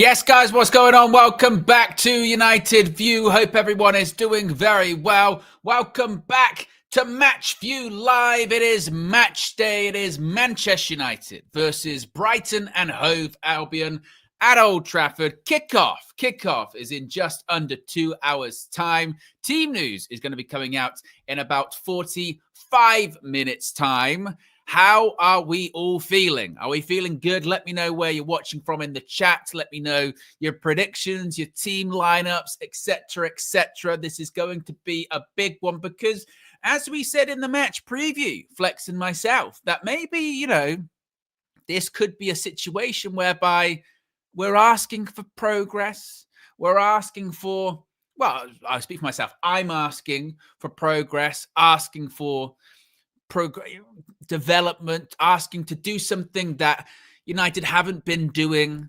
Yes, guys, what's going on? Welcome back to United View. Hope everyone is doing very well. Welcome back to Match View Live. It is match day. It is Manchester United versus Brighton and Hove Albion at Old Trafford. Kickoff is in just under 2 hours' time. Team news is going to be coming out in about 45 minutes' time. How are we all feeling? Are we feeling good? Let me know where you're watching from in the chat. Let me know your predictions, your team lineups, etc., etc. This is going to be a big one because, as we said in the match preview, Flex and myself, that maybe, this could be a situation whereby we're asking for progress. We're asking for, well, I speak for myself. I'm asking for progress, asking for development, asking to do something that United haven't been doing.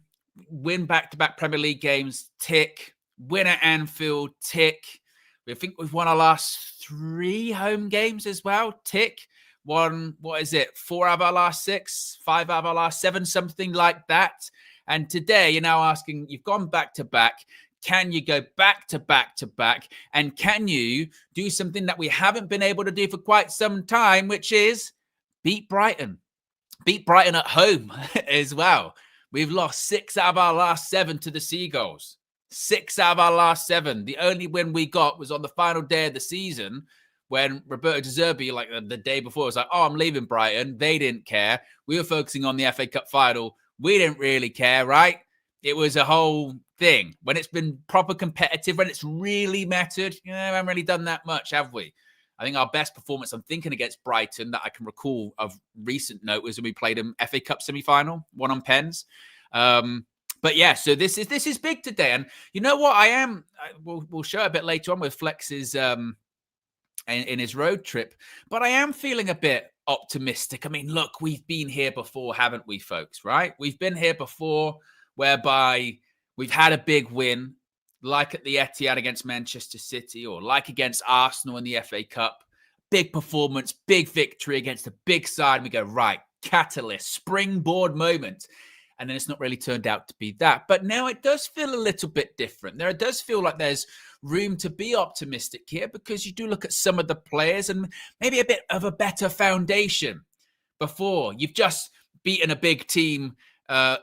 Win back-to-back Premier League games, tick. Win at Anfield, tick. I think we've won our last 3 home games as well, tick. Won, 4 out of our last 6, 5 out of our last 7, something like that. And today you're now asking, you've gone back-to-back. Can you go back to back to back? And can you do something that we haven't been able to do for quite some time, which is beat Brighton? Beat Brighton at home as well. We've lost 6 out of our last 7 to the Seagulls. 6 out of our last 7. The only win we got was on the final day of the season when Roberto De Zerbi, like the day before, was like, oh, I'm leaving Brighton. They didn't care. We were focusing on the FA Cup final. We didn't really care, right? It was a whole thing. When it's been proper competitive, when it's really mattered, we haven't really done that much, have we? I think our best performance, I'm thinking, against Brighton that I can recall of recent note was when we played an FA Cup semi-final, won on pens. But yeah, so this is big today. And you know what? We'll show a bit later on with Flex's in his road trip. But I am feeling a bit optimistic. I mean, look, we've been here before, haven't we, folks? Right? We've been here before, whereby we've had a big win, like at the Etihad against Manchester City, or like against Arsenal in the FA Cup. Big performance, big victory against a big side. And we go, right, catalyst, springboard moment. And then it's not really turned out to be that. But now it does feel a little bit different. It does feel like there's room to be optimistic here, because you do look at some of the players and maybe a bit of a better foundation. Before, you've just beaten a big team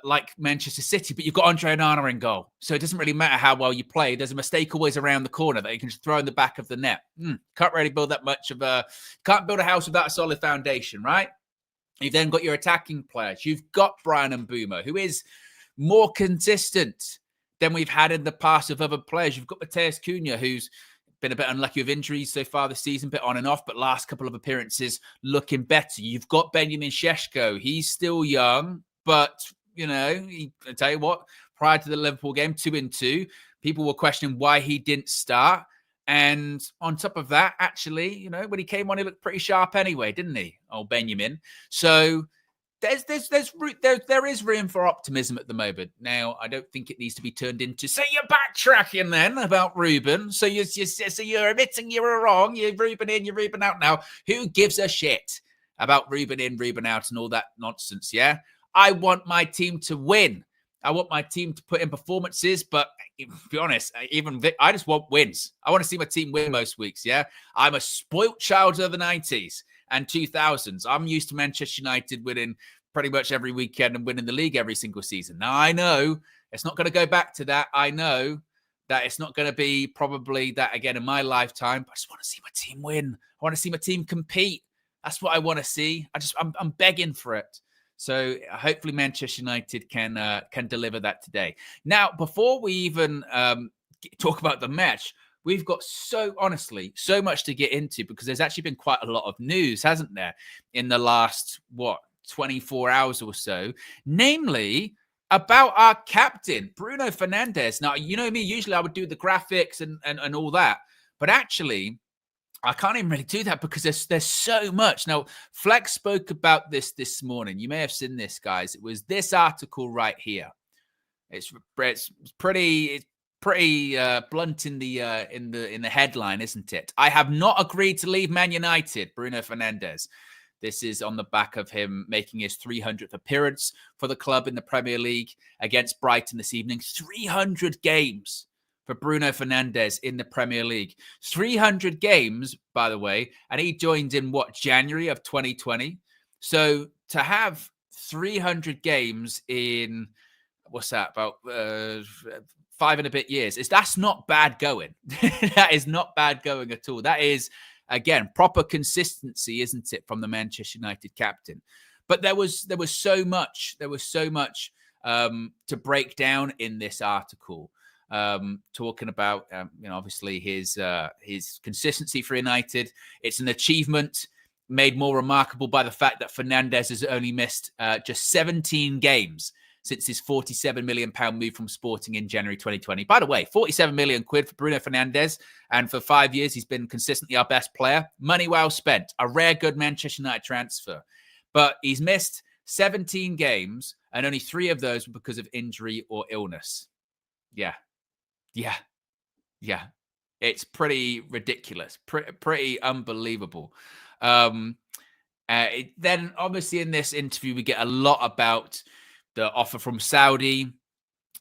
like Manchester City, but you've got Andre Onana in goal. So it doesn't really matter how well you play. There's a mistake always around the corner that you can just throw in the back of the net. Can't really build that much of can't build a house without a solid foundation, right? You've then got your attacking players. You've got Brian and Boomer, who is more consistent than we've had in the past with other players. You've got Mateus Cunha, who's been a bit unlucky with injuries so far this season, bit on and off, but last couple of appearances looking better. You've got Benjamin Šeško. He's still young, but I tell you what, prior to the Liverpool game, 2-2, people were questioning why he didn't start. And on top of that, actually, when he came on, he looked pretty sharp anyway, didn't he? Oh, Benjamin. So there is room for optimism at the moment. Now, I don't think it needs to be turned into, so you're backtracking then about Ruben. So you're admitting you were wrong. You're Ruben in, you're Ruben out now. Who gives a shit about Ruben in, Ruben out and all that nonsense, yeah? I want my team to win. I want my team to put in performances, but to be honest, I just want wins. I want to see my team win most weeks, yeah? I'm a spoilt child of the 90s and 2000s. I'm used to Manchester United winning pretty much every weekend and winning the league every single season. Now, I know it's not going to go back to that. I know that it's not going to be probably that again in my lifetime, but I just want to see my team win. I want to see my team compete. That's what I want to see. I'm begging for it. So hopefully Manchester United can deliver that today. Now, before we even talk about the match, we've got so much to get into, because there's actually been quite a lot of news, hasn't there, in the last, 24 hours or so, namely about our captain, Bruno Fernandez. Now, you know me, usually I would do the graphics and all that, but actually I can't even really do that because there's so much. Now, Flex spoke about this morning. You may have seen this, guys. It was this article right here. It's pretty blunt in the headline, isn't it? I have not agreed to leave Man United, Bruno Fernandez. This is on the back of him making his 300th appearance for the club in the Premier League against Brighton this evening. 300 games for Bruno Fernandez in the Premier League. 300 games, by the way, and he joined in, January of 2020? So to have 300 games in, what's that, about 5 and a bit years, that's not bad going. That is not bad going at all. That is, again, proper consistency, isn't it, from the Manchester United captain? But there was so much to break down in this article, talking about obviously his consistency for United. It's an achievement made more remarkable by the fact that Fernandez has only missed just 17 games since his £47 million move from Sporting in January 2020. By the way, 47 million quid for Bruno Fernandez, and for 5 years he's been consistently our best player. Money well spent. A rare good Manchester United transfer. But he's missed 17 games, and only 3 of those were because of injury or illness. Yeah. It's pretty ridiculous. Pretty unbelievable. Then obviously in this interview, we get a lot about the offer from Saudi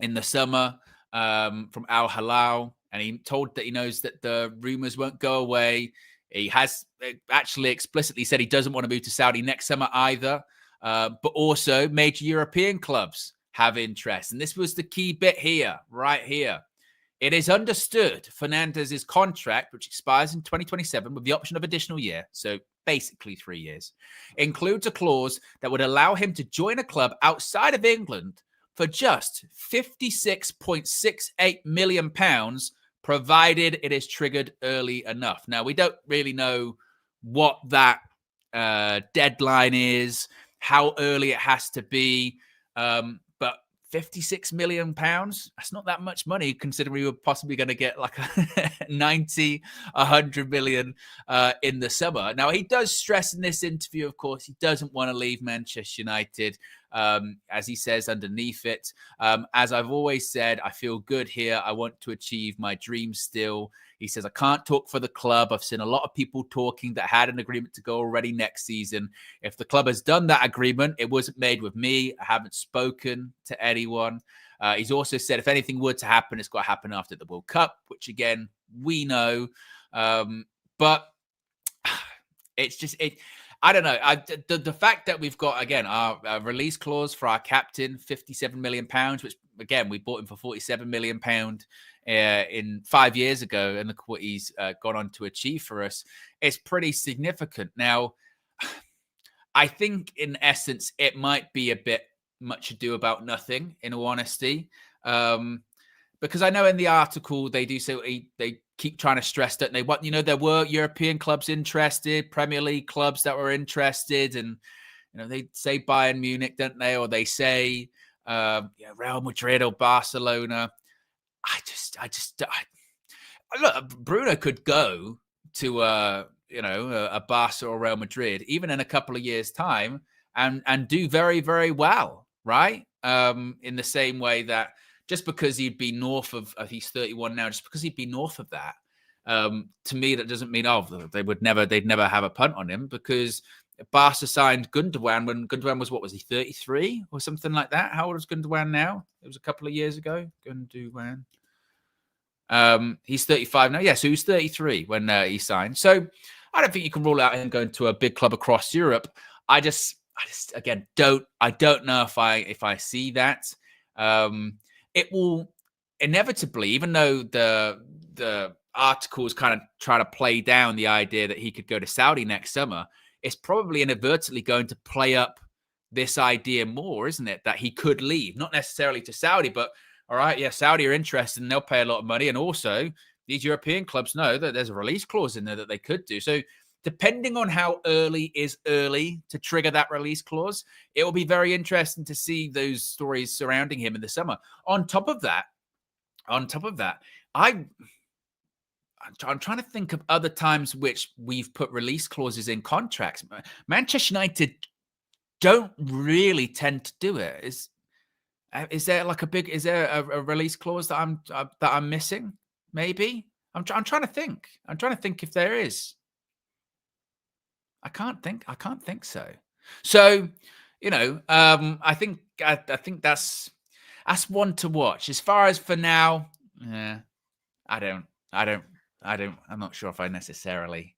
in the summer, from Al Hilal, and he told that he knows that the rumors won't go away. He has actually explicitly said he doesn't want to move to Saudi next summer either, but also major European clubs have interest. And this was the key bit here, right here. It is understood Fernandez's contract, which expires in 2027 with the option of additional year, so basically 3 years, includes a clause that would allow him to join a club outside of England for just £56.68 million, provided it is triggered early enough. Now, we don't really know what that deadline is, how early it has to be, but £56 million, that's not that much money, considering we were possibly going to get like 90, 100 million in the summer. Now, he does stress in this interview, of course, he doesn't want to leave Manchester United, as he says underneath it. As I've always said, I feel good here. I want to achieve my dreams still. He says, I can't talk for the club. I've seen a lot of people talking that had an agreement to go already next season. If the club has done that agreement, it wasn't made with me. I haven't spoken to anyone. He's also said if anything were to happen, it's got to happen after the World Cup, which again, we know. But it's just, I don't know. The fact that we've got, again, our release clause for our captain, £57 million, which, again, we bought him for £47 million in 5 years ago, and look what he's gone on to achieve for us. It's pretty significant. Now, I think, in essence, it might be a bit much ado about nothing, in all honesty. Because I know in the article, they do say they keep trying to stress that there were European clubs interested, Premier League clubs that were interested, and they say Bayern Munich, don't they? Or they say Real Madrid or Barcelona. Look, Bruno could go to a Barca or Real Madrid, even in a couple of years' time, and do very, very well, right? In the same way that just because he'd be north of, he's 31 now, just because he'd be north of that, to me, that doesn't mean, they'd never have a punt on him, because Barca signed Gundogan when Gundogan was, he 33 or something like that? How old is Gundogan now? It was a couple of years ago. Gundogan. He's 35 now. Yeah, so he was 33 when he signed. So I don't think you can rule out him going to a big club across Europe. I just again don't know if I see that. It will inevitably, even though the articles kind of try to play down the idea that he could go to Saudi next summer, it's probably inadvertently going to play up this idea more, isn't it? That he could leave, not necessarily to Saudi, but all right, yeah, Saudi are interested and they'll pay a lot of money. And also these European clubs know that there's a release clause in there that they could do. So depending on how early is early to trigger that release clause, it will be very interesting to see those stories surrounding him in the summer. On top of that, I'm trying to think of other times which we've put release clauses in contracts. Manchester United don't really tend to do it. Is there a release clause that I'm missing? Maybe I'm trying to think. I'm trying to think if there is. I can't think so. So, I think that's one to watch. As far as for now, yeah, I don't, I don't, I'm not sure if I necessarily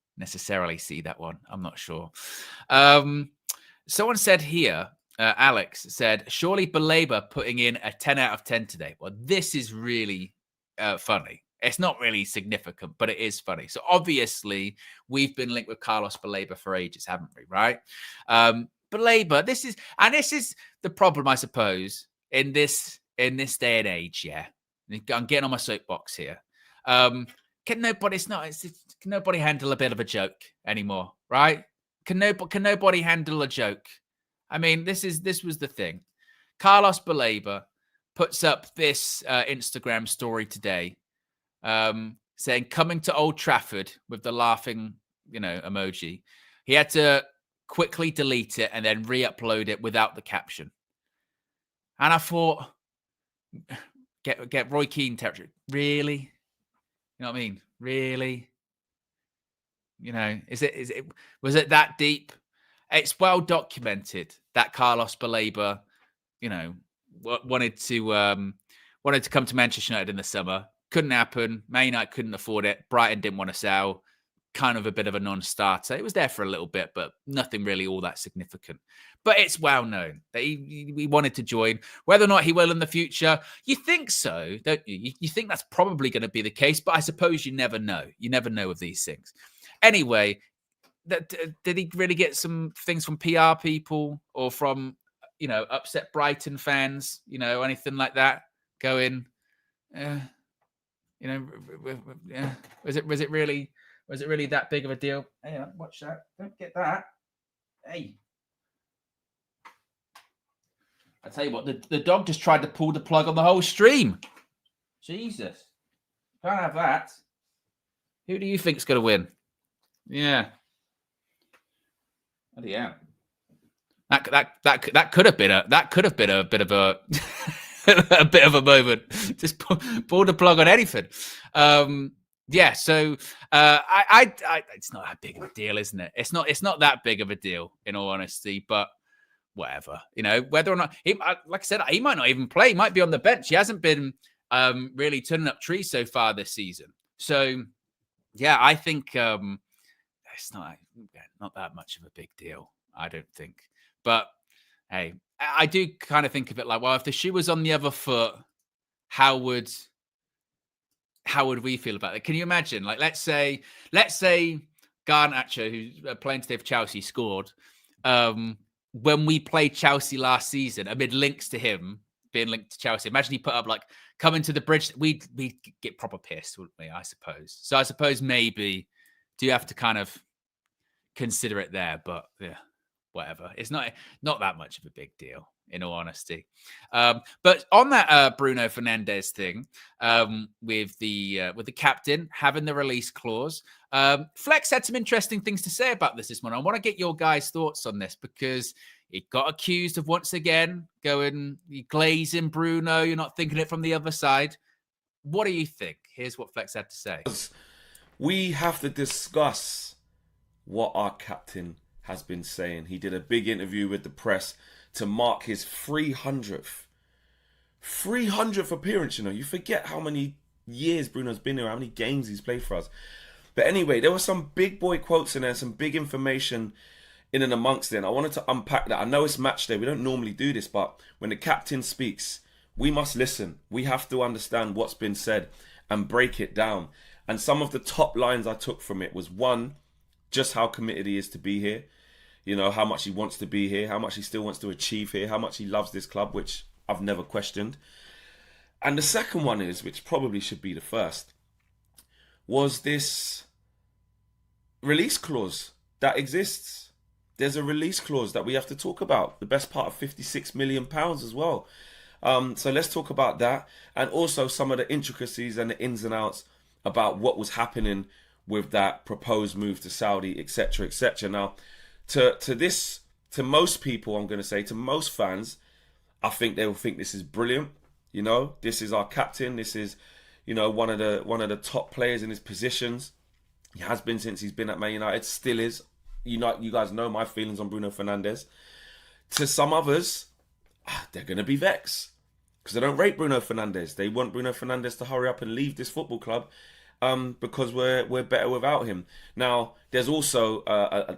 see that one. I'm not sure. Someone said here, Alex said, surely Belabor putting in a 10 out of 10 today. Well, this is really funny. It's not really significant, but it is funny. So obviously, we've been linked with Carlos Belabor for ages, haven't we? Right? Belabor, this is the problem, I suppose, in this day and age. Yeah, I'm getting on my soapbox here. Can nobody handle a bit of a joke anymore? Right? Can nobody handle a joke? I mean, this was the thing. Carlos Belabor puts up this Instagram story today, saying coming to Old Trafford with the laughing, emoji. He had to quickly delete it and then re-upload it without the caption. And I thought, get Roy Keane territory. Really? You know what I mean? Really? Was it that deep? It's well documented that Carlos Belabor, wanted to come to Manchester United in the summer. Couldn't happen. Man United couldn't afford it. Brighton didn't want to sell. Kind of a bit of a non-starter. It was there for a little bit, but nothing really all that significant. But it's well known that he wanted to join. Whether or not he will in the future, you think so, don't you? You think that's probably going to be the case, but I suppose you never know. You never know with these things. Anyway, did he really get some things from PR people or from, upset Brighton fans, anything like that going, was it really that big of a deal? Hey, watch that. Don't get that. Hey. I tell you what, the dog just tried to pull the plug on the whole stream. Jesus. Can't have that. Who do you think's going to win? Yeah. Yeah. That could have been a bit of a a bit of a moment. Just pull the plug on anything. Yeah. So I it's not that big of a deal, isn't it? It's not that big of a deal, in all honesty. But whatever, whether or not like I said, he might not even play. He might be on the bench. He hasn't been really turning up trees so far this season. So yeah, I think it's not that much of a big deal, I don't think. But hey, I do kind of think of it like, well, if the shoe was on the other foot, how would we feel about it? Can you imagine? Like, let's say Garnacho, who's playing today for Chelsea, scored. When we played Chelsea last season, amid links to him being linked to Chelsea, imagine he put up like coming to the bridge. We'd get proper pissed, wouldn't we? I suppose. So I suppose maybe do you have to kind of consider it there, but yeah, whatever. It's not that much of a big deal, in all honesty. But on that Bruno Fernandez thing, with the captain having the release clause, Flex had some interesting things to say about this morning. I want to get your guys' thoughts on this because he got accused of once again going glazing Bruno. You're not thinking it from the other side. What do you think? Here's what Flex had to say. We have to discuss what our captain has been saying. He did a big interview with the press to mark his 300th appearance. You forget how many years Bruno's been here, how many games he's played for us. But anyway, there were some big boy quotes in there, some big information in and amongst it. And I wanted to unpack that. I know it's match day. We don't normally do this, but when the captain speaks, we must listen. We have to understand what's been said and break it down. And some of the top lines I took from it was, one, just how committed he is to be here. How much he wants to be here, how much he still wants to achieve here, how much he loves this club, which I've never questioned. And the second one is, which probably should be the first, was this release clause that exists. There's a release clause that we have to talk about. The best part of £56 million as well. So let's talk about that. And also some of the intricacies and the ins and outs about what was happening with that proposed move to Saudi, etc., etc. Now, to most people, I'm going to say, to most fans, I think they will think this is brilliant. This is our captain. This is, one of the top players in his positions. He has been since he's been at Man United, still is. you guys know my feelings on Bruno Fernandez. To some others, they're going to be vexed because they don't rate Bruno Fernandez. They want Bruno Fernandez to hurry up and leave this football club because we're better without him. Now, there's also,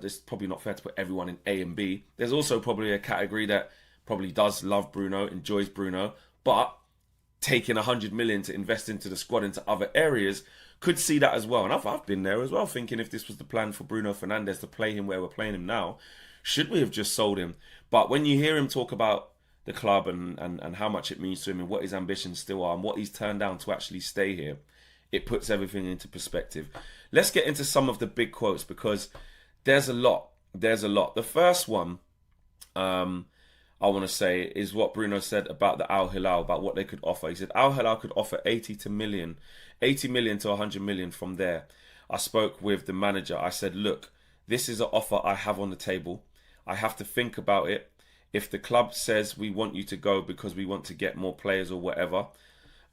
it's probably not fair to put everyone in A and B. There's also probably a category that probably does love Bruno, enjoys Bruno, but taking 100 million to invest into the squad into other areas could see that as well. And I've been there as well, thinking if this was the plan for Bruno Fernandez to play him where we're playing him now, should we have just sold him? But when you hear him talk about the club and how much it means to him and what his ambitions still are and what he's turned down to actually stay here, it puts everything into perspective. Let's get into some of the big quotes because there's a lot. There's a lot. The first one I want to say is what Bruno said about the Al Hilal, about what they could offer. He said Al Hilal could offer 80 million to 100 million from there. I spoke with the manager. I said, look, this is an offer I have on the table. I have to think about it. If the club says we want you to go because we want to get more players or whatever,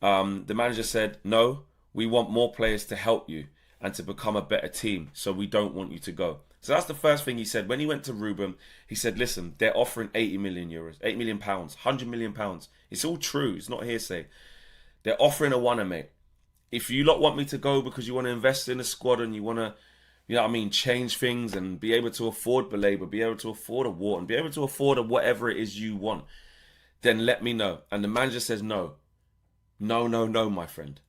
the manager said, no, we want more players to help you and to become a better team. So we don't want you to go. So that's the first thing he said. When he went to Ruben, he said, listen, they're offering 80 million euros, 8 million pounds, 100 million pounds. It's all true. It's not hearsay. They're offering a oneer, mate. If you lot want me to go because you want to invest in a squad and you want to, you know what I mean, change things and be able to afford Baleba, be able to afford a Wharton, be able to afford a whatever it is you want, then let me know. And the manager says, no, my friend.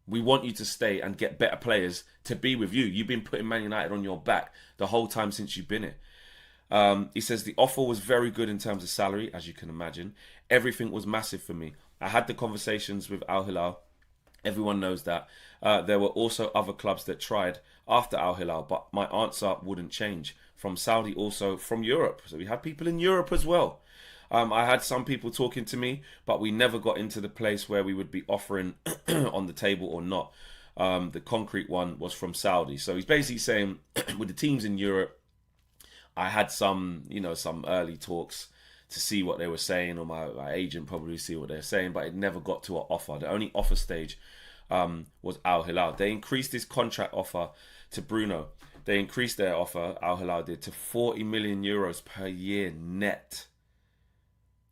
We want you to stay and get better players to be with you. You've been putting Man United on your back the whole time since you've been here. He says the offer was very good in terms of salary, as you can imagine. Everything was massive for me. I had the conversations with Al Hilal. Everyone knows that. There were also other clubs that tried after Al Hilal, but my answer wouldn't change. From Saudi, also from Europe. So we had people in Europe as well. I had some people talking to me, but we never got into the place where we would be offering on the table or not. The concrete one was from Saudi. So he's basically saying with the teams in Europe, I had some early talks to see what they were saying, or my agent probably see what they were saying, but it never got to an offer. The only offer stage was Al Hilal. They increased his contract offer to Bruno. They increased their offer, Al Hilal did, to 40 million euros per year net.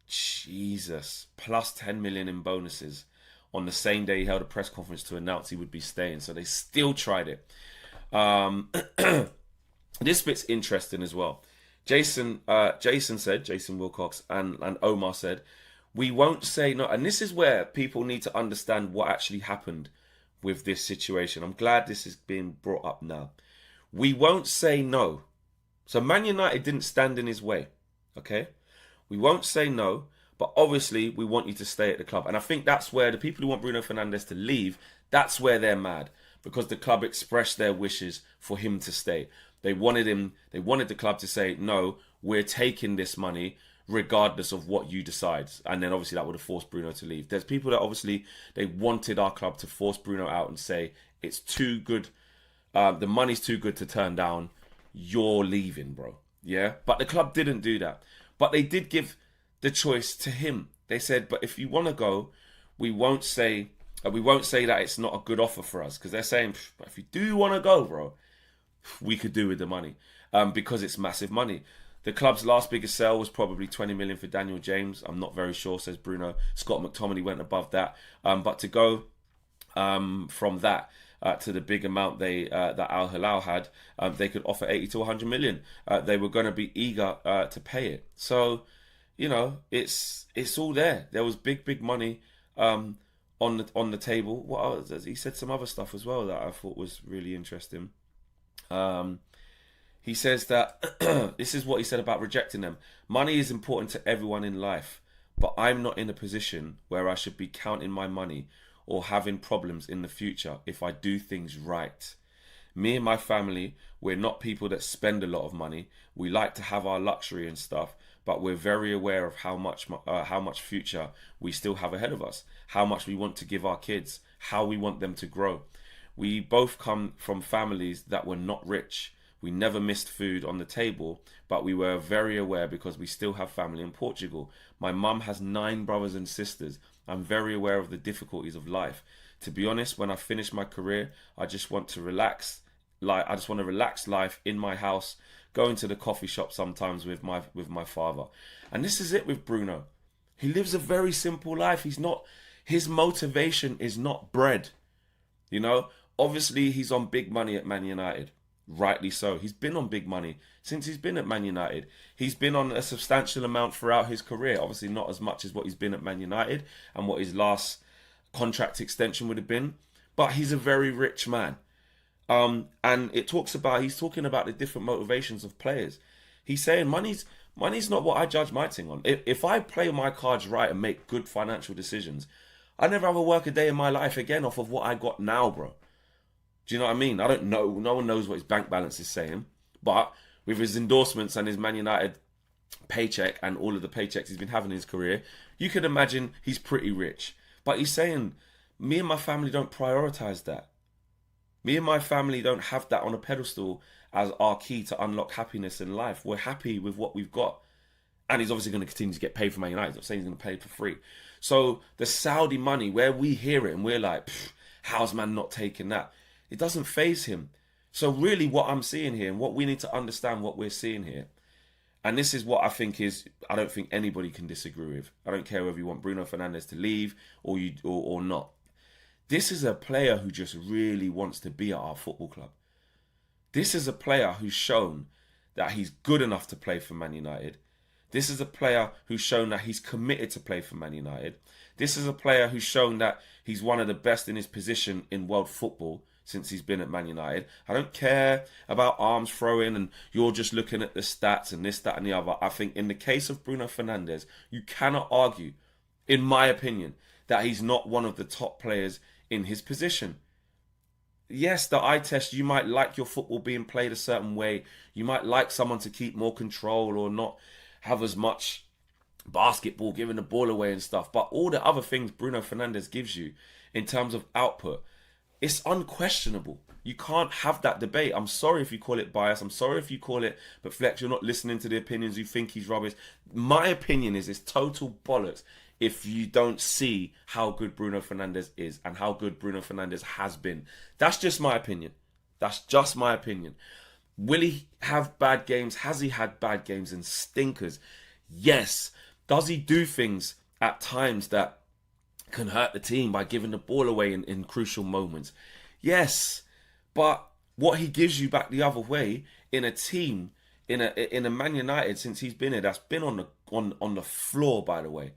Jesus, plus 10 million in bonuses. On the same day he held a press conference to announce he would be staying. So they still tried it. This bit's interesting as well. Jason Wilcox and Omar said, we won't say no. And this is where people need to understand what actually happened with this situation. I'm glad this is being brought up now. We won't say no. So Man United didn't stand in his way. Okay? We won't say no, but obviously we want you to stay at the club. And I think that's where the people who want Bruno Fernandez to leave, that's where they're mad. Because the club expressed their wishes for him to stay. They wanted the club to say, no, we're taking this money regardless of what you decide. And then obviously that would have forced Bruno to leave. There's people that obviously, they wanted our club to force Bruno out and say, it's too good, the money's too good to turn down, you're leaving, bro. Yeah? But the club didn't do that. But they did give the choice to him. They said, but if you want to go, we won't say that it's not a good offer for us. Because they're saying, but if you do want to go, bro, we could do with the money. Because it's massive money. The club's last biggest sale was probably 20 million for Daniel James. I'm not very sure, says Bruno. Scott McTominay went above that. But to go from that to the big amount that Al Hilal had, they could offer 80 to 100 million. They were going to be eager to pay it. So, you know, it's all there. There was big money on the table. What else? He said some other stuff as well that I thought was really interesting. He says that this is what he said about rejecting them. Money is important to everyone in life, but I'm not in a position where I should be counting my money or having problems in the future if I do things right. Me and my family, we're not people that spend a lot of money. We like to have our luxury and stuff, but we're very aware of how much future we still have ahead of us, how much we want to give our kids, how we want them to grow. We both come from families that were not rich. We never missed food on the table, but we were very aware because we still have family in Portugal. My mum has 9 brothers and sisters. I'm very aware of the difficulties of life. To be honest, when I finish my career, I just want to relax. I just want to relax life in my house, going to the coffee shop sometimes with my father. And this is it with Bruno. He lives a very simple life. His motivation is not bread. You know, obviously he's on big money at Man United. Rightly so. He's been on big money since he's been at Man United. He's been on a substantial amount throughout his career. Obviously not as much as what he's been at Man United and what his last contract extension would have been. But he's a very rich man. And he's talking about the different motivations of players. He's saying money's not what I judge my thing on. If I play my cards right and make good financial decisions, I never have to work a day in my life again off of what I got now, bro. Do you know what I mean? I don't know. No one knows what his bank balance is saying. But with his endorsements and his Man United paycheck and all of the paychecks he's been having in his career, you could imagine he's pretty rich. But he's saying, me and my family don't prioritize that. Me and my family don't have that on a pedestal as our key to unlock happiness in life. We're happy with what we've got. And he's obviously going to continue to get paid for Man United. I'm not saying he's going to pay for free. So the Saudi money, where we hear it and we're like, how's man not taking that? It doesn't faze him. So really what I'm seeing here and what we need to understand what we're seeing here, and this is what I don't think anybody can disagree with. I don't care whether you want Bruno Fernandez to leave or not. This is a player who just really wants to be at our football club. This is a player who's shown that he's good enough to play for Man United. This is a player who's shown that he's committed to play for Man United. This is a player who's shown that he's one of the best in his position in world football since he's been at Man United. I don't care about arms throwing and you're just looking at the stats and this, that and the other. I think in the case of Bruno Fernandez, you cannot argue, in my opinion, that he's not one of the top players in his position. Yes, the eye test, you might like your football being played a certain way. You might like someone to keep more control or not have as much basketball, giving the ball away and stuff. But all the other things Bruno Fernandez gives you in terms of output, it's unquestionable. You can't have that debate. I'm sorry if you call it bias. I'm sorry if you call it, but Flex, you're not listening to the opinions. You think he's rubbish. My opinion is it's total bollocks if you don't see how good Bruno Fernandez is and how good Bruno Fernandez has been. That's just my opinion. That's just my opinion. Will he have bad games? Has he had bad games and stinkers? Yes. Does he do things at times that can hurt the team by giving the ball away in crucial moments? Yes. But what he gives you back the other way in a team, in a Man United since he's been here, that's been on the floor, by the way,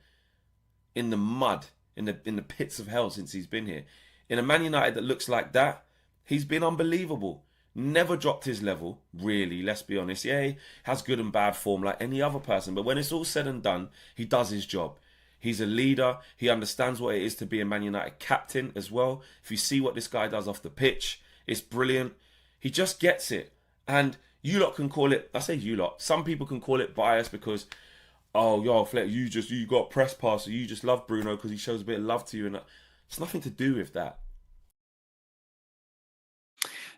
in the mud, in the pits of hell since he's been here. In a Man United that looks like that, he's been unbelievable. Never dropped his level, really, let's be honest. Yeah, he has good and bad form like any other person. But when it's all said and done, he does his job. He's a leader. He understands what it is to be a Man United captain as well. If you see what this guy does off the pitch, it's brilliant. He just gets it. And you lot can call it, I say you lot, some people can call it bias because, oh, yo, Fleck, you got press pass, so you just love Bruno because he shows a bit of love to you. And it's nothing to do with that.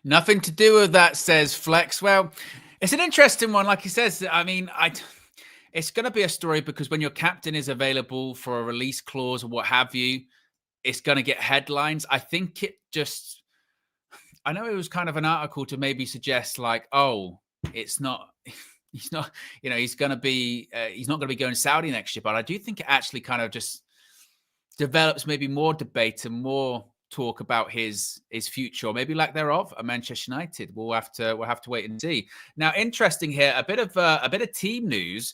Nothing to do with that, says Flex. Well, it's an interesting one. Like he says, I mean, it's going to be a story because when your captain is available for a release clause or what have you, it's going to get headlines. I think I know it was kind of an article to maybe suggest like, oh, he's not, he's not going to be going to Saudi next year. But I do think it actually kind of just develops maybe more debate and more talk about his future, or maybe lack thereof, at Manchester United. We'll have to wait and see. Now, interesting here, a bit of team news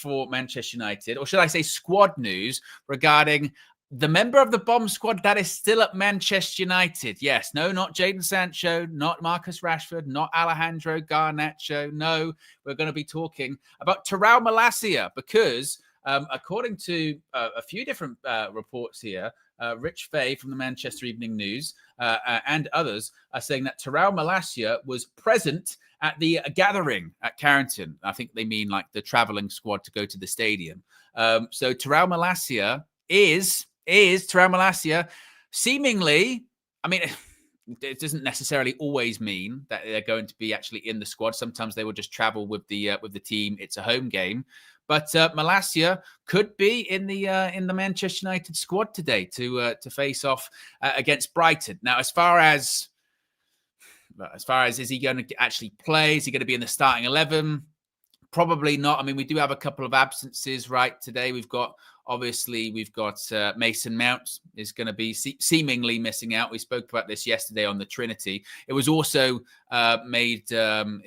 for Manchester United, or should I say squad news regarding the member of the bomb squad that is still at Manchester United. Yes, no, not Jadon Sancho, not Marcus Rashford, not Alejandro Garnacho. No, we're going to be talking about Tyrell Malacia because according to a few different reports here, Rich Fay from the Manchester Evening News and others are saying that Tyrell Malacia was present at the gathering at Carrington. I think they mean like the traveling squad to go to the stadium. So Tyrell Malacia is Tyrell Malacia seemingly, I mean, it doesn't necessarily always mean that they're going to be actually in the squad. Sometimes they will just travel with the team. It's a home game. But Malacia could be in the Manchester United squad today to face off against Brighton. Now, as far as as far as is he going to actually play? Is he going to be in the starting 11? Probably not. I mean, we do have a couple of absences, right? Today we've got Mason Mount is going to be seemingly missing out. We spoke about this yesterday on the Trinity. It was also made mention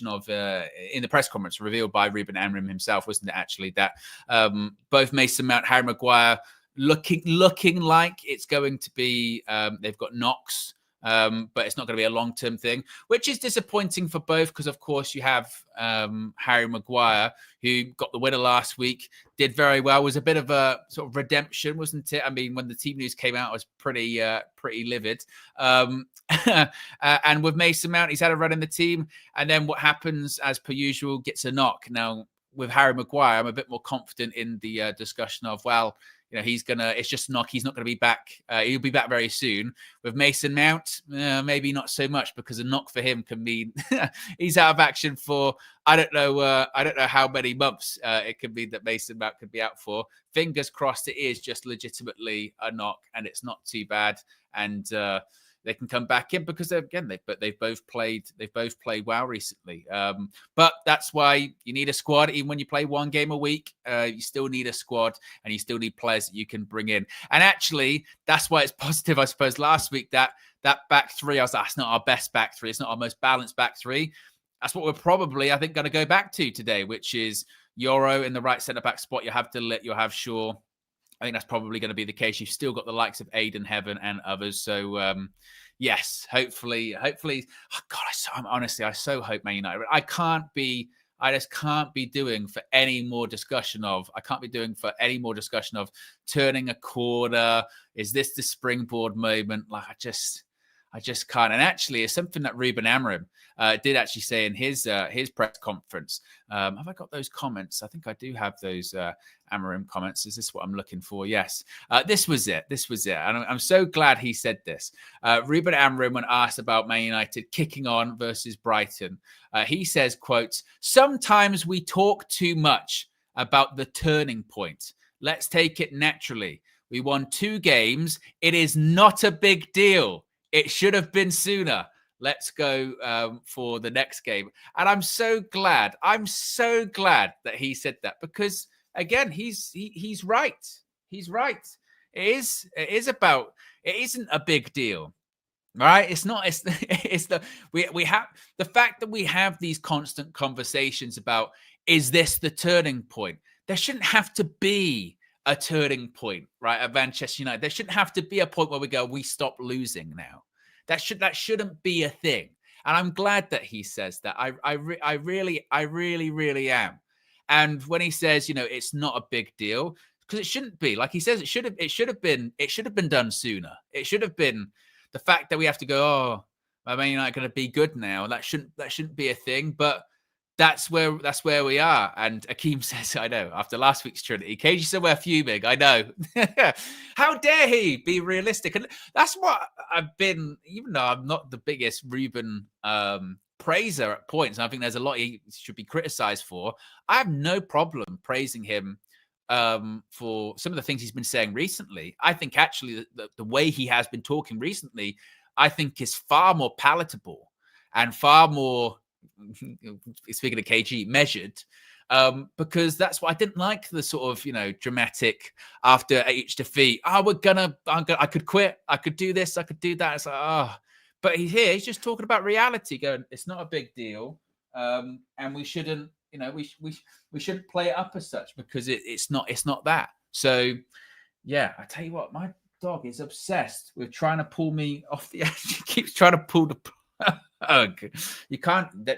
of in the press conference, revealed by Ruben Amorim himself, wasn't it? Actually, that both Mason Mount, Harry Maguire, looking like it's going to be. They've got knocks. But it's not going to be a long-term thing, which is disappointing for both because, of course, you have Harry Maguire, who got the winner last week, did very well, was a bit of a sort of redemption, wasn't it? I mean, when the team news came out, I was pretty livid. And with Mason Mount, he's had a run in the team, and then what happens, as per usual, gets a knock. Now, with Harry Maguire, I'm a bit more confident in the discussion of, well, it's just a knock. He's not going to be back. He'll be back very soon. With Mason Mount, maybe not so much, because a knock for him can mean he's out of action for, I don't know how many months it could be that Mason Mount could be out for. Fingers crossed it is just legitimately a knock and it's not too bad. And they can come back in because they've both played well recently. But that's why you need a squad. Even when you play one game a week, you still need a squad and you still need players that you can bring in. And actually, that's why it's positive, I suppose. Last week, that back three, I was like, that's not our best back three. It's not our most balanced back three. That's what we're probably, I think, going to go back to today, which is Euro in the right centre-back spot. You'll have Delit, you'll have Shaw. I think that's probably going to be the case. You've still got the likes of Aiden, Heaven, and others. So, yes, hopefully. Oh God, I so hope Man United. I just can't be doing for any more discussion of. I can't be doing for any more discussion of turning a corner. Is this the springboard moment? Like, I just can't. And actually, it's something that Ruben Amorim did actually say in his press conference. Have I got those comments? I think I do have those Amorim comments. Is this what I'm looking for? Yes. This was it. And I'm so glad he said this. Ruben Amorim, when asked about Man United kicking on versus Brighton, he says, quote, "Sometimes we talk too much about the turning point. Let's take it naturally. We won 2 games. It is not a big deal. It should have been sooner. Let's go for the next game." And I'm so glad that he said that, because again, he's right. He's right. It isn't a big deal, right? It's not. We have the fact that we have these constant conversations about, is this the turning point? There shouldn't have to be a turning point, right? At Manchester United, there shouldn't have to be a point where we go, we stop losing now. That shouldn't be a thing. And I'm glad that he says that. I really am. And when he says, it's not a big deal, because it shouldn't be. Like he says, it should have been done sooner. It should have been. The fact that we have to go, I mean, you're not going to be good now. That shouldn't be a thing. But that's where we are. And Akeem says, I know, after last week's Trinity, KG somewhere fuming. I know. How dare he be realistic? And that's what I've been, even though I'm not the biggest Ruben praiser at points, and I think there's a lot he should be criticized for. I have no problem praising him for some of the things he's been saying recently. I think actually the way he has been talking recently, I think is far more palatable and far more, speaking of KG, measured, because that's what I didn't like, the sort of, dramatic after each defeat. I could quit. I could do this. I could do that. It's like, but he's just talking about reality, going, it's not a big deal. And we shouldn't, we shouldn't play it up as such, because it's not that. So yeah, I tell you what, my dog is obsessed with trying to pull me off the edge. He keeps trying to pull the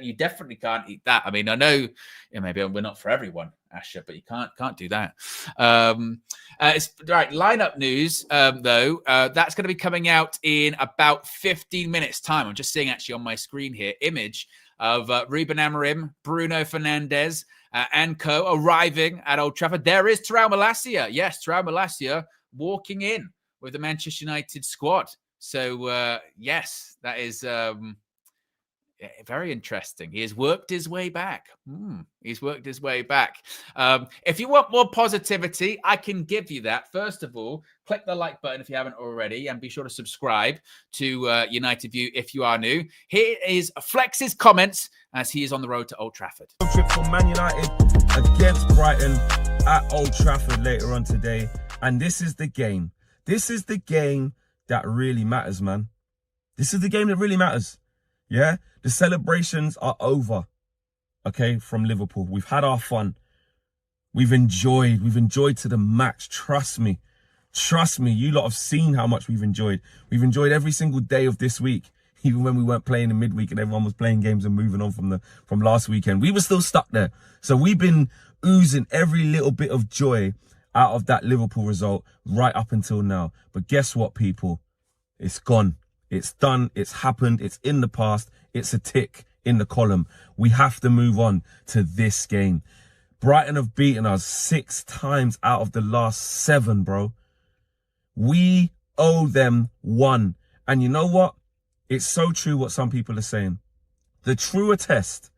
you definitely can't eat that. I mean, I know maybe we're not for everyone, Asher, but you can't do that. It's right. Lineup news, though, that's going to be coming out in about 15 minutes time. I'm just seeing actually on my screen here, image of Ruben Amorim, Bruno Fernandez, and co arriving at Old Trafford. There is Terrell Malacia. Yes, Terrell Malacia walking in with the Manchester United squad. So yes, that is Very interesting. He has worked his way back. He's worked his way back. If you want more positivity, I can give you that. First of all, click the like button if you haven't already, and be sure to subscribe to United View if you are new. Here is Flex's comments as he is on the road to Old Trafford. Trip from Man United against Brighton at Old Trafford later on today. And this is the game. This is the game that really matters, man. This is the game that really matters. Yeah? The celebrations are over, okay, from Liverpool. We've had our fun. We've enjoyed to the max. Trust me. Trust me, you lot have seen how much we've enjoyed. We've enjoyed every single day of this week, even when we weren't playing in midweek and everyone was playing games and moving on from last weekend. We were still stuck there. So we've been oozing every little bit of joy out of that Liverpool result right up until now. But guess what, people? It's gone. It's done. It's happened. It's in the past. It's a tick in the column. We have to move on to this game. Brighton have beaten us 6 times out of the last 7, bro. We owe them 1. And you know what? It's so true what some people are saying. The truer test,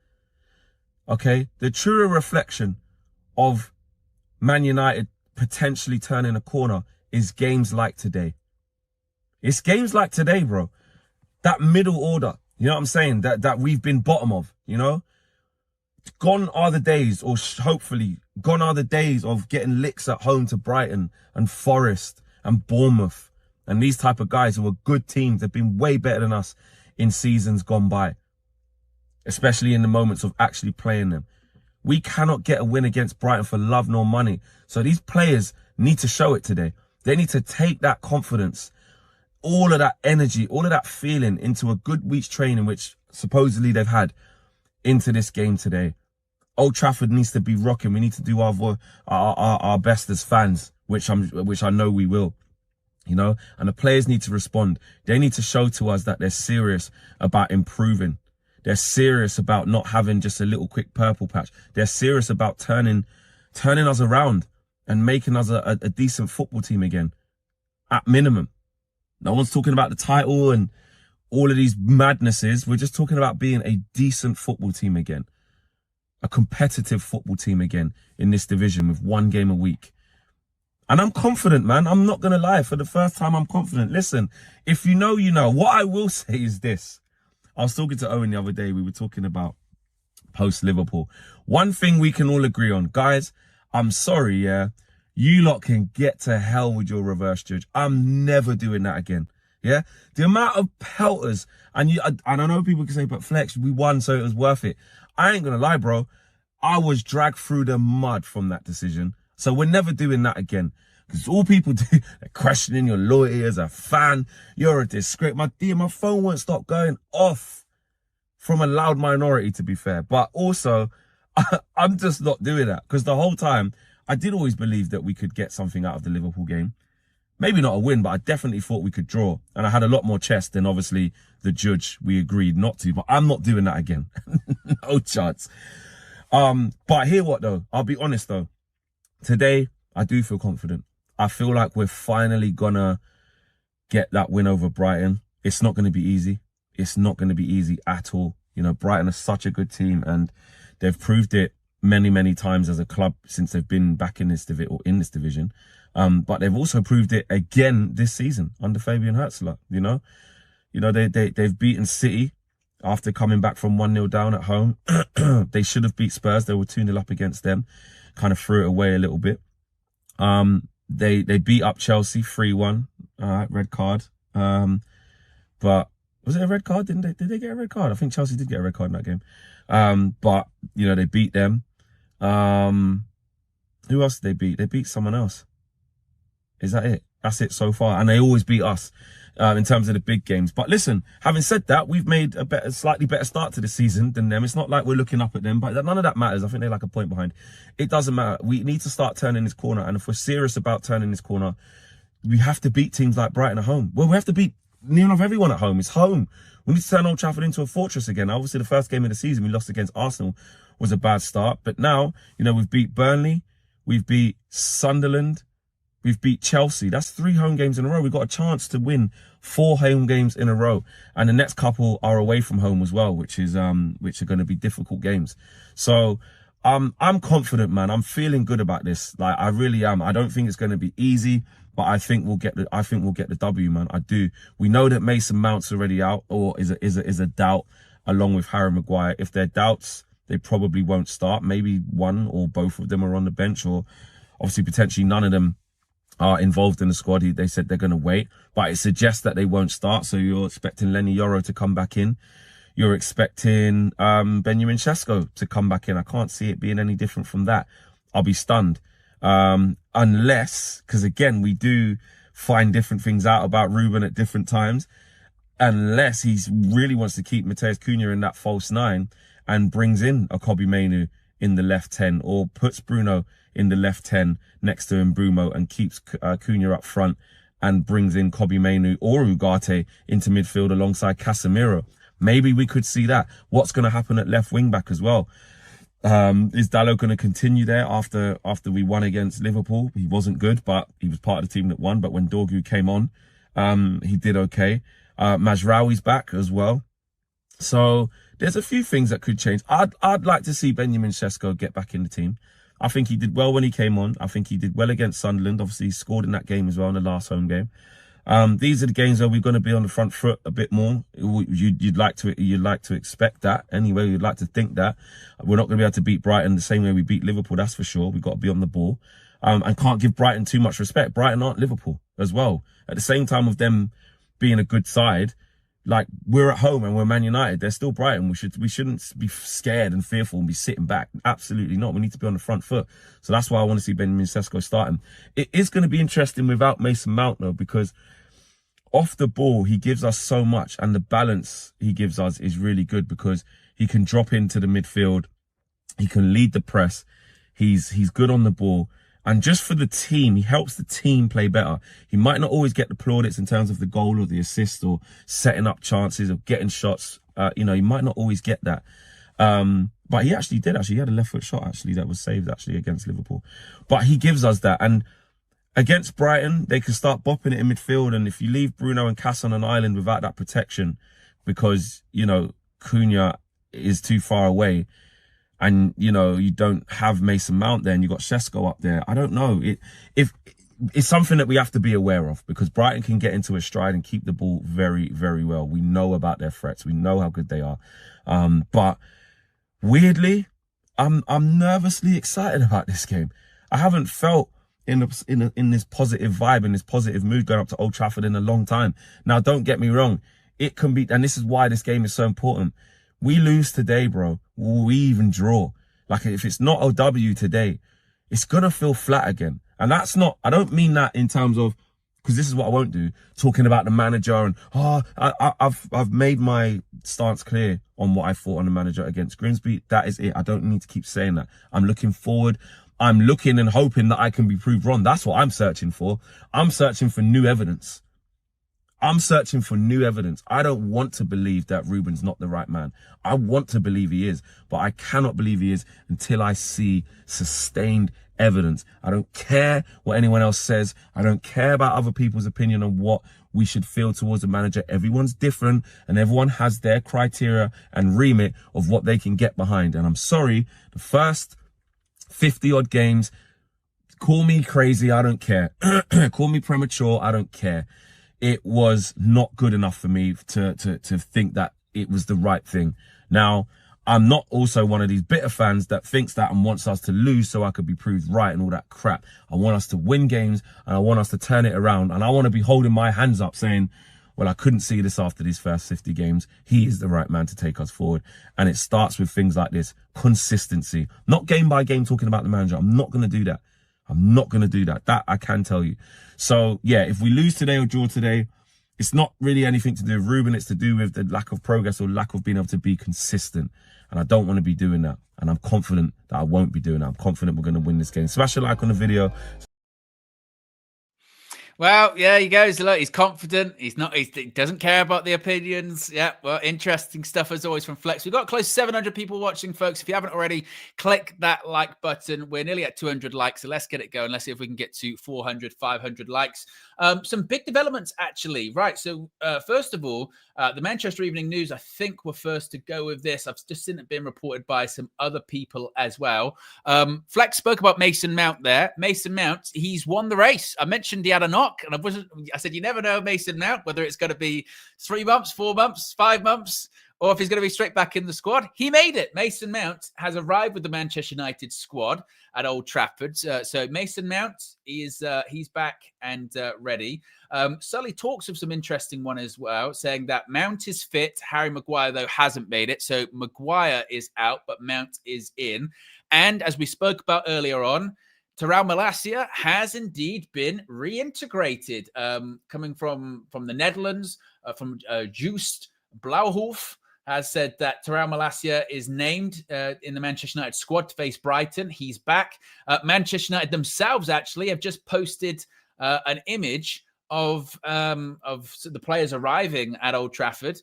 okay, the truer reflection of Man United potentially turning a corner is games like today. It's games like today, bro. That middle order, you know what I'm saying? That we've been bottom of, you know? Gone are the days, or hopefully, gone are the days of getting licks at home to Brighton and Forest and Bournemouth and these type of guys who are good teams. They've been way better than us in seasons gone by, especially in the moments of actually playing them. We cannot get a win against Brighton for love nor money. So these players need to show it today. They need to take that confidence, all of that energy, all of that feeling into a good week's training, which supposedly they've had, into this game today. Old Trafford needs to be rocking. We need to do our best as fans, which I know we will, you know. And the players need to respond. They need to show to us that they're serious about improving. They're serious about not having just a little quick purple patch. They're serious about turning us around and making us a decent football team again, at minimum. No one's talking about the title and all of these madnesses. We're just talking about being a decent football team again. A competitive football team again in this division with 1 game a week. And I'm confident, man. I'm not going to lie. For the first time, I'm confident. Listen, if you know, you know. What I will say is this. I was talking to Owen the other day. We were talking about post-Liverpool. One thing we can all agree on. Guys, I'm sorry, yeah. You lot can get to hell with your reverse judge. I'm never doing that again. Yeah? The amount of pelters. And I know people can say, but Flex, we won, so it was worth it. I ain't going to lie, bro. I was dragged through the mud from that decision. So we're never doing that again. Because all people do, they're questioning your loyalty as a fan. You're a disgrace. My phone won't stop going off from a loud minority, to be fair. But also, I'm just not doing that. Because the whole time, I did always believe that we could get something out of the Liverpool game. Maybe not a win, but I definitely thought we could draw. And I had a lot more chest than obviously the judge. We agreed not to, but I'm not doing that again. No chance. But hear what though? I'll be honest though. Today, I do feel confident. I feel like we're finally gonna get that win over Brighton. It's not gonna be easy. It's not gonna be easy at all. You know, Brighton is such a good team and they've proved it many, many times as a club since they've been back in this division. But they've also proved it again this season under Fabian Hurtzler. You know, they've beaten City after coming back from 1-0 down at home. They should have beat Spurs. They were 2-0 up against them. Kind of threw it away a little bit. They beat up Chelsea 3-1. Red card. But was it a red card? Did they get a red card? I think Chelsea did get a red card in that game. But you know, they beat them. Who else did they beat? They beat someone else. Is that it? That's it so far. And they always beat us in terms of the big games. But listen, having said that, we've made a slightly better start to the season than them. It's not like we're looking up at them, but none of that matters. I think they're like a point behind. It doesn't matter. We need to start turning this corner. And if we're serious about turning this corner, we have to beat teams like Brighton at home. Well, we have to beat near enough everyone at home. It's home. We need to turn Old Trafford into a fortress again. Obviously, the first game of the season we lost against Arsenal was a bad start. But now, you know, we've beat Burnley. We've beat Sunderland. We've beat Chelsea. That's 3 home games in a row. We've got a chance to win 4 home games in a row. And the next couple are away from home as well, which are going to be difficult games. So I'm confident, man. I'm feeling good about this. Like, I really am. I don't think it's going to be easy, but I think we'll get the W, man. I do. We know that Mason Mount's already out, or is a doubt, along with Harry Maguire. If they're doubts, they probably won't start. Maybe one or both of them are on the bench, or obviously potentially none of them are involved in the squad. They said they're going to wait, but it suggests that they won't start. So you're expecting Lenny Yoro to come back in. You're expecting Benjamin Sesko to come back in. I can't see it being any different from that. I'll be stunned. Unless, because again, we do find different things out about Ruben at different times, unless he really wants to keep Matheus Cunha in that false 9 and brings in a Kobbie Mainoo in the left 10, or puts Bruno in the left 10 next to Mbeumo and keeps Cunha up front and brings in Kobbie Mainoo or Ugarte into midfield alongside Casemiro. Maybe we could see that. What's going to happen at left wing back as well? Is Dalot going to continue there after we won against Liverpool? He wasn't good, but he was part of the team that won. But when Dorgu came on, he did okay. Mazraoui's back as well. So there's a few things that could change. I'd like to see Benjamin Sesko get back in the team. I think he did well when he came on. I think he did well against Sunderland. Obviously, he scored in that game as well, in the last home game. These are the games where we're going to be on the front foot a bit more. You'd like to expect that anyway. You'd like to think that we're not going to be able to beat Brighton the same way we beat Liverpool. That's for sure. We've got to be on the ball, and can't give Brighton too much respect. Brighton aren't Liverpool as well. At the same time of them being a good side, like, we're at home and we're Man United. They're still Brighton. We shouldn't be scared and fearful and be sitting back. Absolutely not. We need to be on the front foot. So that's why I want to see Benjamin Sesko starting. It is going to be interesting without Mason Mount though, because off the ball, he gives us so much, and the balance he gives us is really good because he can drop into the midfield. He can lead the press. He's good on the ball. And just for the team, he helps the team play better. He might not always get the plaudits in terms of the goal or the assist or setting up chances or getting shots. He might not always get that. But he actually did. He had a left foot shot actually that was saved actually against Liverpool. But he gives us that. And against Brighton, they can start bopping it in midfield. And if you leave Bruno and Cass on an island without that protection, because, Cunha is too far away, and, you don't have Mason Mount there, and you've got Sesko up there, I don't know. It's something that we have to be aware of, because Brighton can get into a stride and keep the ball very, very well. We know about their threats. We know how good they are. But weirdly, I'm nervously excited about this game. I haven't felt in this positive vibe, in this positive mood going up to Old Trafford in a long time. Now, don't get me wrong. It can be, and this is why this game is so important. We lose today, bro. We even draw. Like, if it's not a W today, it's going to feel flat again. And that's not, I don't mean that in terms of, because this is what I won't do, talking about the manager and, I've made my stance clear on what I thought on the manager against Grimsby. That is it. I don't need to keep saying that. I'm looking forward. I'm looking and hoping that I can be proved wrong. That's what I'm searching for. I'm searching for new evidence. I don't want to believe that Ruben's not the right man. I want to believe he is, but I cannot believe he is until I see sustained evidence. I don't care what anyone else says. I don't care about other people's opinion on what we should feel towards the manager. Everyone's different, and everyone has their criteria and remit of what they can get behind. And I'm sorry, the first 50 odd games, call me crazy, I don't care. Call me premature, I don't care. It was not good enough for me to think that it was the right thing. Now, I'm not also one of these bitter fans that thinks that and wants us to lose so I could be proved right and all that crap. I want us to win games, and I want us to turn it around, and I want to be holding my hands up saying, well, I couldn't see this after these first 50 games. He is the right man to take us forward. And it starts with things like this. Consistency. Not game by game talking about the manager. I'm not going to do that. That I can tell you. So, yeah, if we lose today or draw today, it's not really anything to do with Ruben. It's to do with the lack of progress or lack of being able to be consistent. And I don't want to be doing that. And I'm confident that I won't be doing that. I'm confident we're going to win this game. Smash a like on the video. Well, yeah, he goes. Look, he's confident. He doesn't care about the opinions. Yeah, well, interesting stuff as always from Flex. We've got close to 700 people watching, folks. If you haven't already, click that like button. We're nearly at 200 likes, so let's get it going. Let's see if we can get to 400, 500 likes. Some big developments, actually. Right, so first of all, the Manchester Evening News, I think, were first to go with this. I've just seen it being reported by some other people as well. Flex spoke about Mason Mount there. Mason Mount, he's won the race. I mentioned he had a knock, and I said, you never know Mason Mount, whether it's going to be 3 months, 4 months, 5 months, or if he's going to be straight back in the squad. He made it. Mason Mount has arrived with the Manchester United squad at Old Trafford. So Mason Mount, he's back and ready. Sully talks of some interesting one as well, saying that Mount is fit. Harry Maguire, though, hasn't made it. So Maguire is out, but Mount is in. And as we spoke about earlier on, Terrell Malacia has indeed been reintegrated, coming from the Netherlands, from Joost Blauhof, has said that Terrell Malacia is named in the Manchester United squad to face Brighton. He's back. Manchester United themselves actually have just posted an image of the players arriving at Old Trafford,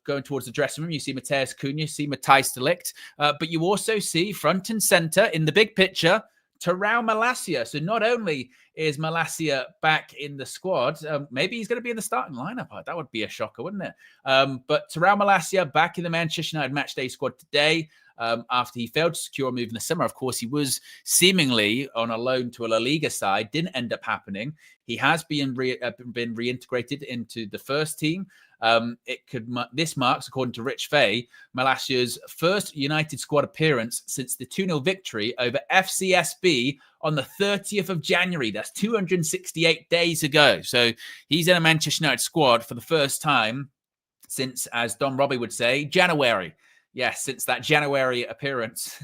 going towards the dressing room. You see Matheus Cunha, you see Matthijs de Ligt, but you also see front and center in the big picture, Terrell Malacia. So not only is Malacia back in the squad, maybe he's going to be in the starting lineup. That would be a shocker, wouldn't it? But Terrell Malacia back in the Manchester United matchday squad today, after he failed to secure a move in the summer. Of course, he was seemingly on a loan to a La Liga side. Didn't end up happening. He has been reintegrated into the first team. This marks, according to Rich Fay, Malacia's first United squad appearance since the 2-0 victory over FCSB on the 30th of January. That's 268 days ago. So he's in a Manchester United squad for the first time since, as Don Robbie would say, January. Yes, since that January appearance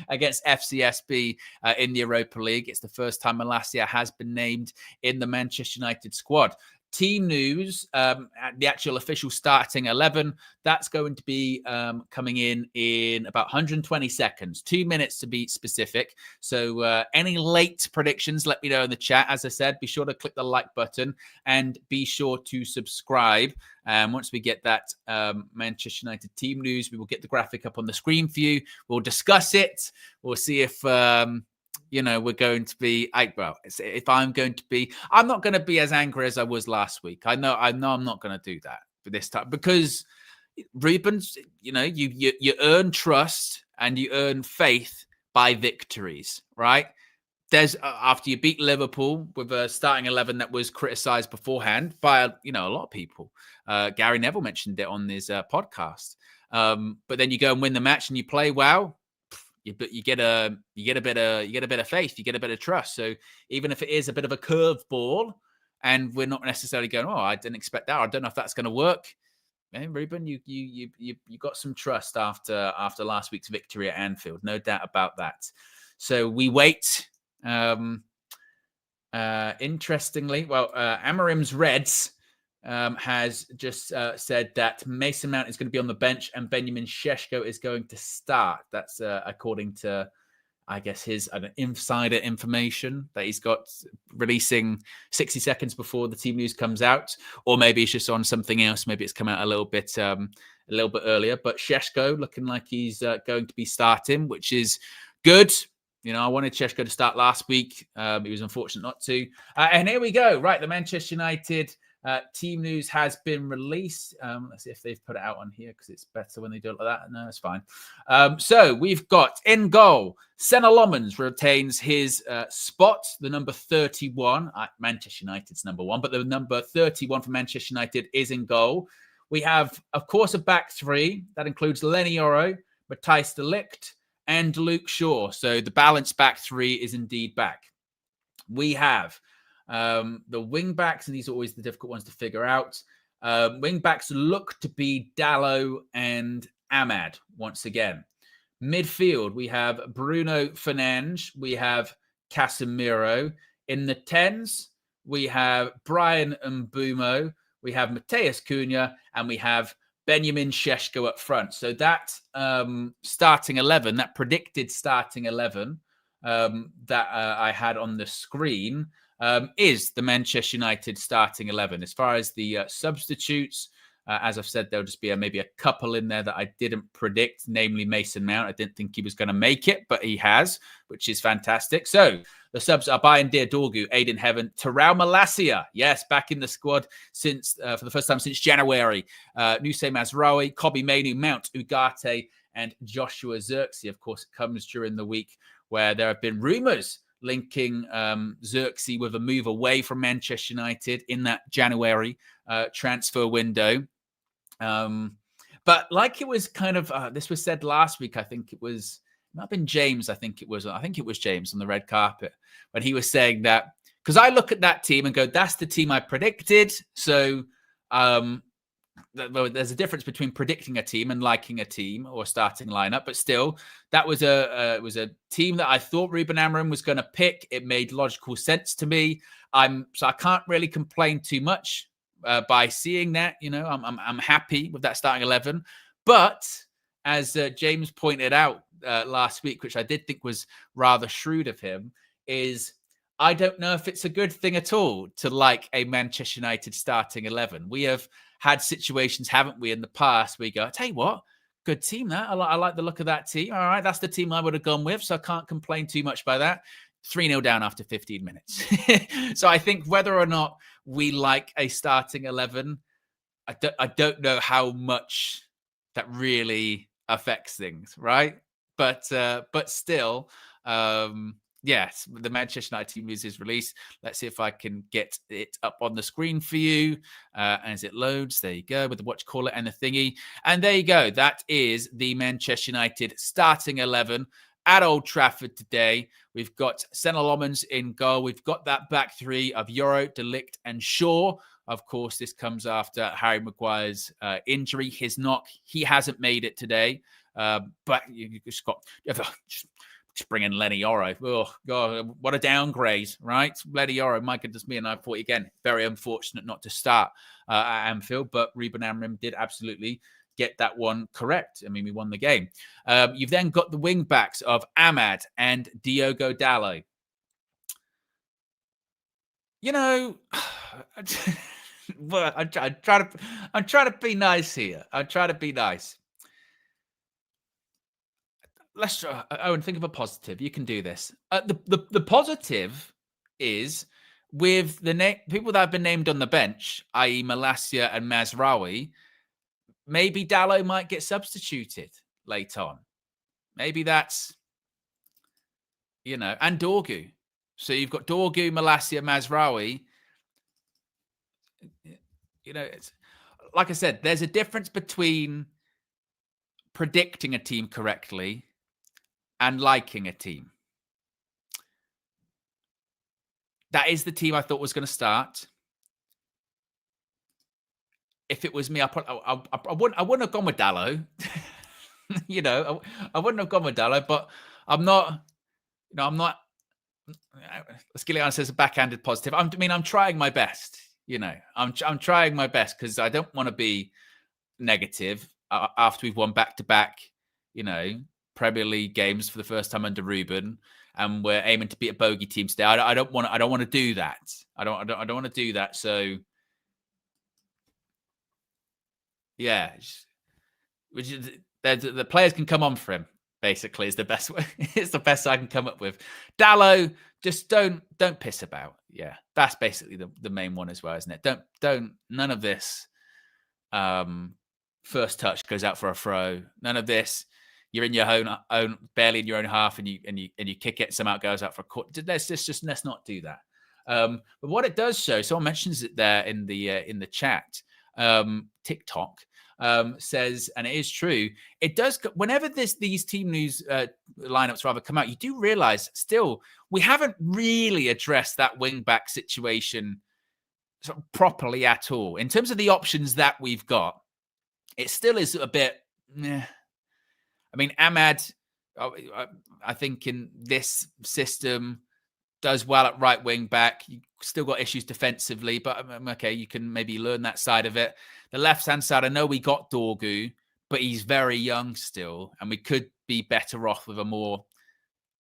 against FCSB in the Europa League. It's the first time Malacia has been named in the Manchester United squad. Team news, the actual official starting 11, that's going to be coming in about 120 seconds, 2 minutes to be specific. So any late predictions, let me know in the chat. As I said, be sure to click the like button and be sure to subscribe. Once we get that Manchester United team news, we will get the graphic up on the screen for you. We'll discuss it. We'll see if... we're going to be, if I'm going to be, I'm not going to be as angry as I was last week. I know I'm not going to do that for this time, because Rubens, you earn trust and you earn faith by victories, right? There's after you beat Liverpool with a starting 11 that was criticized beforehand by a lot of people. Gary Neville mentioned it on his podcast. But then you go and win the match and you play well. But you get a bit of faith, you get a bit of trust. So even if it is a bit of a curveball, and we're not necessarily going, I didn't expect that, I don't know if that's going to work. Hey, Ruben, you got some trust after last week's victory at Anfield, no doubt about that. So we wait. Interestingly, Amarim's Reds has just said that Mason Mount is going to be on the bench and Benjamin Šeško is going to start. That's according to, I guess, his insider information that he's got, releasing 60 seconds before the team news comes out, or maybe it's just on something else. Maybe it's come out a little bit earlier. But Šeško looking like he's going to be starting, which is good. I wanted Šeško to start last week. He was unfortunate not to. And here we go. Right, the Manchester United team news has been released. Let's see if they've put it out on here, because it's better when they do it like that. No, it's fine. So we've got in goal, Senna Lommans retains his spot, the number 31. Manchester United's number 1, but the number 31 for Manchester United is in goal. We have, of course, a back three. That includes Lenny Yoro, Matthijs de Ligt, and Luke Shaw. So the balanced back three is indeed back. We have the wing backs, and these are always the difficult ones to figure out. Wing backs look to be Dalot and Ahmad once again. Midfield, we have Bruno Fernandez, we have Casemiro. In the 10s, we have Brian Mbeumo, we have Matheus Cunha, and we have Benjamin Šeško up front. So that starting 11, that predicted starting 11, that I had on the screen is the Manchester United starting 11. As far as the substitutes, as I've said, there'll just be maybe a couple in there that I didn't predict, namely Mason Mount. I didn't think he was going to make it, but he has, which is fantastic. So the subs are Bayern Dorgu, Aiden Heaven, Terrell Malacia, yes, back in the squad since for the first time since January. Nusay Mazraoui, Kobbie Mainoo, Mount, Ugarte, and Joshua Zirkzee. Of course, it comes during the week where there have been rumours linking Zirkzee with a move away from Manchester United in that January transfer window. But like it was kind of, this was said last week, I think it was, it might have been James, I think it was James on the red carpet, when he was saying that, because I look at that team and go, that's the team I predicted. So there's a difference between predicting a team and liking a team or starting lineup, but still, that was it was a team that I thought Ruben Amorim was going to pick. It made logical sense to me. So I can't really complain too much by seeing that. You know, I'm happy with that starting 11. But as James pointed out last week, which I did think was rather shrewd of him, is I don't know if it's a good thing at all to like a Manchester United starting 11. We have had situations, haven't we, in the past where you go, I tell you what, good team that. I like the look of that team. All right, that's the team I would have gone with, so I can't complain too much by that. 3-0 down after 15 minutes. So I think whether or not we like a starting 11, I don't know how much that really affects things, right? But still, yes, the Manchester United team news is released. Let's see if I can get it up on the screen for you as it loads. There you go, with the watch caller and the thingy. And there you go. That is the Manchester United starting 11 at Old Trafford today. We've got Senna Lommans in goal. We've got that back three of Euro, De Ligt, and Shaw. Of course, this comes after Harry Maguire's injury, his knock. He hasn't made it today, but you just got just bring in Lenny Yoro. Oh, God, what a downgrade, right? Lenny Yoro, my goodness me. And I thought, again, very unfortunate not to start at Anfield, but Ruben Amorim did absolutely get that one correct. I mean, we won the game. You've then got the wing backs of Amad and Diogo Dalot. You know, well, I'm trying to be nice here. I'm trying to be nice. Let's try. Owen, think of a positive. You can do this. The positive is with the people that have been named on the bench, i.e. Malacia and Mazraoui, maybe Dalot might get substituted late on. Maybe that's, and Dorgu. So you've got Dorgu, Malacia, Mazraoui. It's like I said, there's a difference between predicting a team correctly and liking a team. That is the team I thought was going to start. If it was me, I wouldn't have gone with Dalot. I wouldn't have gone with Dalot, but I'm not. Skillian says a backhanded positive. I'm trying my best. I'm trying my best because I don't want to be negative after we've won back-to-back, Premier League games for the first time under Ruben, and we're aiming to beat a bogey team today. I don't want to do that. I don't want to do that. So, yeah, the players can come on for him. Basically, is the best way. It's the best I can come up with. Dalot, just don't piss about. Yeah, that's basically the main one as well, isn't it? Don't none of this. First touch goes out for a throw. None of this. You're in your own barely in your own half, and you kick it. Somehow it goes out for a quarter. Let's not do that. But what it does show, someone mentions it there in the chat. TikTok says, and it is true. It does. Whenever these team news lineups rather come out, you do realize still we haven't really addressed that wing back situation sort of properly at all in terms of the options that we've got. It still is a bit. I mean, Amad, I think in this system does well at right wing back. You still got issues defensively, but okay, you can maybe learn that side of it. The left-hand side, I know we got Dorgu, but he's very young still, and we could be better off with a more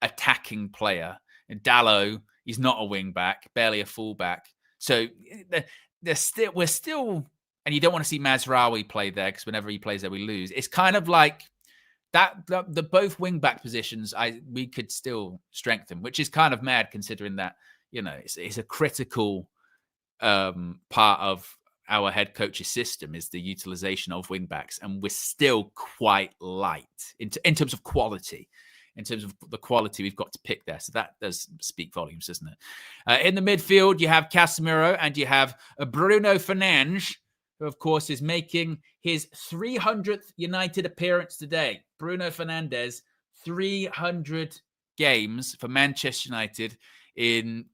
attacking player. And Dalot, he's not a wing back, barely a fullback. So we're still, and you don't want to see Mazraoui play there because whenever he plays there, we lose. It's kind of like that. The both wing back positions, we could still strengthen, which is kind of mad considering that it's a critical part of our head coach's system is the utilization of wing backs, and we're still quite light in terms of quality. In terms of the quality we've got to pick there. So that does speak volumes, doesn't it? In the midfield, you have Casemiro and you have Bruno Fernandes, who, of course, is making his 300th United appearance today. Bruno Fernandes, 300 games for Manchester United in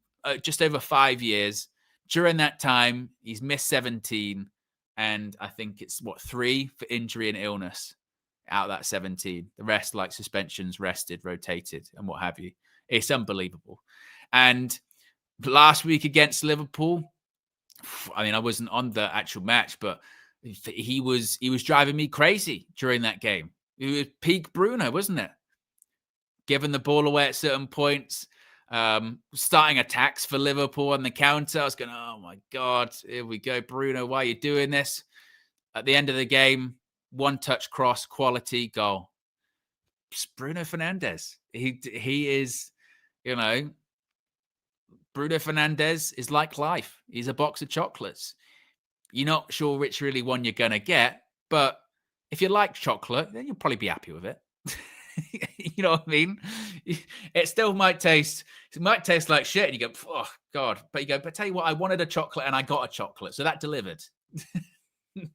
just over 5 years. During that time, he's missed 17, and I think it's, 3 for injury and illness. Out of that 17, the rest like suspensions, rested, rotated, and what have you. It's unbelievable. And last week against Liverpool, I mean, I wasn't on the actual match, but he was driving me crazy during that game. It was peak Bruno, wasn't it? Giving the ball away at certain points, starting attacks for Liverpool on the counter. I was going, oh my God, here we go, Bruno, why are you doing this? At the end of the game, one touch cross, quality goal. It's Bruno Fernandes. He is, Bruno Fernandes is like life. He's a box of chocolates. You're not sure which really one you're going to get, but if you like chocolate, then you'll probably be happy with it. You know what I mean? It still might taste like shit. And you go, oh God. But tell you what, I wanted a chocolate and I got a chocolate. So that delivered.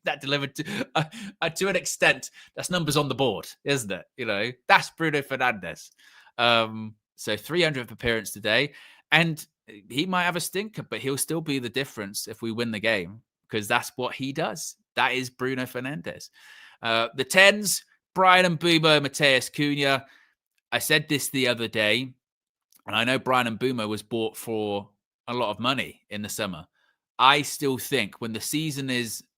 That delivered to an extent. That's numbers on the board, isn't it? That's Bruno Fernandes. So 300th appearance today, and he might have a stinker, but he'll still be the difference if we win the game because that's what he does. That is Bruno Fernandes. The 10s, Brian Mbeumo, Matheus Cunha. I said this the other day, and I know Brian Mbeumo was bought for a lot of money in the summer. I still think when the season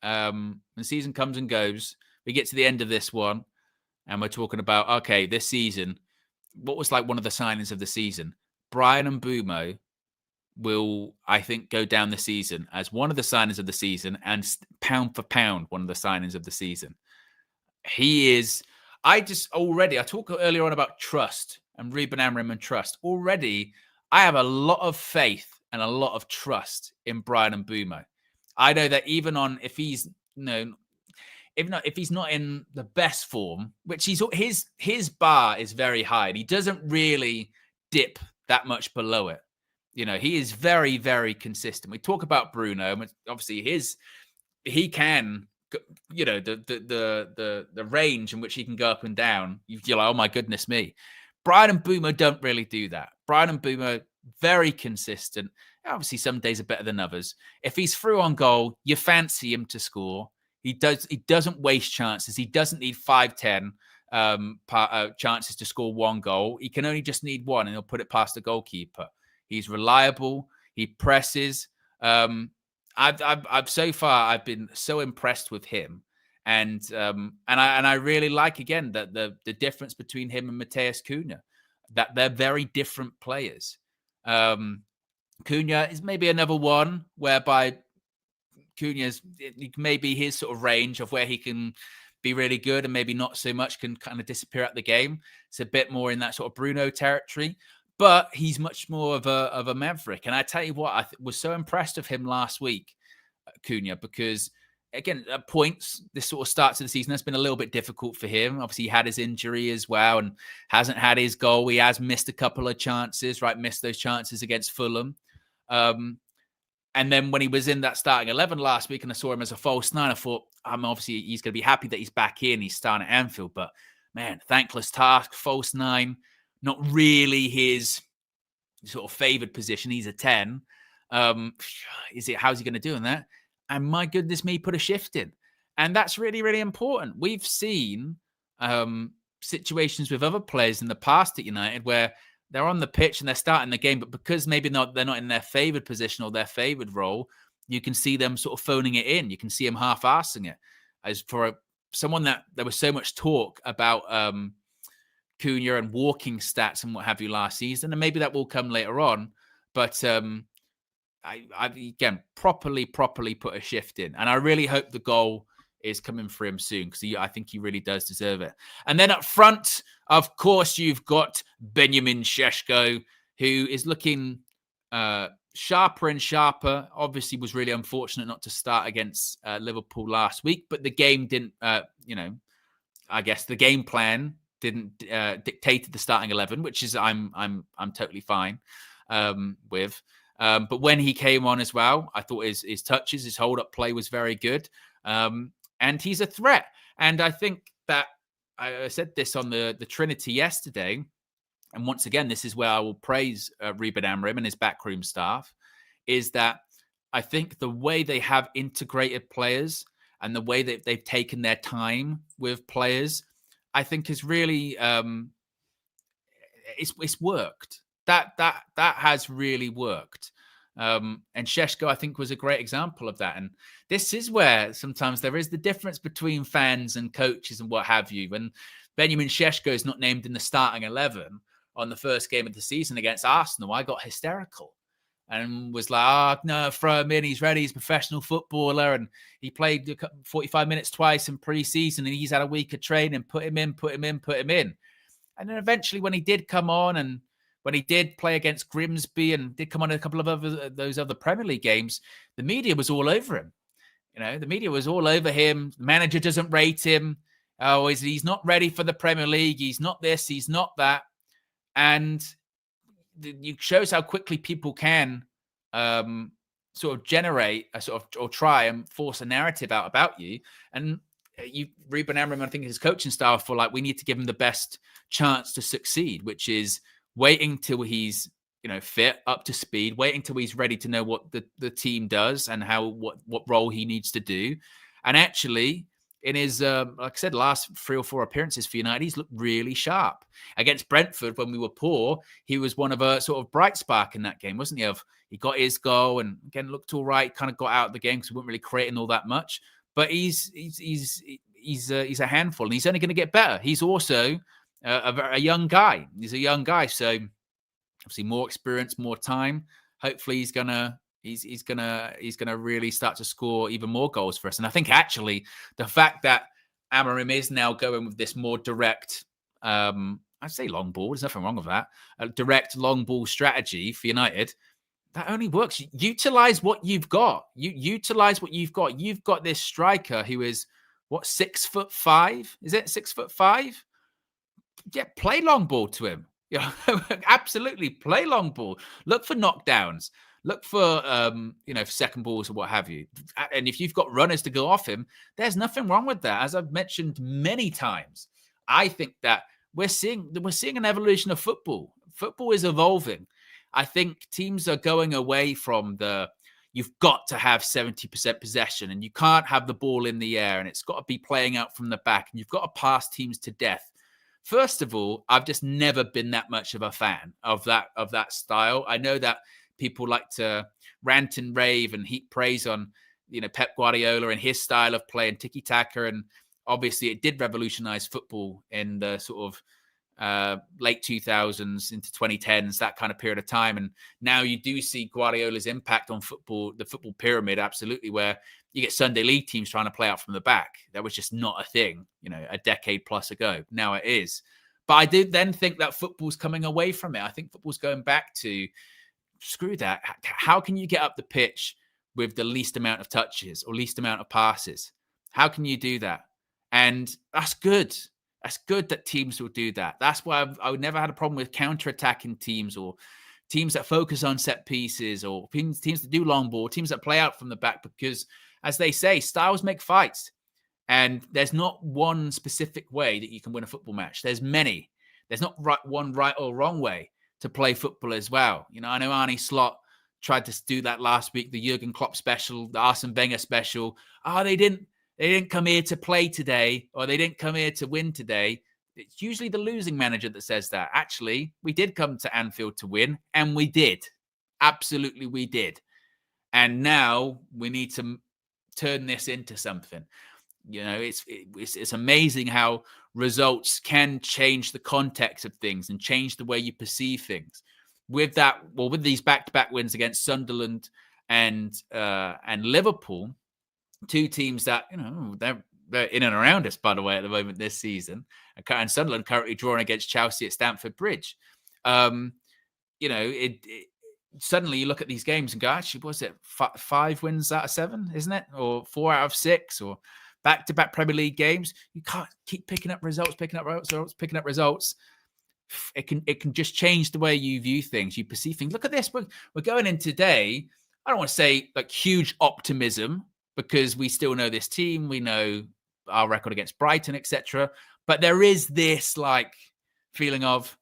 comes and goes, we get to the end of this one and we're talking about, okay, this season, what was like one of the signings of the season? Brian Mbeumo will, I think, go down the season as one of the signings of the season and pound for pound, one of the signings of the season. He is, I talked earlier on about trust and Ruben Amorim and trust. Already, I have a lot of faith and a lot of trust in Brian Mbeumo. I know that even if he's not in the best form, which his bar is very high, and he doesn't really dip that much below it. He is very, very consistent. We talk about Bruno, and obviously he can, the range in which he can go up and down. You're like, oh my goodness me. Brian Mbeumo don't really do that. Brian Mbeumo, very consistent. Obviously, some days are better than others. If he's through on goal, you fancy him to score. He doesn't waste chances. He doesn't need 5-10 chances to score one goal. He can only just need one, and he'll put it past the goalkeeper. He's reliable. He presses. I've so far I've been so impressed with him, and I really like again that the difference between him and Matheus Cunha, that they're very different players. Cunha is maybe another one whereby Cunha's maybe his sort of range of where he can be really good and maybe not so much, can kind of disappear at the game. It's a bit more in that sort of Bruno territory, but he's much more of a maverick. And I tell you what, I was so impressed with him last week, Cunha, because again, at points, this sort of starts of the season has been a little bit difficult for him. Obviously, he had his injury as well and hasn't had his goal. He has missed a couple of chances, right? Missed those chances against Fulham. And then when he was in that starting 11 last week and I saw him as a false nine, I thought, obviously he's going to be happy that he's back in. He's starting at Anfield. But, man, thankless task, false nine, not really his sort of favoured position. He's a 10. How's he going to do in that? And my goodness me, put a shift in. And that's really, really important. We've seen situations with other players in the past at United where they're on the pitch and they're starting the game, but because maybe they're not in their favoured position or their favoured role, you can see them sort of phoning it in. You can see them half-arsing it. As for someone that there was so much talk about Cunha and walking stats and what have you last season, and maybe that will come later on. But I again properly put a shift in, and I really hope the goal is coming for him soon, because I think he really does deserve it. And then up front, of course, you've got Benjamin Šeško, who is looking sharper and sharper. Obviously, was really unfortunate not to start against Liverpool last week, but the game didn't. I guess the game plan didn't dictate the starting 11, which is I'm totally fine with. But when he came on as well, I thought his touches, his hold-up play was very good. And he's a threat. And I think that I said this on the Trinity yesterday. And once again, this is where I will praise Ruben Amorim and his backroom staff, is that I think the way they have integrated players and the way that they've taken their time with players, I think is really, it's worked. That has really worked. And Šeško, I think, was a great example of that. And this is where sometimes there is the difference between fans and coaches and what have you. When Benjamin Šeško is not named in the starting 11 on the first game of the season against Arsenal, I got hysterical and was like, oh, no, throw him in. He's ready. He's a professional footballer. And he played 45 minutes twice in pre-season, and he's had a week of training. Put him in. And then eventually when he did come on, and when he did play against Grimsby and did come on a couple of those other Premier League games, the media was all over him. The media was all over him. The manager doesn't rate him. Oh, he's not ready for the Premier League. He's not this. He's not that. And it shows how quickly people can sort of generate a sort of, or try and force a narrative out about you. And Ruben Amorim, I think his coaching style for like, we need to give him the best chance to succeed, which is waiting till he's, fit, up to speed, waiting till he's ready to know what the team does and what role he needs to do. And actually, in his, like I said, last 3 or 4 appearances for United, he's looked really sharp. Against Brentford, when we were poor, he was one of a sort of bright spark in that game, wasn't he? He got his goal and again looked all right. Kind of got out of the game because we weren't really creating all that much. But he's a handful, and he's only going to get better. He's also a young guy. He's a young guy, so obviously more experience, more time. Hopefully, he's gonna really start to score even more goals for us. And I think actually the fact that Amorim is now going with this more direct, I'd say long ball. There's nothing wrong with that. A direct long ball strategy for United. That only works. Utilize what you've got. Utilize what you've got. You've got this striker who is 6'5"? Is it 6'5"? Yeah, play long ball to him. Yeah, absolutely play long ball. Look for knockdowns. Look for second balls or what have you. And if you've got runners to go off him, there's nothing wrong with that. As I've mentioned many times, I think that we're seeing an evolution of football. Football is evolving. I think teams are going away from you've got to have 70% possession and you can't have the ball in the air and it's got to be playing out from the back and you've got to pass teams to death. First of all, I've just never been that much of a fan of that style. I know that people like to rant and rave and heap praise on, Pep Guardiola and his style of play and tiki-taka. And obviously it did revolutionize football in the sort of late 2000s into 2010s, that kind of period of time. And now you do see Guardiola's impact on football, the football pyramid, absolutely, where you get Sunday league teams trying to play out from the back. That was just not a thing, a decade plus ago. Now it is. But I did then think that football's coming away from it. I think football's going back to, screw that. How can you get up the pitch with the least amount of touches or least amount of passes? How can you do that? And that's good. That's good that teams will do that. That's why I would never had a problem with counter-attacking teams or teams that focus on set pieces or teams that do long ball, teams that play out from the back, because as they say, styles make fights. And there's not one specific way that you can win a football match. There's many. There's not one right or wrong way to play football as well. I know Arne Slot tried to do that last week, the Jurgen Klopp special, the Arsene Wenger special. They didn't come here to play today, or they didn't come here to win today. It's usually the losing manager that says that. Actually, we did come to Anfield to win, and we did. Absolutely, we did. And now we need to turn this into something. You know, it's amazing how results can change the context of things and change the way you perceive things. With these back-to-back wins against Sunderland and Liverpool, two teams that, you know, they're in and around us, by the way, at the moment this season, and Sunderland currently drawing against Chelsea at Stamford Bridge. You know, suddenly you look at these games and go, actually, was it 5 wins out of 7, isn't it? Or 4 out of 6, or back-to-back Premier League games. You can't keep picking up results. It can just change the way you view things, you perceive things. Look at this. We're going in today. I don't want to say like huge optimism, because we still know this team. We know our record against Brighton, etc. But there is this like feeling of,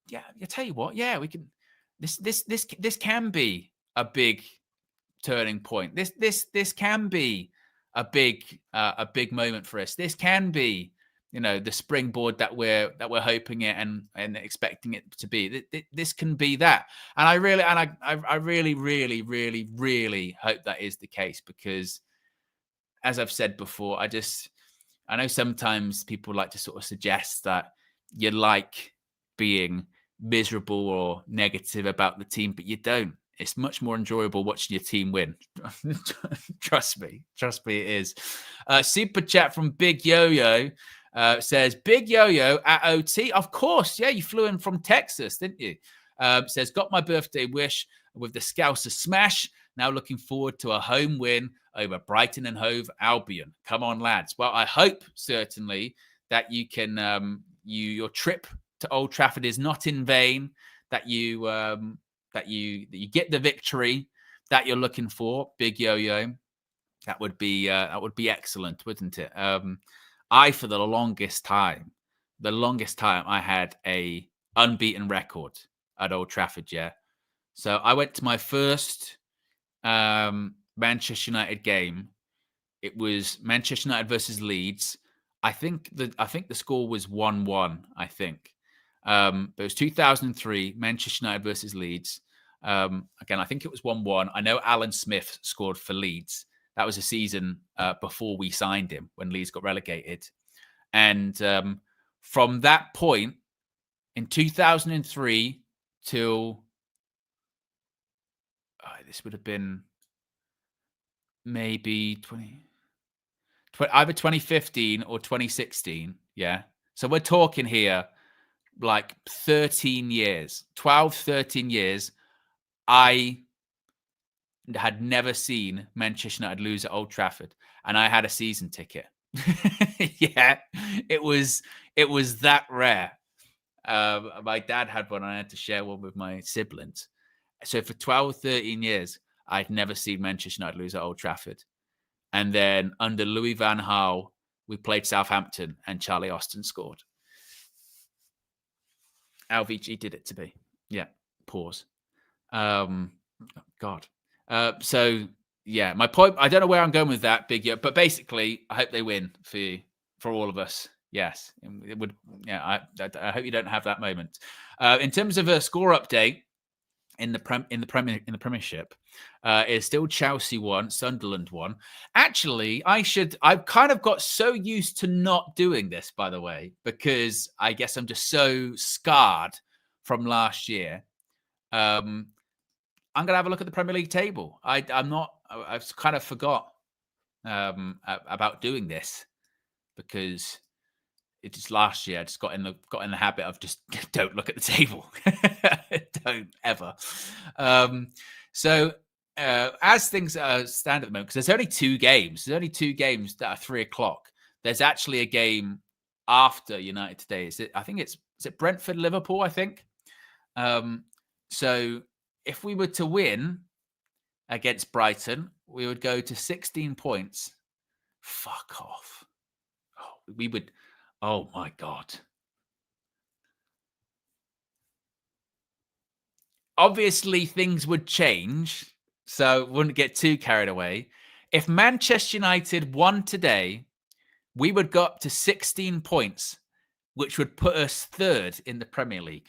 yeah, I tell you what, yeah, we can. This can be a big turning point. This can be a big moment for us. This can be, you know, the springboard that we're hoping it and expecting it to be. This can be that. And I really hope that is the case, because, as I've said before, I know sometimes people like to sort of suggest that you like being miserable or negative about the team, but you don't. It's much more enjoyable watching your team win. Trust me, it is. Super chat from Big Yo-Yo says, Big Yo-Yo at OT. Of course, yeah, you flew in from Texas, didn't you? Says, got my birthday wish with the Scouser smash. Now looking forward to a home win over Brighton and Hove Albion. Come on, lads. Well, I hope certainly that you can your trip to Old Trafford is not in vain. That you get the victory that you're looking for, Big Yo-Yo. That would be excellent, wouldn't it? For the longest time, I had a unbeaten record at Old Trafford. Yeah, so I went to my first Manchester United game. It was Manchester United versus Leeds. I think the score was 1-1. I think. But it was 2003, Manchester United versus Leeds. Again, I think it was 1-1. I know Alan Smith scored for Leeds. That was a season before we signed him, when Leeds got relegated. And from that point, in 2003 till this would have been maybe either 2015 or 2016. Yeah. So we're talking here like 13 years, 12, 13 years. I had never seen Manchester United lose at Old Trafford, and I had a season ticket. Yeah, it was that rare. My dad had one, and I had to share one with my siblings. So for 12, 13 years, I'd never seen Manchester United lose at Old Trafford. And then under Louis van Gaal, we played Southampton, and Charlie Austin scored. LVG did it to me. Yeah, pause. God. So yeah, my point, I don't know where I'm going with that, Big Yo, but basically, I hope they win for you, for all of us. Yes, it would. Yeah, I hope you don't have that moment. In terms of a score update in the Premiership, it's still Chelsea 1, Sunderland 1. Actually, I've kind of got so used to not doing this, by the way, because I guess I'm just so scarred from last year. I'm gonna have a look at the Premier League table. I've kind of forgot about doing this, because it just last year I just got in the habit of just don't look at the table. Don't ever. So as things stand at the moment, because there's only 2 games. There's only 2 games that are 3:00. There's actually a game after United today. Is it Brentford Liverpool? I think. So if we were to win against Brighton, we would go to 16 points. Fuck off. Oh, we would. Oh my God. Obviously, things would change, so wouldn't get too carried away. If Manchester United won today, we would go up to 16 points, which would put us 3rd in the Premier League.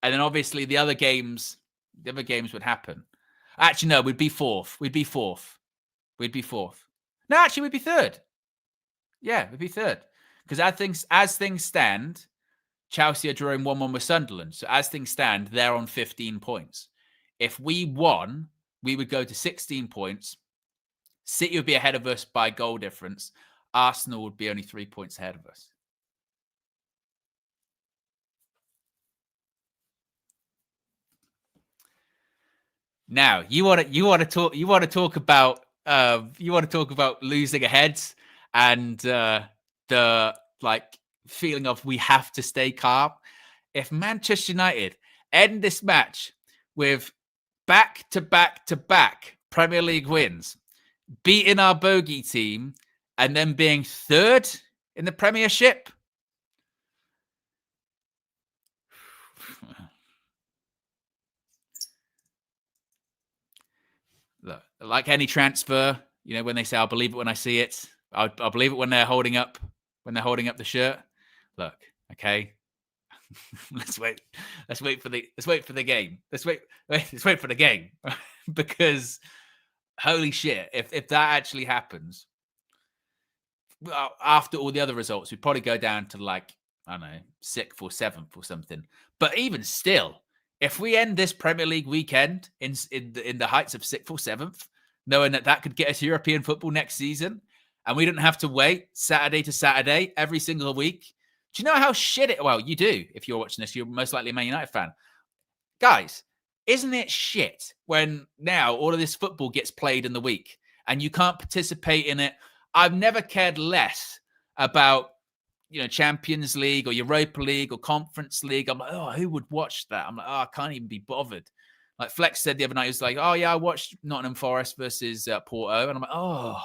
And then obviously the other games would happen. Actually, no, we'd be 4th. No, actually, we'd be 3rd. Yeah, we'd be third. Because as things stand, Chelsea are drawing 1-1 with Sunderland. So as things stand, they're on 15 points. If we won, we would go to 16 points. City would be ahead of us by goal difference. Arsenal would be only 3 points ahead of us. Now, you want to talk about losing ahead and the feeling of we have to stay calm. If Manchester United end this match with back-to-back Premier League wins, beating our bogey team, and then being third in the Premiership, look, like any transfer, when they say "I'll believe it when I see it," I'll believe it when they're holding up the shirt. Look, okay. Let's wait for the game. Let's wait for the game because holy shit, if that actually happens, after all the other results, we'd probably go down to I don't know, 6th or 7th or something. But even still, if we end this Premier League weekend in the heights of 6th or 7th, knowing that could get us European football next season, and we don't have to wait Saturday to Saturday every single week. Do you know how shit it? Well, you do. If you're watching this, you're most likely a Man United fan. Guys, isn't it shit when now all of this football gets played in the week and you can't participate in it? I've never cared less about, Champions League or Europa League or Conference League. I'm like, oh, who would watch that? I'm like, oh, I can't even be bothered. Like Flex said the other night, he was like, oh yeah, I watched Nottingham Forest versus Porto. And I'm like, oh,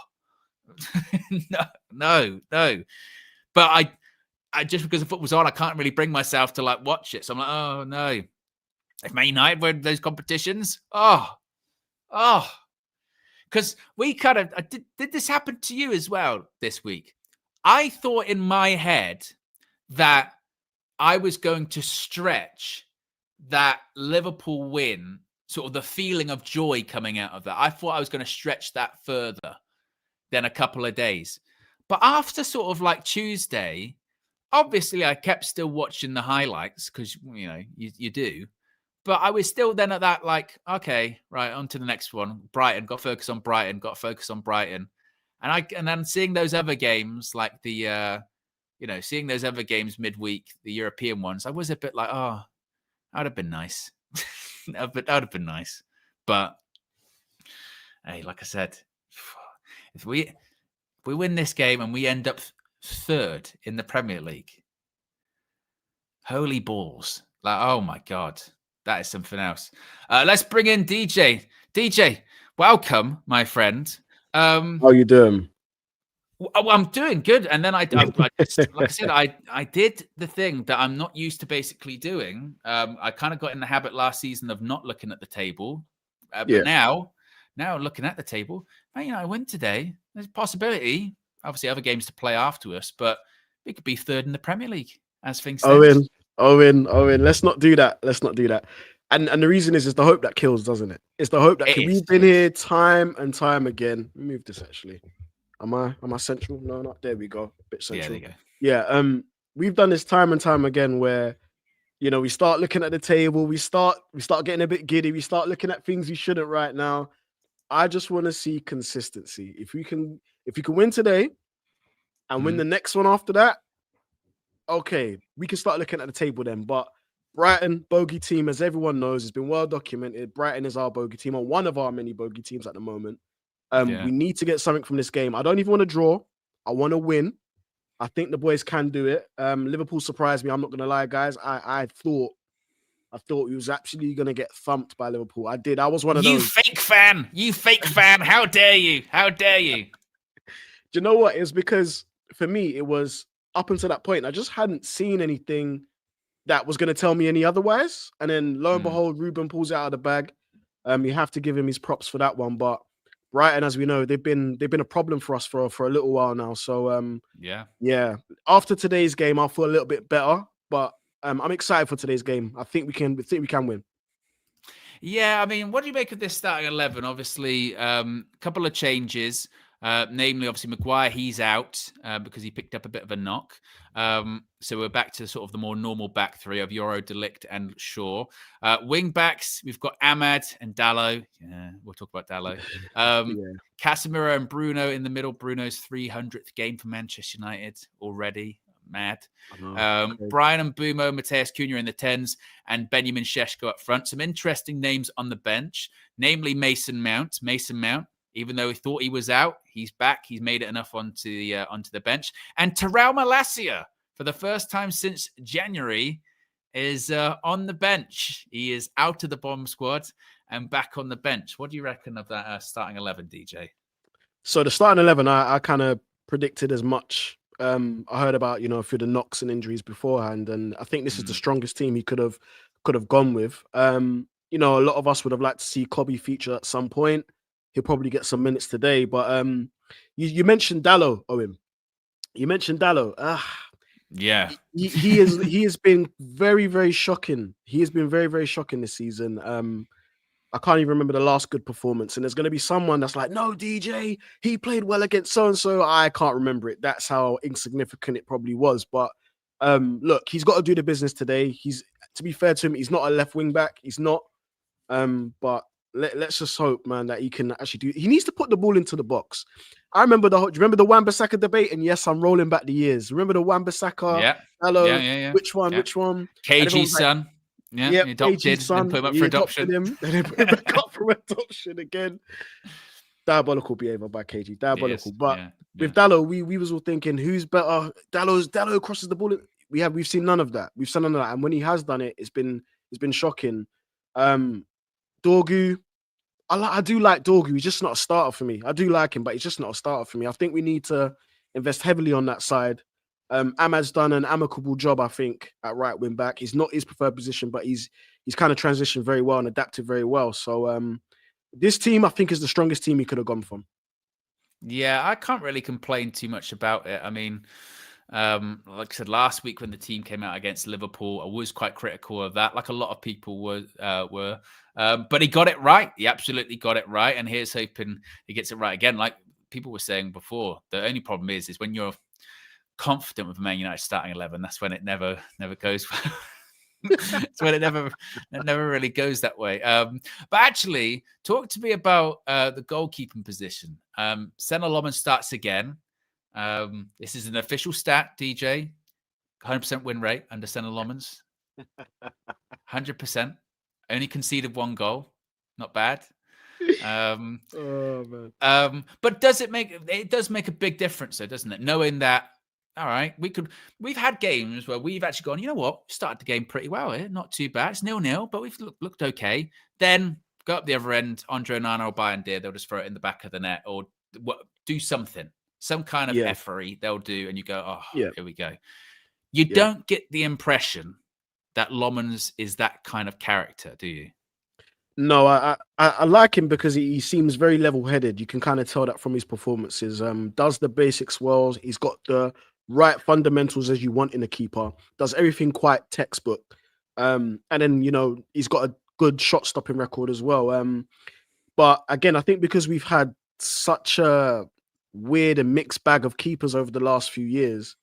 no. But I just because the football's on, I can't really bring myself to watch it. So I'm like, oh no. If Man United were in those competitions, because we kind of did this happen to you as well this week? I thought in my head that I was going to stretch that Liverpool win, sort of the feeling of joy coming out of that. I thought I was going to stretch that further than a couple of days. But after sort of Tuesday, obviously I kept still watching the highlights because, you do. But I was still then at that okay, right, on to the next one. Brighton, got to focus on Brighton. And then seeing those other games, seeing those other games midweek, the European ones, I was a bit like, oh, that would have been nice. That would have been nice. But hey, like I said, if we win this game and we end up third in the Premier League, holy balls. Oh my God. That is something else. Let's bring in DJ. DJ, welcome, my friend. How you doing? I'm doing good. And then I like I said, I did the thing that I'm not used to basically doing. I kind of got in the habit last season of not looking at the table. But now looking at the table, I win today. There's a possibility. Obviously, other games to play after us, but we could be third in the Premier League as things stand. Owen, let's not do that. And the reason is the hope that kills, doesn't it? It's the hope that kills. We've been here time and time again. Let me move this actually. Am I central? No, not there. We go. A bit central. Yeah, there you go. Yeah. We've done this time and time again where, we start looking at the table. We start getting a bit giddy. We start looking at things we shouldn't right now. I just want to see consistency. If we can win today and win the next one after that, okay, we can start looking at the table then. But Brighton, bogey team, as everyone knows, has been well documented. Brighton is our bogey team, or one of our many bogey teams at the moment. We need to get something from this game. I don't even want to draw. I want to win. I think the boys can do it. Liverpool surprised me. I'm not going to lie, guys. I thought he was actually going to get thumped by Liverpool. I did. I was one of those. You fake fan. How dare you? Do you know what? It's because for me, it was up until that point, I just hadn't seen anything that was going to tell me any otherwise. And then lo and behold, Ruben pulls it out of the bag. You have to give him his props for that one. But Brighton, as we know, they've been a problem for us for a little while now. So yeah. After today's game, I'll feel a little bit better. But I'm excited for today's game. I think we can win. Yeah, I mean, what do you make of this starting 11? Obviously, a couple of changes. Namely, obviously, Maguire, he's out because he picked up a bit of a knock. So we're back to sort of the more normal back three of Euro, De Ligt and Shaw. Wing backs, we've got Ahmad and Dalot. Yeah, we'll talk about Dalot. Casemiro and Bruno in the middle. Bruno's 300th game for Manchester United already. Mad. Brian and Bumo, Mateus Cunha in the 10s, and Benjamin Šeško up front. Some interesting names on the bench, namely Mason Mount. Even though he thought he was out, he's back. He's made it enough onto the bench. And Terrell Malacia, for the first time since January, is on the bench. He is out of the bomb squad and back on the bench. What do you reckon of that starting 11, DJ? So the starting 11, I kind of predicted as much. I heard about, through the knocks and injuries beforehand, and I think this is the strongest team he could have gone with. A lot of us would have liked to see Kobe feature at some point. He'll probably get some minutes today, but you mentioned Dalot, Owen. You mentioned Dalot. Yeah, he has been very, very shocking. He has been very, very shocking this season. I can't even remember the last good performance. And there's going to be someone that's like, no, DJ, he played well against so-and-so. I can't remember it. That's how insignificant it probably was. But look, he's got to do the business today. To be fair to him, he's not a left wing back. He's not. But let's just hope, man, that he can actually do. He needs to put the ball into the box. Do you remember the Wan-Bissaka debate? And yes, I'm rolling back the years. Remember the Wan-Bissaka? Yeah. Hello. Yeah. Which one? KG's son. Yeah, he adopted, then put him up for adoption. Then they put him back up for adoption again. Diabolical behavior by KG. Diabolical. But with Dalot, we was all thinking, who's better? Dalot crosses the ball. We've seen none of that. We've seen none of that. And when he has done it, it's been shocking. Dorgu, I do like Dorgu. He's just not a starter for me. I do like him, but he's just not a starter for me. I think we need to invest heavily on that side. Ahmad's done an amicable job, I think, at right wing back. He's not his preferred position, but he's kind of transitioned very well and adapted very well. So this team, I think, is the strongest team he could have gone from. Yeah, I can't really complain too much about it. I mean, like I said, last week when the team came out against Liverpool, I was quite critical of that, like a lot of people were. But he got it right. He absolutely got it right. And here's hoping he gets it right again. Like people were saying before, the only problem is when you're confident with Man United starting 11, that's when it never goes. It's when it never really goes that way. But actually, talk to me about the goalkeeping position. Senna Loman starts again. This is an official stat, DJ. 100% win rate under Senna Lomans. 100%. Only conceded 1 goal. Not bad. Man. But does it does make a big difference, though, doesn't it? Knowing that, all right, we've had games where we've actually gone, you know what, started the game pretty well here, not too bad. It's 0-0, but we've looked okay. Then go up the other end, Andre Onana or Bayern Deer, they'll just throw it in the back of the net or do something, some kind of effery they'll do, and you go, here we go. You don't get the impression that Lomans is that kind of character, do you? No, I like him because he seems very level-headed. You can kind of tell that from his performances. Does the basics well. He's got the right fundamentals as you want in a keeper. Does everything quite textbook. And then, he's got a good shot-stopping record as well. But again, I think because we've had such a weird and mixed bag of keepers over the last few years,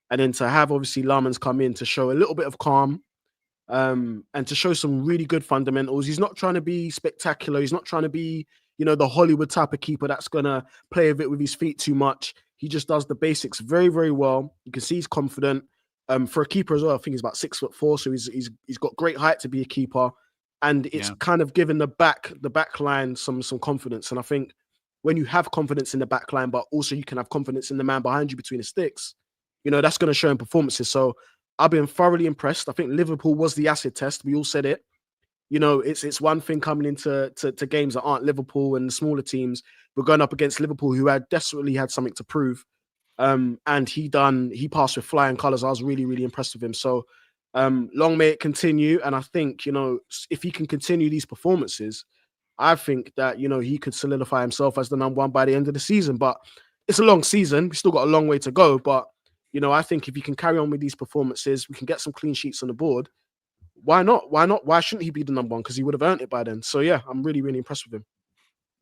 and then to have, obviously, Lomans come in to show a little bit of calm, and to show some really good fundamentals. He's not trying to be spectacular. He's not trying to be, the Hollywood type of keeper that's going to play a bit with his feet too much. He just does the basics very, very well. You can see he's confident. For a keeper as well, I think he's about 6'4", so he's got great height to be a keeper. And it's kind of given the back line some confidence. And I think when you have confidence in the back line, but also you can have confidence in the man behind you between the sticks, that's going to show in performances. So I've been thoroughly impressed. I think Liverpool was the acid test. We all said it. It's one thing coming into games that aren't Liverpool and the smaller teams. We're going up against Liverpool, who desperately had something to prove. And he passed with flying colours. I was really, really impressed with him. So long may it continue. And I think, if he can continue these performances, I think that, he could solidify himself as the number 1 by the end of the season. But it's a long season. We've still got a long way to go. But, I think if he can carry on with these performances, we can get some clean sheets on the board. Why not? Why shouldn't he be the number 1? Because he would have earned it by then. So, yeah, I'm really, really impressed with him.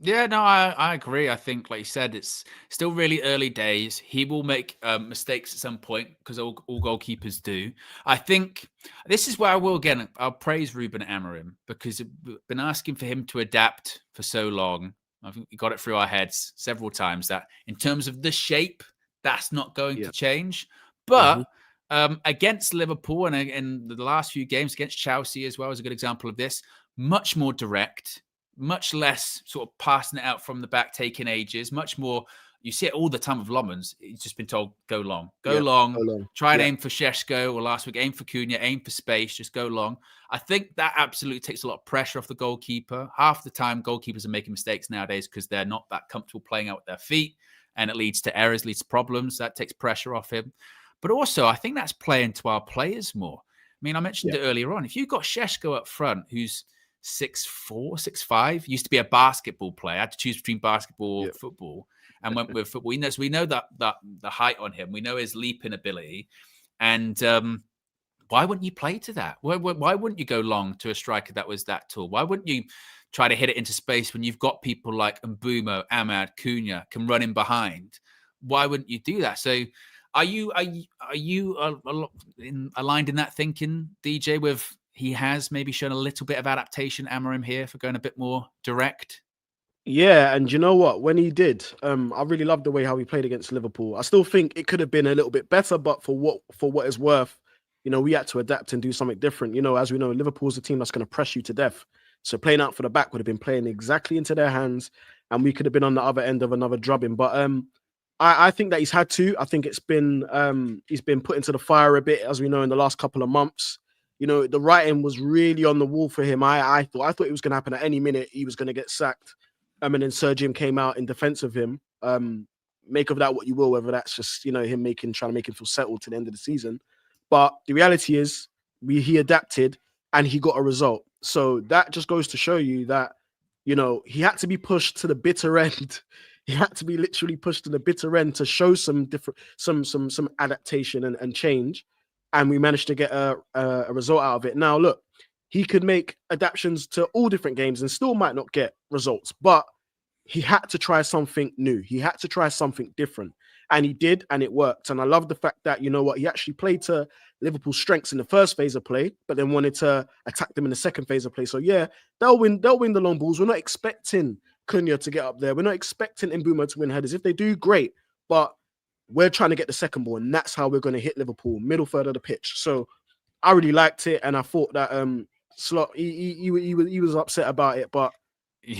Yeah, no, I agree. I think, like you said, it's still really early days. He will make mistakes at some point because all goalkeepers do. I think this is where I'll praise Ruben Amorim because we've been asking for him to adapt for so long. I think we got it through our heads several times that in terms of the shape, that's not going to change. But against Liverpool and in the last few games against Chelsea as well is a good example of this. Much more direct, much less sort of passing it out from the back, taking ages, much more. You see it all the time with Lomans. He's just been told, go long, go long. Try and aim for Šeško, or last week, aim for Cunha, aim for space, just go long. I think that absolutely takes a lot of pressure off the goalkeeper. Half the time, goalkeepers are making mistakes nowadays because they're not that comfortable playing out with their feet, and it leads to errors, leads to problems. That takes pressure off him. But also, I think that's playing to our players more. I mean, I mentioned it earlier on. If you've got Šeško up front, who's 6'4", 6'5", used to be a basketball player. I had to choose between basketball and football, and went with football. We know that the height on him. We know his leaping ability, and why wouldn't you play to that? Why wouldn't you go long to a striker that was that tall? Why wouldn't you try to hit it into space when you've got people like Mbeumo, Ahmad, Cunha can run in behind? Why wouldn't you do that? So, are you aligned in that thinking, DJ? With he has maybe shown a little bit of adaptation, Amorim, here for going a bit more direct. Yeah, and you know what? When he did, I really loved the way how he played against Liverpool. I still think it could have been a little bit better, but for what it's worth, we had to adapt and do something different. As we know, Liverpool's a team that's going to press you to death. So playing out for the back would have been playing exactly into their hands, and we could have been on the other end of another drubbing. But I think that he's had to. I think he's been put into the fire a bit, as we know, in the last couple of months. The writing was really on the wall for him. I thought it was going to happen at any minute. He was going to get sacked. And then Sir Jim came out in defense of him. Make of that what you will, whether that's just him trying to make him feel settled to the end of the season. But the reality is, he adapted and he got a result. So that just goes to show you that he had to be pushed to the bitter end. He had to be literally pushed to the bitter end to show some adaptation and change. And we managed to get a result out of it. Now, look, he could make adaptations to all different games and still might not get results, but he had to try something new. He had to try something different, and he did, and it worked. And I love the fact that, he actually played to Liverpool's strengths in the first phase of play, but then wanted to attack them in the second phase of play. So yeah, they'll win the long balls. We're not expecting Cunha to get up there. We're not expecting Mbeumo to win headers. If they do, great, but we're trying to get the second ball, and that's how we're going to hit Liverpool, middle third of the pitch. So I really liked it, and I thought that Slot, he was upset about it, but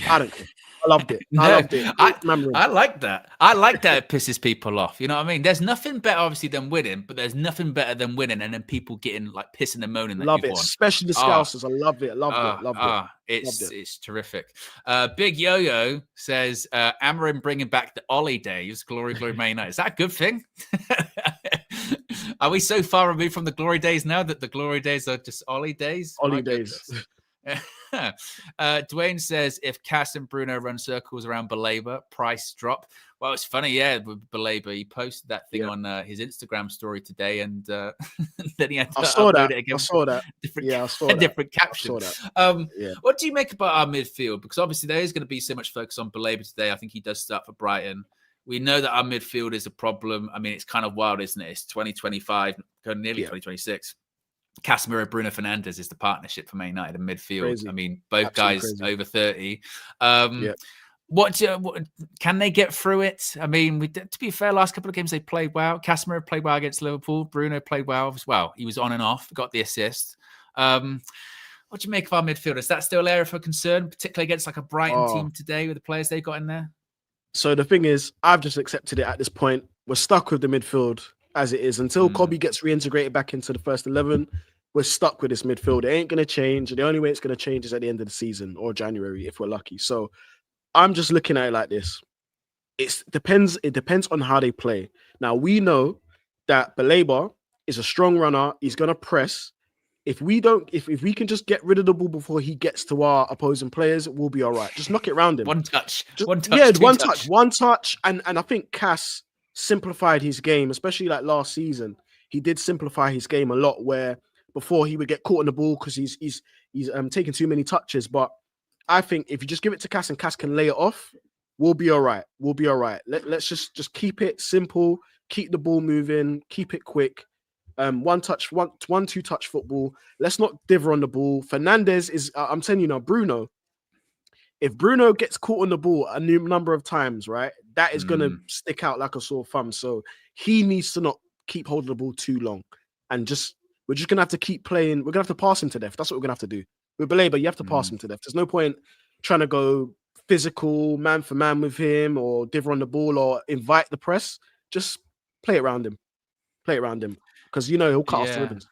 I don't care. I loved it. I loved it. I like that. I like that it pisses people off. You know what I mean? There's nothing better, obviously, than winning, but there's nothing better than winning and then people getting like pissing and moaning that love you've it, won. Especially the Scousers. I love it. Loved it. It's terrific. Big Yo-Yo says, Amorim bringing back the Ollie days. Glory, glory, Man United. Is that a good thing? Are we so far removed from the glory days now that the glory days are just Ollie days? Ollie days. Dwayne says, if Cass and Bruno run circles around Baleba, price drop. Well, it's funny, with Baleba. He posted that thing on his Instagram story today, and then he had to upload it again. I saw that. I saw that. Different caption. What do you make about our midfield? Because obviously there is going to be so much focus on Baleba today. I think he does start for Brighton. We know that our midfield is a problem. I mean, it's kind of wild, isn't it? It's 2025, nearly 2026. Casemiro, Bruno, Fernandez is the partnership for Man United in midfield. Crazy. I mean, both Absolutely guys over 30. What can they get through it? I mean, to be fair, last couple of games they played well. Casemiro played well against Liverpool. Bruno played well as well. He was on and off, got the assist. What do you make of our midfield? Is that still an area for concern, particularly against like a Brighton team today with the players they've got in there? So the thing is, I've just accepted it at this point. We're stuck with the midfield as it is. Until Kobe gets reintegrated back into the first 11, we're stuck with this midfield. It ain't going to change. The only way it's going to change is at the end of the season or January, if we're lucky. So I'm just looking at it like this. It depends on how they play. Now, we know that Baleba is a strong runner. He's going to press. If we can just get rid of the ball before he gets to our opposing players, we'll be all right. Just knock it around him. One touch. One touch. And I think Cass simplified his game, especially like last season. He did simplify his game a lot, where before he would get caught on the ball because he's taking too many touches. But I think if you just give it to Cass and Cass can lay it off, we'll be all right. We'll be all right. Let's just keep it simple, keep the ball moving, keep it quick. One, two touch football. Let's not dither on the ball. Fernandez is, I'm telling you now, Bruno. If Bruno gets caught on the ball a new number of times, right, that is going to stick out like a sore thumb. So he needs to not keep holding the ball too long. And we're just going to have to keep playing. We're going to have to pass him to death. That's what we're going to have to do. With Baleba, you have to pass him to death. There's no point trying to go physical, man for man with him or dither on the ball or invite the press. Just play it around him. Play it around him. Because, he'll cut off the ribbons.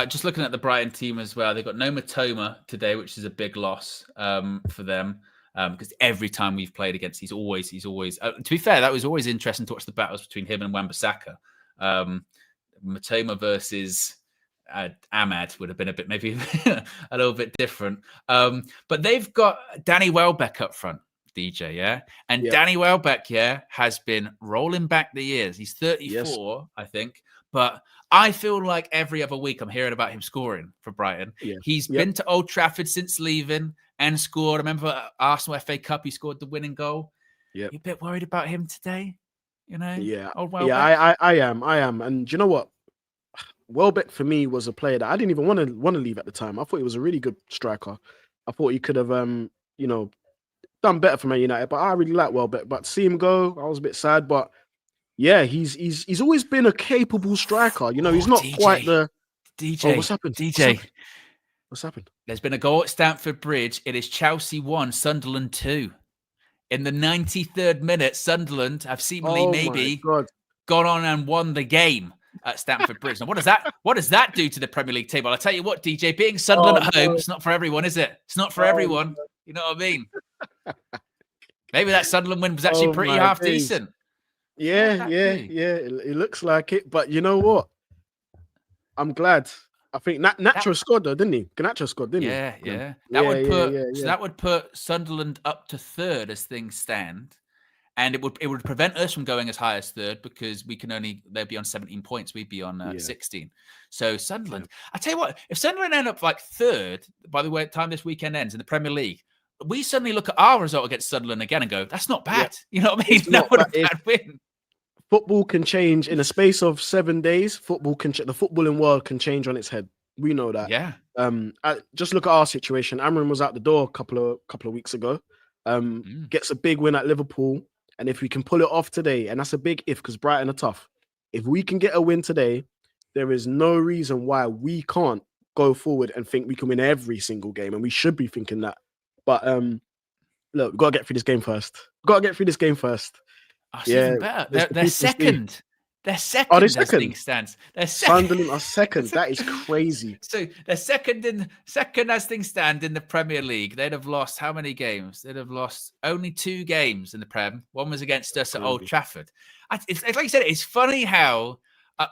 Just looking at the Brighton team as well, they've got no Matoma today, which is a big loss for them. Because every time we've played against, he's always. To be fair, that was always interesting to watch the battles between him and Wan-Bissaka. Matoma versus Ahmad would have been maybe a little bit different. But they've got Danny Welbeck up front, DJ, yeah? And Danny Welbeck, has been rolling back the years. He's 34, I think. But I feel like every other week I'm hearing about him scoring for Brighton. Yeah. He's been to Old Trafford since leaving and scored. I remember Arsenal FA Cup, he scored the winning goal. Yeah. You a bit worried about him today? Yeah. Old Welbeck? Yeah, I am. And do you know what? Welbeck for me was a player that I didn't even want to leave at the time. I thought he was a really good striker. I thought he could have done better for Man United, but I really like Welbeck. But to see him go, I was a bit sad. But yeah, he's always been a capable striker. He's not DJ, quite the DJ. Oh, what's happened? DJ, what's happened? There's been a goal at Stamford Bridge. It is Chelsea 1, Sunderland 2. In the 93rd minute, Sunderland have seemingly gone on and won the game at Stamford Bridge. Now, what does that do to the Premier League table? I'll tell you what, DJ, being Sunderland at home, it's not for everyone, is it? It's not for everyone. You know what I mean? Maybe that Sunderland win was actually pretty half decent. Yeah. It looks like it, but you know what? I'm glad. I think Nacho scored though, didn't he? Nacho scored, didn't he? Yeah. That would put Sunderland up to 3rd as things stand, and it would prevent us from going as high as 3rd because they'd be on 17 points, we'd be on 16. So Sunderland, I tell you what, if Sunderland end up like 3rd by the time this weekend ends in the Premier League, we suddenly look at our result against Sunderland again and go, that's not bad. You know what I mean? That would have bad win. Football can change in a space of 7 days. The footballing world can change on its head. We know that. Yeah. Just look at our situation. Amram was out the door a couple of weeks ago. Gets a big win at Liverpool, and if we can pull it off today, and that's a big if because Brighton are tough. If we can get a win today, there is no reason why we can't go forward and think we can win every single game, and we should be thinking that. But look, we've got to get through this game first. Oh, even better. They're second. They're second as things stands. Sunderland are second. That is crazy. So they're second as things stand in the Premier League. They'd have lost how many games? They'd have lost only 2 games in the Prem. One was against us at Old Trafford. It's like you said, it's funny how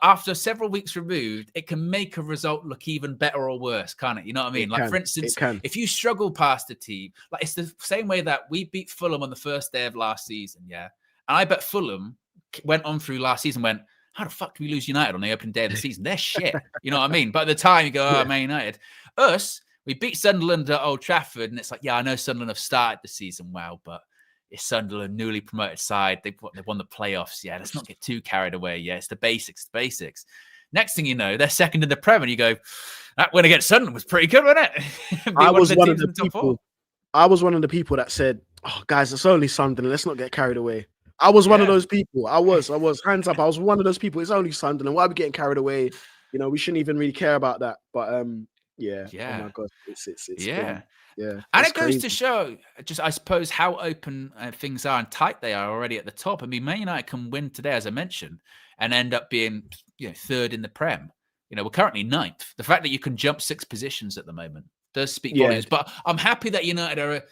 after several weeks removed, it can make a result look even better or worse, can't it? You know what I mean? For instance, if you struggle past a team, like it's the same way that we beat Fulham on the first day of last season, yeah? And I bet Fulham went on through last season, went, how the fuck do we lose United on the opening day of the season? They're shit. You know what I mean? By the time you go, Man United. Us, we beat Sunderland at Old Trafford, and it's like, yeah, I know Sunderland have started the season well, but it's Sunderland, newly promoted side. They've won the playoffs. Yeah, let's not get too carried away. Yeah, it's the basics. Next thing you know, they're second in the Prem, and you go, that win against Sunderland was pretty good, wasn't it? I was one of the people that said, oh, guys, it's only Sunderland. Let's not get carried away. I was one of those people. I was hands up. I was one of those people. It's only Sunderland. Why are we getting carried away? We shouldn't even really care about that. But Oh my god, it's yeah. Yeah, and it goes to show, just I suppose, how open things are and tight they are already at the top. I mean, Man United can win today, as I mentioned, and end up being 3rd in the Prem. We're currently 9th. The fact that you can jump 6 positions at the moment does speak volumes. But I'm happy that United are.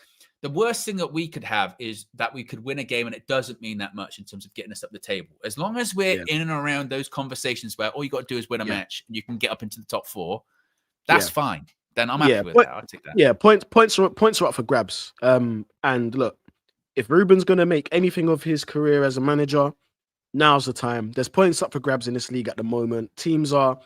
The worst thing that we could have is that we could win a game and it doesn't mean that much in terms of getting us up the table. As long as we're in and around those conversations where all you got to do is win a match and you can get up into the top 4, that's fine. Then I'm happy with that. I'll take that. Yeah, points are up for grabs. And look, if Ruben's going to make anything of his career as a manager, now's the time. There's points up for grabs in this league at the moment. The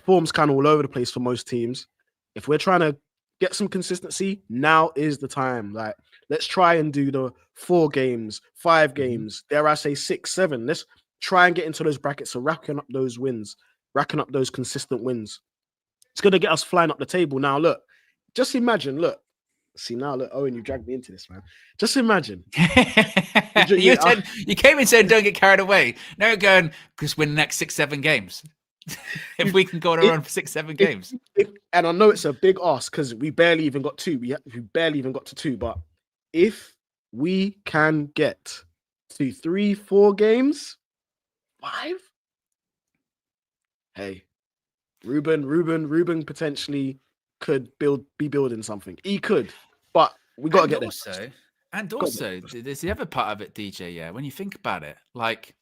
form's kind of all over the place for most teams. If we're trying to get some consistency. Now is the time. Like, let's try and do the 4 games, 5 games, dare I say 6, 7. Let's try and get into those brackets of racking up those wins, racking up those consistent wins. It's going to get us flying up the table. Now, look, just imagine, look. See, now, look, Owen, you dragged me into this, man. Just imagine. You came in saying don't get carried away. Now you're going, just win the next 6, 7 games. If we can go on a run for 6, 7 games. And I know it's a big ask because we barely even got 2. We barely even got to 2. But if we can get to 3, 4 games, 5, hey, Ruben potentially could be building something. He could, but we got to get there. And also, there's the other part of it, DJ. Yeah, when you think about it, like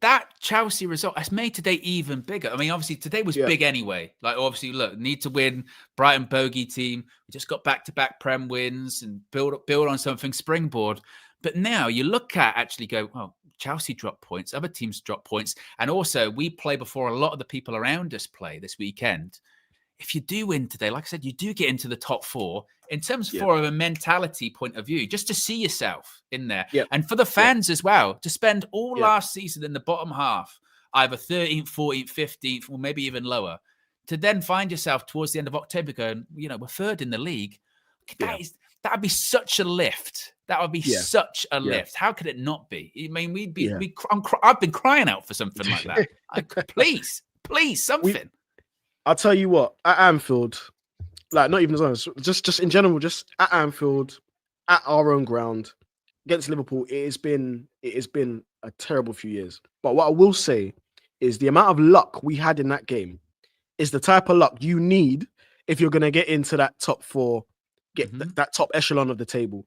that Chelsea result has made today even bigger. I mean, obviously today was big anyway. Like, obviously, look, need to win. Brighton bogey team. We just got back-to-back Prem wins and build on something, springboard. But now you look at actually go, oh, Chelsea drop points, other teams drop points, and also we play before a lot of the people around us play this weekend. If you do win today, like I said, you do get into the top 4 in terms of a mentality point of view, just to see yourself in there. Yeah. And for the fans as well, to spend all last season in the bottom half, either 13th, 14th, 15th, or maybe even lower, to then find yourself towards the end of October going, we're 3rd in the league. That would be such a lift. That would be such a lift. How could it not be? I mean, I've been crying out for something like that. Please, something. I'll tell you what, at Anfield, like not even as just in general, just at Anfield, at our own ground, against Liverpool, it has been a terrible few years. But what I will say is the amount of luck we had in that game is the type of luck you need if you're going to get into that top 4, get that top echelon of the table.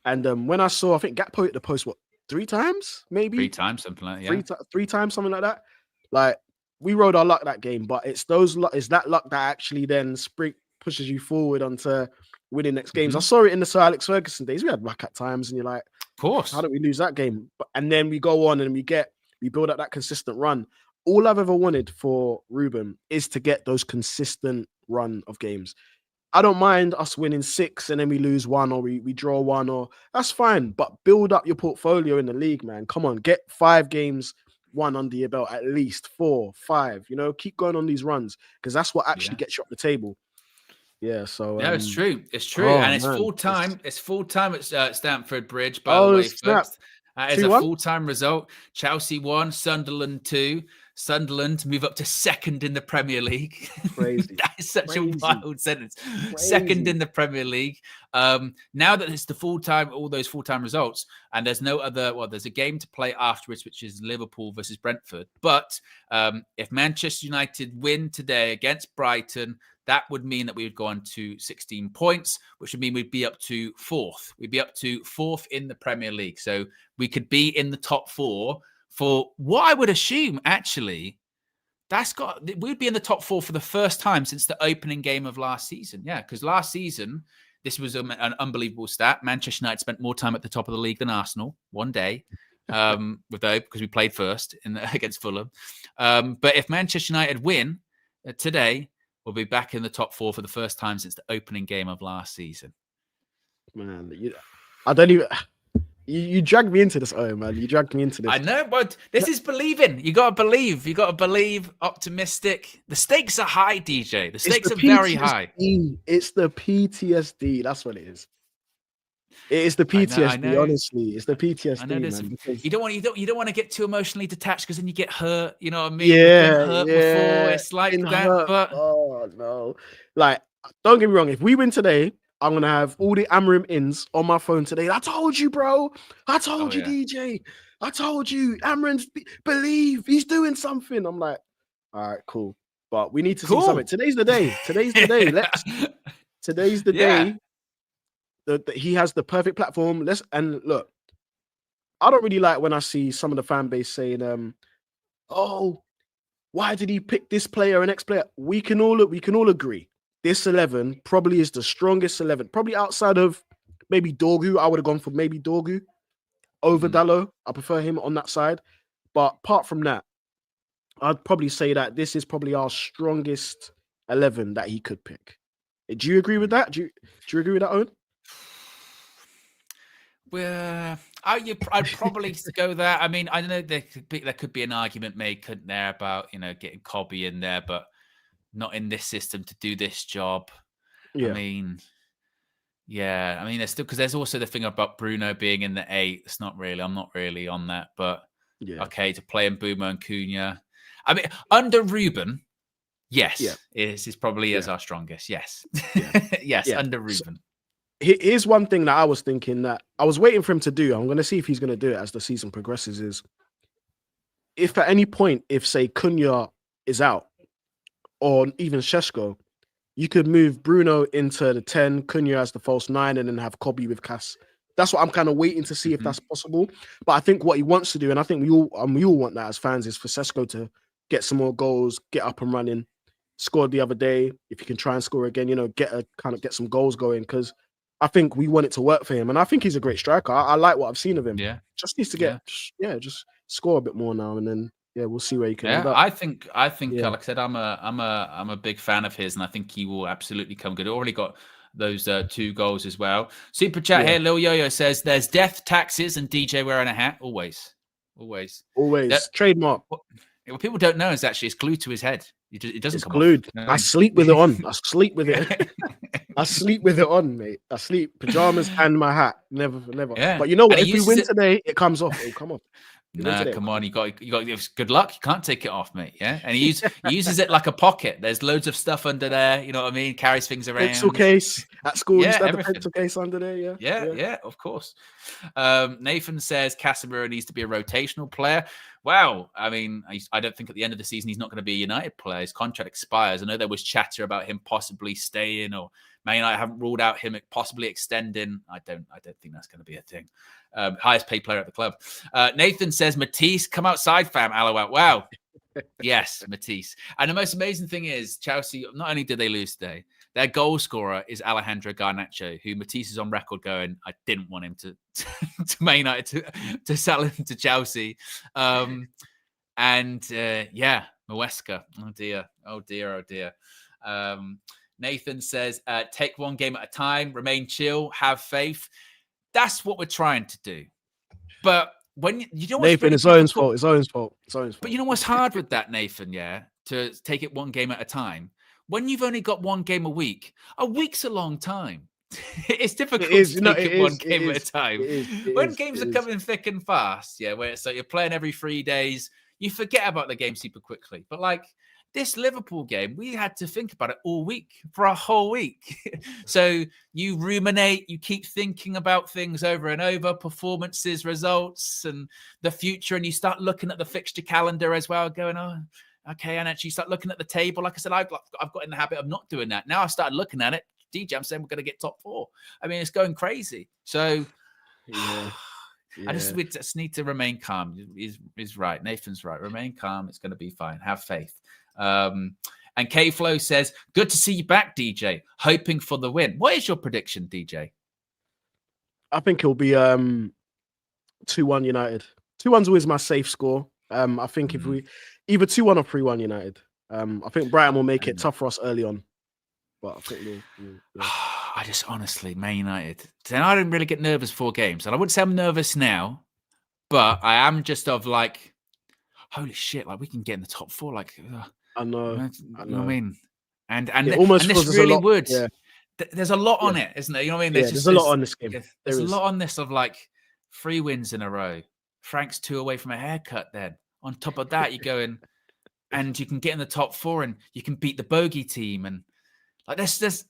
And when I saw, I think Gakpo hit the post, 3 times, maybe? 3 times, something like that. Yeah. 3 times, something like that. Like, we rode our luck that game, but it's that luck that actually then pushes you forward onto winning next games. I saw it in the Sir Alex Ferguson days. We had luck at times, and you're like, of course, how did we lose that game? And then we go on and we build up that consistent run. All I've ever wanted for Ruben is to get those consistent run of games. I don't mind us winning 6 and then we lose 1 or we draw 1, or that's fine. But build up your portfolio in the league, man. Come on, get 5 games. 1 under your belt, at least 4, 5, keep going on these runs because that's what actually gets you up the table. Yeah, so it's true. It's true. And it's full time. It's full time at Stamford Bridge, by the way, folks. It's a full-time result. Chelsea 1, Sunderland 2. Sunderland move up to 2nd in the Premier League. Crazy. That is such a wild sentence. Crazy. 2nd in the Premier League. Now that it's the full-time, all those full-time results, and there's no other, there's a game to play afterwards, which is Liverpool versus Brentford. But if Manchester United win today against Brighton, that would mean that we would go on to 16 points, which would mean we'd be up to 4th. We'd be up to 4th in the Premier League. So we could be in the top 4 for what I would assume, actually, we'd be in the top 4 for the first time since the opening game of last season. Yeah, because last season, this was an unbelievable stat. Manchester United spent more time at the top of the league than Arsenal, one day, because we played first against Fulham. But if Manchester United win today, we'll be back in the top 4 for the first time since the opening game of last season. Man, I don't even... You dragged me into this, man. You dragged me into this. I know, but this is believing. You got to believe. You got to believe, optimistic. The stakes are high, DJ. The stakes are very high. It's the PTSD. That's what it is. It is the PTSD, I know. Honestly. It's the PTSD, man. Because... You don't want to get too emotionally detached because then you get hurt. You know what I mean? Yeah, hurt before. It's like that. But... Oh, no. Like, don't get me wrong. If we win today, I'm going to have all the Amarim ins on my phone today. I told you, bro. I told you, DJ. I told you. Amarim's believe. He's doing something. I'm like, all right, cool. But we need to see something. Today's the day. Today's the day. Today's the day that he has the perfect platform. And look, I don't really like when I see some of the fan base saying, oh, why did he pick this player and next player? We can all agree. This 11 probably is the strongest 11, probably outside of maybe Dorgu. I would have gone for maybe Dorgu over Dalot. I prefer him on that side. But apart from that, I'd probably say that this is probably our strongest 11 that he could pick. Do you agree with that? Do you agree with that, Owen? Well, I'd probably go there. I mean, I know there could be an argument made, couldn't there, about getting Cobby in there, but not in this system to do this job. Yeah. I mean, there's still, because there's also the thing about Bruno being in the 8. It's not really. I'm not really on that, but okay, to play in Boomer and Cunha. I mean, under Ruben, yes, is probably is our strongest. Yes, yes, under Ruben. Here's one thing that I was thinking that I was waiting for him to do. I'm going to see if he's going to do it as the season progresses. Is if at any point, if say Cunha is out or even Šeško, you could move Bruno into the 10, Cunha as the false 9, and then have Cobby with Cass. That's what I'm kind of waiting to see if that's possible. But I think what he wants to do, and I think we all want that as fans, is for Šeško to get some more goals, get up and running. Scored the other day. If he can try and score again, get some goals going, because I think we want it to work for him, and I think he's a great striker. I like what I've seen of him. Yeah, just needs to get just score a bit more now, and then we'll see where he can end up. I think like I said, I'm a big fan of his, and I think he will absolutely come good. Already got those 2 goals as well. Super chat here, Lil Yo-Yo says, "There's death, taxes, and DJ wearing a hat. Always. Trademark." What people don't know is actually it's glued to his head. It doesn't come glued. off. I sleep with it on. I sleep with it. I sleep with it on, mate. I sleep pajamas and my hat. Never. Yeah. But you know what? If we win today, it comes off. It'll come off. No, come on. You got good luck. You can't take it off, mate. Yeah. And he uses it like a pocket. There's loads of stuff under there. You know what I mean? Carries things around. Pencil case. At school, you used to have the pencil case under there. Yeah, of course. Nathan says Casemiro needs to be a rotational player. Wow. I mean, I don't think at the end of the season he's not going to be a United player. His contract expires. I know there was chatter about him possibly staying, or Man United haven't ruled out him possibly extending. I don't think that's going to be a thing. Highest paid player at the club. Nathan says, Matisse, come outside, fam. Aloha. Wow. Yes, Matisse. And the most amazing thing is Chelsea, not only did they lose today, their goal scorer is Alejandro Garnacho, who Matisse is on record going, I didn't want him to Man United to sell him to Chelsea. Maresca. Oh dear. Nathan says, take one game at a time, remain chill, have faith. That's what we're trying to do. But when Nathan, it's Owen's fault. It's Owen's fault. But you know what's hard with that, Nathan? Yeah, to take it one game at a time. When you've only got one game a week's a long time. It's difficult to take it one game at a time. When games are coming thick and fast, where it's like you're playing every 3 days, you forget about the game super quickly. But like this Liverpool game, we had to think about it all week, for a whole week. So you ruminate, you keep thinking about things over and over, performances, results, and the future, and you start looking at the fixture calendar as well, going, oh, okay, and actually start looking at the table. Like I said, I've got in the habit of not doing that. Now I started looking at it. DJ, I'm saying we're going to get top 4. I mean, it's going crazy. So I just need to remain calm. He's right. Nathan's right. Remain calm. It's going to be fine. Have faith. And K-Flow says, good to see you back, DJ. Hoping for the win. What is your prediction, DJ? I think it'll be 2-1 United. 2-1's always my safe score. I think if we either 2-1 or 3-1 United. I think Brighton will make it tough for us early on. But I think I just honestly, Man United. Then I didn't really get nervous 4 games. And I wouldn't say I'm nervous now, but I am just of like, holy shit, like we can get in the top 4. Like, I know. You know what I mean? And this really would. Yeah. There's a lot on it, isn't there? You know what I mean? There's a lot on this game. There's a lot on this of like 3 wins in a row. Frank's 2 away from a haircut then. On top of that, you're going and you can get in the top 4 and you can beat the bogey team. And like there's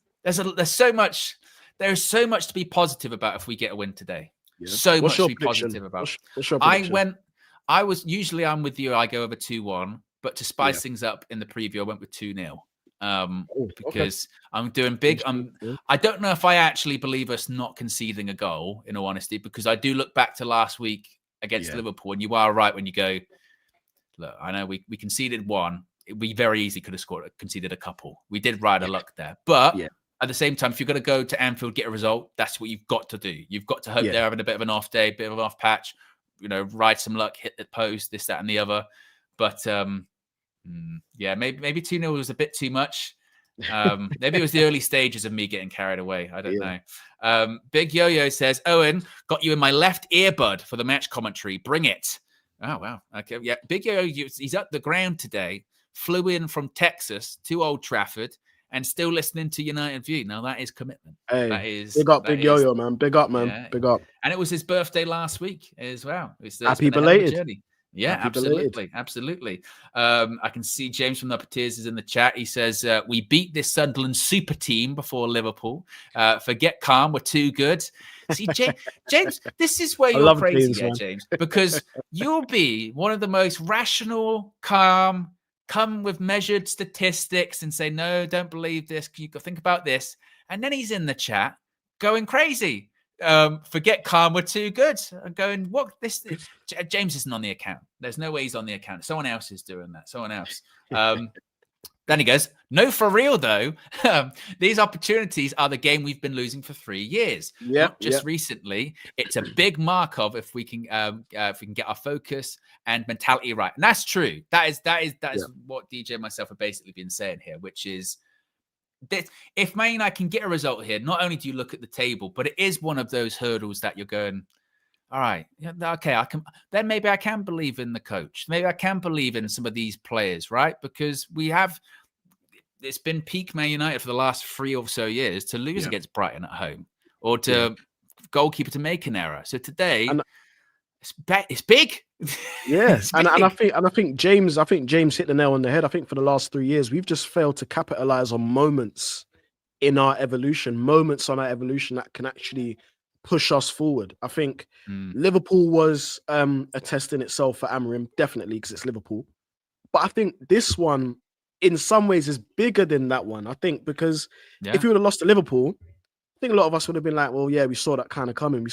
so much to be positive about if we get a win today. Yeah. So much to be positive about. I'm with you. I go over 2-1, but to spice things up in the preview, I went with 2-0. Because I'm doing big. I don't know if I actually believe us not conceding a goal, in all honesty, because I do look back to last week against Liverpool, and you are right when you go, look, I know we conceded 1. We very easily could have conceded a couple. We did ride a luck there. But at the same time, if you're going to go to Anfield, get a result, that's what you've got to do. You've got to hope they're having a bit of an off day, bit of an off patch, ride some luck, hit the post, this, that, and the other. But maybe 2-0 was a bit too much. Maybe it was the early stages of me getting carried away. I don't know. Big Yo-Yo says, Owen, got you in my left earbud for the match commentary. Bring it. Oh, wow. Okay. Yeah. Big Yo-Yo, he's at the ground today, flew in from Texas to Old Trafford and still listening to United View. Now, that is commitment. Hey, that is big up, Big Yo-Yo, man. Big up, man. Yeah. Big up. And it was his birthday last week as well. Happy belated. Journey. Yeah, Happy absolutely. belated. Absolutely. I can see James from the Uppertiers is in the chat. He says, we beat this Sunderland super team before Liverpool. Forget calm. We're too good. See, James, this is where you're crazy here, James, because you'll be one of the most rational, calm, come with measured statistics and say, no, don't believe this. You think about this. And then he's in the chat going crazy. Forget calm, we're too good. I'm going, what? This James isn't on the account. There's no way he's on the account. Someone else is doing that. Someone else. Then he goes, no, for real though. These opportunities are the game we've been losing for 3 years. Not just recently. It's a big mark of if we can get our focus and mentality right. And that's true. That is what DJ and myself have basically been saying here, which is that if Man United can get a result here, not only do you look at the table, but it is one of those hurdles that you're going, all right, okay, then maybe I can believe in the coach. Maybe I can believe in some of these players, right? Because it's been peak Man United for the last 3 or so years to lose against Brighton at home or to goalkeeper to make an error. So today, it's big. Yes, and I think James hit the nail on the head. I think for the last 3 years, we've just failed to capitalize on moments in our evolution, that can actually push us forward. I think Liverpool was a test in itself for Amorim, definitely, because it's Liverpool. But I think this one, in some ways, is bigger than that one. I think because if we would have lost to Liverpool, I think a lot of us would have been like, well, yeah, we saw that kind of coming.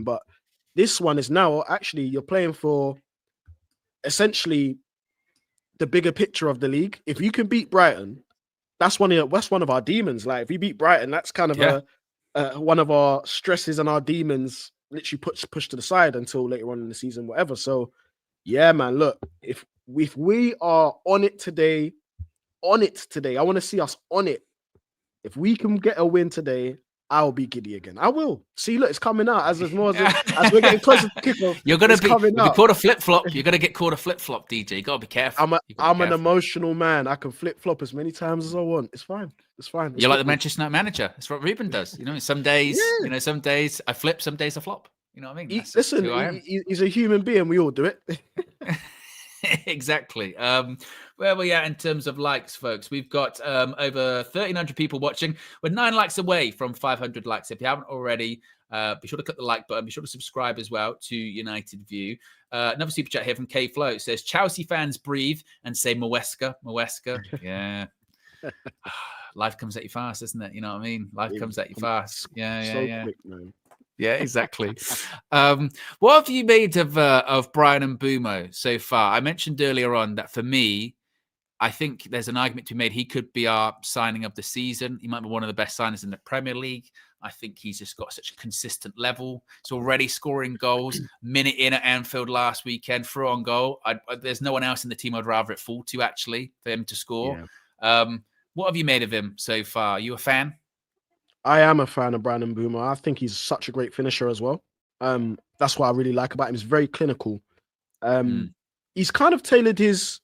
But this one is now actually you're playing for essentially the bigger picture of the league. If you can beat Brighton, that's one of our demons. Like if we beat Brighton, that's kind of one of our stresses and our demons literally pushed to the side until later on in the season, whatever. So yeah, man, look, if we are on it today, I want to see us on it. If we can get a win today, I'll be giddy again. I will. See, look, it's coming out as we're getting closer to kickoff. You're gonna be caught a flip flop. You're gonna get caught a flip flop, DJ. You gotta be careful. I'm an emotional man. I can flip flop as many times as I want. It's fine. You're like the Manchester United manager. That's what Ruben does. Some days, some days I flip, some days I flop. You know what I mean? He's a human being. We all do it. Exactly. Where we at in terms of likes, folks? We've got over 1,300 people watching. We're 9 likes away from 500 likes. If you haven't already, be sure to click the like button. Be sure to subscribe as well to United View. Another super chat here from K Flow. It says, Chelsea fans breathe and say Muesca. Yeah. Life comes at you fast, isn't it? You know what I mean? Life comes at you fast. Yeah. Quick, man. Yeah, exactly. What have you made of Brian and Bumo so far? I mentioned earlier on that for me, I think there's an argument to be made. He could be our signing of the season. He might be one of the best signers in the Premier League. I think he's just got such a consistent level. He's already scoring goals. Minute in at Anfield last weekend, through on goal. There's no one else in the team I'd rather it fall to, actually, for him to score. Yeah. What have you made of him so far? Are you a fan? I am a fan of Brandon Boomer. I think he's such a great finisher as well. That's what I really like about him. He's very clinical. He's kind of tailored he's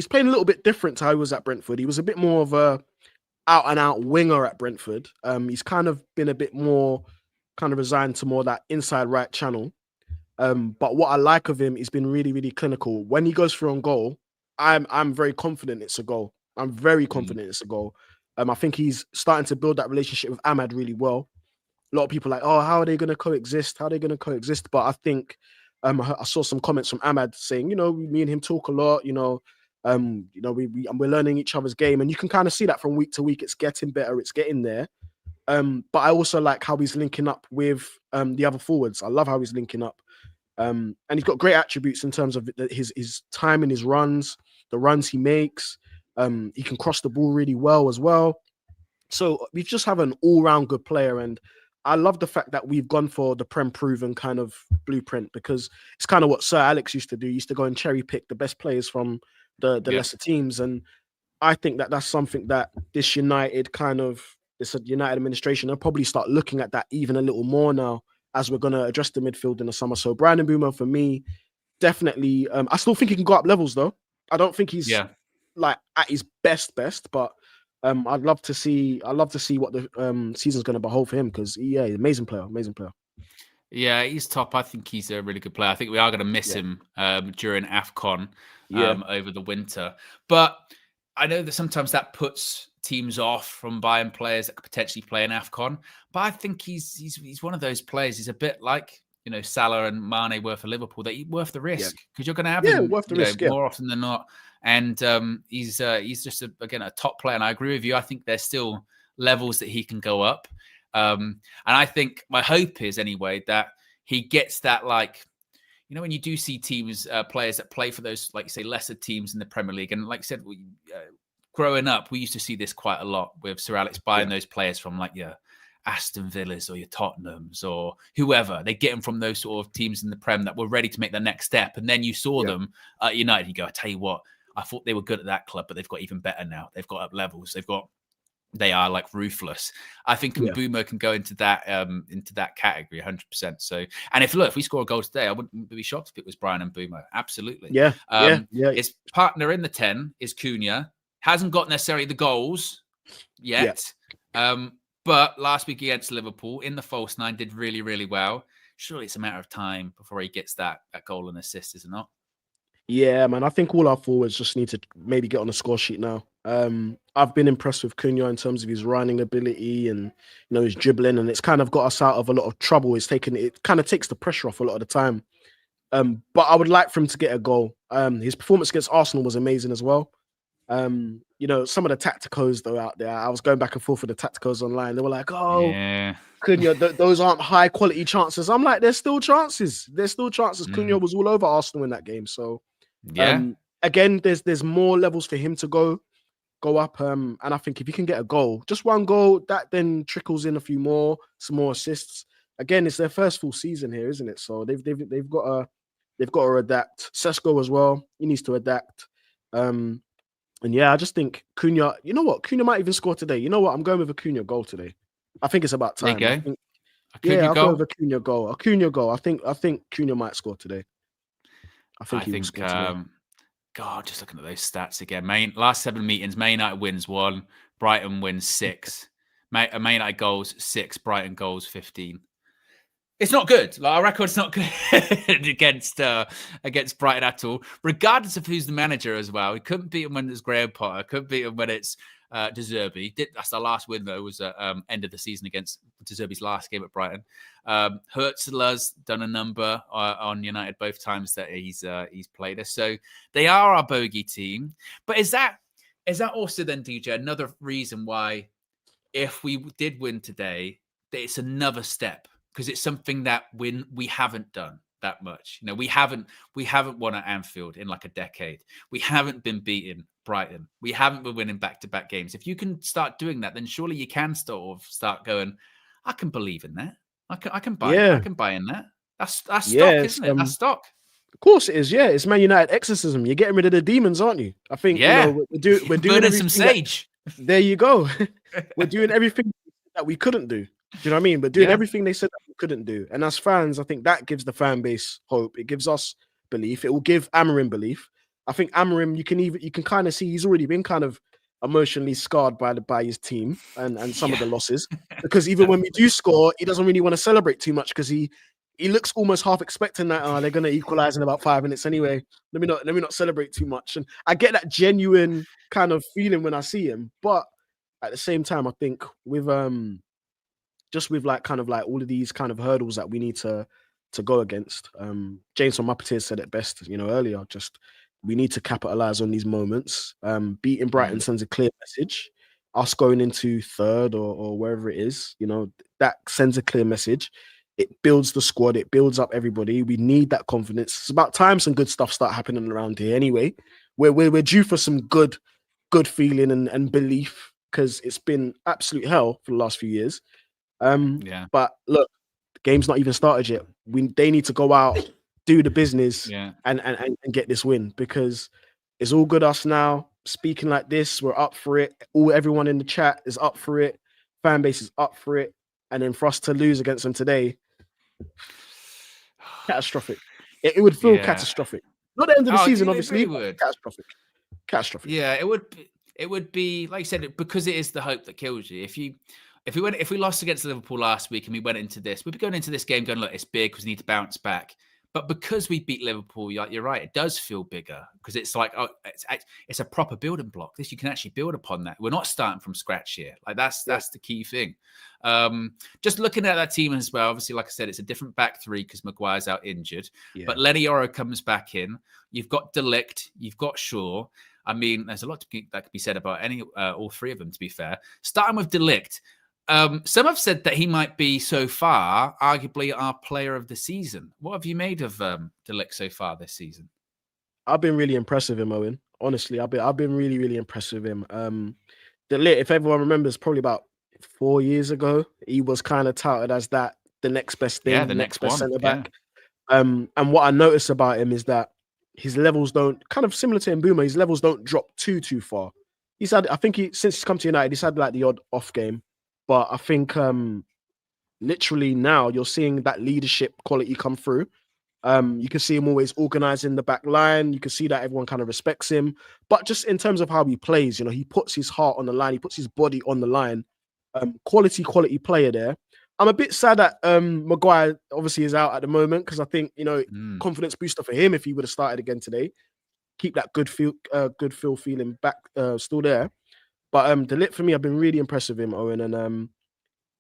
playing a little bit different to how he was at Brentford. He was a bit more of a out and out winger at Brentford. He's kind of been a bit more resigned to more that inside right channel. But what I like of him, he's been really, really clinical. When he goes through on goal, I'm very confident it's a goal. I'm very confident it's a goal. I think he's starting to build that relationship with Ahmad really well. A lot of people are like, oh, how are they going to coexist? But I think I saw some comments from Ahmad saying, me and him talk a lot, we're learning each other's game. And you can kind of see that from week to week. It's getting better. It's getting there. But I also like how he's linking up with the other forwards. I love how he's linking up. And he's got great attributes in terms of his time in his runs, the runs he makes. He can cross the ball really well as well. So we just have an all-round good player. And I love the fact that we've gone for the Prem-proven kind of blueprint, because it's kind of what Sir Alex used to do. He used to go and cherry pick the best players from the lesser teams. And I think that that's something that this United administration, they'll probably start looking at that even a little more now as we're going to address the midfield in the summer. So Brandon Boomer, for me, definitely. I still think he can go up levels, though. I don't think he's like at his best, but I'd love to see what the season's going to behold for him, because amazing player. Yeah, he's top. I think he's a really good player. I think we are going to miss him during AFCON over the winter. But I know that sometimes that puts teams off from buying players that could potentially play in AFCON. But I think he's one of those players. He's a bit like, Salah and Mane were for Liverpool. That worth the risk, because you're going to have him worth the risk, more often than not. And he's just a top player. And I agree with you. I think there's still levels that he can go up. And I think my hope is anyway that he gets that, like, when you do see teams, players that play for those, like, say, lesser teams in the Premier League. And like I said, growing up, we used to see this quite a lot with Sir Alex buying those players from, like, your Aston Villas or your Tottenhams or whoever. They get them from those sort of teams in the Prem that were ready to make the next step. And then you saw them at United. You go, I tell you what, I thought they were good at that club, but they've got even better now. They've got up levels. They are like ruthless. I think Mbeumo can go into that category 100%. So, and if we score a goal today, I wouldn't be shocked if it was Brian Mbeumo. Absolutely. His partner in the 10 is Cunha. Hasn't got necessarily the goals yet. But last week against Liverpool in the false nine did really, really well. Surely it's a matter of time before he gets that goal and assist, is it not? Yeah, man. I think all our forwards just need to maybe get on the score sheet now. I've been impressed with Cunha in terms of his running ability and his dribbling, and it's kind of got us out of a lot of trouble. It kind of takes the pressure off a lot of the time. But I would like for him to get a goal. His performance against Arsenal was amazing as well. Some of the tacticos though out there, I was going back and forth with the tacticos online. They were like, Cunha, those aren't high quality chances. I'm like, there's still chances. Cunha was all over Arsenal in that game. So again, there's more levels for him to go up. And I think if he can get a goal, just one goal, that then trickles in some more assists. Again, it's their first full season here, isn't it? So they've got to adapt. Sesko as well, he needs to adapt. And I just think Cunha, you know what? Cunha might even score today. You know what? I'm going with a Cunha goal today. I think it's about time. There you go. I'll go with a Cunha goal. A Cunha goal. I think Cunha might score today. I think God, just looking at those stats again. Last 7 meetings, Man United wins 1, Brighton wins 6. Man United goals 6, Brighton goals 15. It's not good. Like, our record's not good against Brighton at all, regardless of who's the manager as well. We couldn't beat him when it's Graham Potter. Couldn't beat him when it's De Zerbi. That's our last win, though, was at end of the season against De Zerbi's last game at Brighton. Huertzela's done a number on United both times that he's played us. So they are our bogey team. But is that also then, DJ, another reason why, if we did win today, that it's another step? Because it's something that we haven't done that much. We haven't won at Anfield in like a decade. We haven't been beating Brighton. We haven't been winning back-to-back games. If you can start doing that, then surely you can start going, I can believe in that. I can buy in that. That's stock, isn't it? That's stock. Of course it is. Yeah, it's Man United exorcism. You're getting rid of the demons, aren't you? I think we're doing burning some sage. There you go. We're doing everything that we couldn't do. Do you know what I mean? But doing everything they said that we couldn't do. And as fans, I think that gives the fan base hope. It gives us belief. It will give Amorim belief. I think Amorim, you can kind of see he's already been kind of emotionally scarred by his team and some of the losses. Because even when we do score, he doesn't really want to celebrate too much, because he looks almost half expecting that they're going to equalize in about 5 minutes anyway. Let me not celebrate too much. And I get that genuine kind of feeling when I see him. But at the same time, I think with like kind of like all of these kind of hurdles that we need to go against. James from Muppeteers said it best, earlier. Just we need to capitalize on these moments. Beating Brighton sends a clear message. Us going into third or wherever it is, that sends a clear message. It builds the squad. It builds up everybody. We need that confidence. It's about time some good stuff start happening around here. Anyway, we're due for some good feeling and belief, because it's been absolute hell for the last few years. But look, the game's not even started yet. They need to go out, do the business, and get this win, because it's all good us now. speaking like this, we're up for it. Everyone in the chat is up for it. Fan base is up for it. And then for us to lose against them today, catastrophic. It would feel catastrophic. Not the end of the season, obviously. Would. Catastrophic. Yeah, it would. It would be, like I said, because it is the hope that kills you. If we lost against Liverpool last week and we went into this, we'd be going into this game going, look, it's big because we need to bounce back. But because we beat Liverpool, you're right, it does feel bigger because it's like, oh, it's a proper building block. This, you can actually build upon that. We're not starting from scratch here. Like that's the key thing. Just looking at that team as well, obviously, like I said, it's a different back three because Maguire's out injured. Yeah. But Lenny Yoro comes back in. You've got De Ligt, you've got Shaw. I mean, there's a lot that could be said about all three of them, to be fair. Starting with De Ligt. Some have said that he might be so far, arguably our player of the season. What have you made of De Ligt so far this season? I've been really impressed with him, Owen. Honestly, I've been really, really impressed with him. De Ligt, if everyone remembers, probably about 4 years ago, he was kind of touted as the next best thing, the next best centre back. Yeah. And what I noticed about him is that his levels don't, kind of similar to Mbeumo, his levels don't drop too far. I think since he's come to United, he's had like the odd off game. But I think literally now you're seeing that leadership quality come through. You can see him always organising the back line. You can see that everyone kind of respects him. But just in terms of how he plays, he puts his heart on the line. He puts his body on the line. Quality player there. I'm a bit sad that Maguire obviously is out at the moment because I think, confidence booster for him if he would have started again today. Keep that good feel feeling back still there. But De Ligt, for me, I've been really impressed with him, Owen. And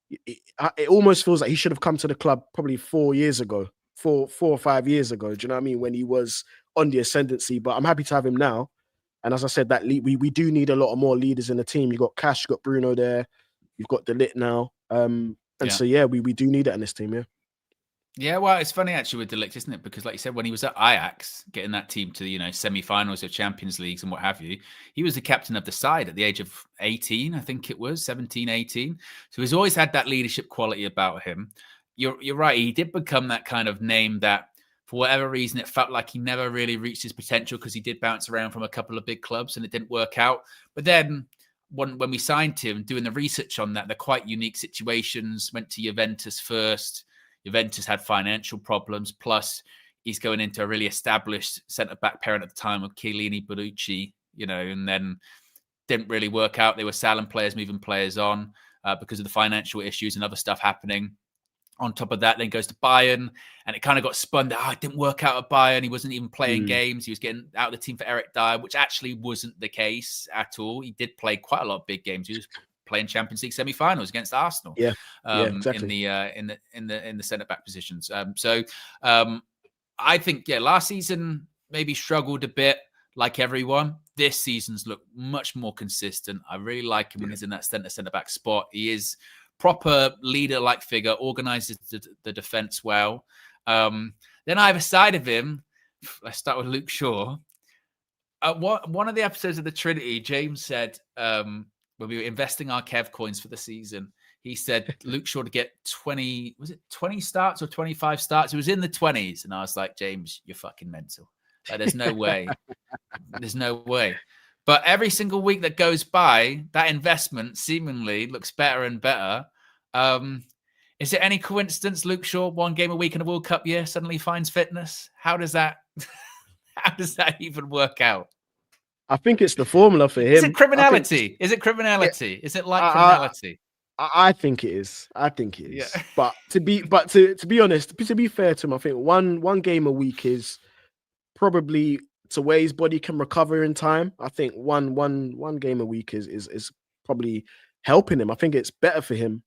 it almost feels like he should have come to the club probably 4 years ago, 4 or 5 years ago. Do you know what I mean? When he was on the ascendancy. But I'm happy to have him now. And as I said, that we do need a lot more leaders in the team. You've got Cash, you've got Bruno there. You've got De Ligt now. So, we do need it in this team, yeah. Yeah, well, it's funny actually with De Ligt, isn't it? Because like you said, when he was at Ajax, getting that team to the semi-finals of Champions Leagues and what have you, he was the captain of the side at the age of 18, I think it was, 17, 18. So he's always had that leadership quality about him. You're right, he did become that kind of name that, for whatever reason, it felt like he never really reached his potential because he did bounce around from a couple of big clubs and it didn't work out. But then when we signed him, doing the research on that, they're quite unique situations, went to Juventus first. Juventus had financial problems, plus he's going into a really established centre-back pairing at the time of Chiellini, Bonucci, and then didn't really work out. They were selling players, moving players on because of the financial issues and other stuff happening. On top of that, then goes to Bayern, and it kind of got spun that it didn't work out at Bayern. He wasn't even playing games. He was getting out of the team for Eric Dyer, which actually wasn't the case at all. He did play quite a lot of big games. He was playing Champions League semi-finals against Arsenal. Exactly. In the centre back positions. I think last season maybe struggled a bit like everyone. This season's looked much more consistent. I really like him when he's in that centre back spot. He is proper leader-like figure, organises the defence well. Then either side of him, let's start with Luke Shaw. One of the episodes of the Trinity, James said, when we were investing our Kev coins for the season, he said Luke Shaw to get 20 starts or 25 starts? It was in the 20s. And I was like, James, you're fucking mental. Like, there's no way. There's no way. But every single week that goes by, that investment seemingly looks better and better. Is it any coincidence Luke Shaw, 1 game a week in a World Cup year, suddenly finds fitness? How does that even work out? I think it's the formula for him. Is it criminality? Is it criminality? Is it like criminality? I think it is. Yeah. But to be honest, to be fair to him, I think one game a week is probably to where his body can recover in time. I think one game a week is probably helping him. I think it's better for him.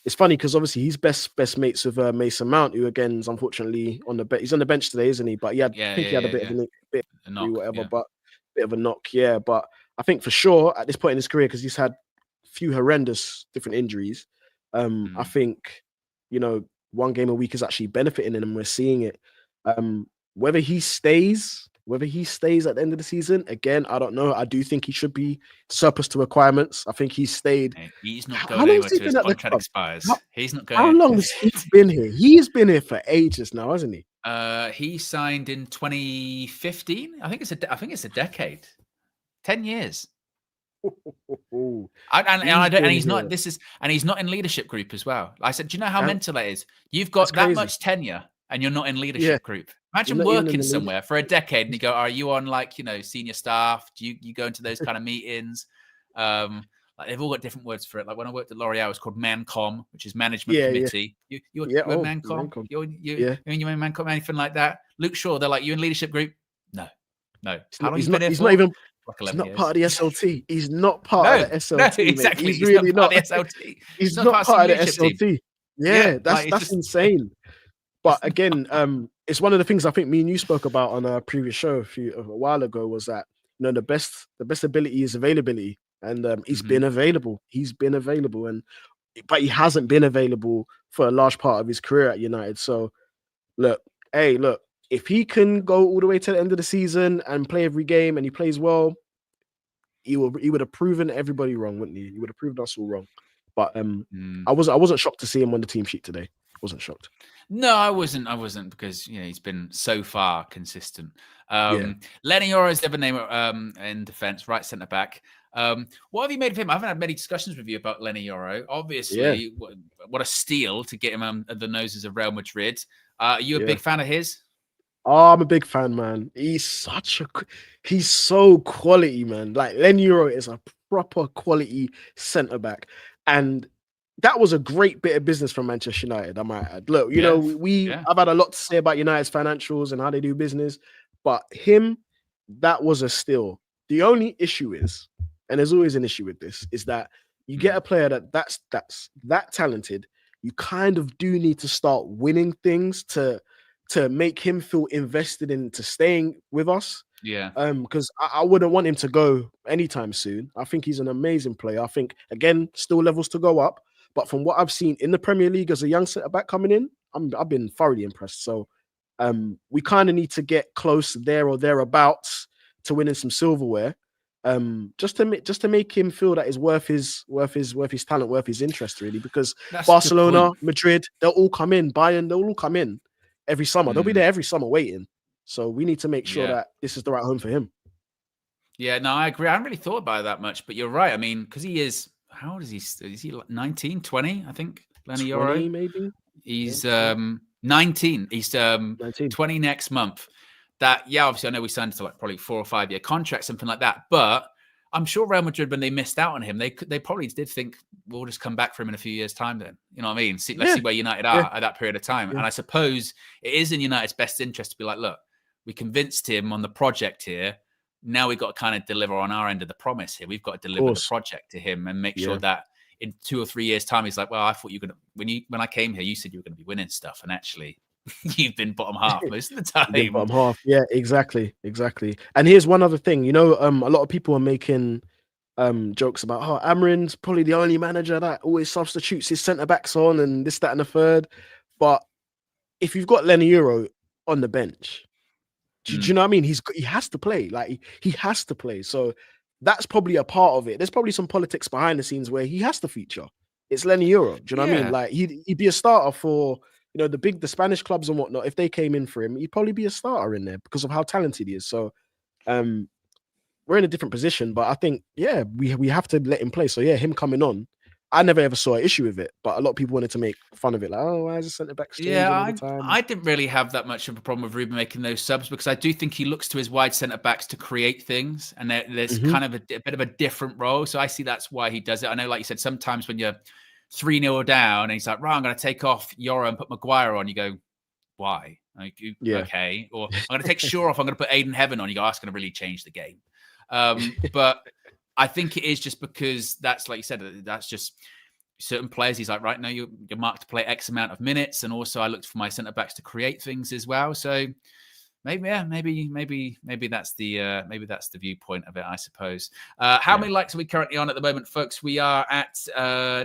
It's funny because obviously he's best mates with Mason Mount, who again is unfortunately on the bench. He's on the bench today, isn't he? But he had a bit of a knock, but bit of a knock, yeah. But I think for sure at this point in his career, because he's had a few horrendous different injuries, I think 1 game a week is actually benefiting him, and we're seeing it. Whether he stays at the end of the season, again, I don't know. I do think he should be surplus to requirements. I think he's stayed. He's not going anywhere till his contract expires. He's not going. How long has he been here? He's been here for ages now, hasn't he? He signed in 2015. I think it's a decade. 10 years. Ooh, And he's not. here. This is, and he's not in leadership group as well. I said, do you know how And mental that is? You've that's got that crazy. much tenure, and you're not in Yeah, leadership group. you're Imagine not even in working the somewhere leadership. for a decade, and you go, are you on like senior staff? Do you go into those kind of meetings? Like they've all got different words for it. Like when I worked at L'Oreal, it was called Mancom, which is management Yeah, committee. You're yeah. in Oh, Mancom. Mancom. You're Yeah, in your Mancom, anything like that. Luke Shaw, they're like, you in leadership group? No. How long he's you been not. here He's for? not even. Like He's 11 not years. part of the SLT. He's not part of No, the SLT, mate. exactly. He's He's really not part not. of the SLT. He's not not part of part of the leadership team. SLT. Yeah, Yeah, like it's that's just insane. But again, it's one of the things I think me and you spoke about on a previous show a while ago was that the best ability is availability, and he's been available. He's been available, but he hasn't been available for a large part of his career at United. So look, if he can go all the way to the end of the season and play every game and he plays well, he would have proven everybody wrong, wouldn't he? He would have proven us all wrong. But I wasn't shocked to see him on the team sheet today. Wasn't shocked. No, I wasn't because he's been so far consistent. Yeah. Lenny Yoro is the other name in defense, right centre back. What have you made of him? I haven't had many discussions with you about Lenny Yoro. Obviously, what a steal to get him under the noses of Real Madrid. Are you a big fan of his? Oh, I'm a big fan, man. He's so quality, man. Like Lenny Yoro is a proper quality centre back, and that was a great bit of business from Manchester United, I might add. Look, I've had a lot to say about United's financials and how they do business, but that was a steal. The only issue is, and there's always an issue with this, is that you get a player that's that talented, you kind of do need to start winning things to make him feel invested into staying with us. Yeah. Because I wouldn't want him to go anytime soon. I think he's an amazing player. I think, again, still levels to go up. But from what I've seen in the Premier League as a young centre-back coming in, I've been thoroughly impressed. So we kind of need to get close there or thereabouts to winning some silverware, just to make him feel that it's worth his talent, worth his interest, really. Because that's Barcelona, Madrid, they'll all come in. Bayern, they'll all come in every summer. They'll be there every summer waiting. So we need to make sure that this is the right home for him. Yeah, no, I agree. I haven't really thought about it that much, but you're right. I mean, because he is. How old is he? Is he like 19, 20? I think Lenny Yoro. Maybe. He's 19. He's 19. 20 next month. Obviously I know we signed to like probably 4 or 5 year contract, something like that. But I'm sure Real Madrid, when they missed out on him, they probably did think we'll just come back for him in a few years' time. Then you know what I mean? Let's see where United are at that period of time. And I suppose it is in United's best interest to be like, look, we convinced him on the project here. Now we've got to kind of deliver on our end of the promise here. We've got to deliver the project to him and make sure that in 2 or 3 years' time, he's like, well, I thought you were going to, when I came here, you said you were going to be winning stuff. And actually, you've been bottom half most of the time. Bottom half. Yeah, exactly. And here's one other thing. A lot of people are making jokes about, Amarin's probably the only manager that always substitutes his centre-backs on and this, that, and the third. But if you've got Lenny Yoro on the bench, do you know what I mean? He has to play. Like he has to play. So that's probably a part of it. There's probably some politics behind the scenes where he has to feature. It's Lenny Yoro. Do you know what I mean? Like he'd be a starter for the Spanish clubs and whatnot. If they came in for him, he'd probably be a starter in there because of how talented he is. So we're in a different position, but I think we have to let him play. So him coming on, I never ever saw an issue with it, but a lot of people wanted to make fun of it. Like, why is a centre back changing all the time? I didn't really have that much of a problem with Ruben making those subs because I do think he looks to his wide centre backs to create things, and there's kind of a bit of a different role. So I see that's why he does it. I know, like you said, sometimes when you're 3-0 down and he's like, right, I'm going to take off Yoro and put Maguire on. You go, why? Like, okay. Or I'm going to take Shaw off. I'm going to put Aiden Heaven on. You go, that's going to really change the game. But I think it is just because that's, like you said, that's just certain players. He's like, right now you're marked to play X amount of minutes. And also I looked for my centre backs to create things as well. So maybe that's the viewpoint of it, I suppose. How many likes are we currently on at the moment, folks? We are at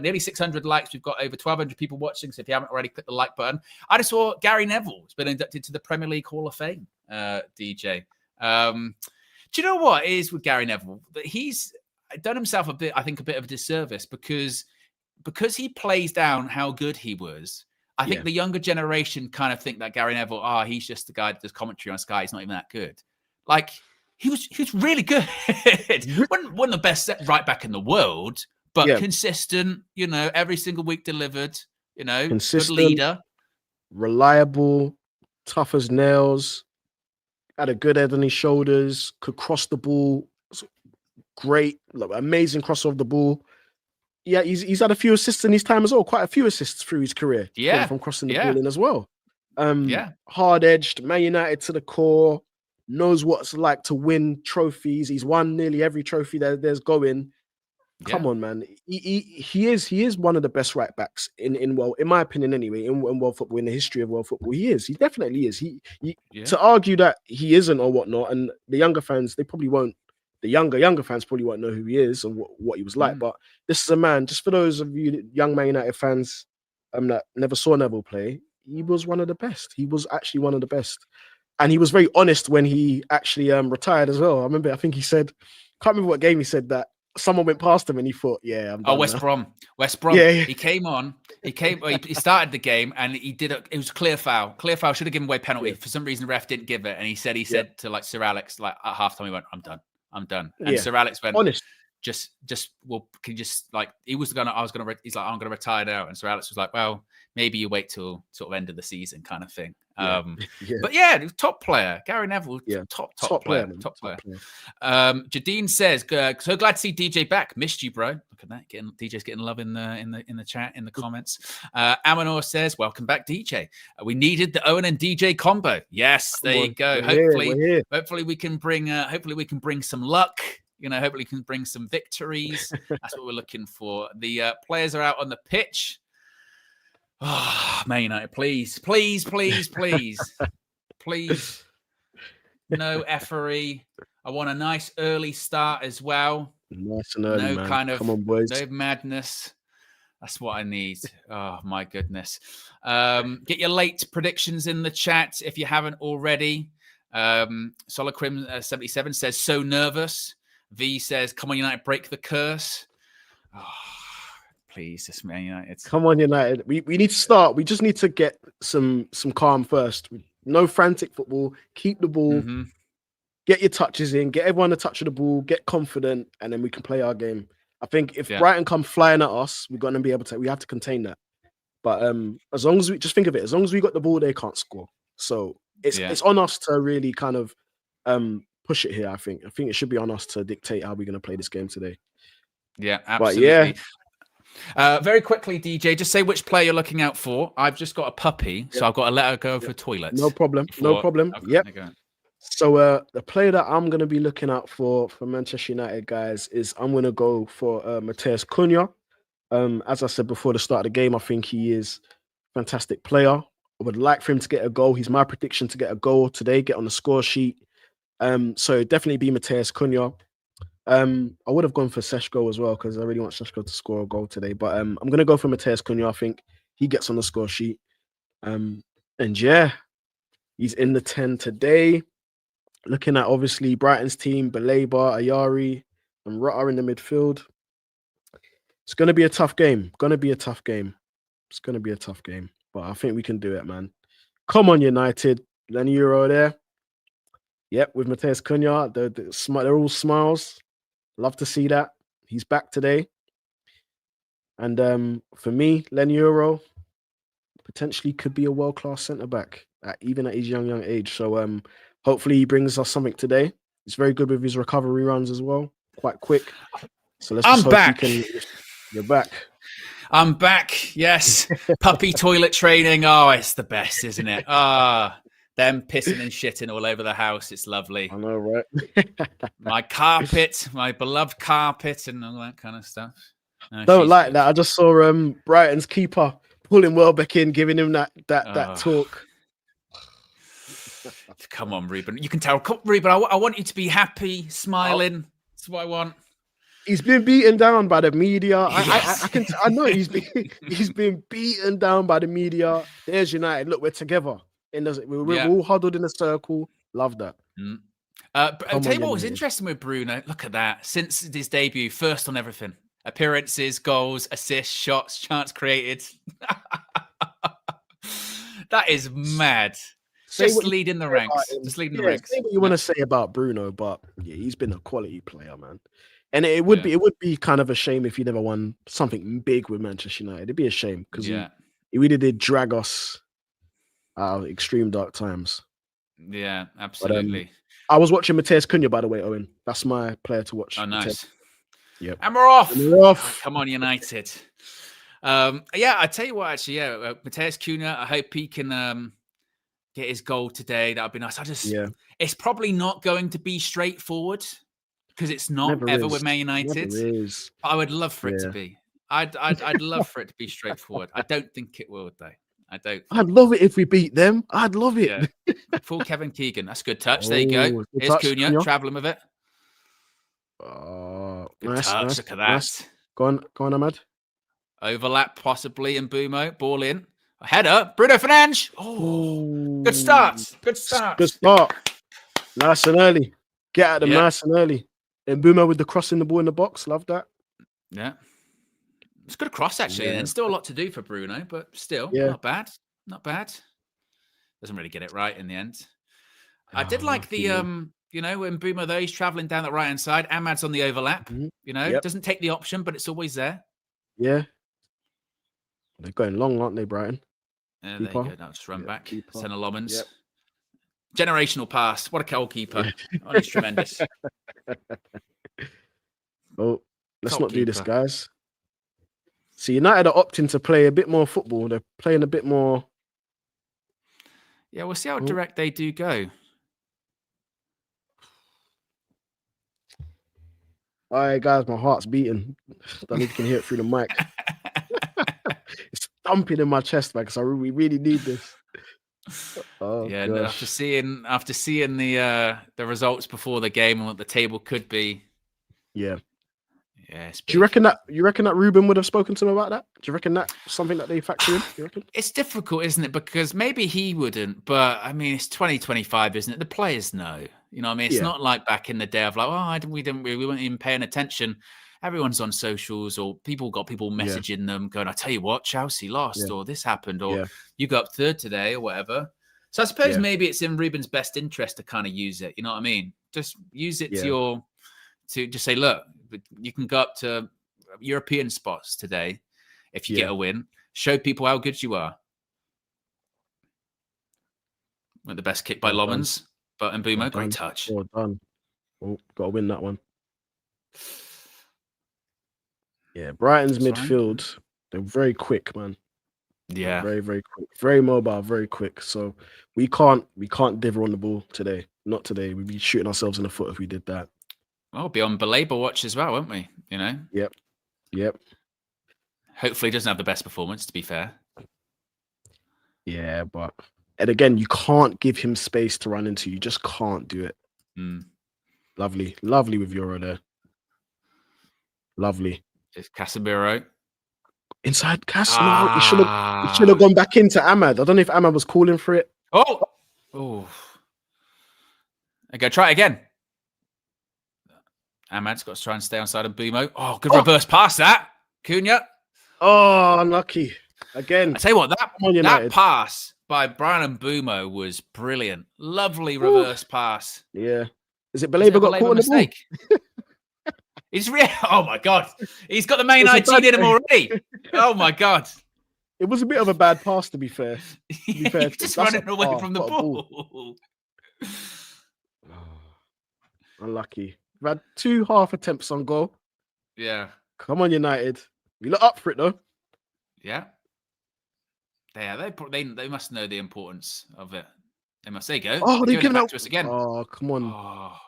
nearly 600 likes. We've got over 1,200 people watching. So if you haven't already, click the like button. I just saw Gary Neville has been inducted to the Premier League Hall of Fame, DJ. Do you know what it is with Gary Neville? That he's done himself a bit of a disservice because he plays down how good he was. I think the younger generation kind of think that Gary Neville, he's just the guy that does commentary on Sky. He's not even that good. Like, he was really good. wasn't the best right back in the world, but consistent. Every single week delivered. Consistent, good leader, reliable, tough as nails. Had a good head on his shoulders. Could cross the ball. Great, amazing cross of the ball. Yeah, he's had a few assists in his time as well. Quite a few assists through his career. Yeah, from crossing the ball in as well. Yeah. Hard-edged, Man United to the core, knows what it's like to win trophies. He's won nearly every trophy that there's going. Come on, man. He is one of the best right backs in my opinion anyway, in world football, in the history of world football. He definitely is. To argue that he isn't or whatnot, and the younger fans, they probably won't. The younger fans probably won't know who he is and what he was like. But this is a man, just for those of you young Man United fans that never saw Neville play, he was one of the best. He was actually one of the best. And he was very honest when he actually retired as well. I think he said, can't remember what game he said that someone went past him and he thought, I'm done West now. Brom. Yeah. He came on. He started the game and it was a clear foul. Clear foul, should have given away penalty. For some reason, the ref didn't give it. And he said to Sir Alex, at halftime, he went, I'm done. And Sir Alex went, honest. Just can you just he's like, I'm gonna retire now. And Sir Alex was like, well, maybe you wait till sort of end of the season kind of thing. But top player, Gary Neville, top player. Jadine says, so glad to see DJ back. Missed you, bro. Look at that, DJ's getting love in the chat, in the comments. Amanor says, welcome back, DJ. We needed the Owen and DJ combo. Yes, there you go. Hopefully we can bring some luck. Hopefully we can bring some victories. That's what we're looking for. The players are out on the pitch. Oh, Man United, please. No effery. I want a nice early start as well. Nice and early, man. Come on, boys. No madness. That's what I need. Oh, my goodness. Get your late predictions in the chat if you haven't already. Solacrim 77 says, so nervous. V says, come on, United, break the curse. Oh, please, this Man United. Come on, United. We need to start. We just need to get some calm first. No frantic football. Keep the ball. Mm-hmm. Get your touches in. Get everyone a touch of the ball. Get confident, and then we can play our game. I think if Brighton come flying at us, we're going to be able to. We have to contain that. But as long as we just think of it, as long as we got the ball, they can't score. So it's on us to really kind of push it here. I think it should be on us to dictate how we're going to play this game today. Yeah, absolutely. But very quickly, DJ, just say which player you're looking out for. I've just got a puppy, so I've got to let her go for toilets. No problem. Yep. So the player that I'm going to be looking out for Manchester United, guys, is I'm going to go for Matheus Cunha. As I said before the start of the game, I think he is a fantastic player. I would like for him to get a goal. He's my prediction to get a goal today, get on the score sheet. So definitely be Matheus Cunha. I would have gone for Seshko as well because I really want Seshko to score a goal today. But I'm going to go for Matheus Cunha. I think he gets on the score sheet. And he's in the 10 today. Looking at, obviously, Brighton's team, Baleba, Ayari, and Rutter in the midfield. It's going to be a tough game. It's going to be a tough game. But I think we can do it, man. Come on, United. Lenny Euro there. Yep, with Matheus Cunha. They're all smiles. Love to see that. He's back today. And for me, Lenny Euro potentially could be a world-class centre-back, even at his young age. So hopefully he brings us something today. He's very good with his recovery runs as well. Quite quick. So let's just hope back. You're back. I'm back. Yes. Puppy toilet training. Oh, it's the best, isn't it? Them pissing and shitting all over the house. It's lovely. I know, right? My carpet, my beloved carpet, and all that kind of stuff. No, don't like that. I just saw Brighton's keeper pulling Welbeck in, giving him that talk. Come on, Ruben. You can tell. Ruben, I want you to be happy, smiling. That's what I want. He's been beaten down by the media. Yes. I know he's been beaten down by the media. There's United. Look, we're together. We're all huddled in a circle. Love that. I'll tell you what was interesting with Bruno. Look at that. Since his debut, first on everything. Appearances, goals, assists, shots, chance created. That is mad. Just leading the ranks. Just leading the ranks. Say what you want to say about Bruno, but yeah, he's been a quality player, man. And it would be kind of a shame if he never won something big with Manchester United. It'd be a shame because he really did drag us out of extreme dark times. Yeah, absolutely. But, I was watching Mateus Cunha, by the way, Owen. That's my player to watch. Oh, nice. Yep. And we're off. Oh, come on, United. I tell you what, actually, Mateus Cunha, I hope he can get his goal today. That would be nice. It's probably not going to be straightforward because it's not with Man United. I would love for it to be. I'd love for it to be straightforward. I don't think it will, though. I'd love it if we beat them. I'd love it. Yeah. Full Kevin Keegan. That's a good touch. There you go. Here's Cunha traveling with it. Good touch. Look at that. Nice. Go on, Ahmad. Overlap possibly, and Bumo. Ball in. A header. Bruno Fernandez. Oh, good start. Good start. Nice and early. Get at them nice and early. And Bumo with the crossing the ball in the box. Love that. Yeah. It's a good cross, actually. And still a lot to do for Bruno, but still not bad. Not bad. Doesn't really get it right in the end. I did like the, when Bruno, though, he's traveling down the right-hand side. Ahmad's on the overlap. Doesn't take the option, but it's always there. Yeah. They're going long, aren't they, Brighton? There you go. Now just run back. Senna Lommans. Yep. Generational pass. What a goalkeeper. Oh, he's tremendous. Oh, let's not do this, guys. See, United are opting to play a bit more football. They're playing a bit more. Yeah, we'll see how direct they do go. All right, guys, my heart's beating. I don't know if you can hear it through the mic. It's thumping in my chest, man, because we really need this. No, after seeing the results before the game and what the table could be. Yeah. Yeah, do you reckon that Ruben would have spoken to him about that? Do you reckon that's something that they factor in? You reckon? It's difficult, isn't it? Because maybe he wouldn't, but I mean, it's 2025, isn't it? The players know. You know what I mean? It's not like back in the day of like, we weren't even paying attention. Everyone's on socials, or people messaging them going, I tell you what, Chelsea lost, or this happened, or you got up third today, or whatever. So I suppose maybe it's in Ruben's best interest to kind of use it. You know what I mean? Just use it to just say, look, you can go up to European spots today if you get a win. Show people how good you are. With the best kick by Lommans, but Mbeumo, great touch. Well done. Oh, got to win that one. Yeah, Brighton's midfield, they're very quick, man. Yeah. Very, very quick. Very mobile, very quick. So we can't dither on the ball today. Not today. We'd be shooting ourselves in the foot if we did that. We'll be on Belabor watch as well, won't we? You know? Yep. Hopefully he doesn't have the best performance, to be fair. Yeah, and again, you can't give him space to run into. You just can't do it. Lovely with Euro there. Lovely. It's Casemiro. Inside Casemiro. He should have gone back into Ahmad. I don't know if Ahmad was calling for it. Oh. Okay, try it again. Ahmad's got to try and stay on side of Bumo. Oh, good reverse pass that. Cunha. Oh, unlucky. Again. I tell you what, that pass by Brian and Bumo was brilliant. Lovely reverse pass. Yeah. Is it Belabor got caught in the ball? He's oh my God. He's got the main IT in him already. Oh my God. It was a bit of a bad pass, to be fair. He's just running away from the ball. Unlucky. We've had 2 half attempts on goal. Yeah. Come on, United. We look up for it, though. Yeah. They must know the importance of it. They must. There you go. Oh, they've given it back to us again. Oh, come on. Oh. I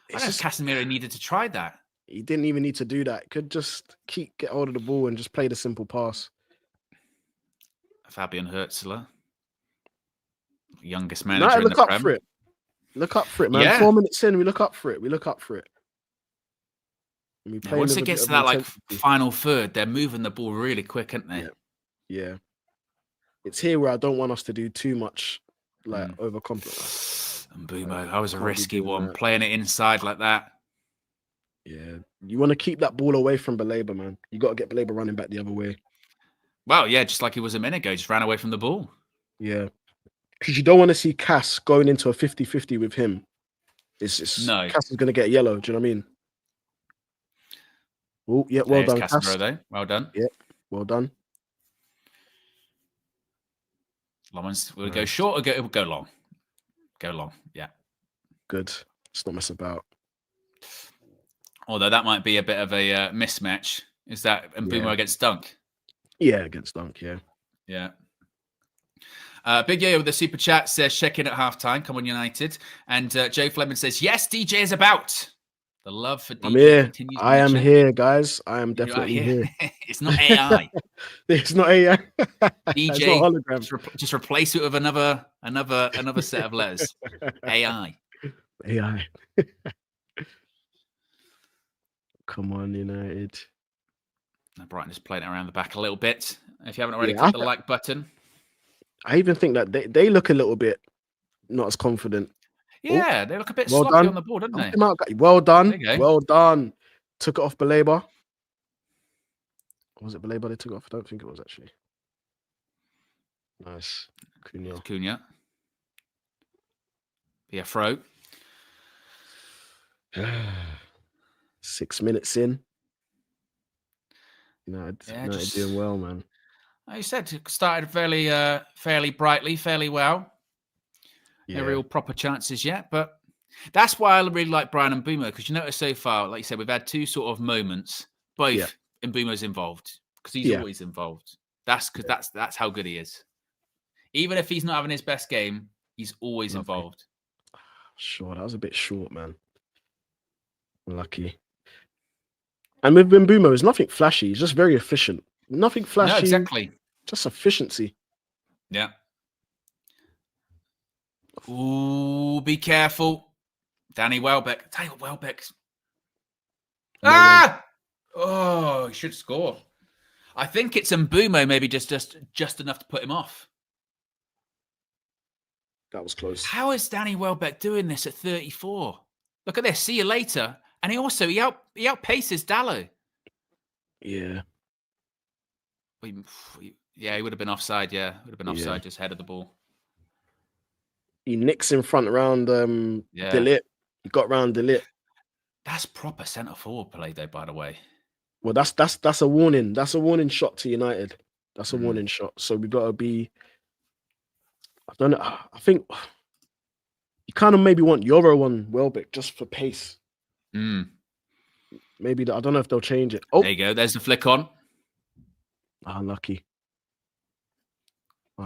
don't know if Casemiro needed to try that. He didn't even need to do that. Could just get hold of the ball and just play the simple pass. Fabian Hurtzler, youngest manager in the Prem. For it. Look up for it, man. Yeah. 4 minutes in, we look up for it. Once it gets to that final third, they're moving the ball really quick, aren't they? Yeah. It's here where I don't want us to do too much overconfidence. And Bumo, that was a risky one, playing it inside like that. Yeah. You want to keep that ball away from Belabor, man. You got to get Belabor running back the other way. Well, yeah, just like he was a minute ago, just ran away from the ball. Yeah. because you don't want to see Cass going into a 50-50 with him. It's No. Cass is going to get yellow. Do you know what I mean? Oh, yeah, well There's done, Cass. Casemiro, though. Well done. Yeah, well done. Long ones. Will it go short or go long? Go long. Yeah. Good. Let's not mess about. Although that might be a bit of a mismatch. Is that Mbeumo against Dunk? Yeah, against Dunk, yeah. Yeah. Big Yo with the super chat says, check in at halftime. Come on, United. And Joe Fleming says, yes, DJ is about. The love for DJ I'm here. continues. I am here, guys. I am You are definitely here. It's not AI. It's not AI. DJ, It's not hologram. just replace it with another set of letters. AI. AI. Come on, United. Now Brighton is playing it around the back a little bit. If you haven't already clicked the like button. I even think that they look a little bit not as confident. Yeah, they look a bit Well sloppy done. on the ball, don't they? Well done. There you go. Well done. Took it off Belabor. Was it Belabor they took it off? I don't think it was actually. Nice. Cunha. Yeah, throw. 6 minutes in. United doing well, man. Like you said, it started fairly brightly, fairly well. No real proper chances yet, but that's why I really like Brian and Mbeumo, because you notice so far, like you said, we've had two sort of moments, both Mbeumo's involved, because he's always involved. That's because that's how good he is. Even if he's not having his best game, he's always involved. Sure, that was a bit short, man. Lucky. And with Mbeumo, it's nothing flashy. He's just very efficient. Nothing flashy. No, exactly. Just efficiency. Yeah. Ooh, be careful. Danny Welbeck. Tell you what, Welbeck's. Oh, he should score. I think it's Mbeumo maybe just enough to put him off. That was close. How is Danny Welbeck doing this at 34? Look at this. See you later. And he outpaces Dallo. Yeah. Yeah, he would have been offside. Yeah, would have been offside just ahead of the ball. He nicks in front around Delit. He got round Delit. That's proper centre forward play, though. By the way. Well, that's a warning. That's a warning shot to United. That's a warning shot. So we've got to be. I don't know. I think you kind of maybe want Euro on Welbeck just for pace. Maybe I don't know if they'll change it. Oh, there you go. There's the flick on. Unlucky. All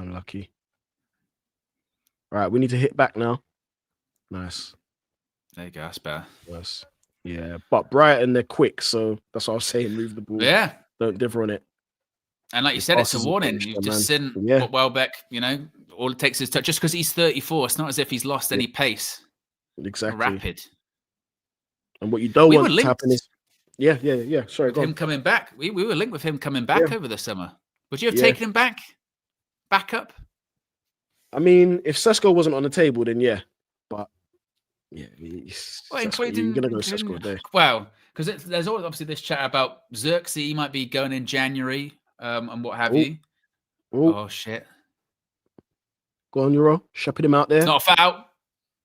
right, we need to hit back now. Nice. There you go. That's better. Nice. Yeah, but Brighton, they're quick, so that's what I was saying. Move the ball. Yeah. Don't differ on it. And like you said, it's a warning. You've just seen what Welbeck, all it takes is touch. Just because he's 34, it's not as if he's lost any pace. Exactly. Rapid. And what you don't want to happen is... Yeah. Sorry, go on. Him coming back. We were linked with him coming back over the summer. Would you have taken him back? Back up? I mean, if Sesko wasn't on the table, then yeah. But yeah, you're going to go Sesko there. Well, because there's obviously this chat about Xerxes. He might be going in January and what have you. Oh, shit. Go on, Euro. Shepherd him out there. It's not a foul.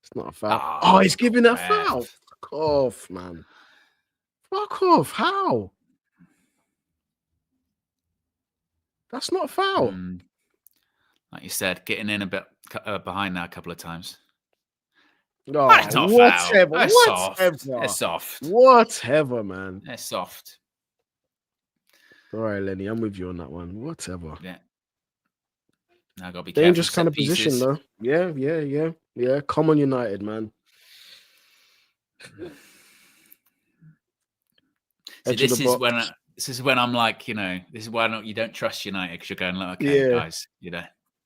It's not a foul. Oh, he's giving a foul. Fuck off, man. Fuck off. How? That's not a foul. Like you said, getting in a bit behind now a couple of times. No, that's not whatever. That's whatever. Soft. It's soft. Whatever, man. It's soft. All right, Lenny, I'm with you on that one. Whatever. Yeah. Now got to be dangerous careful. Kind of position, though. Yeah. Come on, United, man. See, this is when I'm like, this is why you don't trust United, because you're going like, okay, guys,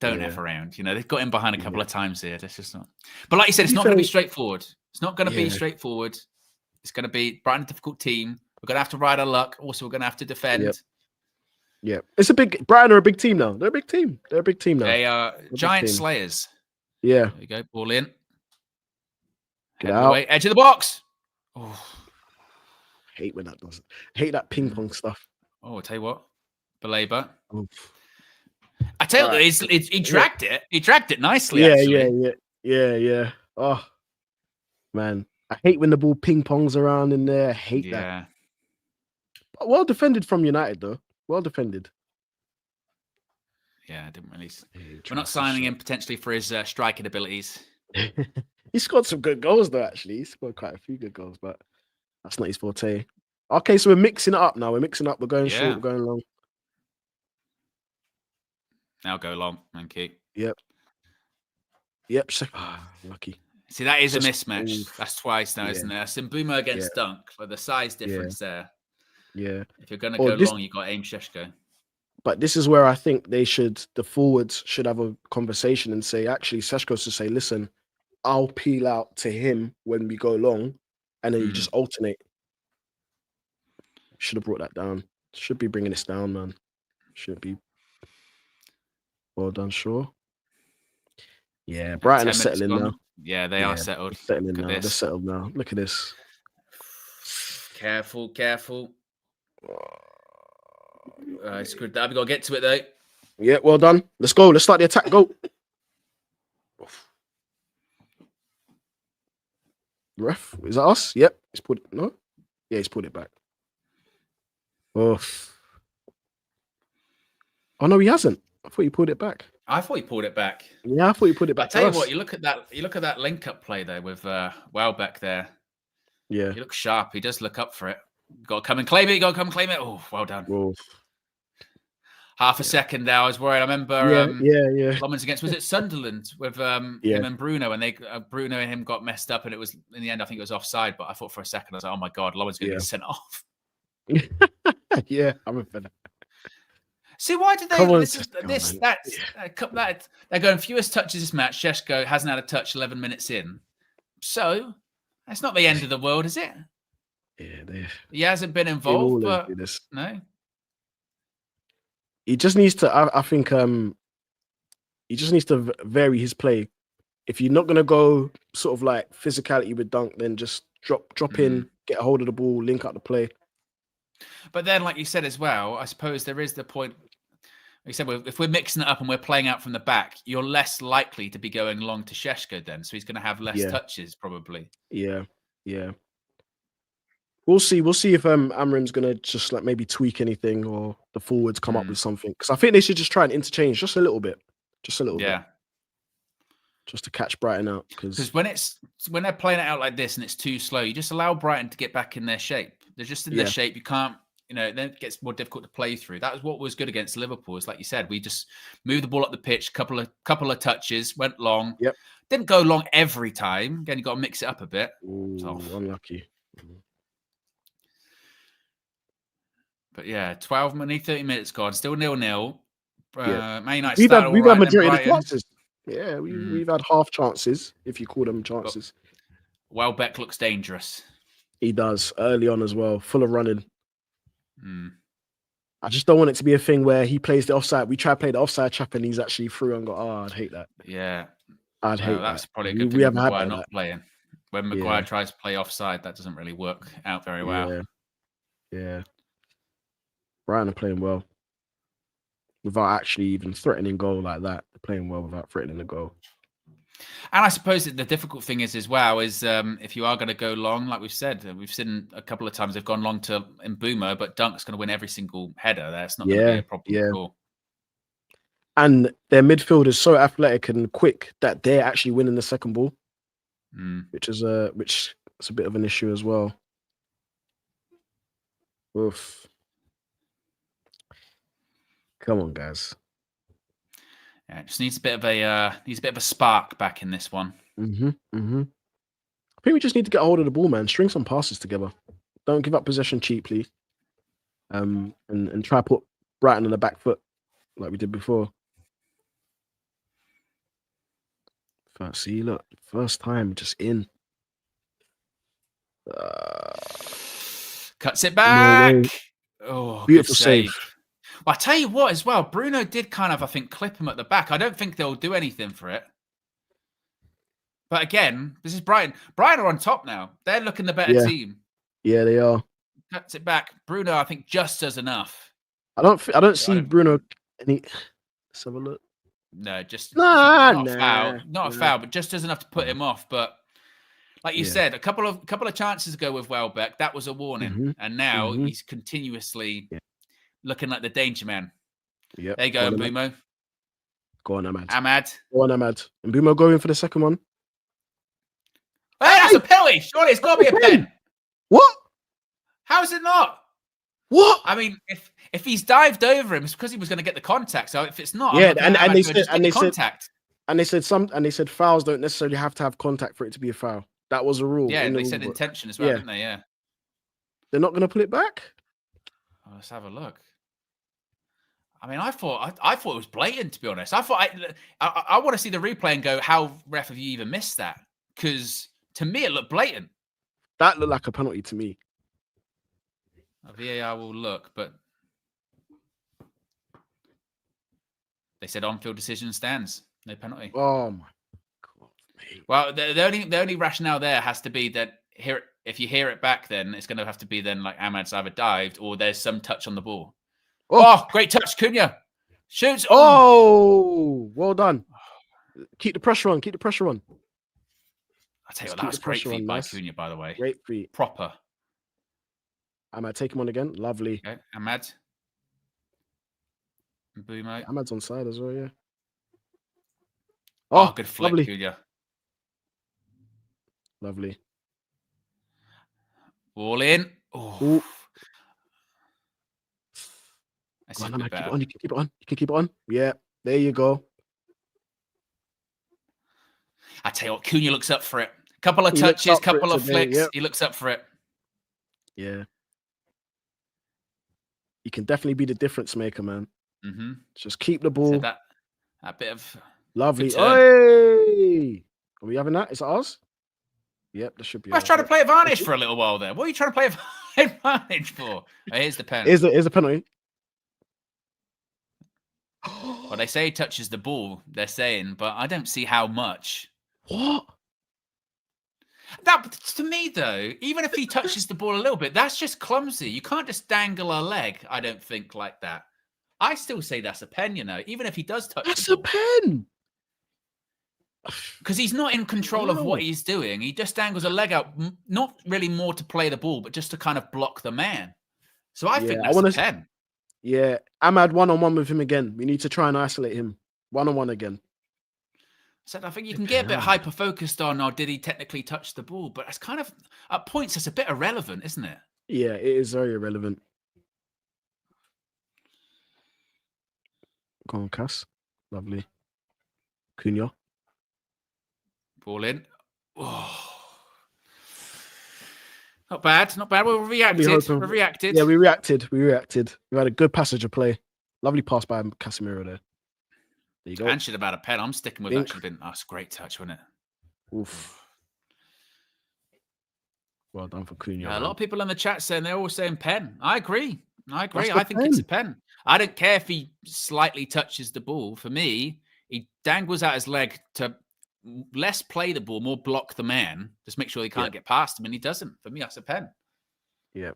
don't F around. They've got in behind a couple of times here. That's just not. But like you said, it's not going to be straightforward. It's not going to be straightforward. It's going to be Brighton, a difficult team. We're going to have to ride our luck. Also, we're going to have to defend. Yeah, it's Brighton are a big team now. They're a big team. Now. They are giant slayers. Yeah. There you go. Ball in. Get out. Edge of the box. Oh. Hate when that does it. Hate that ping pong stuff. Oh, I'll tell you what. Belabor. I tell you, Right. he dragged it. He dragged it nicely, Yeah, actually. yeah. Oh man, I hate when the ball ping pongs around in there. I hate that. Yeah. But well defended from United, though. Well defended. Yeah, I didn't really. Hey, We're not signing him potentially for his striking abilities. He scored some good goals, though. Actually, he scored quite a few good goals, but that's not his forte. Okay, so we're mixing it up now. We're mixing up. We're going short. We're going long. Now go long. Thank you. Yep. Lucky. See, that is a mismatch. That's twice now, isn't it? That's Mbeumo against Dunk, but the size difference there. Yeah. If you're going to go long, you've got to aim Šeško. But this is where I think the forwards should have a conversation and say, actually, Šeško to say, listen, I'll peel out to him when we go long, and then you just alternate. Should have brought that down. Should be bringing this down, man. Should be. Well done, Shaw. Yeah, Brighton are settling now. Yeah, they are settled. Settling now. They're settled now. Look at this. Careful. I screwed that. We got to get to it, though. Yeah, well done. Let's go. Let's start the attack. Go. Ref, is that us? Yep. He's put it. No? Yeah, he's put it back. Oh no, he hasn't. I thought he pulled it back. I thought he pulled it back. Yeah, I thought he put it back. I tell you what, you look at that link-up play though with Welbeck there. Yeah, he looks sharp. He does look up for it. You got to come and claim it. Oh, well done. Whoa. Half a second now. I was worried. I remember. Lommans against, was it Sunderland with him and Bruno, and Bruno and him got messed up, and it was in the end. I think it was offside. But I thought for a second, I was like, oh my god, Lommans going to get sent off. Yeah, I remember that. See, why did they? They're going fewest touches this match. Šeško hasn't had a touch 11 minutes in, so that's not the end of the world, is it? Yeah, he hasn't been involved, but no. He just needs to. I think he just needs to vary his play. If you're not gonna go sort of like physicality with Dunk, then just drop in, get a hold of the ball, link up the play. But then, like you said as well, I suppose there is the point. Like you said, if we're mixing it up and we're playing out from the back, you're less likely to be going long to Šeško then. So he's going to have less touches probably. Yeah. We'll see. We'll see if Amrim's going to just like maybe tweak anything or the forwards come up with something. Because I think they should just try and interchange just a little bit. Just a little bit. Just to catch Brighton out. Because when they're playing it out like this and it's too slow, you just allow Brighton to get back in their shape. They're just in their shape. You can't, then it gets more difficult to play through. That was what was good against Liverpool. Is like you said, we just moved the ball up the pitch, couple of touches, went long. Yep. Didn't go long every time. Again, you got to mix it up a bit. Ooh, unlucky. But yeah, 30 minutes gone, still 0-0. Man United we've had majority of the chances. Yeah, we've had half chances, if you call them chances. Welbeck looks dangerous. He does, early on as well, full of running. I just don't want it to be a thing where he plays the offside. We try to play the offside trap and he's actually through and go, I'd hate that. Yeah. I'd hate that. That's probably a good thing with Maguire not playing. When Maguire tries to play offside, that doesn't really work out very well. Yeah. Brighton are playing well. Without actually even threatening goal like that. They're playing well without threatening the goal. And I suppose that the difficult thing is as well is if you are going to go long, like we've said, we've seen a couple of times they've gone long to Mbeumo, but Dunk's going to win every single header there. It's not going to be a problem at all. And their midfield is so athletic and quick that they're actually winning the second ball, which is a bit of an issue as well. Oof. Come on, guys. Yeah, it just needs a bit of a spark back in this one. I think we just need to get a hold of the ball, man. String some passes together. Don't give up possession cheaply. And try to put Brighton on the back foot like we did before. See, look, first time just in. Cuts it back. No, oh, beautiful save. Well, I tell you what, as well, Bruno did kind of, I think, clip him at the back. I don't think they'll do anything for it. But again, this is Brighton. Brighton are on top now. They're looking the better team. Yeah, they are. Cuts it back. Bruno, I think, just does enough. I don't see Bruno any. Let's have a look. No, just Nah, not a foul. Not nah. a foul, but just doesn't have to put him off. But like you Yeah. said, a couple of chances ago with Welbeck, that was a warning. Mhm. And now Mhm. he's continuously Yeah. looking like the danger man. Yep. There you go, Mbumo. Go on, Ahmad. Ahmad. Go on, Ahmad. And Mbumo going for the second one. Hey, that's a penalty. Surely it's got to be a pen. What? How is it not? What? I mean, if he's dived over him, it's because he was going to get the contact. So if it's not, Yeah, I'm and they said contact. And they said fouls don't necessarily have to have contact for it to be a foul. That was a rule. Yeah, in the they rule said book. intention as well, Yeah. didn't they? Yeah. They're not going to put it back. Oh, let's have a look. I mean, I thought it was blatant, to be honest. I thought I want to see the replay and go, how ref have you even missed that? Because to me, it looked blatant. That looked like a penalty to me. A VAR will look, but they said on-field decision stands. No penalty. Oh my god, mate. Well, the only rationale there has to be that if you hear it back, then it's going to have to be then like Ahmad's either dived or there's some touch on the ball. Oh, great touch, Cunha. Shoots. Oh, well done. Keep the pressure on. Keep the pressure on. I'll tell you what, that was great feet by Cunha, by the way. Great feet. Proper. Ahmad, take him on again. Lovely. Okay, Ahmad. Mbumo. Ahmad's on side as well, yeah. Oh, good flick, lovely. Cunha. Lovely. All in. Oh. On, Ahmad, keep it on. You can keep it on. You can keep it on. Yeah, there you go. I tell you what, Cunha looks up for it. Couple of touches, couple of flicks. Yep. He looks up for it. Yeah. You can definitely be the difference maker, man. Mm-hmm. Just keep the ball. So that bit of lovely. Hey! Are we having that? Is it ours? Yep, there should be. I was trying to play advantage for a little while there. What are you trying to play advantage for? Oh, here's the pen. Here's the penalty. Well, they say he touches the ball, they're saying, but I don't see how much. What? That, to me, though, even if he touches the ball a little bit, that's just clumsy. You can't just dangle a leg, I don't think, like that. I still say that's a pen, you know, even if he does touch that's the ball. A pen. Because he's not in control of what he's doing. He just dangles a leg out, not really more to play the ball, but just to kind of block the man. So I think that's a pen. Yeah, Ahmad one-on-one with him again. We need to try and isolate him. One-on-one again. So I think you can get a bit hyper-focused on, did he technically touch the ball? But that's kind of, at points, it's a bit irrelevant, isn't it? Yeah, it is very irrelevant. Go on, Cass. Lovely. Cunha. Ball in. Oh. Not bad, not bad. We reacted. Yeah, we reacted. We had a good passage of play. Lovely pass by Casemiro there. There you go. And should have had a pen. I'm sticking with that. Should have been. That's a great touch, wasn't it? Oof. Well done for Cunha. A lot of people in the chat saying they're all saying pen. I agree. I think it's a pen. I don't care if he slightly touches the ball. For me, he dangles out his leg to less play the ball, more block the man. Just make sure he can't get past him, and he doesn't. For me, that's a pen. Yeah.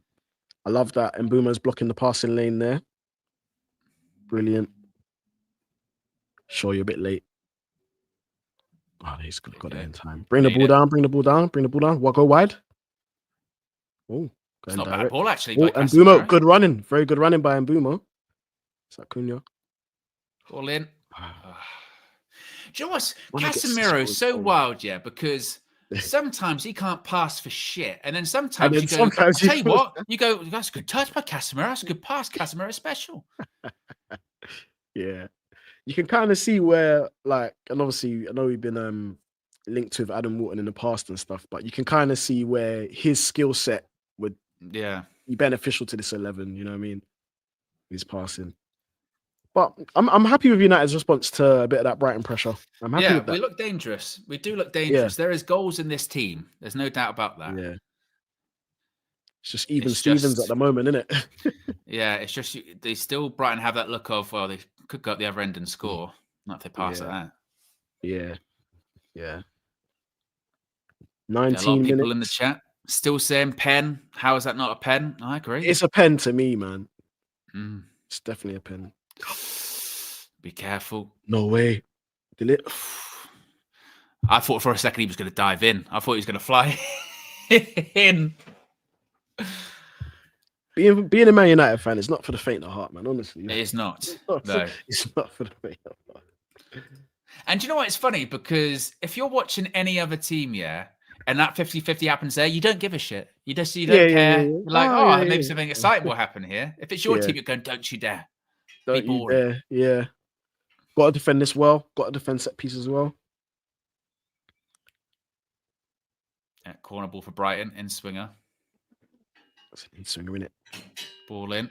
I love that. And Mbumo's blocking the passing lane there. Brilliant. Sure, you're a bit late. Oh, he's got it in time. Bring the ball down. What, go wide? Oh, it's not bad ball, actually. Oh, and Mbumo, good running. Very good running by Mbumo. Is that Cunha? Ball in. Do you know what? Casemiro is so wild, yeah, because sometimes he can't pass for shit. And then sometimes you go, I'll tell you what, you go, that's a good touch by Casemiro. That's a good pass. Casemiro special. Yeah. You can kind of see where, like, and obviously, I know we've been linked with Adam Wharton in the past and stuff, but you can kind of see where his skill set would be beneficial to this 11, you know what I mean? His passing. But I'm happy with United's response to a bit of that Brighton pressure. I'm happy with that. We look dangerous. We do look dangerous. Yeah. There is goals in this team. There's no doubt about that. Yeah. It's just even Stevens at the moment, isn't it? Yeah, it's just they still Brighton have that look of, well, they could go at the other end and score. Not if they pass it out. Yeah. 19 minutes. A lot of people in the chat still saying pen. How is that not a pen? I agree. It's a pen to me, man. It's definitely a pen. Be careful. No way. Did it? I thought for a second he was going to dive in. I thought he was going to fly in. Being a Man United fan is not for the faint of heart, man. Honestly, It is not. no, it's not for the faint of heart. And do you know what? It's funny because if you're watching any other team, and that 50-50 happens there, you don't give a shit. You don't care. Yeah. You're like, maybe something exciting will happen here. If it's your team, you're going, don't you dare. Don't you dare. Yeah. Got to defend this well. Got to defend set piece as well. Corner ball for Brighton in swinger. That's an in-swinger, innit? Ball in.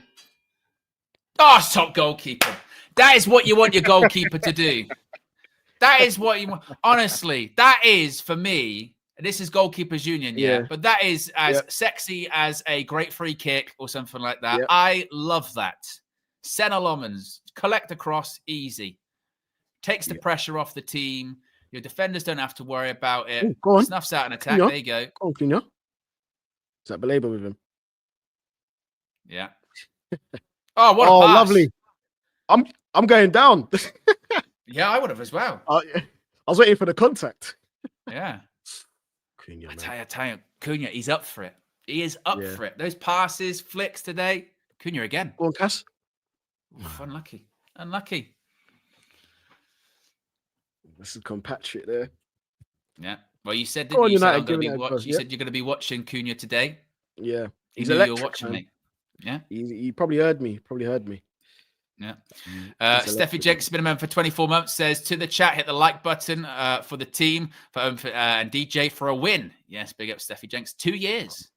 Oh, top goalkeeper. That is what you want your goalkeeper to do. That is what you want. Honestly, that is for me. This is goalkeepers union, but that is as sexy as a great free kick or something like that. Yep. I love that. Senna Lomans, collect across, easy. Takes the pressure off the team. Your defenders don't have to worry about it. Ooh, go on. Snuffs out an attack. There you go. Go on, Cunha. Is that Belabor with him? Yeah. Oh, what a pass. Lovely. I'm going down. Yeah, I would have as well. I was waiting for the contact. Yeah. Cunha, I tell you, Cunha, he's up for it. He is up for it. Those passes, flicks today. Cunha again. Go on, Cass. Oof, unlucky. This is compatriot there. Yeah. Well, you said, Go on, you said, United, you said you're going to be watching Cunha today. Yeah. He's knew you were watching me. Yeah. He probably heard me. Yeah. Steffi Jenks, been a member for 24 months, says to the chat, hit the like button for the team and DJ for a win. Yes, big up Steffi Jenks. 2 years.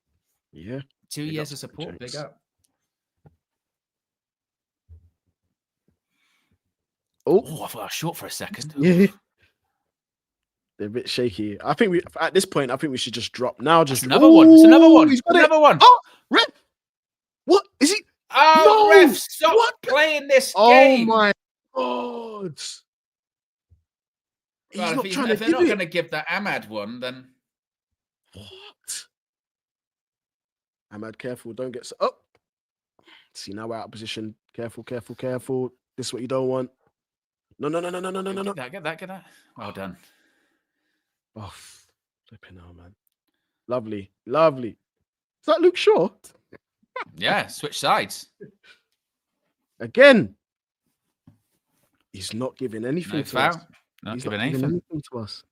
Yeah. 2 years of support. Big up. Oh, I thought I was short for a second. Yeah. They're a bit shaky. I think at this point, we should just drop now. Just another one. It's another one. He's got another one. Oh, ref. What is he? Oh, no! Ref, stop playing this game. Oh my God. Well, if they're not going to give that Ahmad one, then what? Ahmad, careful, don't get up. See, now we're out of position. Careful. This is what you don't want. No. Get that. Well done. Oh, flipping hell, man. Lovely. Is that Luke Shaw? Yeah, switch sides. Again. He's not giving anything to foul. us. Not giving anything to us.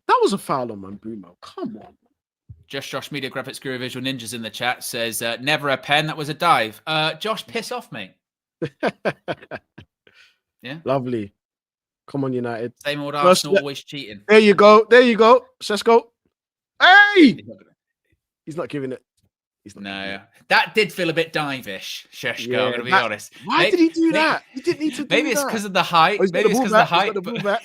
That was a foul on Bruno. Come on. Just Josh Media Graphics Guru Visual Ninjas in the chat says, never a pen. That was a dive. Josh, piss off, mate. Yeah. Lovely. Come on, United. Same old Arsenal, always cheating. There you go. Sesko. Hey! He's not giving it. No, that did feel a bit dive-ish, Sheshko, I'm going to be honest. Why did he do that? He didn't need to do that. Maybe it's because of the height. Maybe it's because of the height. But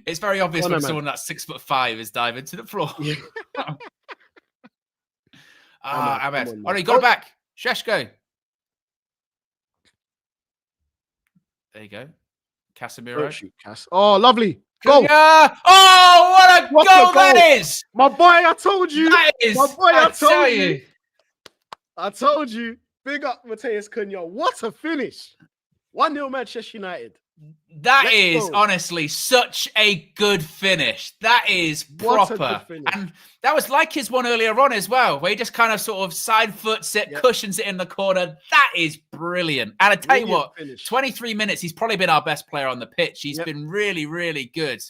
it's very obvious when someone that's 6'5" is diving to the floor. Yeah. Ahmed. All right, go back. Sheshko. There you go. Casemiro. Shoot, Cass. Oh, lovely. Go. Oh, what a goal that is. My boy, I told you. That is. My boy, I told you. I told you. Big up Mateus Cunha. What a finish. 1-0 Manchester United. That is honestly such a good finish. That is proper. And that was like his one earlier on as well, where he just kind of sort of side foots it, cushions it in the corner. That is brilliant. And I tell you what, 23 minutes, he's probably been our best player on the pitch. He's been really, really good.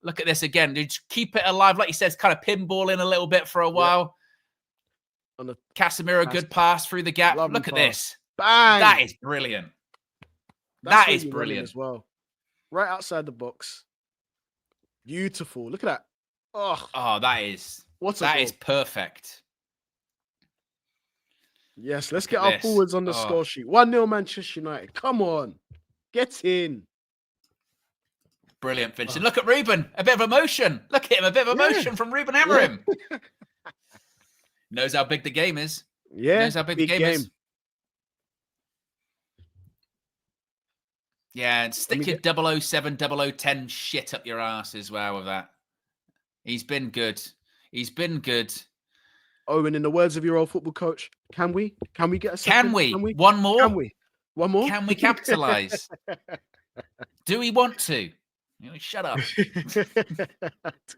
Look at this again. Just keep it alive. Like he says, kind of pinballing a little bit for a while. On the Casemiro, good pass through the gap. Look at this. Bang. That is brilliant. That is brilliant as well. Right outside the box. Beautiful. Look at that. Oh, that is perfect. Yes, let's get our forwards on the score sheet. 1-0 Manchester United. Come on. Get in. Brilliant finish. And look at Ruben. A bit of emotion. Look at him. A bit of emotion from Ruben Amorim. Knows how big the game is. Yeah. Knows how big the game is. Yeah, and stick your 007, 0010 shit up your ass as well with that. He's been good. Owen, in the words of your old football coach, can we get a second? Can we? One more? Can we? One more. Can we capitalise? Do we want to? Shut up. Do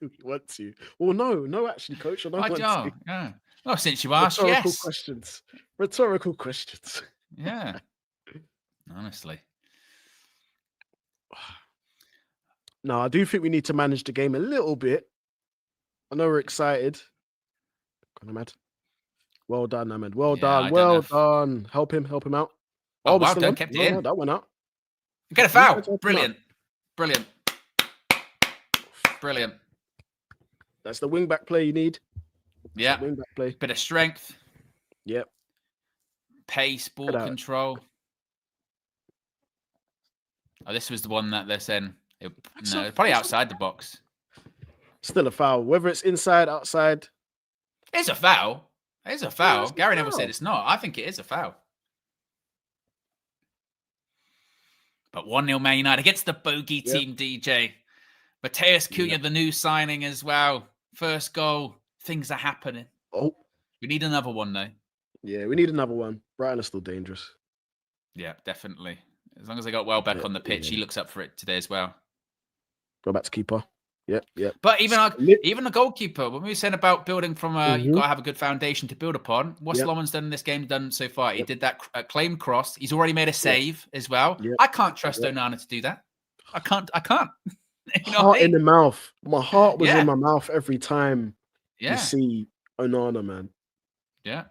we want to? Well, no, actually, coach, I don't want to. Yeah. Well, since you asked, Rhetorical yes. questions. Rhetorical questions. Yeah. Honestly. No, I do think we need to manage the game a little bit. I know we're excited. Ahmed. Well done, Ahmed. Well done. Well done. Help him out. Oh, well done. Kept it in. No, that went out. Get a foul. Brilliant. Brilliant. That's the wing back play you need. Yeah. Wing back play. Bit of strength. Yep. Pace, ball control. Oh, this was the one that they're saying. No, probably outside the box. Still a foul. Whether it's inside, outside. It's a foul. It's a foul. Yeah, Gary Neville said it's not. I think it is a foul. But 1-0 Man United against the bogey team, DJ. Mateus Cunha, the new signing as well. First goal. Things are happening. Oh. We need another one, though. Yeah, we need another one. Brighton are still dangerous. Yeah, definitely. As long as they got well back on the pitch, he looks up for it today as well. Go back to keeper. Yep. But even the goalkeeper, when we were saying about building from you've got to have a good foundation to build upon. What's Loman's done in this game done so far? He did that claimed cross. He's already made a save as well. I can't trust Onana to do that. I can't. You know heart in the mouth. My heart was in my mouth every time you see Onana, man. Yeah.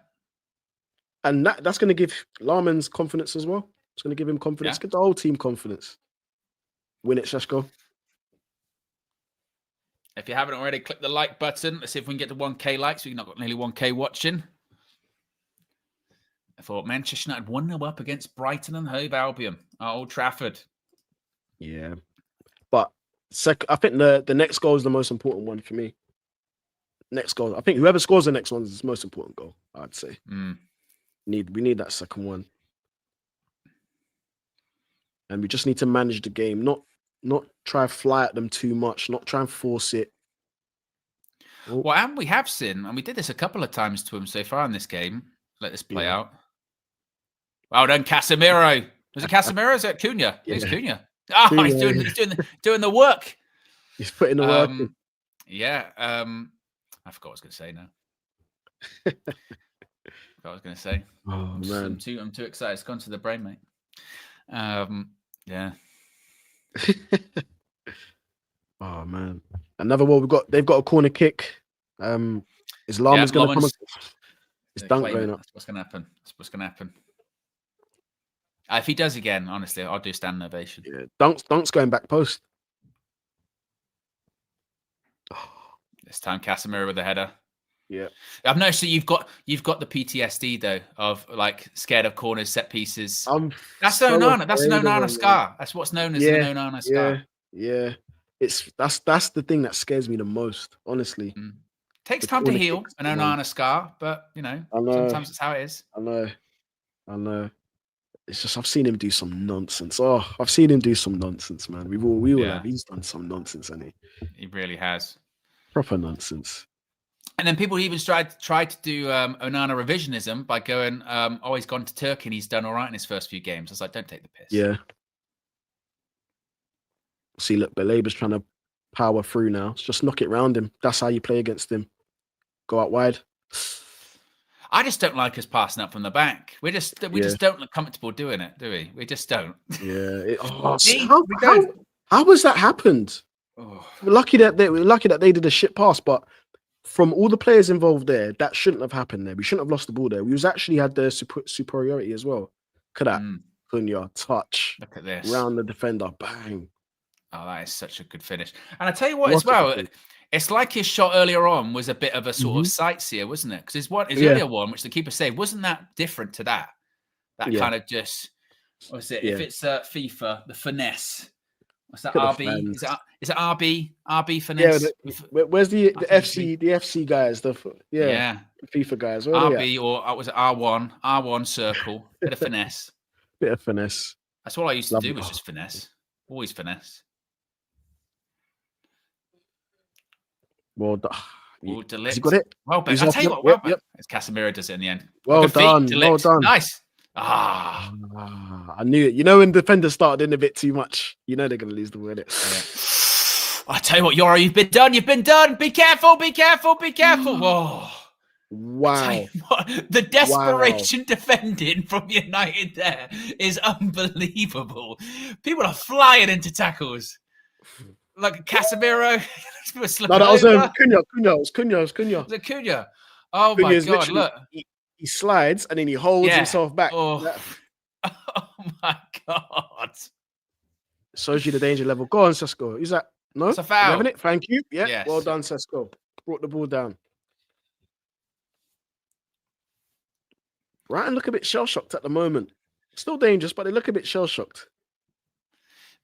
And that's going to give Larman's confidence as well. It's going to give him confidence. Give the whole team confidence. Win it, Sheshko. If you haven't already, click the like button. Let's see if we can get to 1K likes. We've not got nearly 1K watching. I thought Manchester United 1-0 up against Brighton and Hove Albion at Old Trafford. Yeah. But I think the next goal is the most important one for me. Next goal. I think whoever scores the next one is the most important goal, I'd say. We need that second one. And we just need to manage the game, not try to fly at them too much, not try and force it. Well, and we have seen, and we did this a couple of times to him so far in this game. Let this play out. Well done, Casemiro. Was it Casemiro? Is it Cunha? Who's Cunha? Oh, Cunha. He's doing the work. He's putting the work in. Yeah. I forgot what I was going to say now. I was going to say. Oh, man. I'm too excited. It's gone to the brain, mate. Yeah. Oh man. Another one they've got a corner kick. Is Lama's gonna come? It's Dunk going up. That's what's gonna happen. If he does again, honestly, I'll do stand ovation. Yeah, Dunk's going back post. This time Casemiro with the header. Yeah. I've noticed that you've got the PTSD though of like scared of corners, set pieces. That's Onana. That's an Onana scar. That's what's known as an Onana scar. Yeah. That's the thing that scares me the most, honestly. Takes time to heal an Onana scar, but sometimes it's how it is. I know. It's just I've seen him do some nonsense. Oh, I've seen him do some nonsense, man. We all have. He's done some nonsense, hasn't he? He really has. Proper nonsense. And then people even tried to do Onana revisionism by going, he's gone to Turkey and he's done all right in his first few games. I was like, don't take the piss. Yeah. See, look, Balaba's trying to power through now. Just knock it round him. That's how you play against him. Go out wide. I just don't like us passing up from the back. We just don't look comfortable doing it, do we? We just don't. Yeah. How has that happened? Oh. We're lucky that they did a shit pass, but from all the players involved there, that shouldn't have happened there. We shouldn't have lost the ball there. We actually had the superiority as well. Look at that. Cunha, touch. Look at this. Round the defender. Bang. Oh, that is such a good finish. And I tell you what as well, it's like his shot earlier on was a bit of a sort of sightseer, wasn't it? Because his earlier one, which the keeper saved, wasn't that different to that? That kind of just, what is it? If it's FIFA, the finesse. What's that? RB? Is it RB finesse? Yeah, where's the FC guys? The FIFA guys. RB or was it R1? R1 circle. Bit of finesse. Bit of finesse. That's all I used to do was just finesse. Always finesse. Well done. Has he got it? Well, I'll tell you what. It's Casemiro does it in the end. Well done. Nice. Ah. I knew it. You know, when defenders started in a bit too much, you know they're going to lose the ball. Yeah. I tell you what, Yoro, you've been done. You've been done. Be careful. Be careful. Be careful. Whoa. Wow. The desperation defending from United there is unbelievable. People are flying into tackles. Like Casemiro. No, that was Cunha. Cunha. Was it Cunha? Oh, Cunha my God. Look. He slides and then he holds himself back. Oh. Oh, my God. Shows you the danger level. Go on, Sesko. Is that? No? It's a foul. Having it? Thank you. Yeah. Yes. Well done, Sesko. Brought the ball down. Brighton look a bit shell-shocked at the moment. Still dangerous, but they look a bit shell-shocked.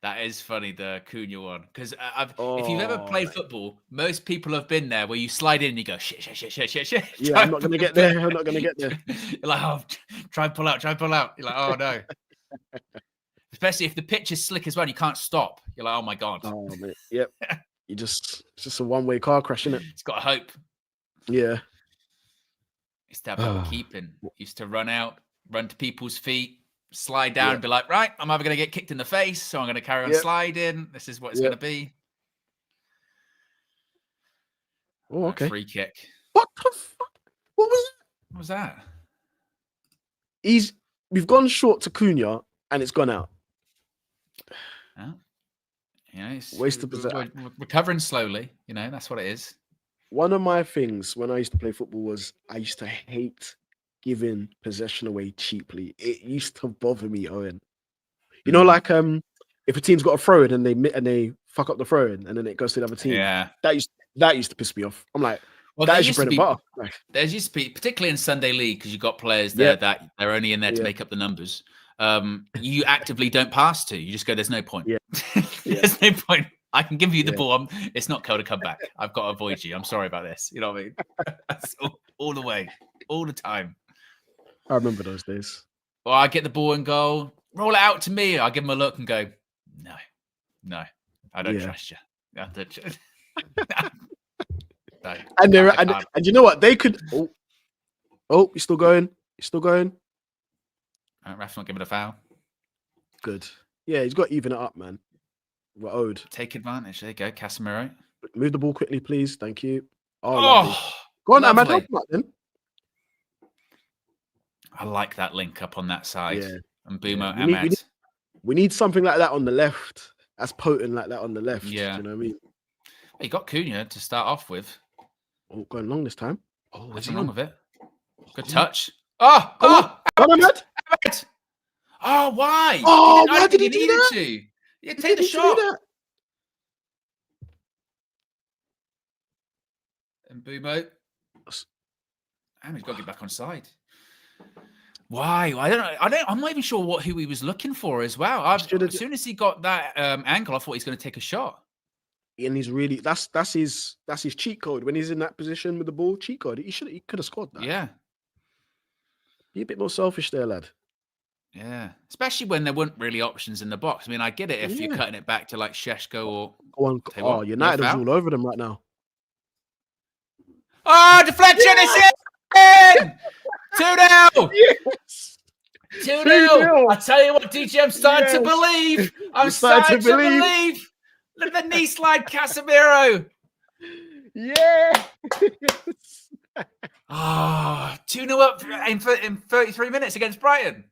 That is funny, the Cunha one. Because if you've ever played football, most people have been there where you slide in and you go, shit. Yeah, I'm not going to get there. I'm not going to get there. You're like, oh, try and pull out. You're like, oh, no. Especially if the pitch is slick as well, you can't stop. You're like, oh, my God. Oh, man. Yep. It's just a one-way car crash, isn't it? It's got hope. Yeah. Used to have double keeping. Used to run out, run to people's feet, slide down and be like, right, I'm either going to get kicked in the face, so I'm going to carry on sliding. This is what it's going to be. Oh, okay. Free kick. What the fuck? What was that? What was that? We've gone short to Cunha and it's gone out. Oh. It's waste of possession. We're recovering slowly. That's what it is. One of my things when I used to play football was I used to hate giving possession away cheaply. It used to bother me, Owen. You know, like if a team's got a throw in and they fuck up the throw in and then it goes to the other team. Yeah, that used to piss me off. I'm like, well, that is your bread and butter. There used to be, particularly in Sunday League, because you've got players there that they're only in there to make up the numbers. You actively don't pass to. You just go, there's no point. Yeah. There's no point. I can give you the ball. It's not cool to come back. I've got to avoid you. I'm sorry about this. You know what I mean? That's all the way, all the time. I remember those days. Well, I get the ball and go, roll it out to me. I give him a look and go, no, I don't trust you. I don't trust no. And you know what? They could. Oh, you're still going. Raf's not giving a foul. Good. Yeah, he's got to even it up, man. We're owed. Take advantage. There you go, Casemiro. Move the ball quickly, please. Thank you. Oh, go on, Ahmad. Help him out, then. I like that link up on that side. Yeah. And Boomo, Ahmad. We need something like that on the left. That's potent like that on the left. Yeah. Do you know what I mean? You got Cunha to start off with. Oh, going long this time. Oh, what's wrong with it? Good touch. Come on, Ahmad. Oh, why? Oh, why did he do that? To. Yeah, take the shot. And Boomo. And he's got to get back on side. Why? I don't know. I'm not even sure who he was looking for as well. As soon as he got that angle, I thought he's going to take a shot. And he's really that's his cheat code when he's in that position with the ball. Cheat code. He could have scored that. Yeah. Be a bit more selfish there, lad. Yeah, especially when there weren't really options in the box. I mean, I get it if you're cutting it back to like Šeško or... Go on. United are all over them right now. Oh, deflection! It's in! 2-0! Yes! 2-0! I tell you what, DJ, I'm starting to believe. I'm starting to believe. Look at the knee slide, Casemiro. Yeah! Oh, 2-0 up in 33 minutes against Brighton.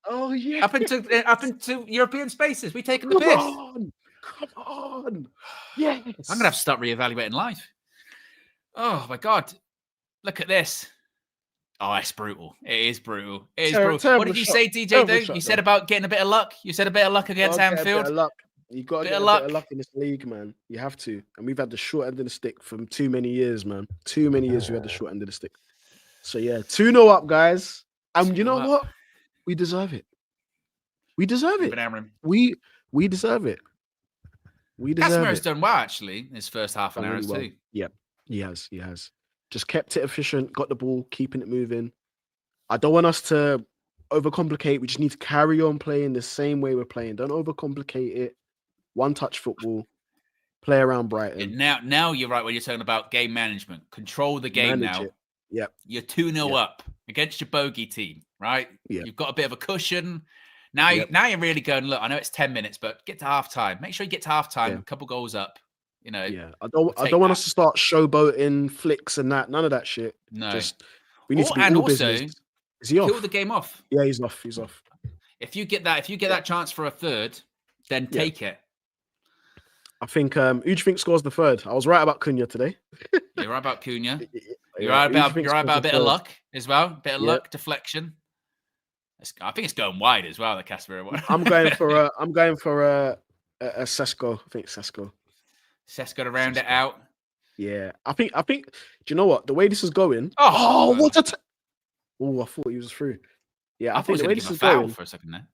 Oh, yeah. Up into European spaces. We taking the piss. Come on. Yes. I'm going to have to start reevaluating life. Oh, my God. Look at this. Oh, it's brutal. It is brutal. What did you say, DJ, though? You said about getting a bit of luck. You said a bit of luck against Anfield. You got to get a bit of luck in this league, man. You have to. And we've had the short end of the stick for too many years, man. Too many years we had the short end of the stick. So, yeah, 2-0 up, guys. And you know what? We deserve it. We deserve it. We deserve it. We deserve Casemiro's it. done well, actually, in his first half an hour or two. Yep, he has. Just kept it efficient, got the ball, keeping it moving. I don't want us to overcomplicate. We just need to carry on playing the same way we're playing. Don't overcomplicate it. One-touch football. Play around Brighton. Now you're right when you're talking about game management. Control the game now. Yep. You're 2-0 up against your bogey team. right? Yeah. You've got a bit of a cushion. Now, now you're really going, look, I know it's 10 minutes, but get to halftime. Make sure you get to halftime, a couple goals up. You know, I don't want us to start showboating flicks and that. None of that shit. No. Just we need to be all business. Is he kill off? the game off. Yeah, he's off. He's off. If you get that chance for a third, then take it. I think who do you think scores the third? I was right about Cunha today. You're right about Cunha. You're right about a bit of luck as well. Bit of luck, deflection. I think it's going wide as well, the Casper one. I'm going for a Sesko. I think Sesko. Sesko to round it out. Yeah. I think do you know what? The way this is going. Oh, what a I thought he was through. Yeah, I think the way this is going for a second there.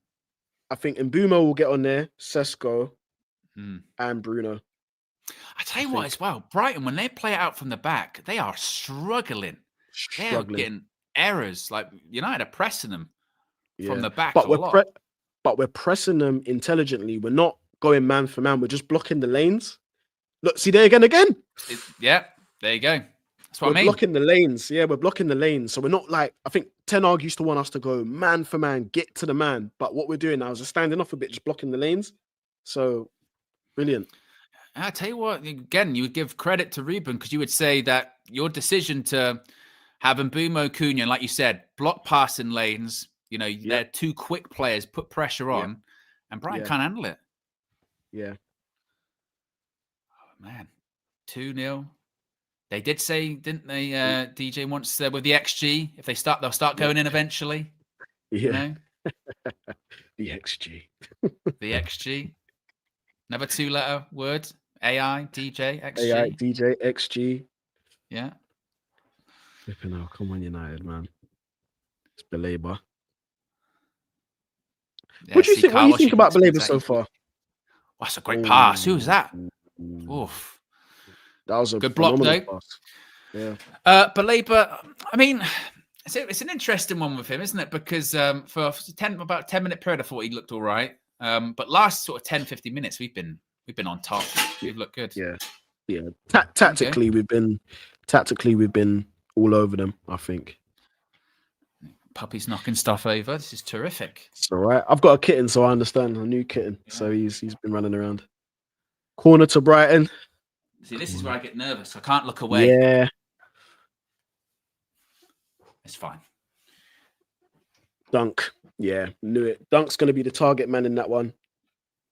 I think Mbeumo will get on there, Sesko, and Bruno. I tell you what, as well, Brighton, when they play it out from the back, they are struggling. They are getting errors. Like United are pressing them from the back. But we're pressing them intelligently. We're not going man for man. We're just blocking the lanes. Look, see there again. Yeah, there you go. That's what I mean. We're blocking the lanes. Yeah, we're blocking the lanes. So we're not like, I think Ten Hag used to want us to go man for man, get to the man. But what we're doing now is just standing off a bit, just blocking the lanes. So brilliant. I tell you what, again, you would give credit to Ruben because you would say that your decision to have Mbeumo, Cunha, like you said, block passing lanes, they're two quick players, put pressure on, and Brighton can't handle it. Yeah. Oh, man. 2-0. They did say, didn't they, DJ, once with the XG, if they'll start going in eventually. Yeah. The XG. The XG. Another 2-letter word. AI, DJ, XG. AI, DJ, XG. Yeah. Flipping hell, come on, United, man. It's Belabor. Yeah, what do you think about Belabor so far? Oh, that's a great pass. Who was that? Oof. That was a good block, though. Pass. Yeah. Belabor, I mean, it's an interesting one with him, isn't it? Because for about 10-minute period, I thought he looked all right. But last sort of 10, 15 minutes, we've been on top. We've looked good. Yeah. Tactically, we've been all over them, I think. Puppy's knocking stuff over. This is terrific. It's all right. I've got a kitten, so I understand. A new kitten. Yeah. So he's been running around. Corner to Brighton. See, this is where I get nervous. I can't look away. Yeah. It's fine. Dunk. Yeah, knew it. Dunk's going to be the target man in that one.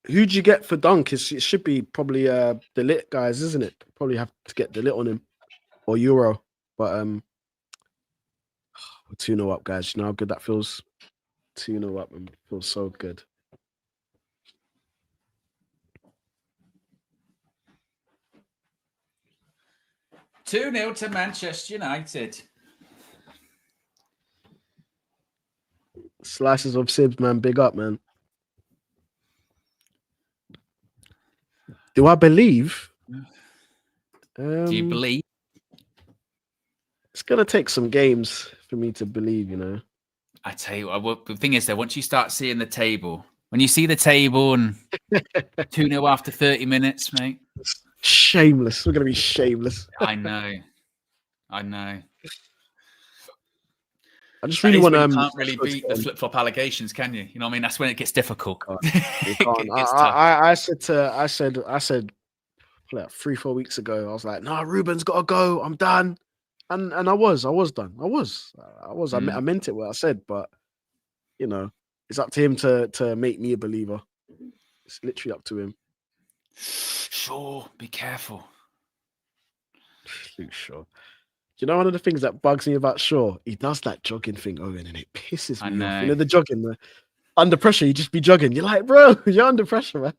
Who'd you get for Dunk? It should be probably the Lit guys, isn't it? Probably have to get the Lit on him. Or Euro. But we're 2-0 up, guys. You know how good that feels? 2-0 up and it feels so good. $2-0 to Manchester United. Slices of Sibs, man. Big up, man. Do I believe? Do you believe? It's going to take some games for me to believe, I tell you what, the thing is, though, once you start seeing the table, when you see the table and 2-0 after 30 minutes, mate. Shameless. We're going to be shameless. I know. I just really want to. You can't really beat the flip-flop allegations, can you? You know what I mean? That's when it gets difficult. You can't. I said like 3-4 weeks ago, I was like, "No, Ruben's got to go. I'm done," and I was done. I meant it what I said, but it's up to him to make me a believer. It's literally up to him. Sure, be careful. Sure. Do you know one of the things that bugs me about Shaw? He does that jogging thing, Owen, and it pisses me off. You know the jogging, under pressure, you just be jogging. You're like, bro, you're under pressure, man.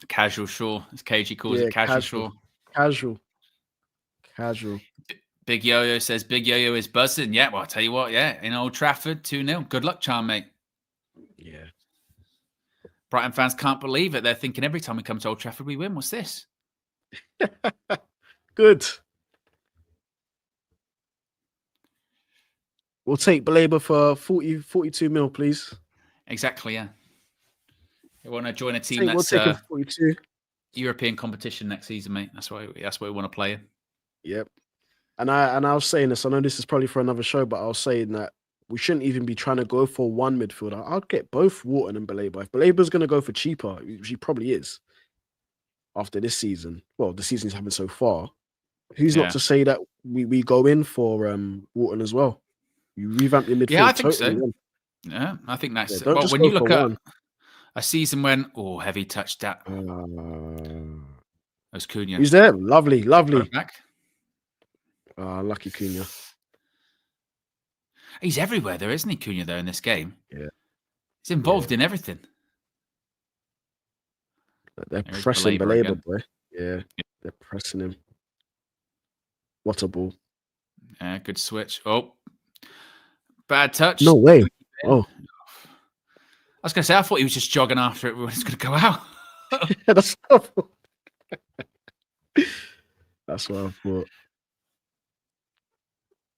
Casual Shaw, as KG calls it, casual Shaw. Casual. Big Yo-Yo says Big Yo-Yo is buzzing. Yeah, well, I'll tell you what, in Old Trafford, 2-0. Good luck, charm, mate. Yeah. Brighton fans can't believe it. They're thinking every time we come to Old Trafford, we win. What's this? Good. We'll take Belabor for 42 mil, please. Exactly, yeah. They want to join a team that's 42. European competition next season, mate. That's why we want to play in. Yep. And I was saying this. I know this is probably for another show, but I was saying that we shouldn't even be trying to go for one midfielder. I'd get both Wharton and Baleba. If Baleba's going to go for cheaper, which he probably is after this season, well, the season he's having so far, who's not to say that we go in for Wharton as well? You revamp your midfield. Yeah, I think totally. so. Yeah, I think that's don't well. just When go you look for at one. a season when heavy touch that was Cunha. Who's there? Lovely. Back. Lucky Cunha. He's everywhere, though, isn't he, Cunha? Though in this game, Yeah, he's involved in everything. They're pressing Baleba, boy. Yeah, they're pressing him. What a ball! Good switch. Oh, bad touch. No way. Oh, I was going to say, I thought he was just jogging after it when it's going to go out. That's awful. That's what I thought.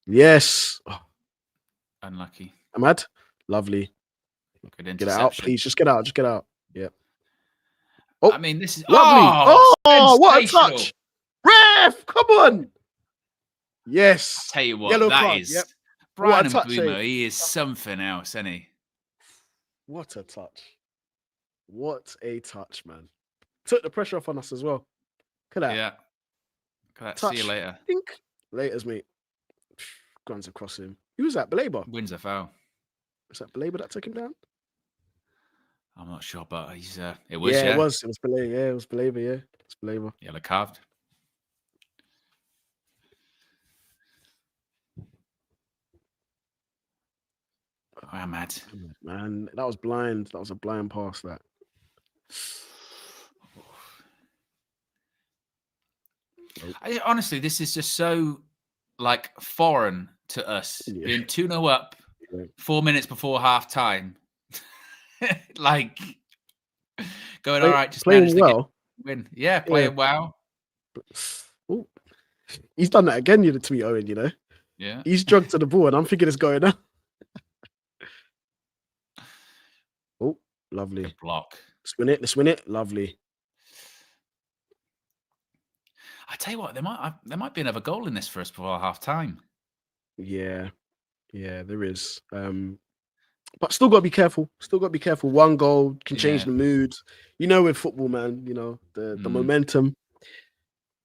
Yes. Oh. Unlucky. Ahmad, lovely. Good get it out, please. Just get out. Yeah. Oh, I mean, this is lovely. What a touch! Ref, come on. Yes. I'll tell you what, Yellow that card. is Yep. Brian Bruno. He is something else, isn't he? What a touch! What a touch, man! Took the pressure off on us as well. Look at that. Yeah. Look at that. Touch. See you later. Think. Laters, mate. Guns across him. Who was that? Baleba. Wins a foul. Was that Baleba that took him down? I'm not sure, but he's. It was. Yeah, it was. It was Baleba. Yeah, it was Baleba. Yeah, it's Baleba. Yellow carved. Oh, I'm mad. Man, that was blind. That was a blind pass. That. Honestly, this is just so like foreign to us. Being 2-0 up 4 minutes before half time. Like going, all right, just playing well. Win. Yeah, playing well. Ooh. He's done that again, to me, Owen, you know? Yeah. He's jogged to the ball and I'm thinking it's going now. Oh, lovely. Good block. Let's win it. Lovely. I tell you what, there might be another goal in this for us before half time. Yeah, there is. But still got to be careful. One goal can change the mood. You know, with football, man. You know the momentum.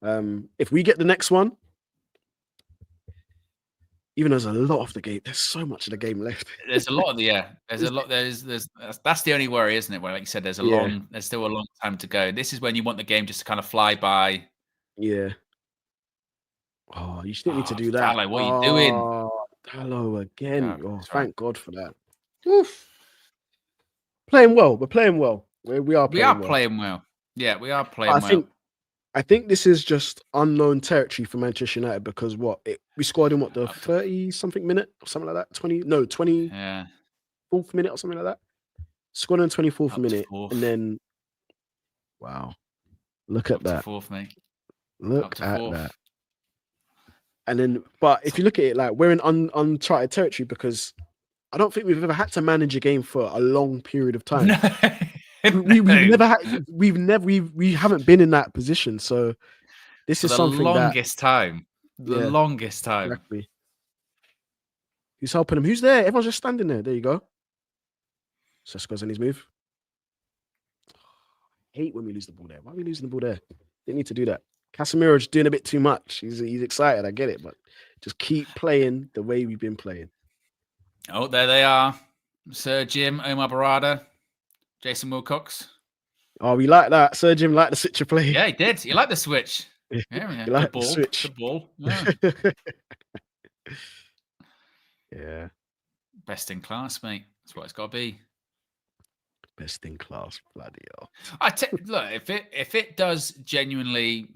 If we get the next one, even though there's a lot of the game, there's so much of the game left. There's a lot of there's a lot. There's that's the only worry, isn't it? Where, like you said, there's still a long time to go. This is when you want the game just to kind of fly by. Yeah. Oh, you still need to do that. Dallo, what are you doing? Dallo again. Thank God for that. Oof. Playing well. We're playing well. We are playing well. Yeah, we are playing well. I think this is just unknown territory for Manchester United because we scored in the 30-something minute or something like that? 20 yeah. 4th minute or something like that. Scored in the 24th minute. And then wow. Look at that. 4th, mate. Look at that. And then, but if you look at it, like we're in uncharted territory because I don't think we've ever had to manage a game for a long period of time. We haven't been in that position. So this is something the longest time. Exactly. Who's helping him? Who's there? Everyone's just standing there. There you go. Sesko's on his move. I hate when we lose the ball there. Why are we losing the ball there? Didn't need to do that. Casemiro's doing a bit too much. He's excited. I get it, but just keep playing the way we've been playing. Oh, there they are. Sir Jim, Omar Barada, Jason Wilcox. Oh, we like that. Sir Jim liked the switch of play. Yeah, he did. He liked the switch. Yeah, the ball. Switch. The ball. Yeah. Yeah. Best in class, mate. That's what it's got to be. Best in class, bloody hell. Look, if it does genuinely,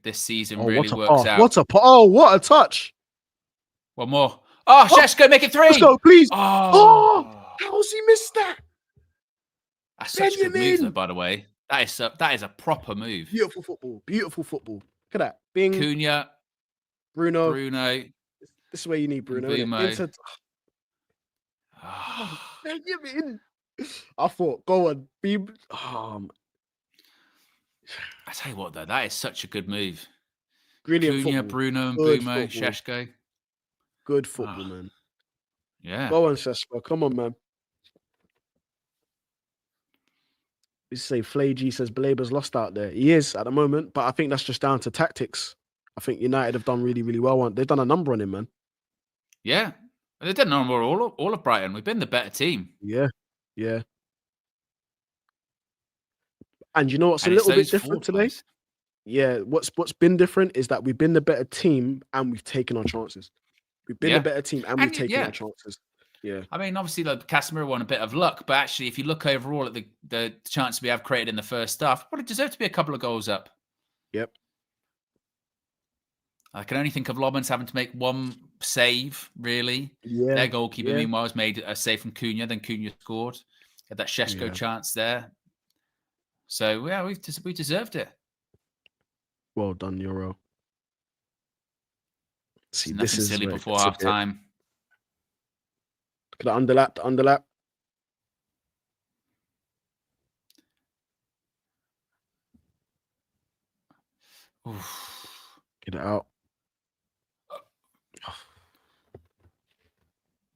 this season really works out. What a touch! One more. Oh, Šeško, make it 3. Let's go, please. Oh, how's he missed that? That's such a good move, though, by the way. That is a proper move. Beautiful football. Look at that. Bing. Cunha. Bruno. This is where you need Bruno. Benjamin. I thought, go on. I tell you what, though, that is such a good move. Brilliant Cunha, football. Bruno, and Good Bumo, football. Šeško. Good football, man. Yeah. Go on, Sesko. Come on, man. We say Flay says Balaba's lost out there. He is at the moment, but I think that's just down to tactics. I think United have done really, really well. They've done a number on him, man. Yeah. They did a number all of Brighton. We've been the better team. Yeah. Yeah. And you know what's a little bit different today? Yeah, what's been different is that we've been the better team and we've taken our chances. We've been the better team and we've taken our chances. Yeah. I mean, obviously, like Casemiro won a bit of luck, but actually, if you look overall at the chance we have created in the first half, probably deserve to be a couple of goals up. Yep. I can only think of Lobbins having to make one save, really. Yeah. Their goalkeeper, meanwhile, has made a save from Cunha, then Cunha scored. Had that Šeško chance there. So, yeah, we deserved it. Well done, Euro. See, this is silly before half time. Look at the underlap. Oof. Get it out.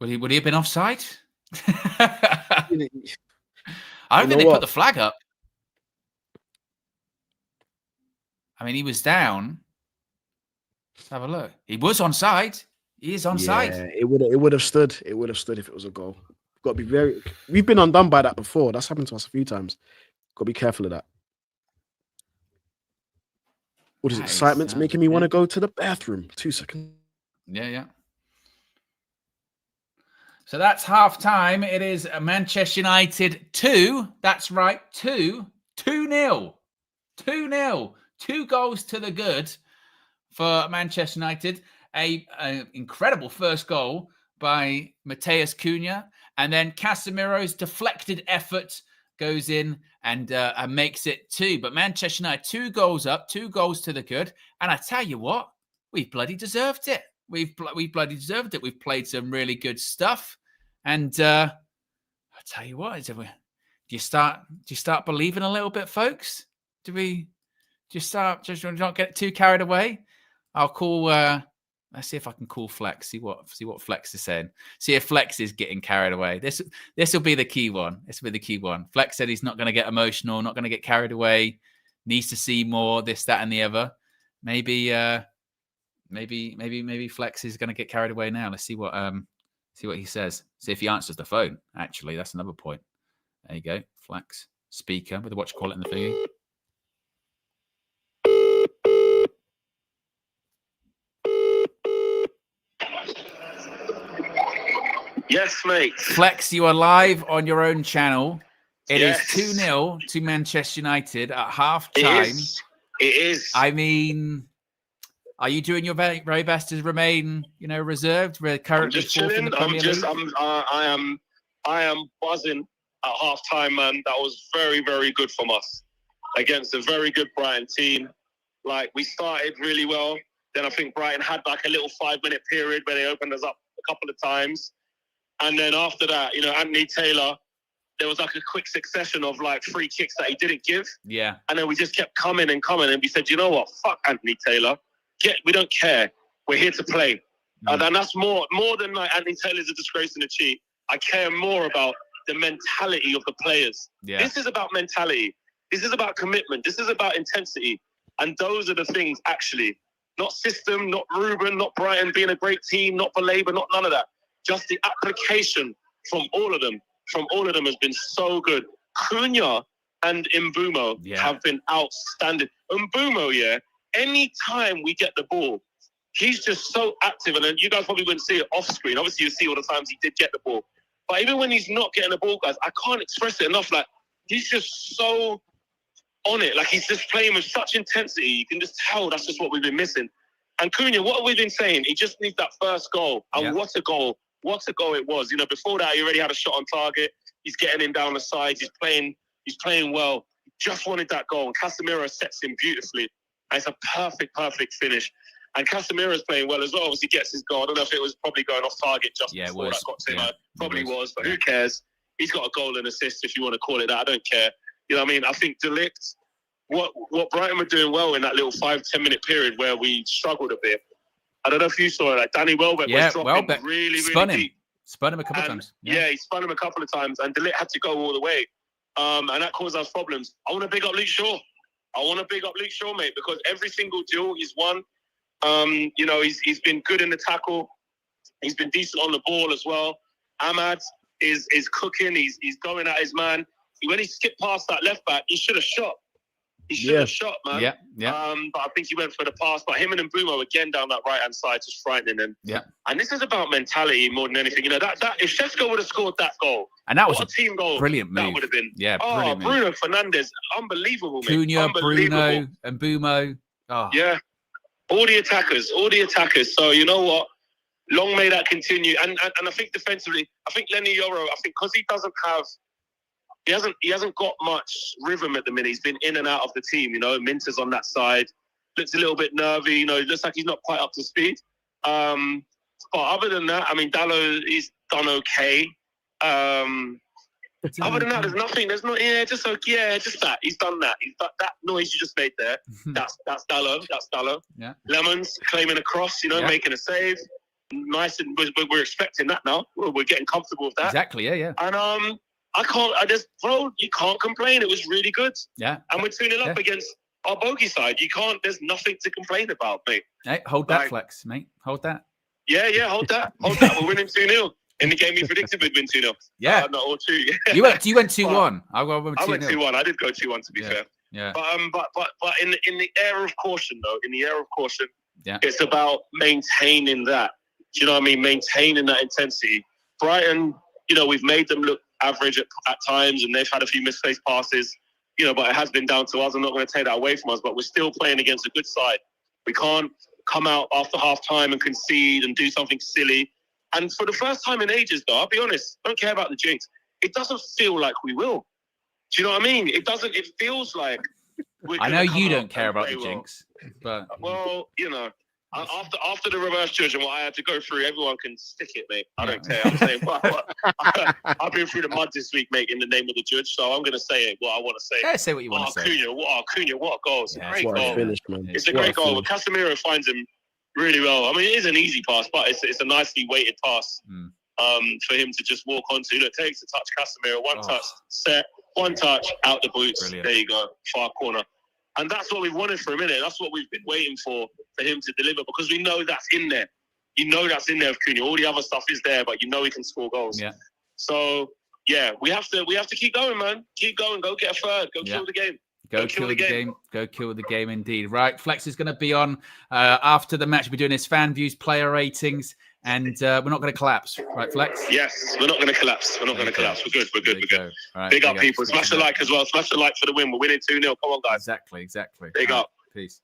Would he have been offside? I don't think they put the flag up. I mean, he was down. Let's have a look. He was onside. He is onside. Yeah, it would have stood. It would have stood if it was a goal. Got to be we've been undone by that before. That's happened to us a few times. Got to be careful of that. What is it? Excitement's making me want to go to the bathroom. 2 seconds. Yeah. So that's half time. It is Manchester United 2. That's right, 2-0. 2-0. 2 goals to the good for Manchester United. An incredible first goal by Matheus Cunha. And then Casemiro's deflected effort goes in and makes it 2. But Manchester United, 2 goals up, 2 goals to the good. And I tell you what, we bloody deserved it. We bloody deserved it. We've played some really good stuff. And I tell you what, do you start believing a little bit, folks? Do we just not get too carried away? I'll call. Let's see if I can call Flex. See what Flex is saying. See if Flex is getting carried away. This will be the key one. This will be the key one. Flex said he's not going to get emotional, not going to get carried away. Needs to see more. This, that, and the other. Maybe Flex is going to get carried away now. Let's see what he says. See if he answers the phone. Actually, that's another point. There you go. Flex speaker with the watch quality in the thingy. Yes, mate. Flex, you are live on your own channel. It is 2-0 to Manchester United at half time. It is. I mean, are you doing your very, very best to remain, reserved? We're currently fourth in the Premier League. I am buzzing at half time, man. That was very, very good from us against a very good Brighton team. Like, we started really well. Then I think Brighton had like a little 5-minute period where they opened us up a couple of times. And then after that, Anthony Taylor, there was like a quick succession of like free kicks that he didn't give. Yeah. And then we just kept coming. And we said, you know what? Fuck Anthony Taylor. We don't care. We're here to play. And that's more than like Anthony Taylor's a disgrace and a cheat. I care more about the mentality of the players. Yeah. This is about mentality. This is about commitment. This is about intensity. And those are the things, actually. Not system, not Ruben, not Brighton being a great team, not Baleba, not none of that. Just the application from all of them has been so good. Cunha and Mbeumo have been outstanding. Mbeumo, any time we get the ball, he's just so active. And then you guys probably wouldn't see it off screen. Obviously, you see all the times he did get the ball. But even when he's not getting the ball, guys, I can't express it enough. Like, he's just so on it. Like, he's just playing with such intensity. You can just tell that's just what we've been missing. And Cunha, what have we been saying? He just needs that first goal. And what a goal. What a goal it was. Before that, he already had a shot on target. He's getting him down the sides. He's playing well. He just wanted that goal. And Casemiro sets him beautifully. And it's a perfect finish. And Casemiro's playing well as well. Obviously, he gets his goal. I don't know if it was probably going off target just before that got to him. Probably was, but who cares? He's got a goal and assist, if you want to call it that. I don't care. You know what I mean? I think De Ligt, what Brighton were doing well in that little 5-10 minute period where we struggled a bit. I don't know if you saw it. Like Danny Welbeck was dropping really deep. Spun him a couple of times. Yeah, he spun him a couple of times, and De Ligt had to go all the way. And that caused us problems. I want to big up Luke Shaw. Mate, because every single duel he's won. You know, he's been good in the tackle. He's been decent on the ball as well. Ahmad is cooking. He's going at his man. When he skipped past that left back, he should have shot. He should have shot, man. Yeah. But I think he went for the pass. But him and Mbeumo again down that right hand side, just frightening him. Yeah. And this is about mentality more than anything. You know, that if Šeško would have scored that goal, and that was a team goal, brilliant move. That would have been. Yeah. Bruno Fernandez, unbelievable. Cunha, Bruno, and Mbeumo. Oh. Yeah. All the attackers. So you know what? Long may that continue. And I think defensively, I think Lenny Yoro, because he doesn't have. He hasn't got much rhythm at the minute. He's been in and out of the team, you know. Minter's on that side. Looks a little bit nervy, you know. Looks like he's not quite up to speed. But other than that, I mean, Dalot, he's done okay. Other than that, there's nothing. There's not. Just that. He's done that. He's done that noise you just made there. That's Dalot. Yeah. Lemons claiming a cross, you know, making a save. Nice, and we're expecting that now. We're getting comfortable with that. Exactly. Yeah. And you can't complain. It was really good. Yeah. And we're 2-0 up against our bogey side. There's nothing to complain about, mate. Hey, hold that, Flex, mate. Hold that. Yeah, hold that. We're winning 2-0. In the game we predicted we'd win 2-0. Yeah. Not all 2. You went 2-1. I went 2-1. I did go 2-1 to be fair. Yeah. But in the era of caution though, yeah, it's about maintaining that. Do you know what I mean? Maintaining that intensity. Brighton, you know, we've made them look average at times, and they've had a few misplaced passes, you know, but it has been down to us. I'm not going to take that away from us, but we're still playing against a good side. We can't come out after half time and concede and do something silly. And for the first time in ages, though, I'll be honest, I don't care about the jinx. It doesn't feel like we will. Do you know what I mean? It feels like we're I know you don't care about the jinx, but well, you know, after the reverse judge and what I had to go through, everyone can stick it, mate. I don't care. I'm saying, I've been through the mud this week, mate, in the name of the judge. So I'm going to say what I want to say. Yeah, say what you want to say. Cunha, what a goal. It's a great goal. It's a What great a goal. finish. Casemiro finds him really well. I mean, it is an easy pass, but it's a nicely weighted pass for him to just walk onto. Look, takes a touch, Casemiro, one touch, set, one touch, out the boots. Brilliant. There you go, far corner. And that's what we've wanted for a minute. That's what we've been waiting for him to deliver, because we know that's in there. You know that's in there with Cunha. All the other stuff is there, but you know he can score goals. Yeah. So yeah, we have to keep going, man. Keep going. Go get a third. Go kill the game. Go kill the game. Go kill the game indeed. Right. Flex is going to be on after the match. We're doing his fan views, player ratings, and we're not going to collapse. Right, Flex? Yes, we're not going to collapse. We're good. We're good. Right, big up, people. Smash the like as well. Smash the like for the win. We're winning 2-0. Come on, guys. Exactly. Big up. Peace.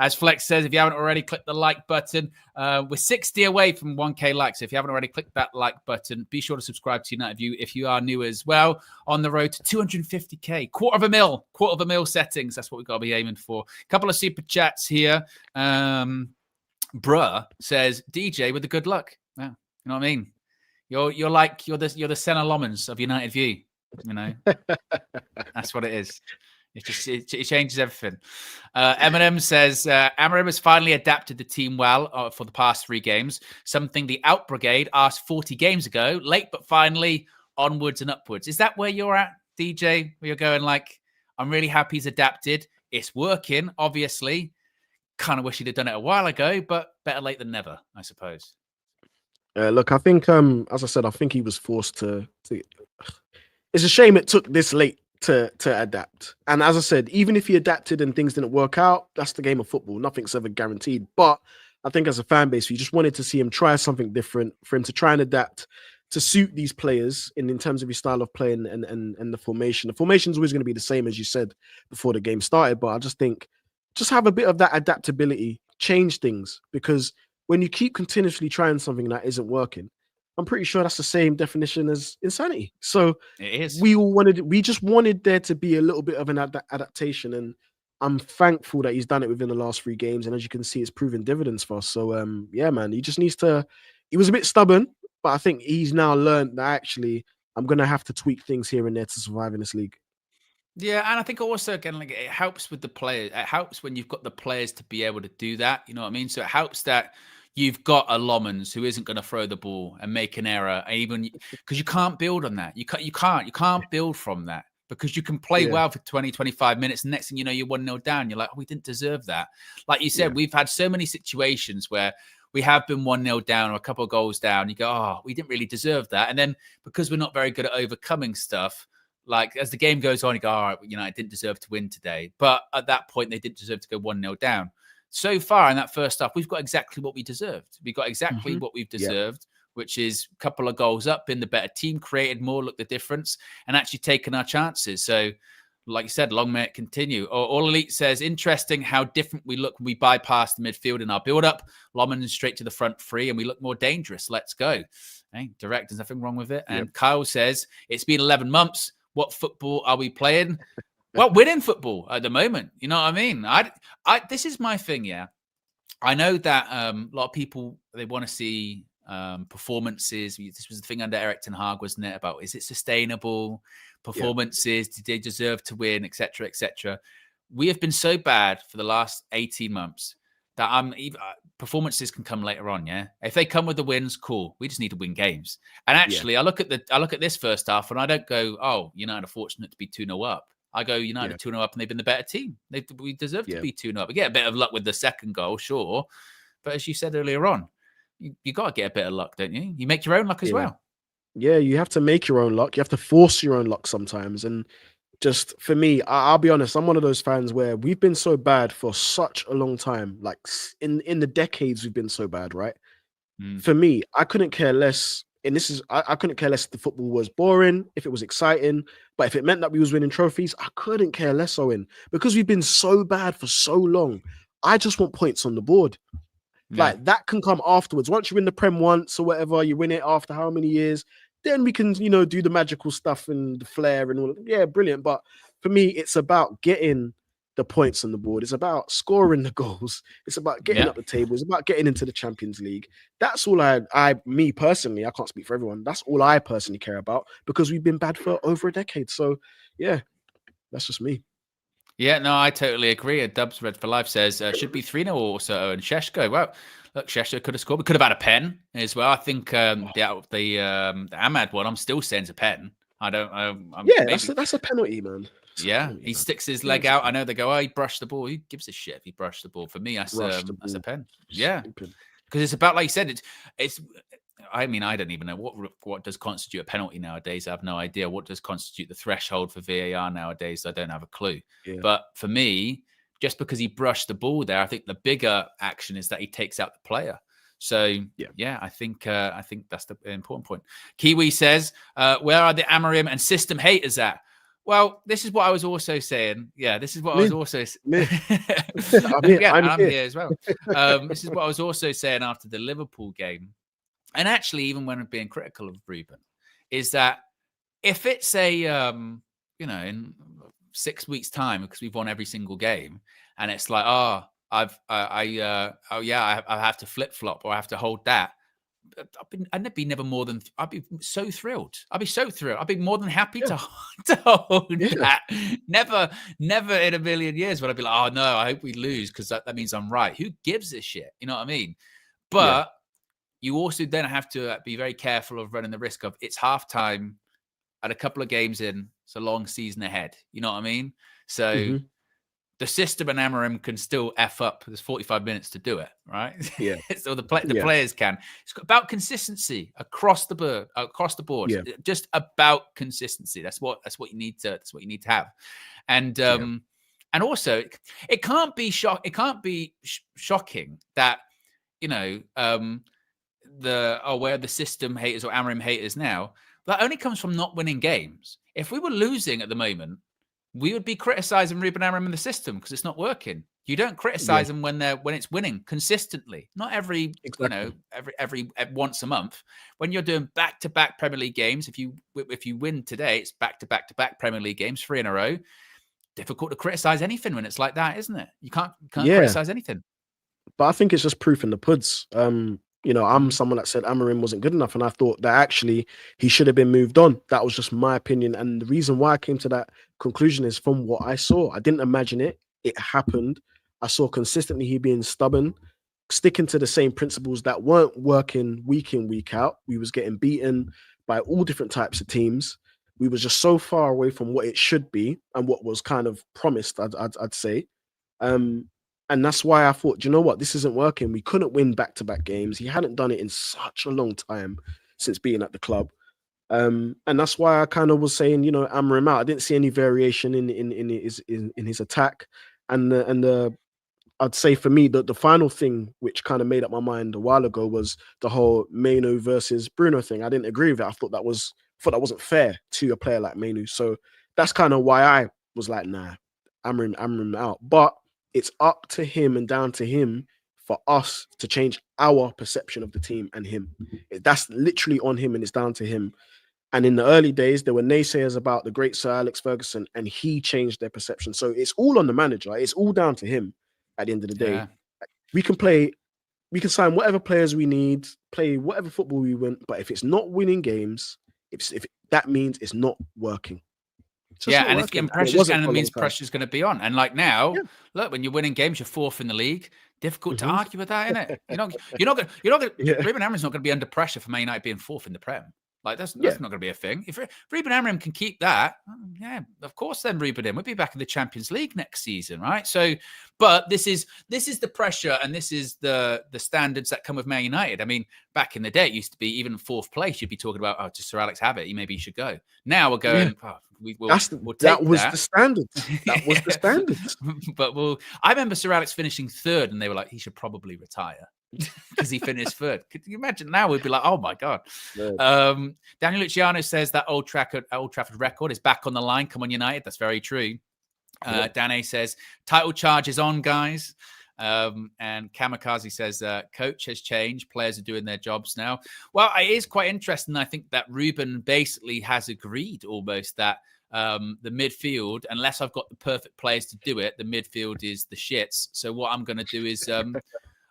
As Flex says, if you haven't already, click the like button. We're 60 away from 1K likes. So if you haven't already clicked that like button, be sure to subscribe to United View if you are new as well. On the road to 250K, quarter of a mil settings. That's what we've got to be aiming for. A couple of super chats here. Bruh says, DJ with the good luck. Yeah, you know what I mean? You're the Senna Lomans of United View. You know, that's what it is. It changes everything. Eminem says, Amorim has finally adapted the team well for the past 3 games, something the Out Brigade asked 40 games ago. Late, but finally, onwards and upwards. Is that where you're at, DJ? Where you're going like, I'm really happy he's adapted. It's working, obviously. Kind of wish he'd have done it a while ago, but better late than never, I suppose. Look, I think, as I said, I think he was forced to. It's a shame it took this late to adapt. And as I said, even if he adapted and things didn't work out, that's the game of football. Nothing's ever guaranteed. But I think as a fan base, we just wanted to see him try something different, for him to try and adapt to suit these players in terms of his style of play and the formation. The formation's always going to be the same, as you said before the game started. But I just think, just have a bit of that adaptability, change things, because when you keep continuously trying something that isn't working, I'm pretty sure that's the same definition as insanity. So it is. We just wanted there to be a little bit of an adaptation, and I'm thankful that he's done it within the last 3 games. And as you can see, it's proven dividends for us. So yeah, man, he just needs to. He was a bit stubborn, but I think he's now learned that actually I'm gonna have to tweak things here and there to survive in this league. Yeah, and I think also, again, like, it helps with the players. It helps when you've got the players to be able to do that. You know what I mean? So it helps that you've got a Lomans who isn't going to throw the ball and make an error, even because you can't build on that. You can't build from that, because you can play well for 20, 25 minutes. And next thing you know, you're 1-0 down. You're like, oh, we didn't deserve that. Like you said, we've had so many situations where we have been 1-0 down or a couple of goals down. You go, oh, we didn't really deserve that. And then because we're not very good at overcoming stuff, like as the game goes on, you go, all right, I didn't deserve to win today. But at that point, they didn't deserve to go 1-0 down. So far in that first half, we've got exactly what we deserved. We got exactly what we've deserved, which is a couple of goals up, been the better team, created more, looked the difference, and actually taken our chances. So, like you said, long may it continue. All Elite says, interesting how different we look when we bypass the midfield in our build-up. Lomond straight to the front three, and we look more dangerous. Let's go. Hey, direct, there's nothing wrong with it. And Kyle says, it's been 11 months. What football are we playing? Well, winning football at the moment. You know what I mean? This is my thing, yeah. I know that a lot of people, they want to see performances. This was the thing under Eric Ten Hag, wasn't it? About, is it sustainable? Performances, did they deserve to win, etc., etc. We have been so bad for the last 18 months that performances can come later on, yeah? If they come with the wins, cool. We just need to win games. And actually, I look at this first half and I don't go, oh, United are fortunate to be 2-0 up. I go, United 2-0 up and they've been the better team. We deserve to be 2-0 up. We get a bit of luck with the second goal, sure. But as you said earlier on, you got to get a bit of luck, don't you? You make your own luck as well. Yeah, you have to make your own luck. You have to force your own luck sometimes. And just for me, I'll be honest, I'm one of those fans where we've been so bad for such a long time. Like in the decades, we've been so bad, right? For me, I couldn't care less. And this is, I couldn't care less if the football was boring, if it was exciting, but if it meant that we was winning trophies, I couldn't care less, Owen, because we've been so bad for so long. I just want points on the board. Like that can come afterwards. Once you win the Prem once or whatever, you win it after how many years, then we can, do the magical stuff and the flair and all. Yeah, brilliant. But for me, it's about getting the points on the board. It's about scoring the goals. It's about getting up the table. It's about getting into the Champions League. That's all me personally, I can't speak for everyone. That's all I personally care about, because we've been bad for over a decade. So yeah, that's just me. Yeah, no, I totally agree. Dubs Red for Life says, should be 3-0 also. And Sheshko, well, look, Sheshko could have scored. We could have had a pen as well. I think the Ahmad one, I'm still saying it's a pen. That's a penalty, man. He sticks his leg out. I know they go, oh, he brushed the ball. Who gives a shit if he brushed the ball? For me, that's a pen. Yeah, because it's about, like you said, it's. I mean, I don't even know what does constitute a penalty nowadays. I have no idea. What does constitute the threshold for VAR nowadays? I don't have a clue. Yeah. But for me, just because he brushed the ball there, I think the bigger action is that he takes out the player. So I think that's the important point. Kiwi says, where are the Amorim and system haters at? Well, this is what I was also saying. Yeah, this is what I was also saying. I'm here as well. This is what I was also saying after the Liverpool game. And actually, even when I'm being critical of Ruben, is that if it's in 6 weeks' time, because we've won every single game, and it's like, I have to flip flop or I have to hold that. I'd be so thrilled. I'd be so thrilled. I'd be more than happy to hold that. Never in a million years would I be like, oh no, I hope we lose because that means I'm right. Who gives a shit? You know what I mean? But you also then have to be very careful of running the risk of it's halftime at a couple of games in. It's a long season ahead. You know what I mean? So the system and Amorim can still F up. There's 45 minutes to do it, right? Yeah. So the players can. It's about consistency across the board. Yeah. Just about consistency. That's what you need to have. And and also it can't be shocking that where the system haters or Amorim haters now, that only comes from not winning games. If we were losing at the moment, we would be criticizing Ruben Amorim in the system because it's not working. You don't criticize them when it's winning consistently. Not every once a month. When you're doing back-to-back Premier League games, if you win today, it's back-to-back Premier League games, 3 in a row. Difficult to criticize anything when it's like that, isn't it? You can't criticize anything. But I think it's just proof in the puds. I'm someone that said Amorim wasn't good enough, and I thought that actually he should have been moved on. That was just my opinion. And the reason why I came to that conclusion is from what I saw. I didn't imagine it. It happened. I saw consistently he being stubborn. sticking to the same principles that weren't working week in, week out. We was getting beaten by all different types of teams. We was just so far away from what it should be and what was kind of promised, I'd say. And that's why I thought, you know what, this isn't working. We couldn't win back-to-back games. He hadn't done it in such a long time since being at the club. And that's why I kind of was saying, you know, hammer him out. I didn't see any variation in his attack. And I'd say for me, the final thing which kind of made up my mind a while ago was the whole Manu versus Bruno thing. I didn't agree with it. I thought that wasn't fair to a player like Manu. So that's kind of why I was like, nah, hammer him out. But it's up to him and down to him for us to change our perception of the team and him. That's literally on him and it's down to him. And in the early days, there were naysayers about the great Sir Alex Ferguson and he changed their perception. So it's all on the manager. It's all down to him at the end of the day. We can sign whatever players we need, play whatever football we want. But if it's not winning games, if that means it's not working. And it's getting pressure, and it means pressure's going to be on. And like now, look, when you're winning games, you're fourth in the league. Difficult to argue with that, isn't it? You're not going. Ruben Amorim's not going to be under pressure for Man United being fourth in the Prem. Like that's not going to be a thing. If Ruben Amorim can keep that, of course, then Ruben in. We'll be back in the Champions League next season, right? So, but this is the pressure, and this is the standards that come with Man United. I mean, back in the day, it used to be even fourth place. You'd be talking about, oh, does Sir Alex have it? Maybe he should go. Now we're going. Yeah. We'll take that was the standard. That was the standard. But I remember Sir Alex finishing third, and they were like, he should probably retire because he finished third. Could you imagine? Now we'd be like, oh my god. Yeah. Daniel Luciano says that Old Trafford record is back on the line. Come on, United. That's very true. Dane says title charge is on, guys. And Kamikaze says coach has changed. Players are doing their jobs now. Well, it is quite interesting. I think that Ruben basically has agreed almost that the midfield, unless I've got the perfect players to do it, the midfield is the shits. So what I'm going to do is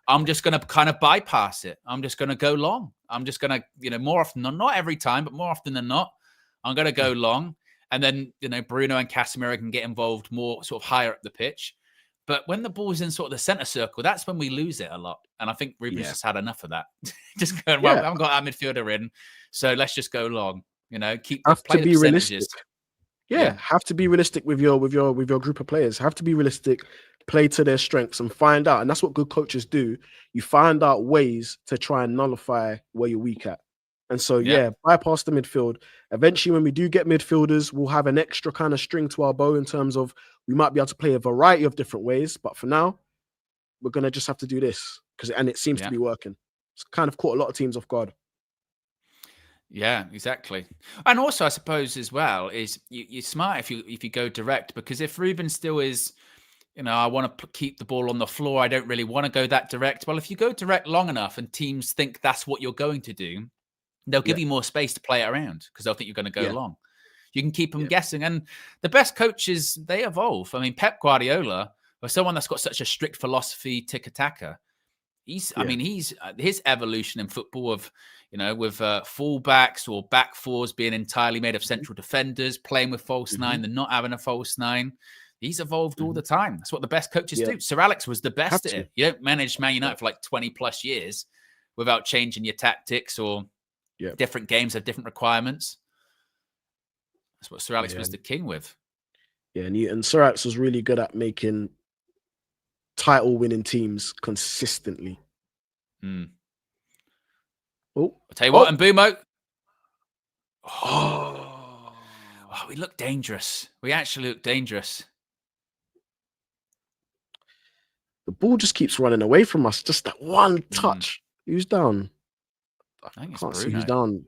I'm just going to kind of bypass it. I'm just going to go long. I'm just going to, more often than not every time, but more often than not, I'm going to go long. And then, Bruno and Casemiro can get involved more sort of higher up the pitch. But when the ball's in sort of the centre circle, that's when we lose it a lot. And I think Ruben's just had enough of that. Just going, well, I haven't got that midfielder in, so let's just go long. Have to be realistic. Have to be realistic with your group of players. Have to be realistic, play to their strengths and find out. And that's what good coaches do. You find out ways to try and nullify where you're weak at. And so, bypass the midfield. Eventually, when we do get midfielders, we'll have an extra kind of string to our bow in terms of we might be able to play a variety of different ways. But for now, we're going to just have to do this and it seems to be working. It's kind of caught a lot of teams off guard. Yeah, exactly. And also, I suppose as well is you're smart if you go direct, because if Ruben still is, I want to keep the ball on the floor, I don't really want to go that direct. Well, if you go direct long enough and teams think that's what you're going to do, they'll give you more space to play it around because they'll think you're going to go long. You can keep them guessing. And the best coaches, they evolve. I mean, Pep Guardiola, or someone that's got such a strict philosophy, tiki-taka, I mean, his evolution in football of, with fullbacks or back fours being entirely made of central defenders, playing with false nine, and not having a false nine. He's evolved all the time. That's what the best coaches do. Sir Alex was the best at it. You don't manage Man United for like 20 plus years without changing your tactics or different games have different requirements. That's what Sir Alex was the king with. Yeah, and Sir Alex was really good at making title-winning teams consistently. Oh, I'll tell you what, and Bumo. Oh, we look dangerous. We actually look dangerous. The ball just keeps running away from us. Just that one touch. Who's down? I can't see who's down.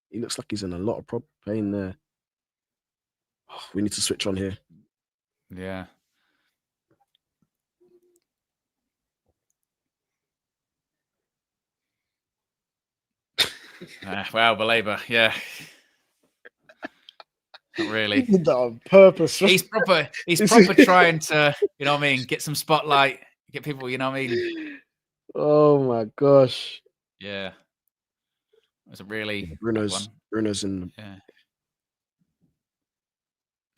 He looks like he's in a lot of pain there. Oh, we need to switch on here. Yeah. Wow, Belabor. Yeah. Not really. He did that on purpose. He's proper trying to, get some spotlight, get people, Oh my gosh. Yeah. It was a really Bruno's in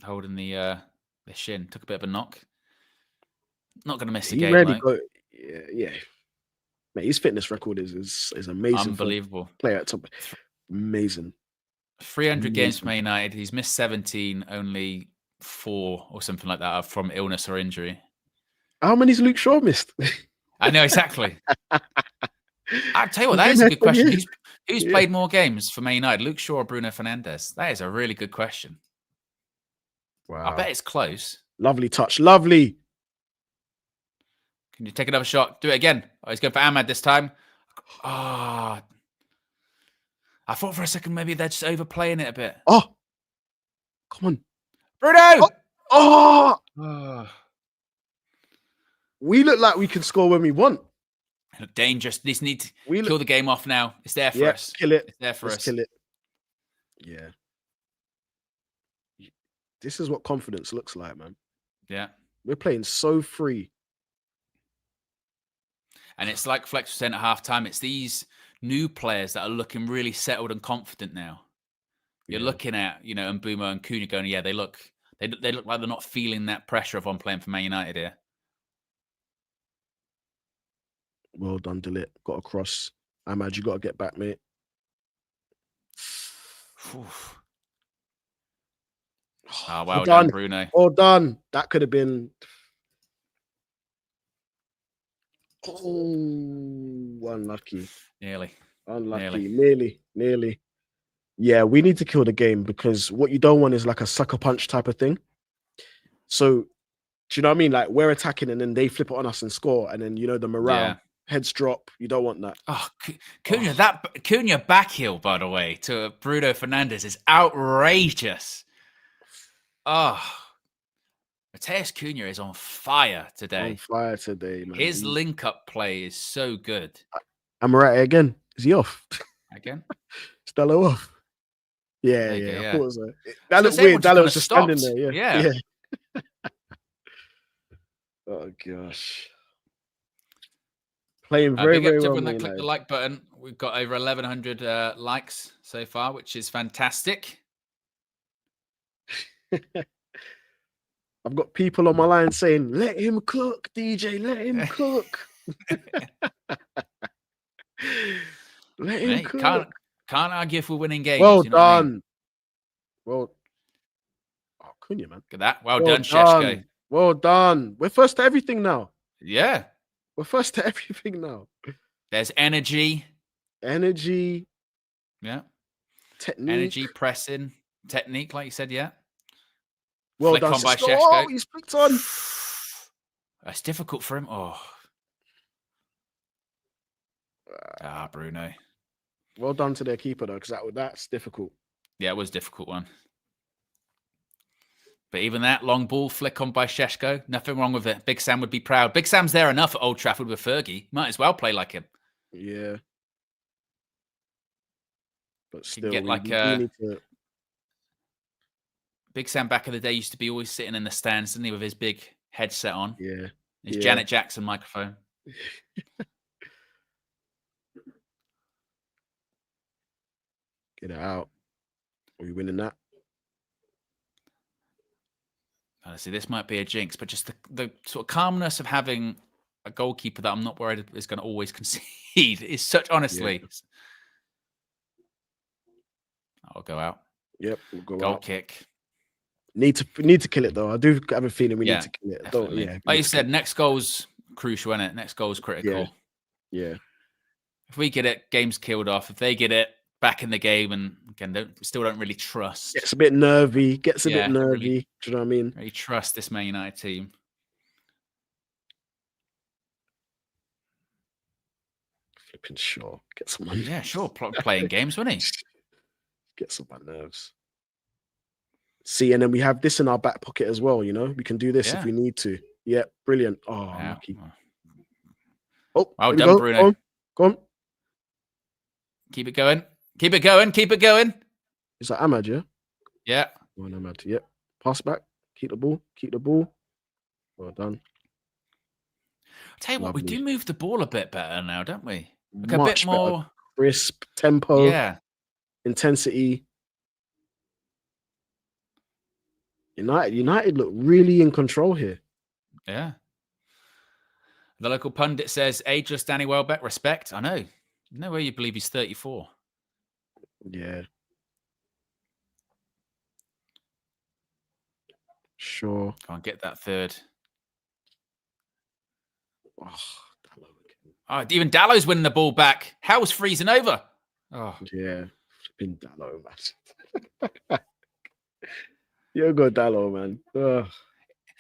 holding the shin. Took a bit of a knock. Not gonna miss the game. Go, yeah. Mate, his fitness record is amazing. Unbelievable. Player at top. Amazing. 300 games for Man United. He's missed 17, only 4 or something like that from illness or injury. How many's Luke Shaw missed? I know exactly. I'll tell you what, that is a good question. Who's played more games for Man United, Luke Shaw or Bruno Fernandez? That is a really good question. Wow. I bet it's close. Lovely touch. Lovely. Can you take another shot? Do it again. Oh, he's going for Ahmad this time. Ah. I thought for a second maybe they're just overplaying it a bit. Oh. Come on. Bruno! Oh. We look like we can score when we want. Dangerous. This need to kill the game off now. It's there for us. Kill it. It's there for us. Kill it. Yeah. This is what confidence looks like, man. Yeah. We're playing so free. And it's like Flex was saying at halftime, it's these new players that are looking really settled and confident now. You're looking at, Mbeumo and Cunha going, yeah, they look like they're not feeling that pressure of playing for Man United here. Well done, Delit. Got a cross. Ahmad, you got to get back, mate. Oh, well done, Bruno. Well done. That could have been... Oh, unlucky. Nearly. Unlucky. Nearly. Yeah, we need to kill the game because what you don't want is like a sucker punch type of thing. So, do you know what I mean? Like we're attacking and then they flip it on us and score. And then, the morale, heads drop. You don't want that. Oh, Cunha back heel, by the way, to Bruno Fernandez is outrageous. Oh, Matheus Cunha is on fire today. Man. His link-up play is so good. Amorati again. Is he off? Again? Stello off. Yeah. I thought it was that looked weird. That was just standing there. Yeah. Oh, gosh. Playing very well. Everyone that clicked the like button. We've got over 1,100 likes so far, which is fantastic. I've got people on my line saying, let him cook, DJ, let him cook. Let him cook. Can't argue if we're winning games. Well done. Cunha, man. Look at that. Well done, Šeško. Well done. We're first to everything now. Yeah. We're first to everything now. There's energy. Yeah. Technique. Energy, pressing, technique, like you said, yeah. Well Flick done. on by Šeško. Šeško. Oh, he's flicked on. That's difficult for him. Oh. Bruno. Well done to their keeper, though, because that's difficult. Yeah, it was a difficult one. But even that long ball flick on by Šeško, nothing wrong with it. Big Sam would be proud. Big Sam's there enough at Old Trafford with Fergie. Might as well play like him. Yeah. But still, get we need to... Big Sam back in the day used to be always sitting in the stands, didn't he, with his big headset on? Yeah. His Janet Jackson microphone. Get it out. Are we winning that? Honestly, this might be a jinx, but just the sort of calmness of having a goalkeeper that I'm not worried is going to always concede is such, honestly. Yeah. I'll go out. Yep, we'll go Goal out. Kick. Need to kill it, though. I do have a feeling we need to kill it. Like you said, next goal's crucial, isn't it? Next goal's critical. Yeah. If we get it, game's killed off. If they get it, back in the game, and again, still don't really trust. Gets a bit nervy. Really, do you know what I mean? Really trust this Man United team. Flipping sure. Get someone. Yeah, sure. Playing games, wouldn't he? Gets on my nerves. See, and then we have this in our back pocket as well. We can do this if we need to. Yeah, brilliant. Oh, lucky. Oh, well done, Bruno. Go on. Keep it going. Keep it going. Is that Ahmad, yeah? Yeah. Go on, Ahmad. Yep. Pass back. Keep the ball. Well done. I'll tell you what, we do move the ball a bit better now, don't we? Like Much a bit more better. Crisp, tempo, yeah, intensity. United look really in control here. Yeah. The local pundit says, ageless Danny Welbeck, respect. I know. No way you believe he's 34. Yeah. Sure. Go on, get that third. Oh, Dalot again. Oh, even Dallow's winning the ball back. Hell's freezing over. Oh, Yeah. Been Dalot, man. You go Dalot, man. Ugh.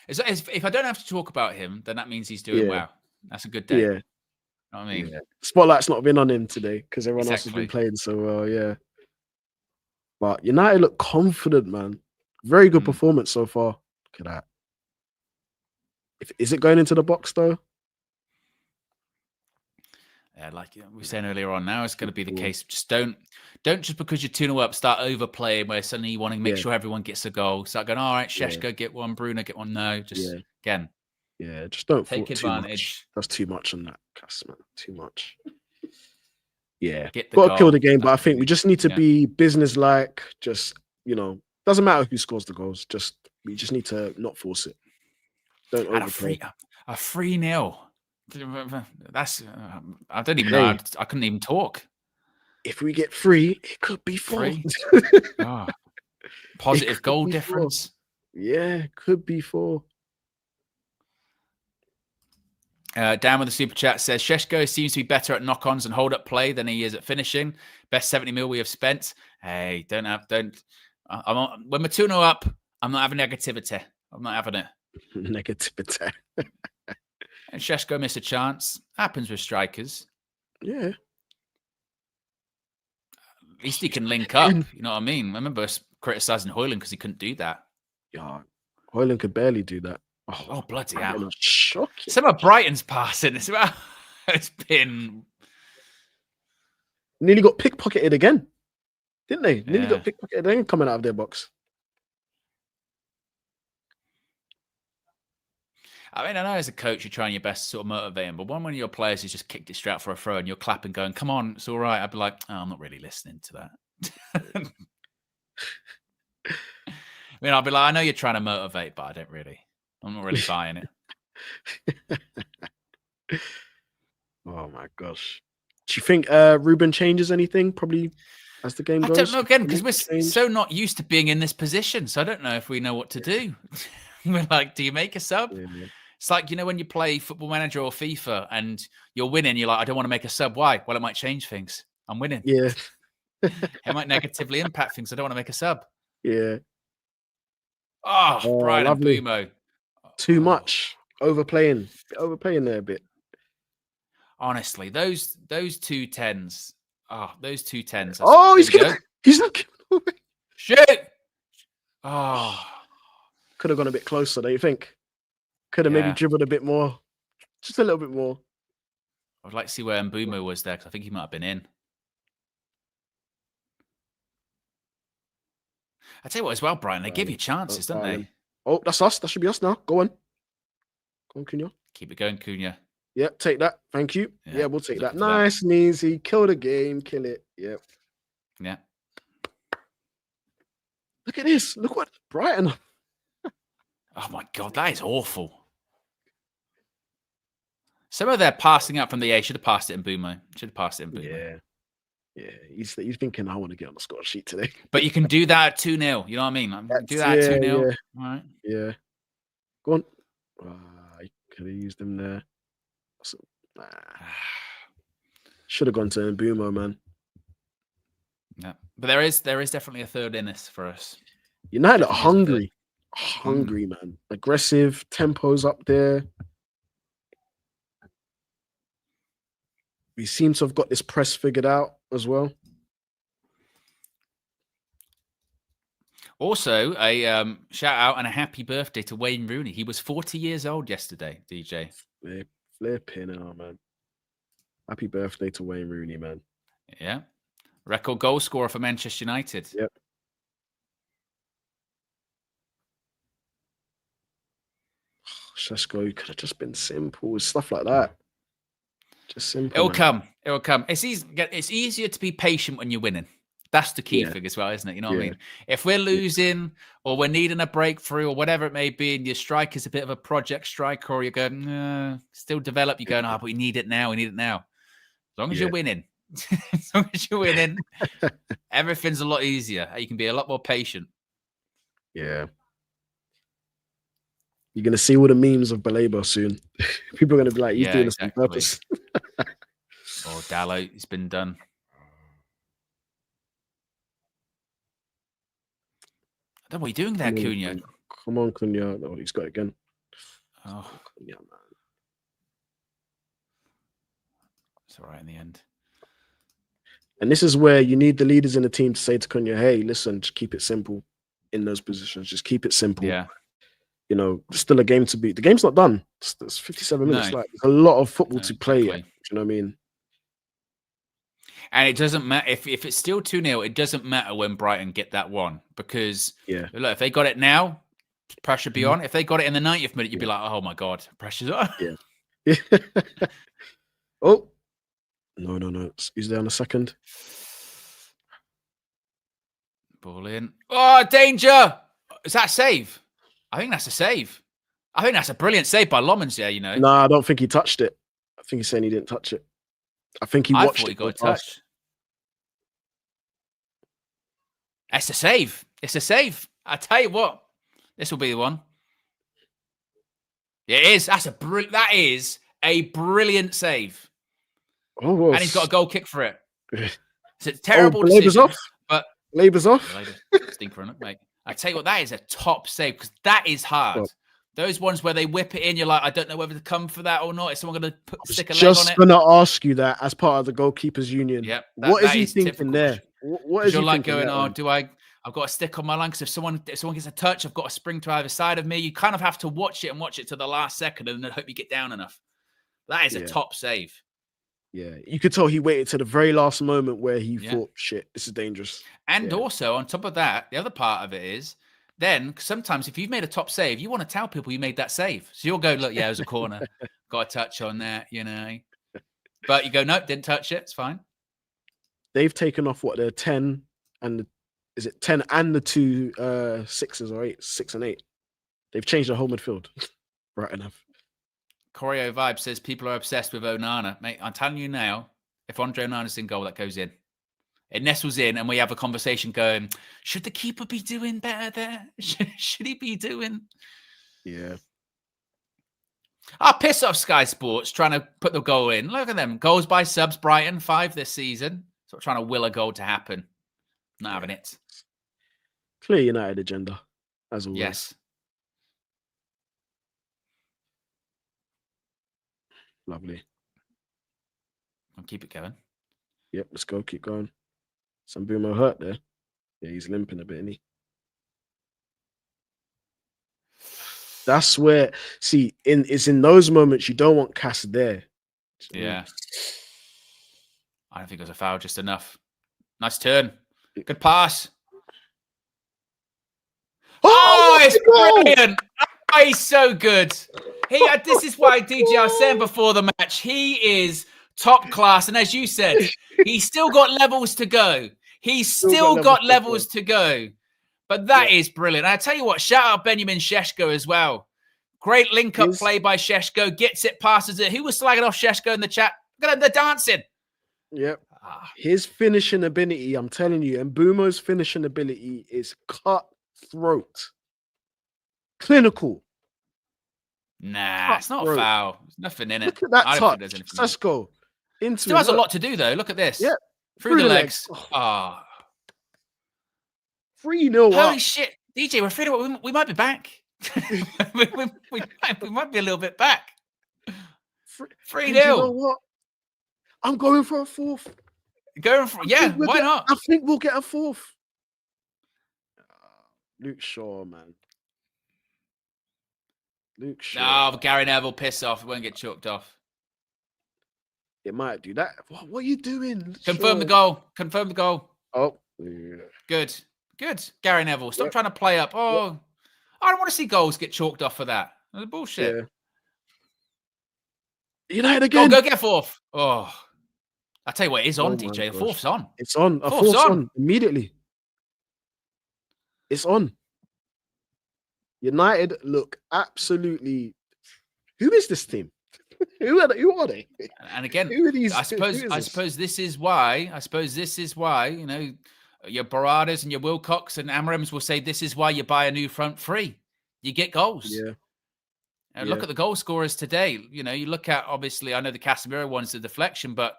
If I don't have to talk about him, then that means he's doing well. That's a good day. Yeah. You know what I mean? Yeah. Spotlight's not been on him today because everyone else has Exactly. been playing so well. Yeah. But United look confident, man. Very good performance so far. Look at that. Is it going into the box though? Yeah, like we were saying earlier on, now it's going to be the case. Just don't just because you're 2-0 up, start overplaying where suddenly you want to make sure everyone gets a goal. Start going, all right, Šeško, get one, Bruno, get one. No, just again. Yeah, just don't take advantage. That's too much on that cast, man. Too much. Yeah. Got to kill the game, but I think we just need to be business-like. Just, doesn't matter who scores the goals. We just need to not force it. Don't overplay. A 3-0. That's I don't even know. I couldn't even talk. If we get 3, it could be 4. Positive goal difference. 4. Yeah, could be 4. Dan with the super chat says Šeško seems to be better at knock-ons and hold-up play than he is at finishing. Best 70 mil we have spent. Hey, when we're 2-0 up, I'm not having negativity. I'm not having it. Negativity. And Šeško missed a chance. Happens with strikers. Yeah. At least he can link up. You know what I mean? I remember criticizing Højlund because he couldn't do that. Yeah, Højlund could barely do that. Oh bloody hell! Shocking. Some of Brighton's passing as well. It's been nearly got pickpocketed again, didn't they? Nearly got pickpocketed again coming out of their box. I mean, I know as a coach, you're trying your best to sort of motivate him, but when your players has just kicked it straight out for a throw and you're clapping, going, "Come on, it's all right," I'd be like, "Oh, I'm not really listening to that." I mean, I'll be like, "I know you're trying to motivate, but I'm not really buying it." Oh my gosh! Do you think Ruben changes anything? Probably as the game goes. I don't know again because we're so not used to being in this position, so I don't know if we know what to do. We're like, do you make a sub? Yeah. It's like, when you play Football Manager or FIFA and you're winning, you're like, I don't want to make a sub. Why? Well, it might change things. I'm winning. Yeah. It might negatively impact things. I don't want to make a sub. Yeah. Oh, Brian and Bumo. Too much. Overplaying there a bit. Honestly, those 2-10s. Oh, those 2-10s. Oh, he's not giving away. Shit. Oh. Could have gone a bit closer, don't you think? Could have maybe dribbled a bit more. Just a little bit more. I'd like to see where Mbumo was there because I think he might have been in. I tell you what, as well, Brian, they give you chances, don't they? Oh, that's us. That should be us now. Go on. Go on, Cunha. Keep it going, Cunha. Yep, take that. Thank you. Yeah, we'll take that. Nice and easy. Kill the game. Kill it. Yep. Yeah. Look at this. Look what Brighton. Oh my God, that is awful. Some of their passing up from the A should have passed it in Bumo. Yeah. Yeah. He's thinking, I want to get on the score sheet today. But you can do that at 2-0. You know what I mean? Do that at 2-0. Yeah. All right. Yeah. Go on. I could have used him there. Should have gone to Mbumo, man. Yeah. But there is definitely a third in this for us. United are hungry. Hungry, man. Aggressive. Tempo's up there. We seem to have got this press figured out as well. Also, a shout out and a happy birthday to Wayne Rooney. He was 40 years old yesterday, DJ. Flipping out, man. Happy birthday to Wayne Rooney, man. Yeah. Record goal scorer for Manchester United. Yep. Šeško could have just been simple. Stuff like that. Just simple. It'll come. It's easier to be patient when you're winning. That's the key Yeah. thing as well, isn't it? You know what I Yeah. mean? If we're losing or we're needing a breakthrough or whatever it may be, and your striker's a bit of a project striker, or you're going, still develop, you're going, but we need it now. We need it now. As long as you're winning, as long as you're winning, everything's a lot easier. You can be a lot more patient. Yeah. You're going to see all the memes of Baleba soon. People are going to be like, he's doing this on purpose. Or Dallo, it's been done. I don't know what you're doing there, Cunha. Come on, Cunha. Oh, he's got it again. Oh, Cunha, man. It's all right in the end. And this is where you need the leaders in the team to say to Cunha, hey, listen, just keep it simple in those positions. Just keep it simple. Yeah. You know, there's still a game to beat. The game's not done. It's 57 minutes. No. Like, there's a lot of football to play. Exactly. Do you know what I mean? And it doesn't matter if it's still 2-0, it doesn't matter when Brighton get that one, because look, if they got it now, pressure be on. If they got it in the 90th minute, you'd be like, oh my God, pressure's on. Yeah. Oh, no. He's there in a second. Ball in. Oh, danger. Is that a save? I think that's a save. I think that's a brilliant save by Lomans there, you know. No, I don't think he touched it. I think he's saying he didn't touch it. I think he watched thought it. He got a touch. It's a save. It's a save. I tell you what, this will be the one. It is. That is a brilliant save. Oh, and he's got a goal kick for it. It's a terrible Labour's decision. off. But Labour's off. Stinker on it, mate. I tell you what, that is a top save, because that is hard. Oh. Those ones where they whip it in, you're like, I don't know whether to come for that or not. Is someone going to stick a leg Just on it? going to ask you that as part of the goalkeepers union. Yep. What is he thinking there? What is he you're like thinking going, there, I've got to stick on my line, because if someone gets a touch, I've got to spring to either side of me. You kind of have to watch it to the last second and then hope you get down enough. That is a top save. Yeah, you could tell he waited to the very last moment where he thought, shit, this is dangerous. And also, on top of that, the other part of it is, then sometimes if you've made a top save, you want to tell people you made that save. So you'll go, look, it was a corner. Got a touch on that, you know. But you go, nope, didn't touch it. It's fine. They've taken off what, they're 10 and is it 10 and the two 6s or 8, 6 and 8. They've changed the whole midfield. Right enough. Choreo Vibe says people are obsessed with Onana. Mate, I'm telling you now, if Andre Onana's in goal, that goes in. It nestles in, and we have a conversation going, should the keeper be doing better there? Should he be doing? Yeah. I'll piss off Sky Sports trying to put the goal in. Look at them. Goals by subs, Brighton, 5 this season. Sort of trying to will a goal to happen. Not having it. Clear United agenda, as always. Yes. Lovely. I'll keep it going. Yep, let's go. Keep going. Some Bruno hurt there. Yeah, he's limping a bit, isn't he? That's where, see, it's in those moments you don't want Cass there. Yeah. I don't think it was a foul, just enough. Nice turn. Good pass. Oh, it's brilliant. Oh, he's so good. This is why, DJ, I was saying before the match, he is top class. And as you said, he's still got levels to go. He's still got levels to go. But that is brilliant. And I tell you what, shout out Benjamin Šeško as well. Great link-up play by Šeško. Gets it, passes it. Who was slagging off Šeško in the chat? Look at them, they're dancing. Yep. His finishing ability, I'm telling you, and Bumo's finishing ability is cutthroat. Clinical. Nah, it's not a foul. There's nothing in it. Look at that I touch. don't think Let's go. Still has a lot to do, though. Look at this. Yeah. Through the legs. Oh. 3-0 Holy shit. DJ, we're feeling we might be back. we might be a little bit back. 3-0. You know what? I'm going for a fourth. Why not? I think we'll get a fourth. Luke Shaw, man. Luke Shaw. No, Gary Neville, piss off. It won't get chalked off. It might do that. What are you doing? Confirm the goal. Confirm the goal. Oh, yeah. Good. Gary Neville, stop trying to play up. Oh, I don't want to see goals get chalked off for that. That's bullshit. Yeah. United again. Go get fourth. Oh. I tell you what, it is on, Oh my DJ. The gosh. fourth's on. It's on. A Fourth's fourth's on. on immediately. It's on. United look absolutely. Who is this team? Who are they? And again, Who are these? I suppose this is why. You know, your Baradas and your Wilcox and Amrams will say this is why you buy a new front three. You get goals. Yeah. And look at the goal scorers today. You know, you look at, obviously, I know the Casemiro one's a deflection, but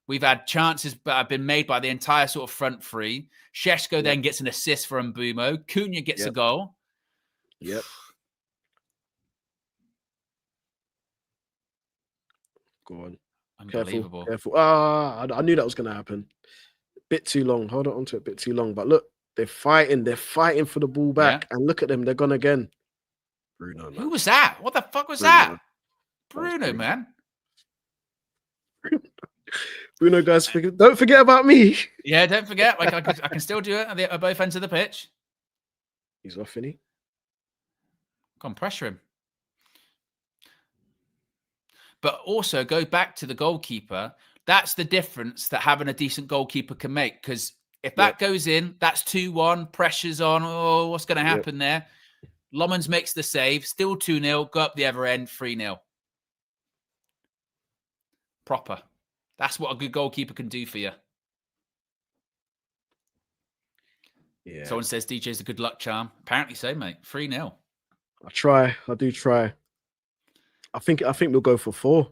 we've had chances that have been made by the entire sort of front three. Šeško then gets an assist from Mbumo. Cunha gets a goal. Yep. Go on. Unbelievable. Careful. I knew that was going to happen. Bit too long. Hold on to it a bit too long. But look, they're fighting. They're fighting for the ball back. And look at them. They're gone again. Bruno. Man. Who was that? What the fuck was Bruno. that? Bruno, man. Bruno, guys, don't forget about me. Yeah, don't forget. Like I can still do it at both ends of the pitch. He's off, isn't he? Come on, pressure him. But also go back to the goalkeeper. That's the difference that having a decent goalkeeper can make. Because if that goes in, that's 2-1, pressure's on. Oh, what's going to happen there? Lomans makes the save, still 2-0, go up the other end, 3-0. Proper. That's what a good goalkeeper can do for you. Yeah. Someone says DJ's a good luck charm. Apparently so, mate. 3-0. I do try. I think we'll go for 4.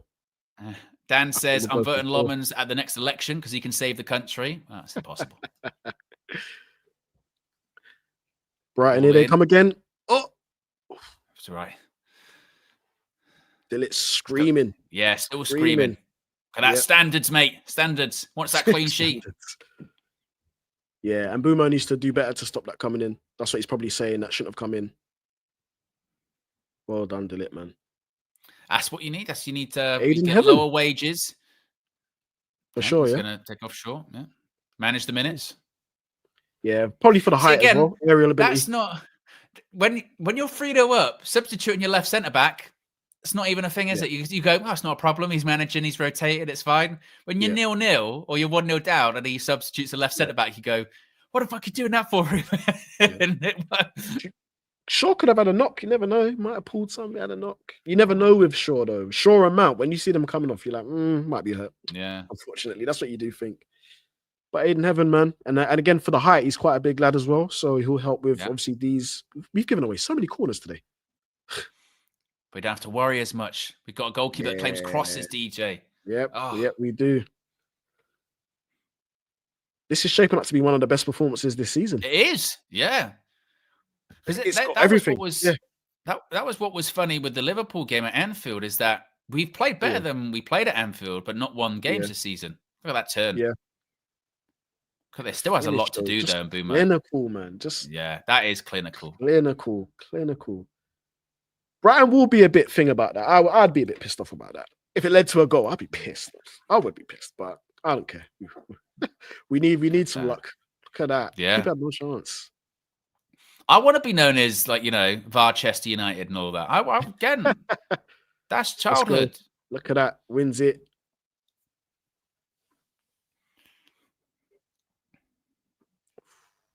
Dan says, I'm voting Lomans at the next election because he can save the country. Well, that's impossible. Brighton, here they come again. Oh! It's all right. Still it's screaming. Yeah, still screaming. Look at that. Standards, mate. Standards. What's that clean sheet? Yeah, and Mbumo needs to do better to stop that coming in. That's what he's probably saying. That shouldn't have come in. Well done, Delit, man. That's what you need. You need to Aiden get Heaven. lower wages. For sure, He's yeah. going to take off short. Yeah. Manage the minutes. Yeah, probably for the height again, as well. Aerial ability. That's not... When you're 3-0 up, substituting your left centre-back, it's not even a thing, is it? You go, oh, it's not a problem. He's managing, he's rotated, it's fine. When you're 0-0 or you're 1-0 down and he substitutes a left centre-back, you go, what the fuck are you doing that for? Shaw could have had a knock. You never know. He might have pulled something, had a knock. You never know with Shaw, though. Shaw and Mount, when you see them coming off, you're like, might be hurt. Yeah. Unfortunately, that's what you do think. But Aiden Heaven, man. And again, for the height, he's quite a big lad as well. So he'll help with, obviously, these. We've given away so many corners today. We don't have to worry as much. We've got a goalkeeper that claims crosses, DJ. Yep, we do. This is shaping up to be one of the best performances this season. It is, yeah. It's got that everything. That was what was funny with the Liverpool game at Anfield, is that we've played better than we played at Anfield, but not won games this season. Look at that turn. Yeah. Because there still has a lot to do there in Boomer. Clinical, man. That is clinical. Clinical. Brighton will be a bit thing about that. I'd be a bit pissed off about that. If it led to a goal, I'd be pissed. I would be pissed, but I don't care. We need some luck. Look at that. Yeah. Keep had no chance. I want to be known as, like, you know, Varchester United and all that. Again, that's childhood. Look at that. Wins it.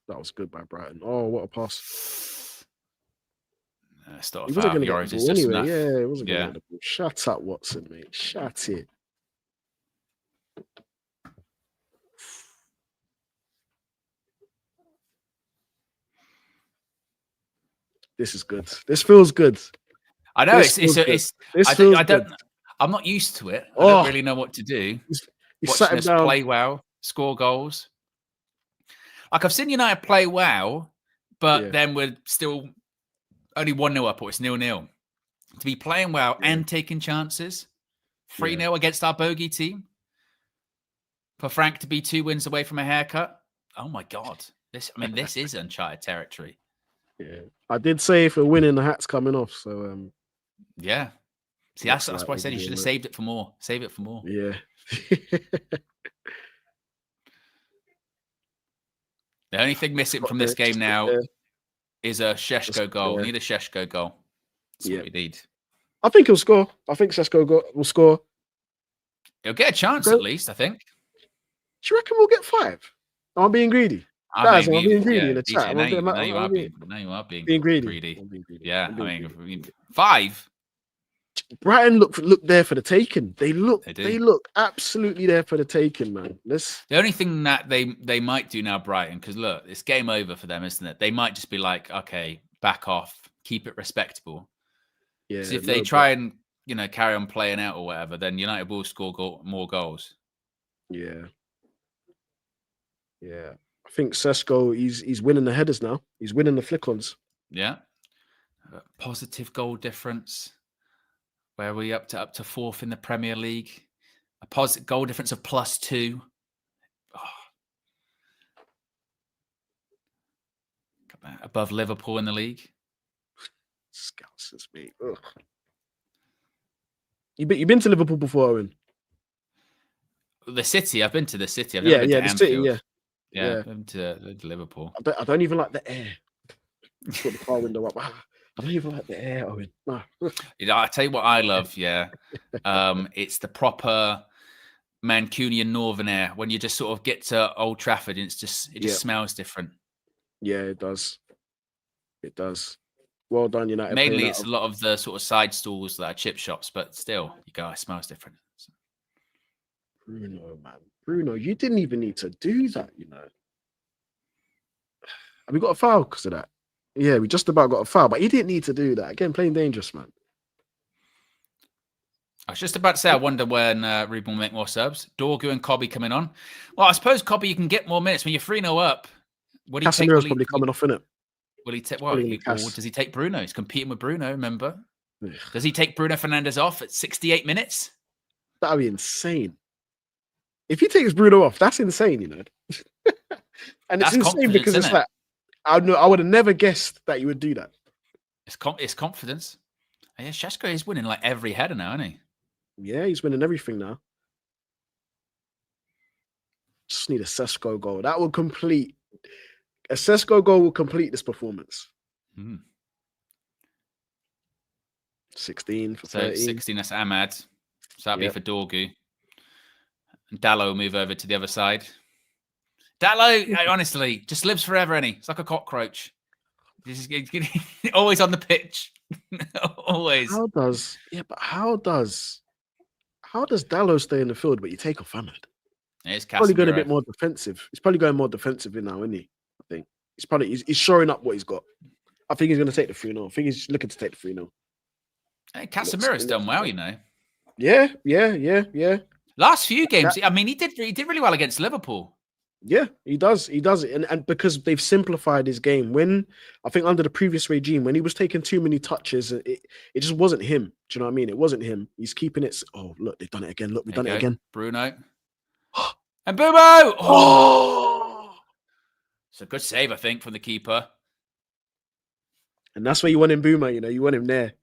That was good by Brighton. Oh, what a pass. Start he wasn't going to Euros get is the ball just anyway. enough. Yeah, it wasn't going to get the ball. Shut up, Watson, mate. Shut it. This is good. This feels good. I know I'm not used to it. I don't really know what to do. Watching us play well, score goals. Like, I've seen United play well, but then we're still only 1-0 up, or it's 0-0. To be playing well and taking chances, 3-0 against our bogey team. For Frank to be 2 wins away from a haircut. Oh my God. This is uncharted territory. Yeah. I did say if we're winning, the hat's coming off. So yeah. See, that's why I said you should have saved it for more. Save it for more. Yeah. The only thing missing from this game now is a Šeško goal. We need a Šeško goal. That's what we need. I think he'll score. I think Šeško will score. He'll get a chance at least, I think. you reckon we'll get 5? Am I being greedy? Guys, am I being greedy yeah, in the chat? DJ, Am I being, now you are being greedy. I'm being greedy. Yeah, I'm being I greedy. mean, 5. Brighton look there for the taking. They do. look absolutely there for the taking, man. The only thing that they might do now, Brighton, because look, it's game over for them, isn't it? They might just be like, okay, back off, keep it respectable. Yeah. Because if they try and carry on playing out or whatever, then United will score more goals. Yeah. Yeah. I think Sesko, he's winning the headers now. He's winning the flick-ons. Yeah. Positive goal difference. Where are we up to 4th in the Premier League? A positive goal difference of +2. Oh. Above Liverpool in the league. Scousers, mate. Ugh. You been to Liverpool before, Owen? The City. I've been to the City. I've never been to the Anfield. City, yeah. I've been to Liverpool. I don't even like the air. Put the car window up. I don't even like the air, Owen. No. I tell you what I love, yeah. It's the proper Mancunian northern air when you just sort of get to Old Trafford and it just smells different. Yeah, it does. It does. Well done, United. Mainly it's a lot of the sort of side stalls that are chip shops, but still, you go, it smells different. Bruno, man. Bruno, you didn't even need to do that, Have we got a foul because of that? Yeah, we just about got a foul, but he didn't need to do that. Again, playing dangerous, man. I was just about to say, I wonder when Ruben will make more subs. Dorgu and Cobby coming on. Well, I suppose Cobby, you can get more minutes when you're 3-0 up. Casemiro's probably coming off, innit? Will he take? Well, or does he take Bruno? He's competing with Bruno. Remember? Does he take Bruno Fernandez off at 68 minutes? That'd be insane. If he takes Bruno off, that's insane, And it's insane because it's like I would have never guessed that you would do that. It's confidence. Yeah, Šeško is winning like every header now, isn't he? Yeah, he's winning everything now. Just need a Sesko goal. That will complete. A Sesko goal will complete this performance. 16 for 13. 16, that's Ahmad. So that'd be for Dorgu. And Dallo will move over to the other side. Dallo, honestly, just lives forever, isn't he? It's like a cockroach. He's always on the pitch. Always. How does Dallo stay in the field, but you take off Ahmad? It's probably going a bit more defensive. He's probably going more defensive now, isn't he? I think he's showing up what he's got. I think he's going to take the 3-0. I think he's looking to take the 3-0. Hey, Casemiro's done well, Yeah. Last few games, I mean, he did really well against Liverpool. Yeah, he does. He does it, and because they've simplified his game. When I think under the previous regime, when he was taking too many touches, it just wasn't him. Do you know what I mean? It wasn't him. He's keeping it. Oh, look, they've done it again. Look, we've done it again. Bruno and Bumo. Oh, it's a good save, I think, from the keeper. And that's where you want him, Boomer. You want him there.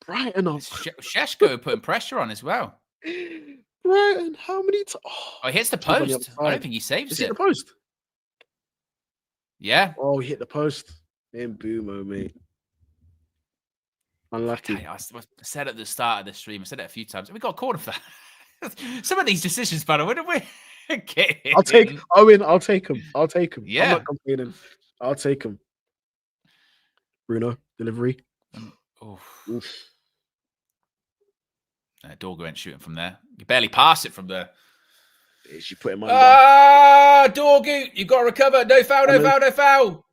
Brighton off. Šeško putting pressure on as well. Brighton, how many times? Oh, he hits the post. I don't think he saves it. Hit the post? Yeah. Oh, he hit the post. In Boomo, mate. Unlucky. Okay, I said at the start of the stream, I said it a few times. We got a corner for that. Some of these decisions, by the way, we? I'll take Owen. I'll take him. Yeah. I'm not complaining. I'll take him. Bruno, delivery. Oof. Dorgu ain't shooting from there. You barely pass it from there. You put him under. Dorgu, you got to recover. No foul, no foul.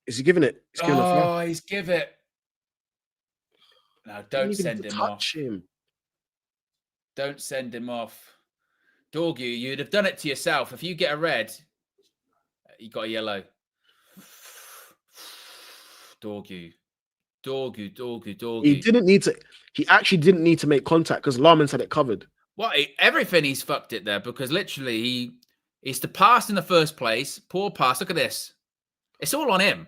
Is he giving it? He's give it. No, don't send him off. Don't send him off. Dorgu, you'd have done it to yourself. If you get a red, you got a yellow. Dorgu. He actually didn't need to make contact because Larman's had it covered. Well, everything he's fucked it there because literally he's the pass in the first place. Poor pass. Look at this. It's all on him.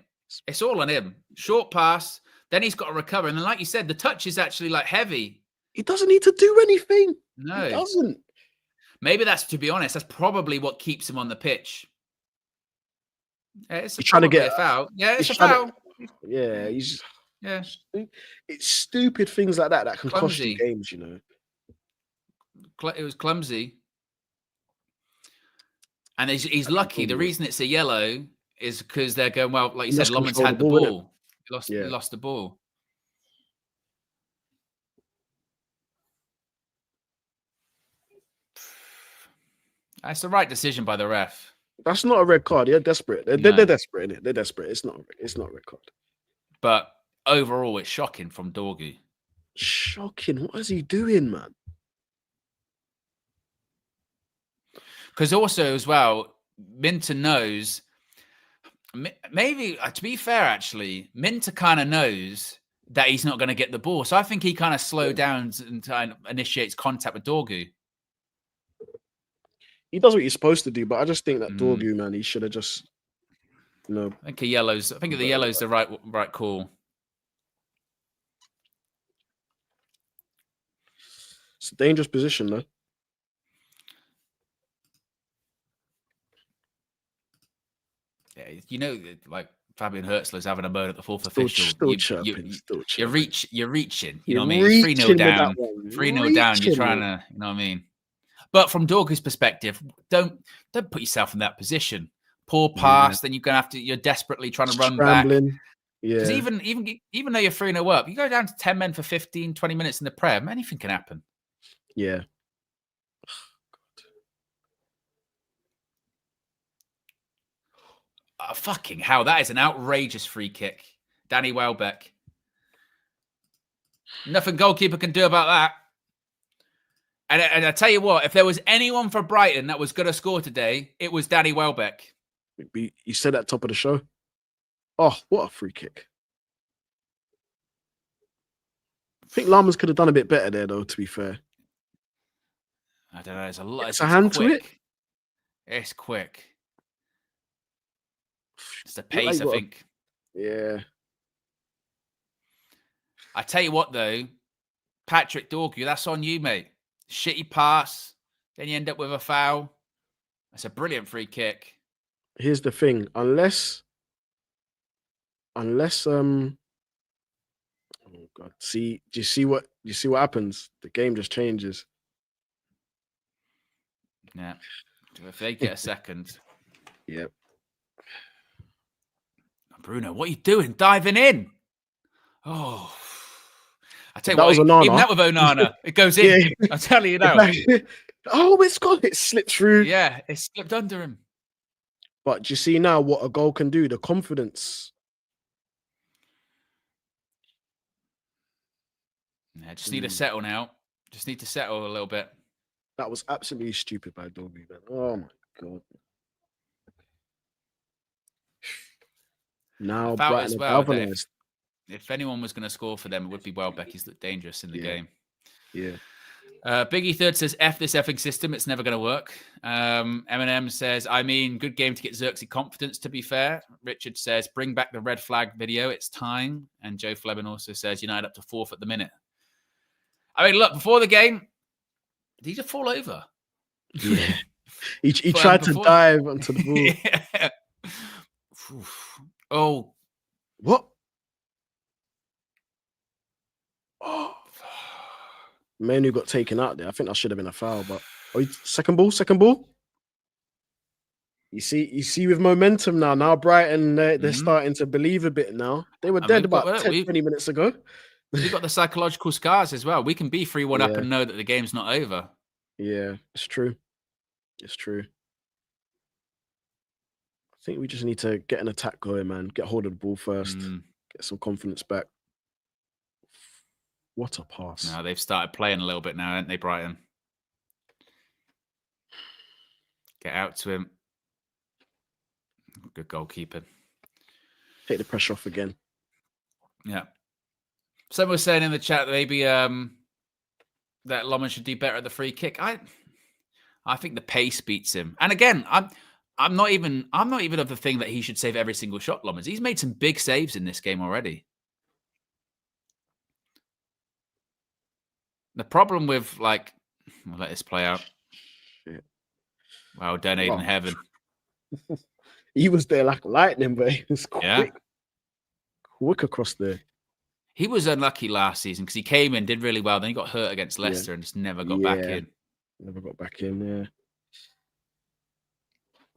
Short pass. Then he's got to recover. And then, like you said, the touch is actually like heavy. He doesn't need to do anything. No. He doesn't. Maybe to be honest, that's probably what keeps him on the pitch. He's trying to get a foul. Yeah, it's a foul. Yeah, it's stupid things like that can cost you games, It was clumsy. And he's lucky. The reason it's a yellow is because they're going, well, like you said, lost Loman's control had of the the ball, ball. He Yeah. lost the ball. That's the right decision by the ref. That's not a red card. They're desperate. They're desperate, innit? They're desperate. It's not a red card. But overall, it's shocking from Dorgu. Shocking. What is he doing, man? Because also, as well, Minter knows, maybe, to be fair, actually, Minter kind of knows that he's not going to get the ball. So I think he kind of slowed down and initiates contact with Dorgu. He does what he's supposed to do, but I just think that Dorgu, man, he should have just, I think the yellow's the right call. It's a dangerous position, though. Yeah, like Fabian Hertzler's having a moan at the fourth official. You're reaching. You know what I mean? 3-0 down. 3-0 down. You're trying to, you know what I mean? But from Dorgu's perspective, don't put yourself in that position. Poor pass, then you're desperately trying to run back. Yeah. Because even though you're 3-0 up, you go down to 10 men for 15, 20 minutes in the Prem, anything can happen. Yeah. Fucking hell, that is an outrageous free kick. Danny Welbeck. Nothing goalkeeper can do about that. And I tell you what, if there was anyone for Brighton that was going to score today, it was Danny Welbeck. You said at top of the show. Oh, what a free kick. I think Lammers could have done a bit better there, though, to be fair. I don't know. It's a lot. It's a hand to it. It's quick. It's the pace, I think. Yeah. I tell you what, though, Patrick Dorgu, that's on you, mate. Shitty pass, then you end up with a foul. That's a brilliant free kick. Here's the thing: unless, oh God, do you see what happens? The game just changes. Yeah, if they get a second. Yep. Bruno, what are you doing? Diving in. Oh. I tell you that what, was Onana. Even that with Onana, it goes in. Yeah. I'm telling you now. It slipped through. Yeah, it slipped under him. But do you see now what a goal can do? The confidence. Yeah, just need to settle now. Just need to settle a little bit. That was absolutely stupid by Dolby, man. Oh my God. Now Brighton as well, galvanized. If anyone was going to score for them, it would be Welbeck. He's looked dangerous in the game. Yeah. Biggie Third says, F this effing system. It's never going to work. Eminem says, I mean, good game to get Xerxes confidence, to be fair. Richard says, bring back the red flag video. It's time. And Joe Fleben also says, United up to 4th at the minute. I mean, look, before the game, did he just fall over? Yeah. he tried to dive onto the ball. Yeah. Oh. What? Oh, Manu got taken out there. I think that should have been a foul, but second ball. You see with momentum now. Now Brighton, they're starting to believe a bit now. They were dead about 10, 20 minutes ago. We've got the psychological scars as well. We can be 3-1 up and know that the game's not over. Yeah, it's true. It's true. I think we just need to get an attack going, man. Get hold of the ball first. Get some confidence back. What a pass. No, they've started playing a little bit now, haven't they, Brighton? Get out to him. Good goalkeeping. Take the pressure off again. Yeah. Someone was saying in the chat that maybe that Loman should do better at the free kick. I think the pace beats him. And again, I'm not even of the thing that he should save every single shot, Loman. He's made some big saves in this game already. The problem with, we'll let this play out. Shit. Well done, Aiden Heaven. He was there like lightning, but he was quick. Yeah. Quick across there. He was unlucky last season because he came in, did really well. Then he got hurt against Leicester and just never got back in. Never got back in, yeah.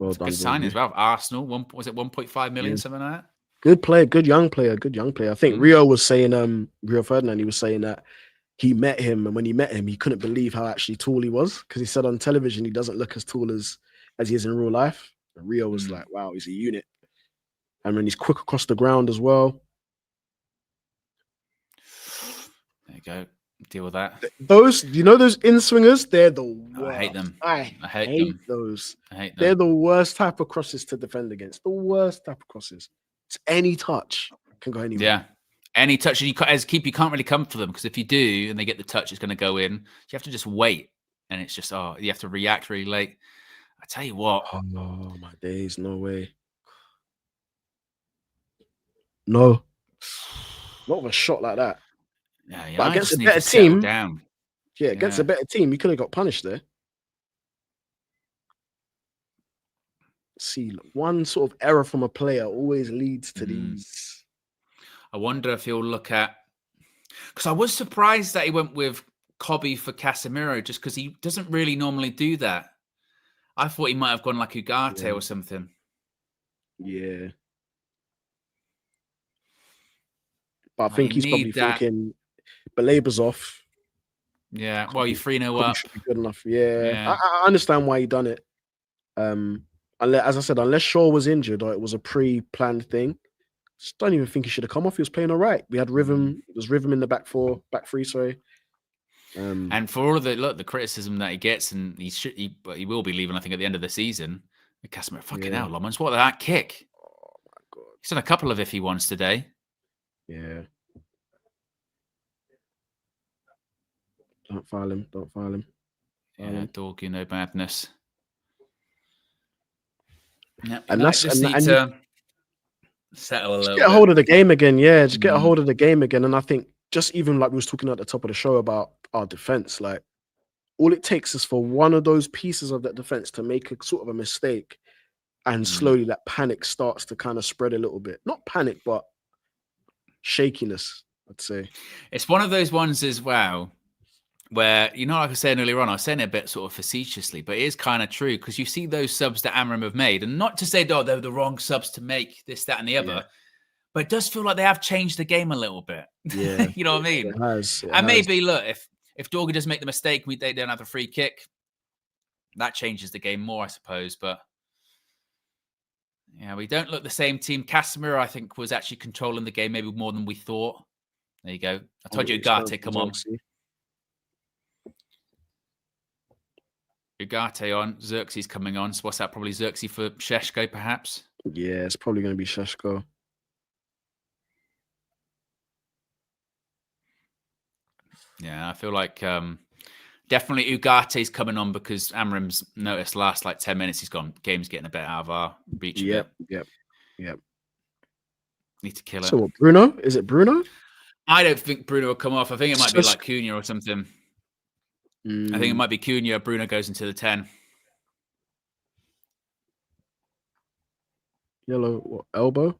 Well It's a done, good signing as Georgie. well. Arsenal, was it 1.5 million, Yeah. something like that? Good player, good young player, good young player. I think Mm. Rio was saying, Rio Ferdinand, he was saying that he met him, and when he met him, he couldn't believe how actually tall he was, because he said on television he doesn't look as tall as he is in real life. And Rio was like, wow, he's a unit. And when he's quick across the ground as well. There you go. Deal with that. Those, those in-swingers, they're the worst. I hate them. I hate them. those. I hate them. They're the worst type of crosses to defend against. The worst type of crosses. It's any touch can go anywhere. Yeah. Any touch you can't really come for them, because if you do and they get the touch, it's going to go in. You have to just wait, and it's just you have to react really late. I tell you what. Oh no, my days, no way. No, not with a shot like that. Yeah, but against a need better to settle team, down. Yeah, against a better team, you could have got punished there. See, one sort of error from a player always leads to these. I wonder if he'll look at, because I was surprised that he went with Cobby for Casemiro, just because he doesn't really normally do that. I thought he might have gone like Ugarte or something. Yeah. But I think he's probably thinking, Balaba's off. Yeah, well, you're 3-0 up. Should be good enough. Yeah. I understand why he done it. As I said, unless Shaw was injured or it was a pre-planned thing, just don't even think he should have come off. He was playing all right. We had rhythm. It was rhythm in the back three. Sorry. And for all of the criticism that he gets, and he will be leaving, I think, at the end of the season. Casemiro, fucking hell, Lomans, what that kick? Oh my god! He's done a couple of iffy ones today. Yeah. Don't foul him. Yeah, dog, madness. Yeah, and that's need to settle a little bit. Get a hold of the game again. Yeah, just get a hold of the game again. And I think just even like we was talking at the top of the show about our defense, like all it takes is for one of those pieces of that defense to make a sort of a mistake, and slowly that panic starts to kind of spread a little bit. Not panic, but shakiness, I'd say. It's one of those ones as well where, like I was saying earlier on, I was saying it a bit sort of facetiously, but it is kind of true, because you see those subs that Amram have made, and not to say, they're the wrong subs to make this, that, and the other, but it does feel like they have changed the game a little bit. Yeah. You know what I mean? It has. Maybe, look, if Dorgy does make the mistake, they don't have the free kick, that changes the game more, I suppose, but yeah, we don't look the same team. Casemiro, I think, was actually controlling the game maybe more than we thought. There you go. I told you, Ugarte, come on. Ugarte on, Xerxes coming on. So what's that? Probably Xerxes for Šeško, perhaps? Yeah, it's probably going to be Šeško. Yeah, I feel like definitely Ugate's coming on, because Amram's noticed last 10 minutes he's gone. Game's getting a bit out of our reach. Yep. Need to kill it. So what, Bruno? Is it Bruno? I don't think Bruno will come off. I think it might be like Cunha or something. I think it might be Cunha. Bruno goes into the 10. Yellow, what, elbow?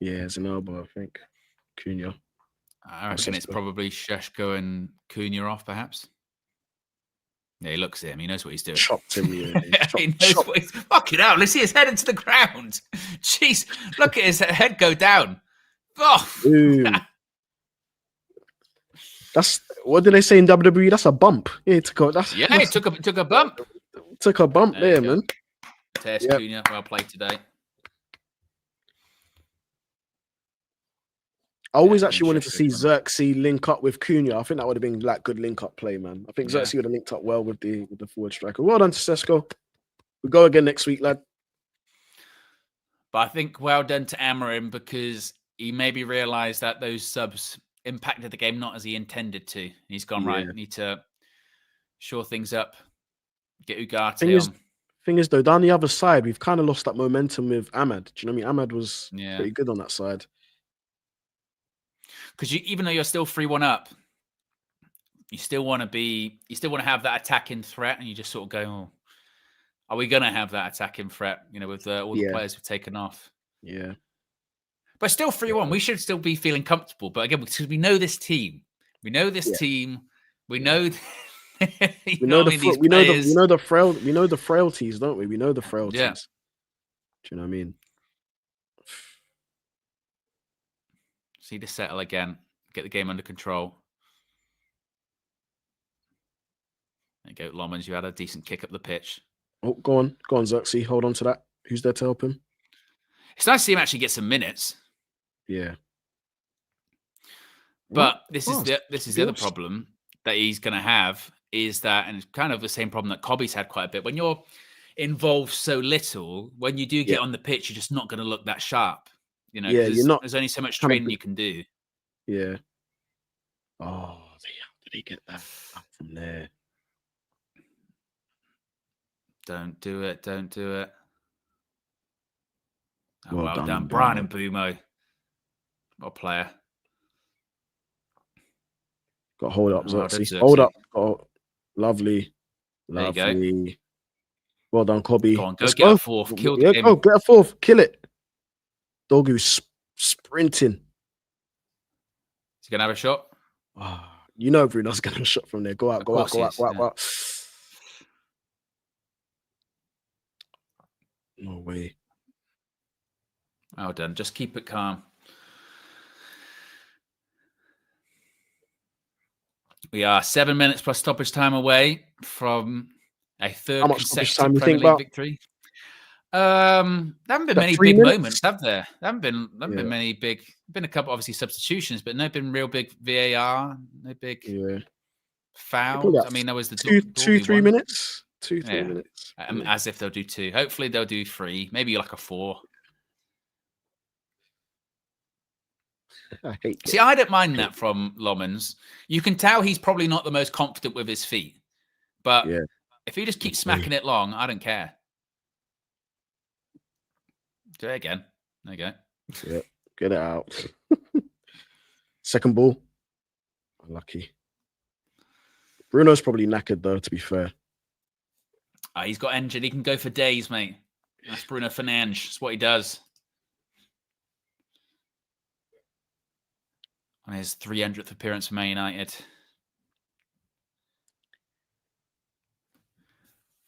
Yeah, it's an elbow, I think. Cunha. I reckon it's probably Šeško and Cunha off, perhaps. Yeah, he looks at him. He knows what he's doing. Chopped him. Yeah. He knows what he's... Fucking hell. Let's see his head into the ground. Jeez. Look at his head go down. Oh. That's... What did they say in WWE? That's a bump. Yeah, he took a bump. Took a bump there, man. Test Cunha. Well played today. I always actually wanted to see Xerxes link up with Cunha. I think that would have been like good link up play, man. I think Xerxes would have linked up well with the forward striker. Well done to Šeško. We go again next week, lad. But I think well done to Amarim, because he maybe realised that those subs impacted the game not as he intended to. He's gone, right, need to shore things up. Get Ugarte on. Thing is, though, down the other side, we've kind of lost that momentum with Ahmad. Do you know what I mean? Ahmad was pretty good on that side. Because even though you're still 3-1 up, you still want to have that attacking threat, and you just sort of go, oh, are we going to have that attacking threat, with all the players we've taken off? Yeah. But still 3-1, we should still be feeling comfortable. But again, because we know this team. We know this team. We know We know the frailties, don't we? We know the frailties. Yeah. Do you know what I mean? Just need to settle again. Get the game under control. There you go, Lomans. You had a decent kick up the pitch. Oh, go on, Xerxes. Hold on to that. Who's there to help him? It's nice to see him actually get some minutes. Yeah. But this is the other problem that he's going to have is that, and it's kind of the same problem that Cobby's had quite a bit. When you're involved so little, when you do get on the pitch, you're just not going to look that sharp. You know, there's only so much training you can do. Yeah. Oh, how did he get that from there? Don't do it. Don't do it. Oh, Well done, Brian and Bumo. What a player. Got to hold up, Xerxes. Xerxes. Hold up. Oh, lovely. There you go. Well done, Cobby. Go on, get a fourth. Kill the game. Go, get a fourth. Kill it. Dogu's sprinting. Is he going to have a shot? Oh, you know Bruno's going to have a shot from there. Go out. No way. Well done. Just keep it calm. We are 7 minutes plus stoppage time away from a third consecutive Premier League victory. There haven't been many big moments, have there? There haven't been many big. Been a couple, obviously, substitutions, but no been real big VAR, no big fouls. I mean, there was the 2-3 minutes. 2-3 minutes. As if they'll do 2. Hopefully, they'll do 3. Maybe like a 4. I don't mind that from Lomans. You can tell he's probably not the most confident with his feet, but if he just keeps smacking it long, I don't care. Do it again. There you go. Yeah, get it out. Second ball. Unlucky. Bruno's probably knackered though, to be fair. He's got injured. He can go for days, mate. That's Bruno Fernandez. That's what he does. On his 300th appearance for Man United.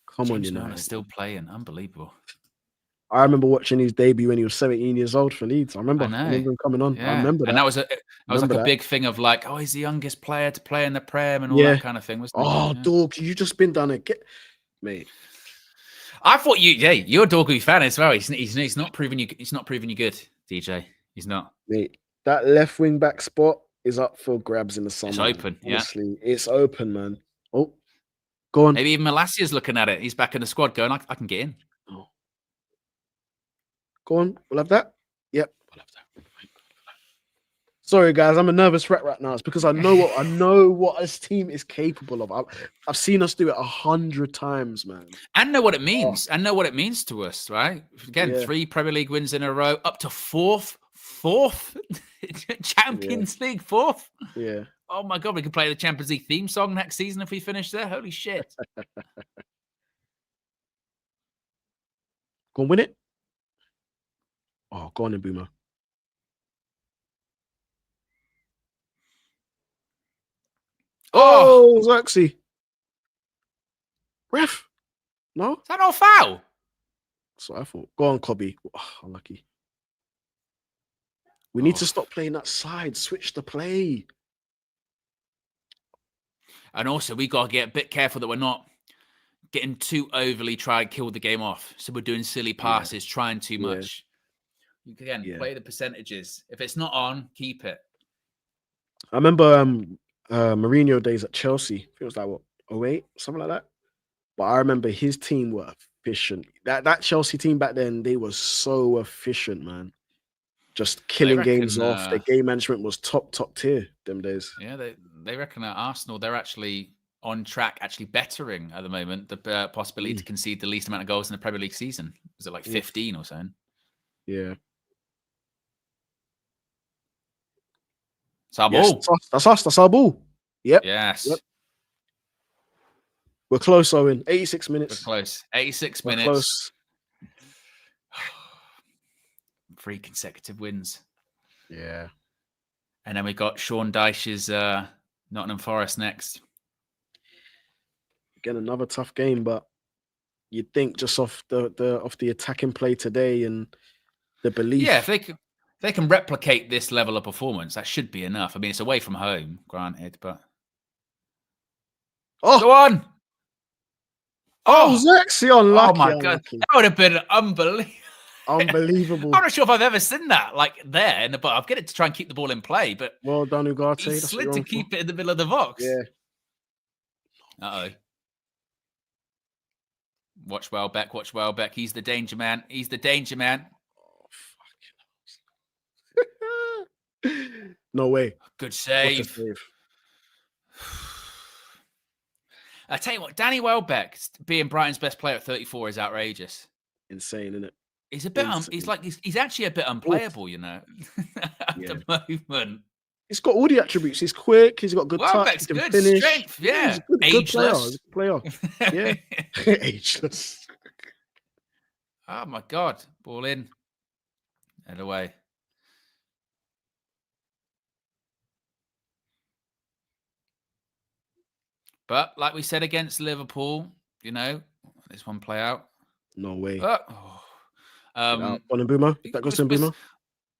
Come on, James United. Milner still playing. Unbelievable. I remember watching his debut when he was 17 years old for Leeds. I remember him coming on. Yeah. I remember that. And that was like a big thing of like, he's the youngest player to play in the Prem and all that kind of thing. Wasn't it? Dog, you just been done it. Mate. I thought you're a Dorgu fan as well. He's not proving you. He's not proving you good, DJ. He's not. Mate, that left wing back spot is up for grabs in the summer. It's open. Honestly, it's open, man. Oh, go on. Maybe even Malassia's looking at it. He's back in the squad, going, I can get in. Oh. Go on. We'll have that. Yep. We'll have that. Sorry, guys. I'm a nervous wreck right now. It's because I know what this team is capable of. I've seen us do it 100 times, man. And know what it means. And know what it means to us, right? Again, 3 Premier League wins in a row, up to fourth Champions League 4th. Yeah. Oh my God, we can play the Champions League theme song next season if we finish there. Holy shit. Go and win it. Oh, go on in, Boomer. Oh, Xerxes. Ref. No? Is that not a foul? That's what I thought. Go on, Cobby. Oh, unlucky. We need to stop playing that side. Switch the play. And also, we got to get a bit careful that we're not getting too overly try and kill the game off. So we're doing silly passes, trying too much. Again, play the percentages. If it's not on, keep it. I remember Mourinho days at Chelsea. It was like, 08? Something like that. But I remember his team were efficient. That Chelsea team back then, they were so efficient, man. Just killing games off. Their game management was top tier them days. Yeah, they reckon at Arsenal, they're actually on track, actually bettering at the moment the possibility to concede the least amount of goals in the Premier League season. Was it like 15 or something? Yeah. It's our ball. That's us. That's our ball. Yep. Yes. Yep. We're close, Owen. 86 minutes. We're close. 86 minutes. Close. 3 consecutive wins. Yeah. And then we got Sean Dyche's Nottingham Forest next. Again, another tough game, but you'd think just off the attacking play today and the belief. Yeah, if they can replicate this level of performance, that should be enough. I mean, it's away from home, granted, but go on. Zexy, unlucky. Oh my God, that would have been unbelievable. Unbelievable. I'm not sure if I've ever seen that there in the box. I've got it to try and keep the ball in play, but well done, Ugarte. he slid to keep it in the middle of the box. Yeah. Uh-oh. Watch Welbeck. Watch Welbeck. He's the danger man. He's the danger man. Oh, fucking no way. Good save. I tell you what, Danny Welbeck being Brighton's best player at 34 is outrageous. Insane, isn't it? He's a bit. He's actually a bit unplayable, you know. At the moment, he's got all the attributes. He's quick. He's got good touch. He can finish. Strength. Yeah, he's a good player. Yeah, ageless. Oh my God! Ball in and away. But like we said against Liverpool, you know, this one play out. No way. Boomer. That goes to Boomer.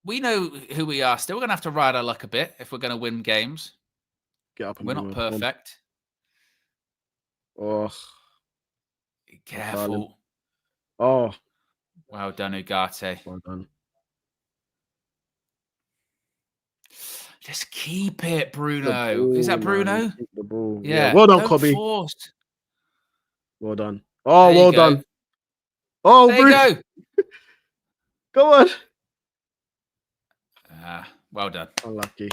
We know who we are. Still, we're gonna have to ride our luck a bit if we're gonna win games. Get up. We're not perfect. Oh, be careful. Oh, well done, Ugarte. Well done. Just keep it, Bruno. Is that Bruno? Keep the ball. Yeah. Well done, Cobby. Well done. Oh, well done. Oh, there you go. Go on. Well done. Unlucky.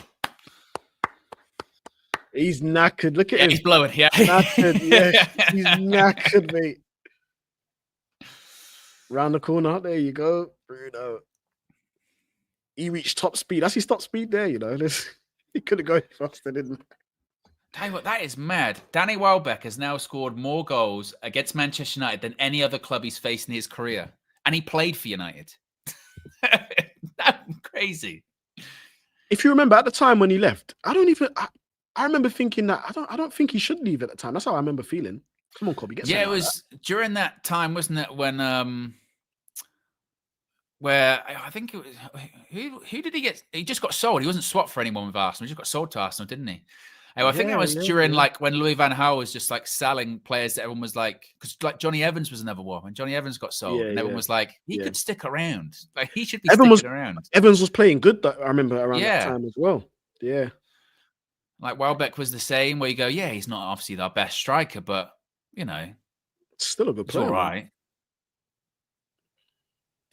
He's knackered. Look at him. He's blowing. Yeah. Knackered. Yeah. He's knackered, mate. Round the corner. There you go. Bruno. He reached top speed. That's his top speed there, you know. He couldn't go faster, didn't he? Tell you what, that is mad. Danny Welbeck has now scored more goals against Manchester United than any other club he's faced in his career. And he played for United. That's crazy. If you remember at the time when he left, I remember thinking that I don't think he should leave at the time. That's how I remember feeling. Come on, Cobby, get it was during that time, wasn't it, when where I think it was who did he get? He just got sold. He wasn't swapped for anyone with Arsenal. He just got sold to Arsenal, didn't he? I think it was during like when Louis van Gaal was just like selling players that everyone was like, because like Johnny Evans was another one. When Johnny Evans got sold, and everyone was like, he could stick around. Like he should be sticking around. Evans was playing good. I remember around that time as well. Yeah. Like Welbeck was the same. Where you go, yeah, he's not obviously our best striker, but you know, still a good player. All right.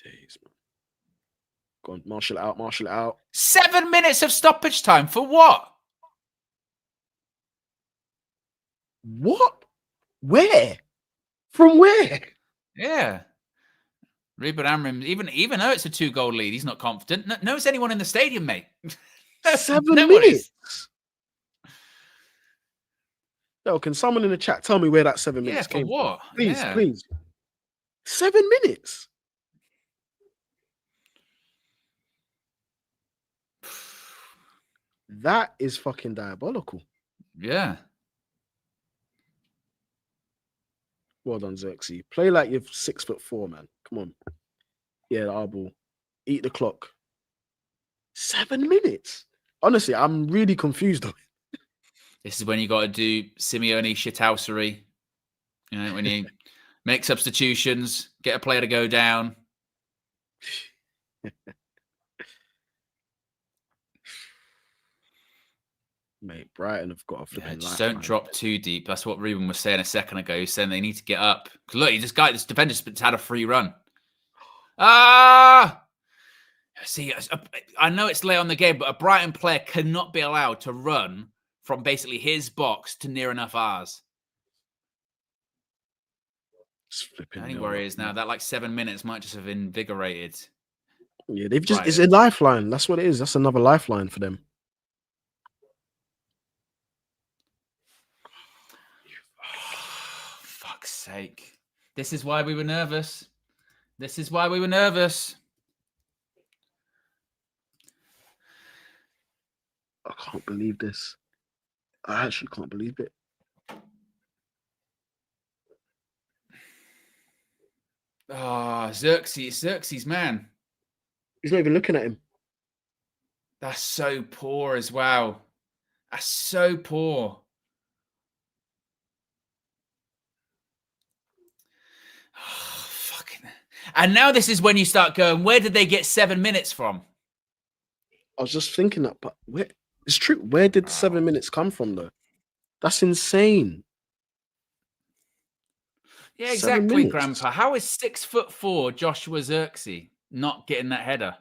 Jeez, man. Go on, marshal it out. 7 minutes of stoppage time for what? What? Where? From where? Yeah. Ruben Amorim, even though it's a 2-goal lead, he's not confident. Knows anyone in the stadium, mate? 7 minutes. Yo, can someone in the chat tell me where that 7 minutes came from? Please, please. 7 minutes. That is fucking diabolical. Yeah. Well done, Xerxes. Play like you're 6'4", man. Come on. Yeah, the ball. Eat the clock. 7 minutes. Honestly, I'm really confused though. This is when you got to do Simeone shithousery. You know, when you make substitutions, get a player to go down. Mate, Brighton have got a flipping just don't drop too deep. That's what Ruben was saying a second ago. He's saying they need to get up. Look, this defender's had a free run. See, I know it's late on the game, but a Brighton player cannot be allowed to run from basically his box to near enough ours. The only worry is now that like 7 minutes might just have invigorated. Yeah, they've just, it's a lifeline. That's what it is. That's another lifeline for them. Fuck's sake. This is why we were nervous. This is why we were nervous. I can't believe this. I actually can't believe it. Oh, Xerxes, man. He's not even looking at him. That's so poor as well. That's so poor. Oh, fucking. And now this is when you start going, where did they get 7 minutes from? I was just thinking that, but where, it's true. Where did 7 minutes come from, though? That's insane. Yeah, 7 exactly, minutes. Grandpa. How is 6'4" Joshua Xerxes not getting that header?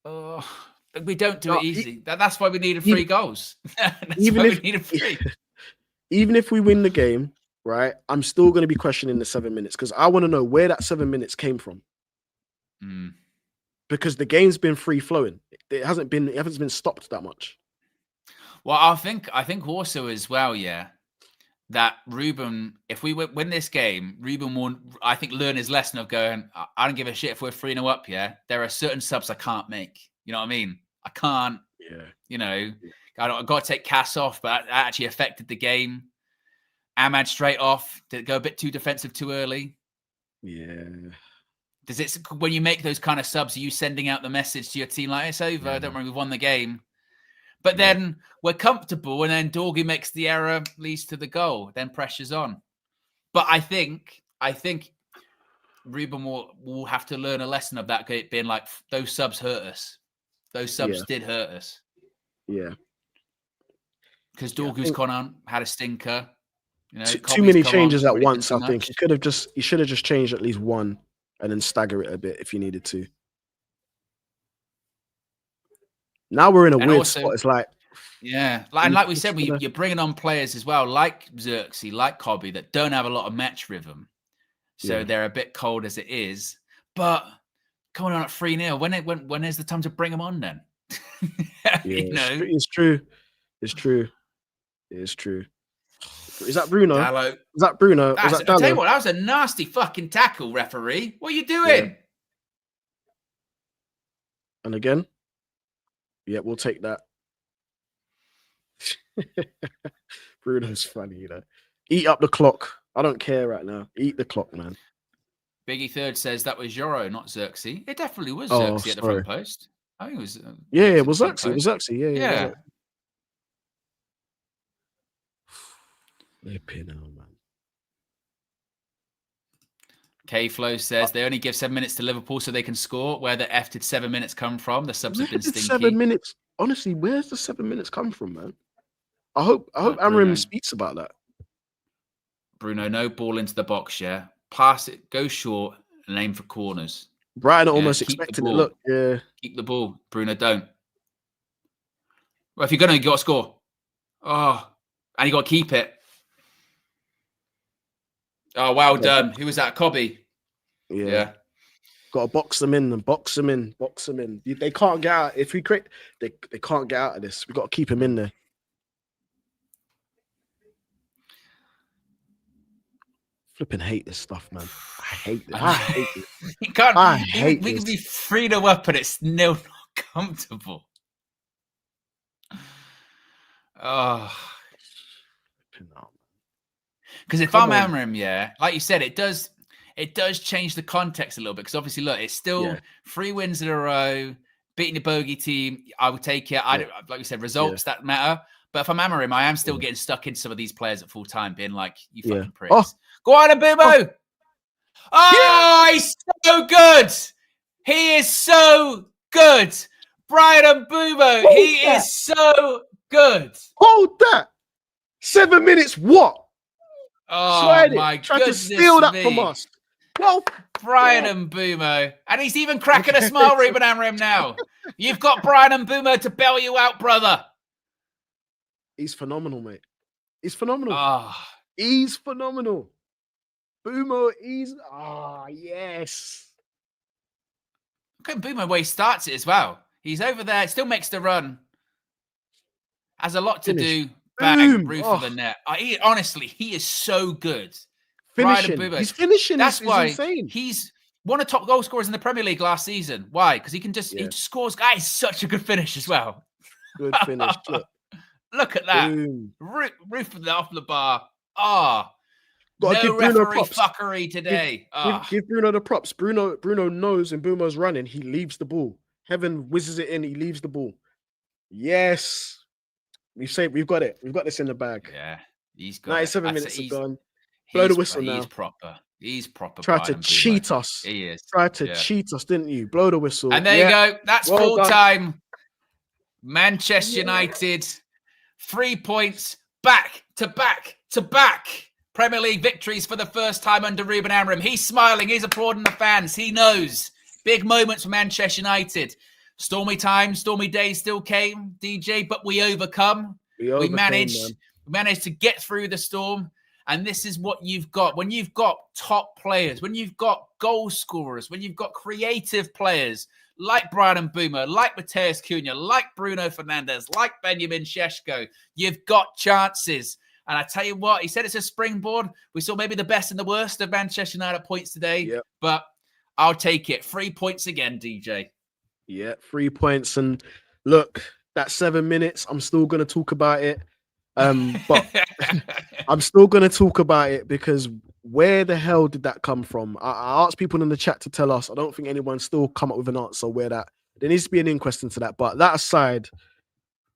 Oh, we don't do No, it easy. That's why we needed 3 goals. That's even why if- we needed 3. Even if we win the game, right, I'm still going to be questioning the 7 minutes because I want to know where that 7 minutes came from. Because the game's been free flowing. It hasn't been stopped that much. Well, I think also as well, yeah, that Ruben, if we win this game, Ruben will, I think, learn his lesson of going, I don't give a shit if we're 3-0 up, yeah. There are certain subs I can't make. You know what I mean? I can't, you know, I've got to take Cass off, but that actually affected the game. Ahmad straight off. Did it go a bit too defensive too early? Yeah. Does it, when you make those kind of subs, are you sending out the message to your team like, it's over, don't worry, we've won the game? But then we're comfortable, and then Dorgy makes the error, leads to the goal. Then pressure's on. But I think Ruben will have to learn a lesson of that, being like, those subs hurt us. Those subs did hurt us. Yeah. Because Dorgu's gone on, had a stinker. You know, too many changes at once, I think. Much. He should have just changed at least one and then stagger it a bit if you needed to. Now we're in a weird spot. It's like, like we said, you're bringing on players as well, like Xerxes, like Cobby, that don't have a lot of match rhythm, so they're a bit cold as it is. But coming on at 3-0, when is the time to bring them on then? You know? It's true. It's true. It's true. Is that Bruno? Dallo. Is that Bruno? I tell you what, that was a nasty fucking tackle, referee. What are you doing? Yeah. And again. Yeah, we'll take that. Bruno's funny, you know. Eat up the clock. I don't care right now. Eat the clock, man. Biggie Third says that was Yoro, not Xerxes. It definitely was Xerxes at the front post. I think it was. It was Xerxes. It was Xerxes. Yeah. Flipping hell, man. K-Flow says they only give 7 minutes to Liverpool so they can score. Where the F did 7 minutes come from? The subs have been stinky. 7 minutes. Honestly, where's the 7 minutes come from, man? I hope Amram speaks about that. Bruno, no ball into the box, yeah. Pass it, go short, and aim for corners. Brighton almost expected it. Look, keep the ball. Bruno, don't. Well, if you're gonna, you got to score. Oh, and you got to keep it. Oh, well done. Who was that? Cobby. Yeah. Got to box them in and box them in. They can't get out. If we create, they can't get out of this. We've got to keep them in there. Flipping hate this stuff, man. I hate this. I hate this. You can't. I hate we this. can be 3-0 up and it's not comfortable. Oh. Because if I'm Amram, like you said, it does change the context a little bit. Because obviously, look, it's still 3 wins in a row, beating the bogey team. I would take it. I don't, like you said, results that matter. But if I'm Amram, I am still getting stuck in some of these players at full time, being like, "You fucking pricks." Go on, Abumo. He's so good. He is so good. Brian Mbumo, he is so good. Hold that. 7 minutes. What? Oh, my goodness. Tried to steal that from us. Well, Brian Mbumo. And he's even cracking a smile, Ruben Amram, now. You've got Brian Mbumo to bail you out, brother. He's phenomenal, mate. He's phenomenal. Oh. He's phenomenal. Mbumo, yes. Look at Mbumo where he starts it as well. He's over there, still makes the run. Has a lot to do. Bang, roof of the net. Honestly, he is so good. Finishing. He's finishing. That's why insane. He's one of the top goal scorers in the Premier League last season. Why? Because he can just he scores. Guy is such a good finish as well. Good finish. Look at that. Roof off the bar. Gotta No give Bruno referee props. fuckery today. Give Bruno the props. Bruno knows when Bumo's running, he leaves the ball. Heaven whizzes it in, he leaves the ball. Yes. We've got it. We've got this in the bag. Yeah, he's got 97 it. minutes are gone. Blow the whistle He's now. proper. He's proper. Tried to Brian cheat Bumo. us. He is. Tried to cheat us, didn't you? Blow the whistle. And there you go. That's Well full done. time. Manchester United, 3 points back to back to back. Premier League victories for the first time under Ruben Amorim. He's smiling. He's applauding the fans. He knows. Big moments for Manchester United. Stormy times, stormy days still came, DJ, but we overcome. We managed to get through the storm. And this is what you've got. When you've got top players, when you've got goal scorers, when you've got creative players like Brighton Bumo, like Mateus Cunha, like Bruno Fernandez, like Benjamin Šeško, you've got chances. And I tell you what, he said it's a springboard. We saw maybe the best and the worst of Manchester United points today, but I'll take it. 3 points again, DJ. Yeah, 3 points. And look, that 7 minutes, I'm still going to talk about it. But I'm still going to talk about it because where the hell did that come from? I asked people in the chat to tell us. I don't think anyone's still come up with an answer where that. There needs to be an inquest into that. But that aside,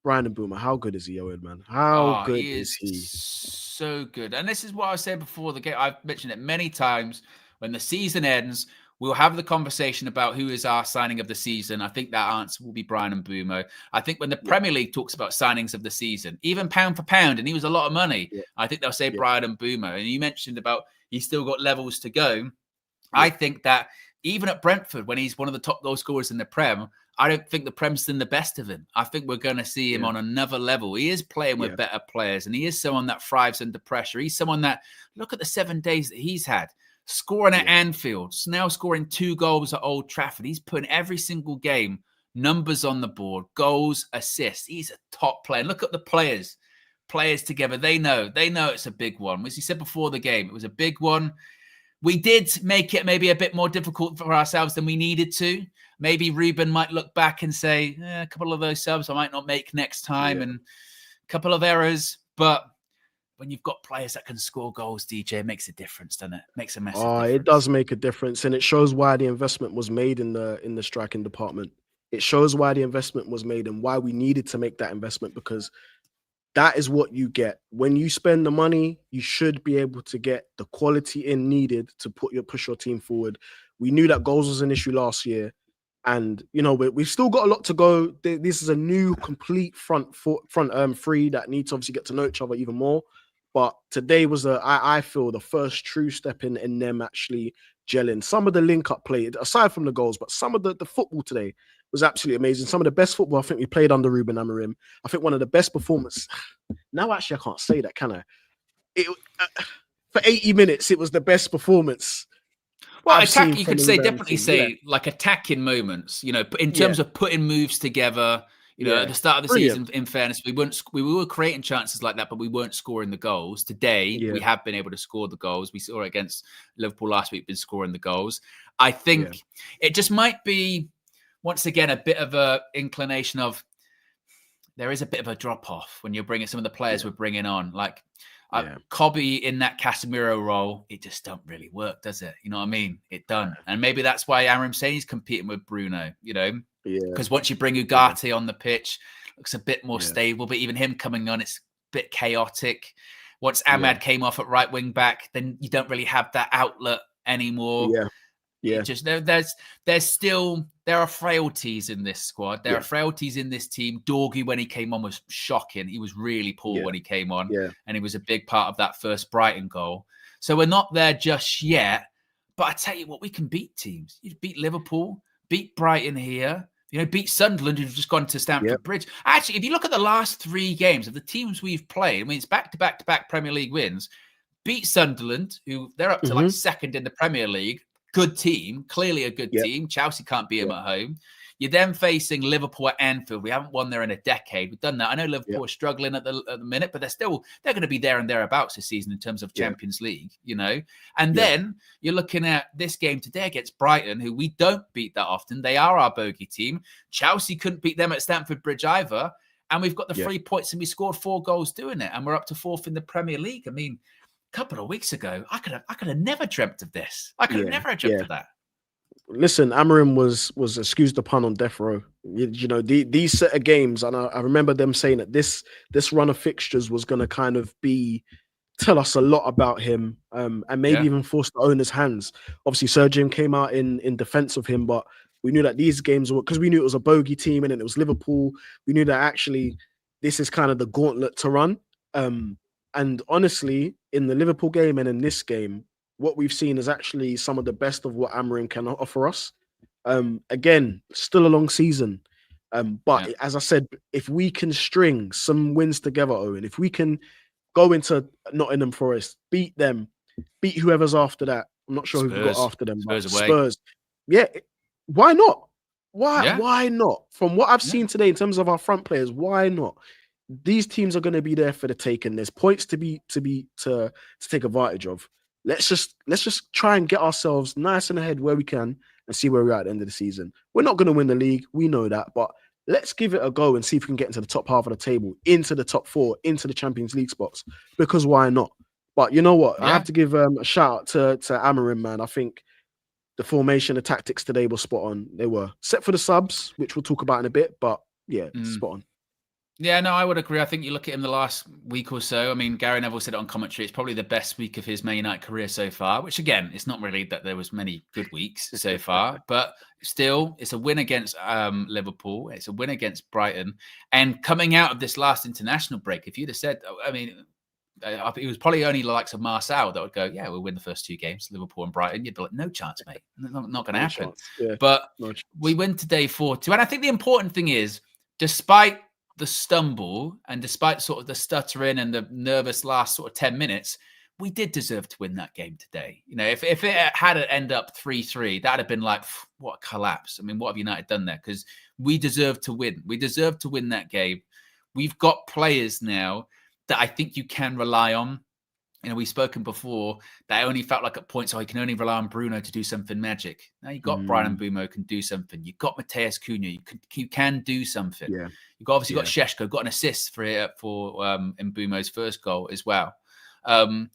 Brighton Bumo, how good is he, Owen, man? How good is he? So good. And this is what I said before the game. I've mentioned it many times. When the season ends, we'll have the conversation about who is our signing of the season. I think that answer will be Brighton Bumo. I think when the Premier League talks about signings of the season, even pound for pound, and he was a lot of money, I think they'll say Brighton Bumo. And you mentioned about he's still got levels to go. I think that even at Brentford, when he's one of the top goal scorers in the Prem, I don't think the Prem's done the best of him. I think we're going to see him on another level. He is playing with better players, and he is someone that thrives under pressure. He's someone that, look at the 7 days that he's had. Scoring at Anfield, now scoring 2 goals at Old Trafford. He's putting every single game numbers on the board, goals, assists. He's a top player. Look at the players together. They know it's a big one. As you said before the game, it was a big one. We did make it maybe a bit more difficult for ourselves than we needed to. Maybe Ruben might look back and say, a couple of those subs I might not make next time and a couple of errors. But when you've got players that can score goals, DJ, it makes a difference, doesn't it? Makes a massive difference. It does make a difference. And it shows why the investment was made in the striking department. It shows why the investment was made and why we needed to make that investment, because that is what you get. When you spend the money, you should be able to get the quality in needed to push your team forward. We knew that goals was an issue last year. And, you know, we've still got a lot to go. This is a new complete front three that need to obviously get to know each other even more. But today was, I feel, the first true step in them actually gelling. Some of the link-up play, aside from the goals, but some of the football today was absolutely amazing. Some of the best football I think we played under Ruben Amorim. I think one of the best performances. Now, actually, I can't say that, can I? For 80 minutes, it was the best performance. Well, you could definitely say like attacking moments, you know, in terms of putting moves together. You know, at the start of the season, in fairness, we were creating chances like that, but we weren't scoring the goals. Today, we have been able to score the goals. We saw it against Liverpool last week, been scoring the goals. I think it just might be, once again, a bit of a inclination of, there is a bit of a drop-off when you're bringing some of the players we're bringing on. Like, Cobby in that Casemiro role, it just don't really work, does it? You know what I mean? It don't. And maybe that's why Amorim saying he's competing with Bruno, you know? Because once you bring Ugarte on the pitch, it looks a bit more stable. But even him coming on, it's a bit chaotic. Once Ahmad came off at right wing back, then you don't really have that outlet anymore. Just there are frailties in this squad. There are frailties in this team. Dorgu, when he came on, was shocking. He was really poor when he came on, and he was a big part of that first Brighton goal. So we're not there just yet. But I tell you what, we can beat teams. You beat Liverpool, beat Brighton here. You know, beat Sunderland, who've just gone to Stamford Bridge. Actually, if you look at the last 3 games of the teams we've played, I mean, it's back-to-back Premier League wins. Beat Sunderland, who they're up to like second in the Premier League. Good team, clearly a good team. Chelsea can't beat them at home. You're then facing Liverpool at Anfield. We haven't won there in a decade. We've done that. I know Liverpool are struggling at the minute, but they're going to be there and thereabouts this season in terms of Champions League, you know. And then you're looking at this game today against Brighton, who we don't beat that often. They are our bogey team. Chelsea couldn't beat them at Stamford Bridge either. And we've got the 3 points and we scored 4 goals doing it. And we're up to 4th in the Premier League. I mean, couple of weeks ago, I could have never dreamt of this. I could have never dreamt of that. Listen, Amarim was, excuse the pun, on death row. These set of games, and I remember them saying that this run of fixtures was going to kind of tell us a lot about him, and maybe even force the owner's hands. Obviously, Sir Jim came out in defense of him, but we knew that these games were, because we knew it was a bogey team and then it was Liverpool. We knew that actually this is kind of the gauntlet to run. And honestly, in the Liverpool game and in this game, what we've seen is actually some of the best of what Amarim can offer us. Again, still a long season. But as I said, if we can string some wins together, Owen, if we can go into Nottingham Forest, beat them, beat whoever's after that. I'm not sure who we've got after them. But Spurs. Yeah. Why not? Why not? From what I've seen today in terms of our front players, why not? These teams are going to be there for the taking. There's points to take advantage of. Let's just try and get ourselves nice and ahead where we can and see where we're at the end of the season. We're not going to win the league. We know that, but let's give it a go and see if we can get into the top half of the table, into the top 4, into the Champions League spots, because why not? But you know what? I have to give a shout out to Amarim, man. I think the formation, the tactics today were spot on. They were, except for the subs, which we'll talk about in a bit, but spot on. Yeah, no, I would agree. I think you look at him the last week or so. I mean, Gary Neville said it on commentary. It's probably the best week of his Man United career so far, which again, it's not really that there was many good weeks so far, but still, it's a win against Liverpool. It's a win against Brighton. And coming out of this last international break, if you'd have said, I mean, it was probably only the likes of Marcel that would go, yeah, we'll win the first 2 games, Liverpool and Brighton. You'd be like, no chance, mate. Not going to happen. Yeah, but we win today 4-2. And I think the important thing is, despite the stumble and despite sort of the stuttering and the nervous last sort of 10 minutes, we did deserve to win that game today. You know, if it had ended up 3-3, that'd have been like, what a collapse. I mean, what have United done there? Because we deserve to win. We deserve to win that game. We've got players now that I think you can rely on. You know, we've spoken before that I only felt like at points, you can only rely on Bruno to do something magic. Now you've got Brian Mbeumo can do something. You've got Mateus Cunha. You can do something. Yeah. You've got Šeško, got an assist for Mbeumo's first goal as well. And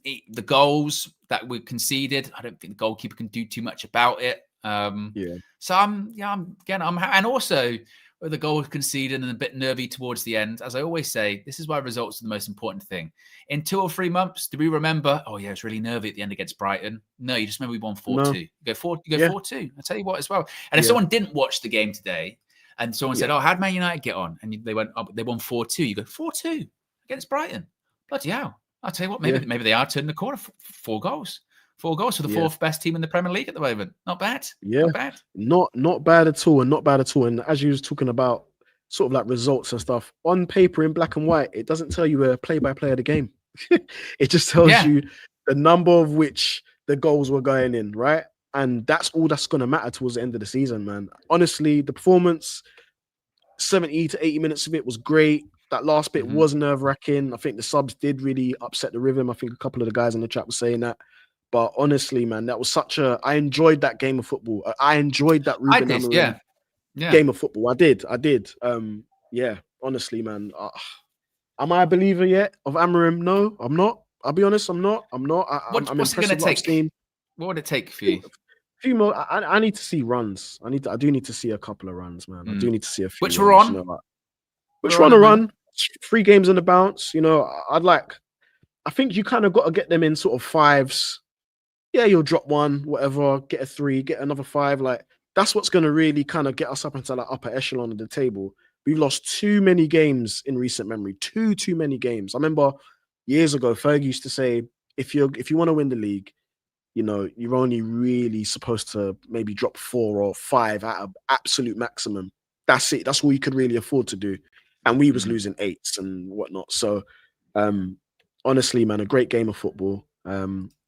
the goals that we conceded, I don't think the goalkeeper can do too much about it. So and also with the goal conceded and a bit nervy towards the end, as I always say, this is why results are the most important thing. In 2 or 3 months, do we remember, oh yeah, it was really nervy at the end against Brighton? No, you just remember we won 4-2. No. You go 4-2. I tell you what as well. And if someone didn't watch the game today and someone said, oh, how'd Man United get on? And they went, oh, they won 4-2. You go 4-2 against Brighton. Bloody hell. I'll tell you what, maybe they are turning the corner. 4 goals. 4 goals for the 4th best team in the Premier League at the moment. Not bad. Yeah. Not bad. Not bad at all. And not bad at all. And as you was talking about sort of like results and stuff, on paper in black and white, it doesn't tell you a play-by-play of the game. It just tells you the number of which the goals were going in, right? And that's all that's going to matter towards the end of the season, man. Honestly, the performance, 70 to 80 minutes of it was great. That last bit was nerve-wracking. I think the subs did really upset the rhythm. I think a couple of the guys in the chat were saying that. But honestly, man, that was I enjoyed that game of football. I enjoyed that Ruben Amorim game of football. I did. Honestly, man. Am I a believer yet of Amorim? No, I'm not. I'll be honest, I'm not. What's it going to take? What would it take for you? A few more. I need to see runs. I do need to see a couple of runs, man. I do need to see a few. Which we're on. Which we're on a run. 3 games on the bounce. You know, I think you kind of got to get them in sort of 5s. Yeah, you'll drop 1, whatever, get a 3, get another 5. Like, that's what's going to really kind of get us up into that upper echelon of the table. We've lost too many games in recent memory. Too many games. I remember years ago, Fergie used to say, if you want to win the league, you know, you're only really supposed to maybe drop 4 or 5 at an absolute maximum. That's it. That's all you could really afford to do. And we was losing 8s and whatnot. So, honestly, man, a great game of football.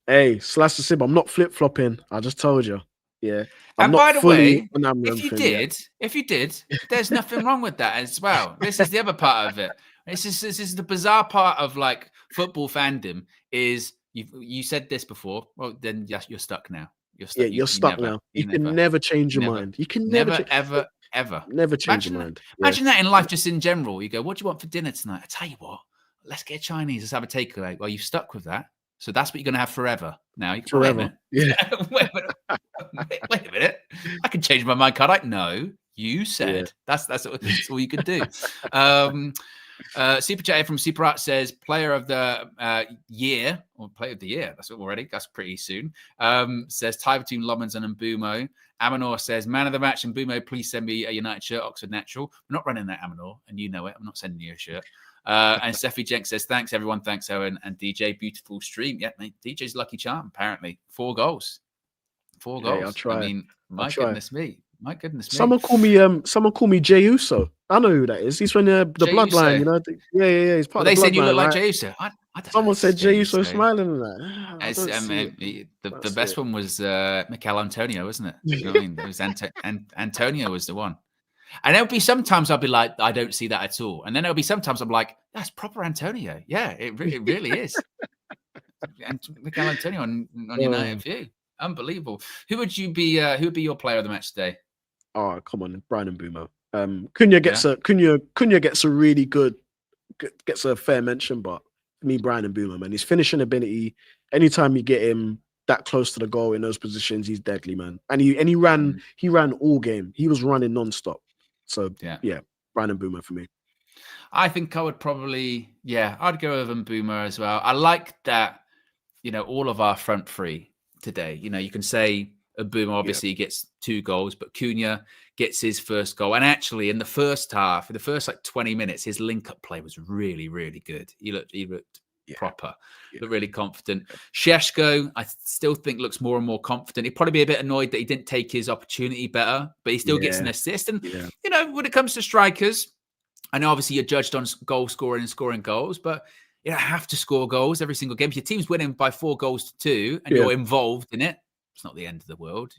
Hey, Slash the Sib, I'm not flip-flopping. I just told you. Yeah. And by the way, if you did, there's nothing wrong with that as well. This is the other part of it. This is the bizarre part of like football fandom is you said this before. Well, then yes, you're stuck now. You're stuck now. You can never change your mind. You can never ever never change your mind. Imagine that in life, just in general. You go, what do you want for dinner tonight? I tell you what, let's get Chinese. Let's have a takeaway. Well, you've stuck with that. So that's what you're going to have forever. Now, Forever. Yeah. wait a minute. I can change my mind, can't I? No, you said. That's all you can do. Super Chat from Super Art says player of the year or player of the year. That's already. That's pretty soon. Says tie between Lommans and Mbumo. Amanor says man of the match. Mbumo, please send me a United shirt. Oxford Natural. We're not running that, Amanor, and you know it. I'm not sending you a shirt. And Steffi Jenks says thanks everyone. Thanks Owen and DJ. Beautiful stream. Yeah, mate, DJ's lucky charm. Apparently 4 goals. 4 goals. I'll try. I mean, my goodness me. My goodness me. Someone call me Jey Uso. I know who that is. He's from the bloodline, you know. Yeah. He's part of the bloodline. They said you look like Jey Uso. Someone said Jey Uso smiling and that. The best one was Mikel Antonio, wasn't it? You know what I mean? It was Antonio was the one. And there'll be sometimes I'll be like, I don't see that at all. And then there'll be sometimes I'm like, that's proper Antonio. Yeah, it really is. And Mikel Antonio on United View. Unbelievable. Who would be your player of the match today? Oh, come on, Brian Mbumo. Cunha gets a really good, gets a fair mention, but for me, Brian Mbumo, man, his finishing ability. Anytime you get him that close to the goal in those positions, he's deadly, man. And he ran all game. He was running non-stop. So yeah, Brian Mbumo for me. I think I would probably, I'd go with Mbumo as well. I like that, all of our front three today. You can say Mbumo obviously gets 2 goals, but Cunha gets his first goal. And actually, in the first half, in the first 20 minutes, his link-up play was really, really good. He looked proper, looked really confident. Šeško, I still think looks more and more confident. He'd probably be a bit annoyed that he didn't take his opportunity better, but he still gets an assist. And when it comes to strikers, I know obviously you're judged on goal scoring and scoring goals, but you don't have to score goals every single game. If your team's winning by 4 goals to 2 and you're involved in it, it's not the end of the world,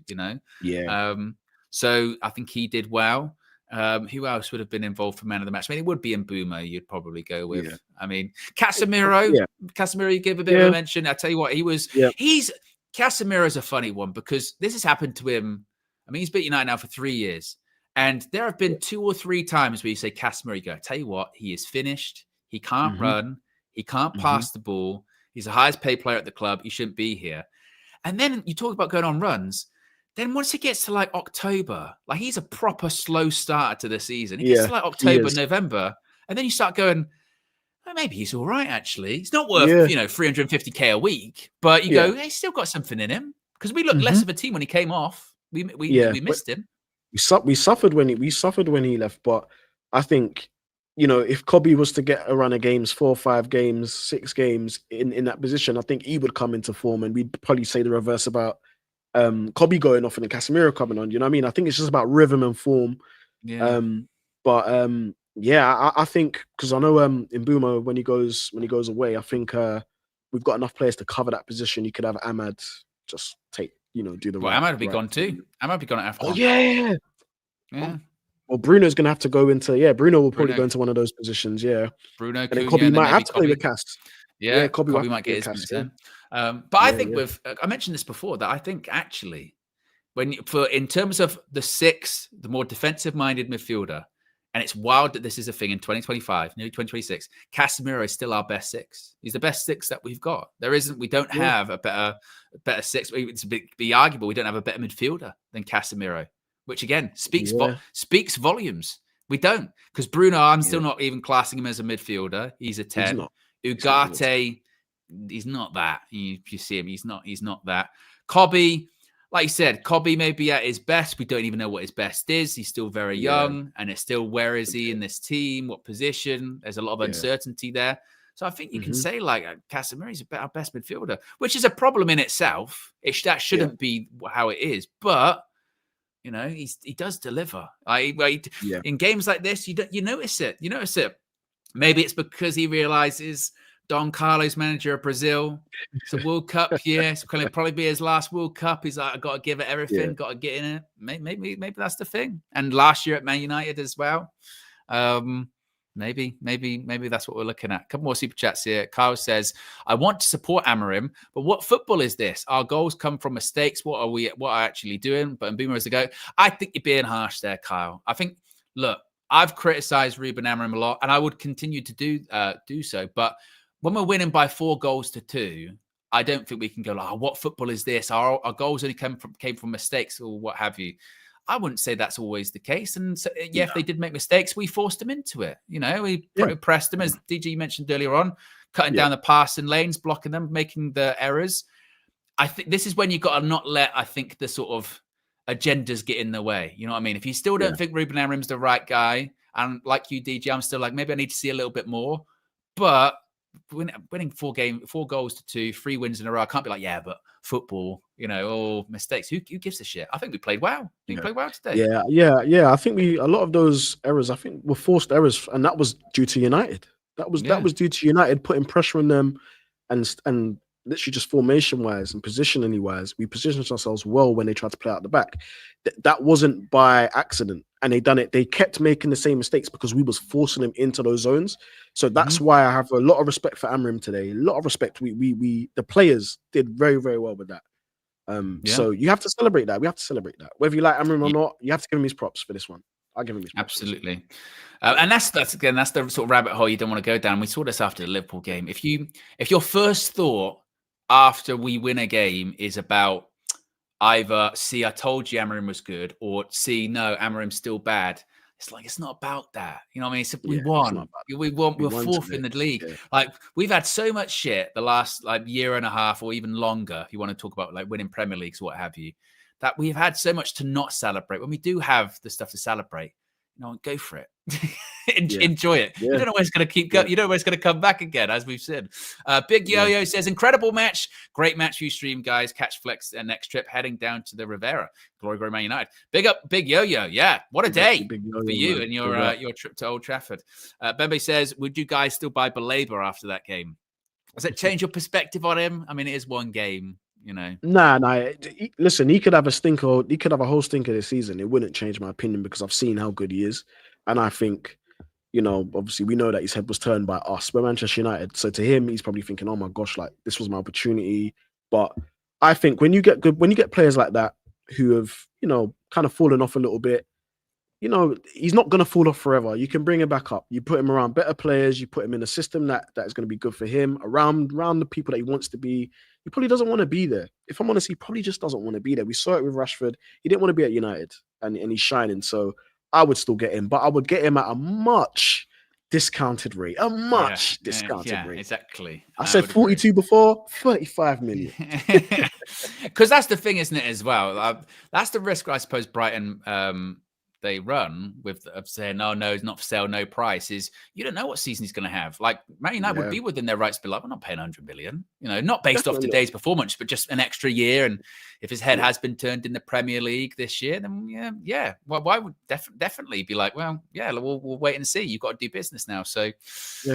So I think he did well. Who else would have been involved for man of the match? I mean, it would be Mbumo you'd probably go with. Yeah. I mean, Casemiro, you give a bit of a mention. I tell you what, Casemiro's a funny one because this has happened to him. I mean, he's been at United now for 3 years. And there have been 2 or 3 times where you say, Casemiro, you go, I tell you what, he is finished. He can't run. He can't pass the ball. He's the highest paid player at the club. He shouldn't be here. And then you talk about going on runs. Then once it gets to October, he's a proper slow starter to the season. It gets to October, November, and then you start going, maybe he's all right, actually. He's not worth, $350K a week, but you go, hey, he's still got something in him. Because we looked less of a team when he came off. We missed him. We suffered when he left, but I think, if Kobe was to get a run of games, 4, 5 games, 6 games in that position, I think he would come into form, and we'd probably say the reverse about Kobe going off and then Casemiro coming on. You know what I mean? I think it's just about rhythm and form. Yeah. I think because I know Mbumo when he goes away, I think we've got enough players to cover that position. You could have Ahmad just take do the. Well, Ahmad would be gone too. Ahmad would be gone after. Oh yeah. Well, Bruno's going to have to go into, Bruno will probably go into one of those positions, Bruno, and then Kobe might have to play with Cass. Yeah, Kobe might get his turn. But I think I mentioned this before, that I think actually, in terms of the 6, the more defensive-minded midfielder, and it's wild that this is a thing in 2025, nearly 2026, Casemiro is still our best 6. He's the best 6 that we've got. We don't have a better 6. It's be arguable we don't have a better midfielder than Casemiro. Which again speaks volumes. We don't, because Bruno, I'm still not even classing him as a midfielder. He's a 10. Ugarte, he's not that. You see him, he's not that. Kobe, like you said, Kobe may be at his best. We don't even know what his best is. He's still very young, and it's still where is he in this team? What position? There's a lot of uncertainty there. So I think you can say Casemiro is our best midfielder, which is a problem in itself. That shouldn't be how it is, but. He does deliver. In games like this, you notice it. You notice it. Maybe it's because he realizes Don Carlos, manager of Brazil, it's a World Cup year. It's going to probably be his last World Cup. He's like, I got to give it everything. Got to get in it. Maybe that's the thing. And last year at Man United as well. Maybe that's what we're looking at. A couple more super chats here. Kyle says, I want to support Amorim, but what football is this? Our goals come from mistakes. What are actually doing? But Mbumo is the go. I think you're being harsh there, Kyle. I think, look, I've criticized Ruben Amorim a lot, and I would continue to do so. But when we're winning by 4-2, I don't think we can go like, oh, what football is this? Our goals only came from mistakes or what have you. I wouldn't say that's always the case. And so, if they did make mistakes, we forced them into it. We pressed them, as DG mentioned earlier on, cutting down the passing lanes, blocking them, making the errors. I think this is when you've got to not let, the sort of agendas get in the way. You know what I mean? If you still don't think Ruben Amorim's the right guy, and like you, DG, I'm still like, maybe I need to see a little bit more. But winning 4-2, 3 wins in a row, I can't be like, but football, all mistakes. Who gives a shit? I think we played well. We played well today. Yeah. I think a lot of those errors, I think, were forced errors, and that was due to United. That was due to United putting pressure on them, and literally just formation-wise and positionally-wise, we positioned ourselves well when they tried to play out the back. That wasn't by accident, and they kept making the same mistakes because we was forcing them into those zones. So that's why I have a lot of respect for Amorim today. A lot of respect. We the players did very, very well with that. So you have to celebrate that. We have to celebrate that. Whether you like Amorim or not, you have to give him his props for this one. I'll give him his props. Absolutely. And that's the sort of rabbit hole you don't want to go down. We saw this after the Liverpool game. If your first thought after we win a game is about either C, I told you Amorim was good, or C, no, Amorim's still bad. It's like, it's not about that. You know what I mean? We won. We're fourth in the league. Yeah. Like, we've had so much shit the last year and a half or even longer, if you want to talk about winning Premier Leagues or what have you, that we've had so much to not celebrate. When we do have the stuff to celebrate, go for it. Enjoy it. You don't know where it's going to keep going. You don't know where it's going to come back again, as we've said. Big Yo-Yo says, incredible match. Great match for you stream, guys. Catch Flex next trip, heading down to the Riviera. Glory Man United. Big up, Big Yo-Yo. Yeah, what a day for you and your trip to Old Trafford. Bembe says, would you guys still buy Baleba after that game? Does it change your perspective on him? I mean, it is one game. Nah. Listen, he could have a stinker. He could have a whole stinker this season. It wouldn't change my opinion because I've seen how good he is, and I think, obviously we know that his head was turned by us. We're Manchester United, so to him, he's probably thinking, "Oh my gosh, this was my opportunity." But I think when you get players like that who have, kind of fallen off a little bit, he's not going to fall off forever. You can bring him back up. You put him around better players. You put him in a system that is going to be good for him, around the people that he wants to be. He probably doesn't want to be there. If I'm honest, he probably just doesn't want to be there. We saw it with Rashford. He didn't want to be at United, and he's shining. So I would still get him, but I would get him at a much discounted rate. Discounted rate. Exactly. I said 42 before, 35 million. Because that's the thing, isn't it, as well? That's the risk, I suppose, Brighton they run with of saying, no, it's not for sale, no price, is you don't know what season he's going to have. Like, Man United would be within their rights to be like, we're not paying 100 million, not based off today's performance, but just an extra year. And if his head has been turned in the Premier League this year, then well, why would definitely be like, well, we'll wait and see. You've got to do business now. So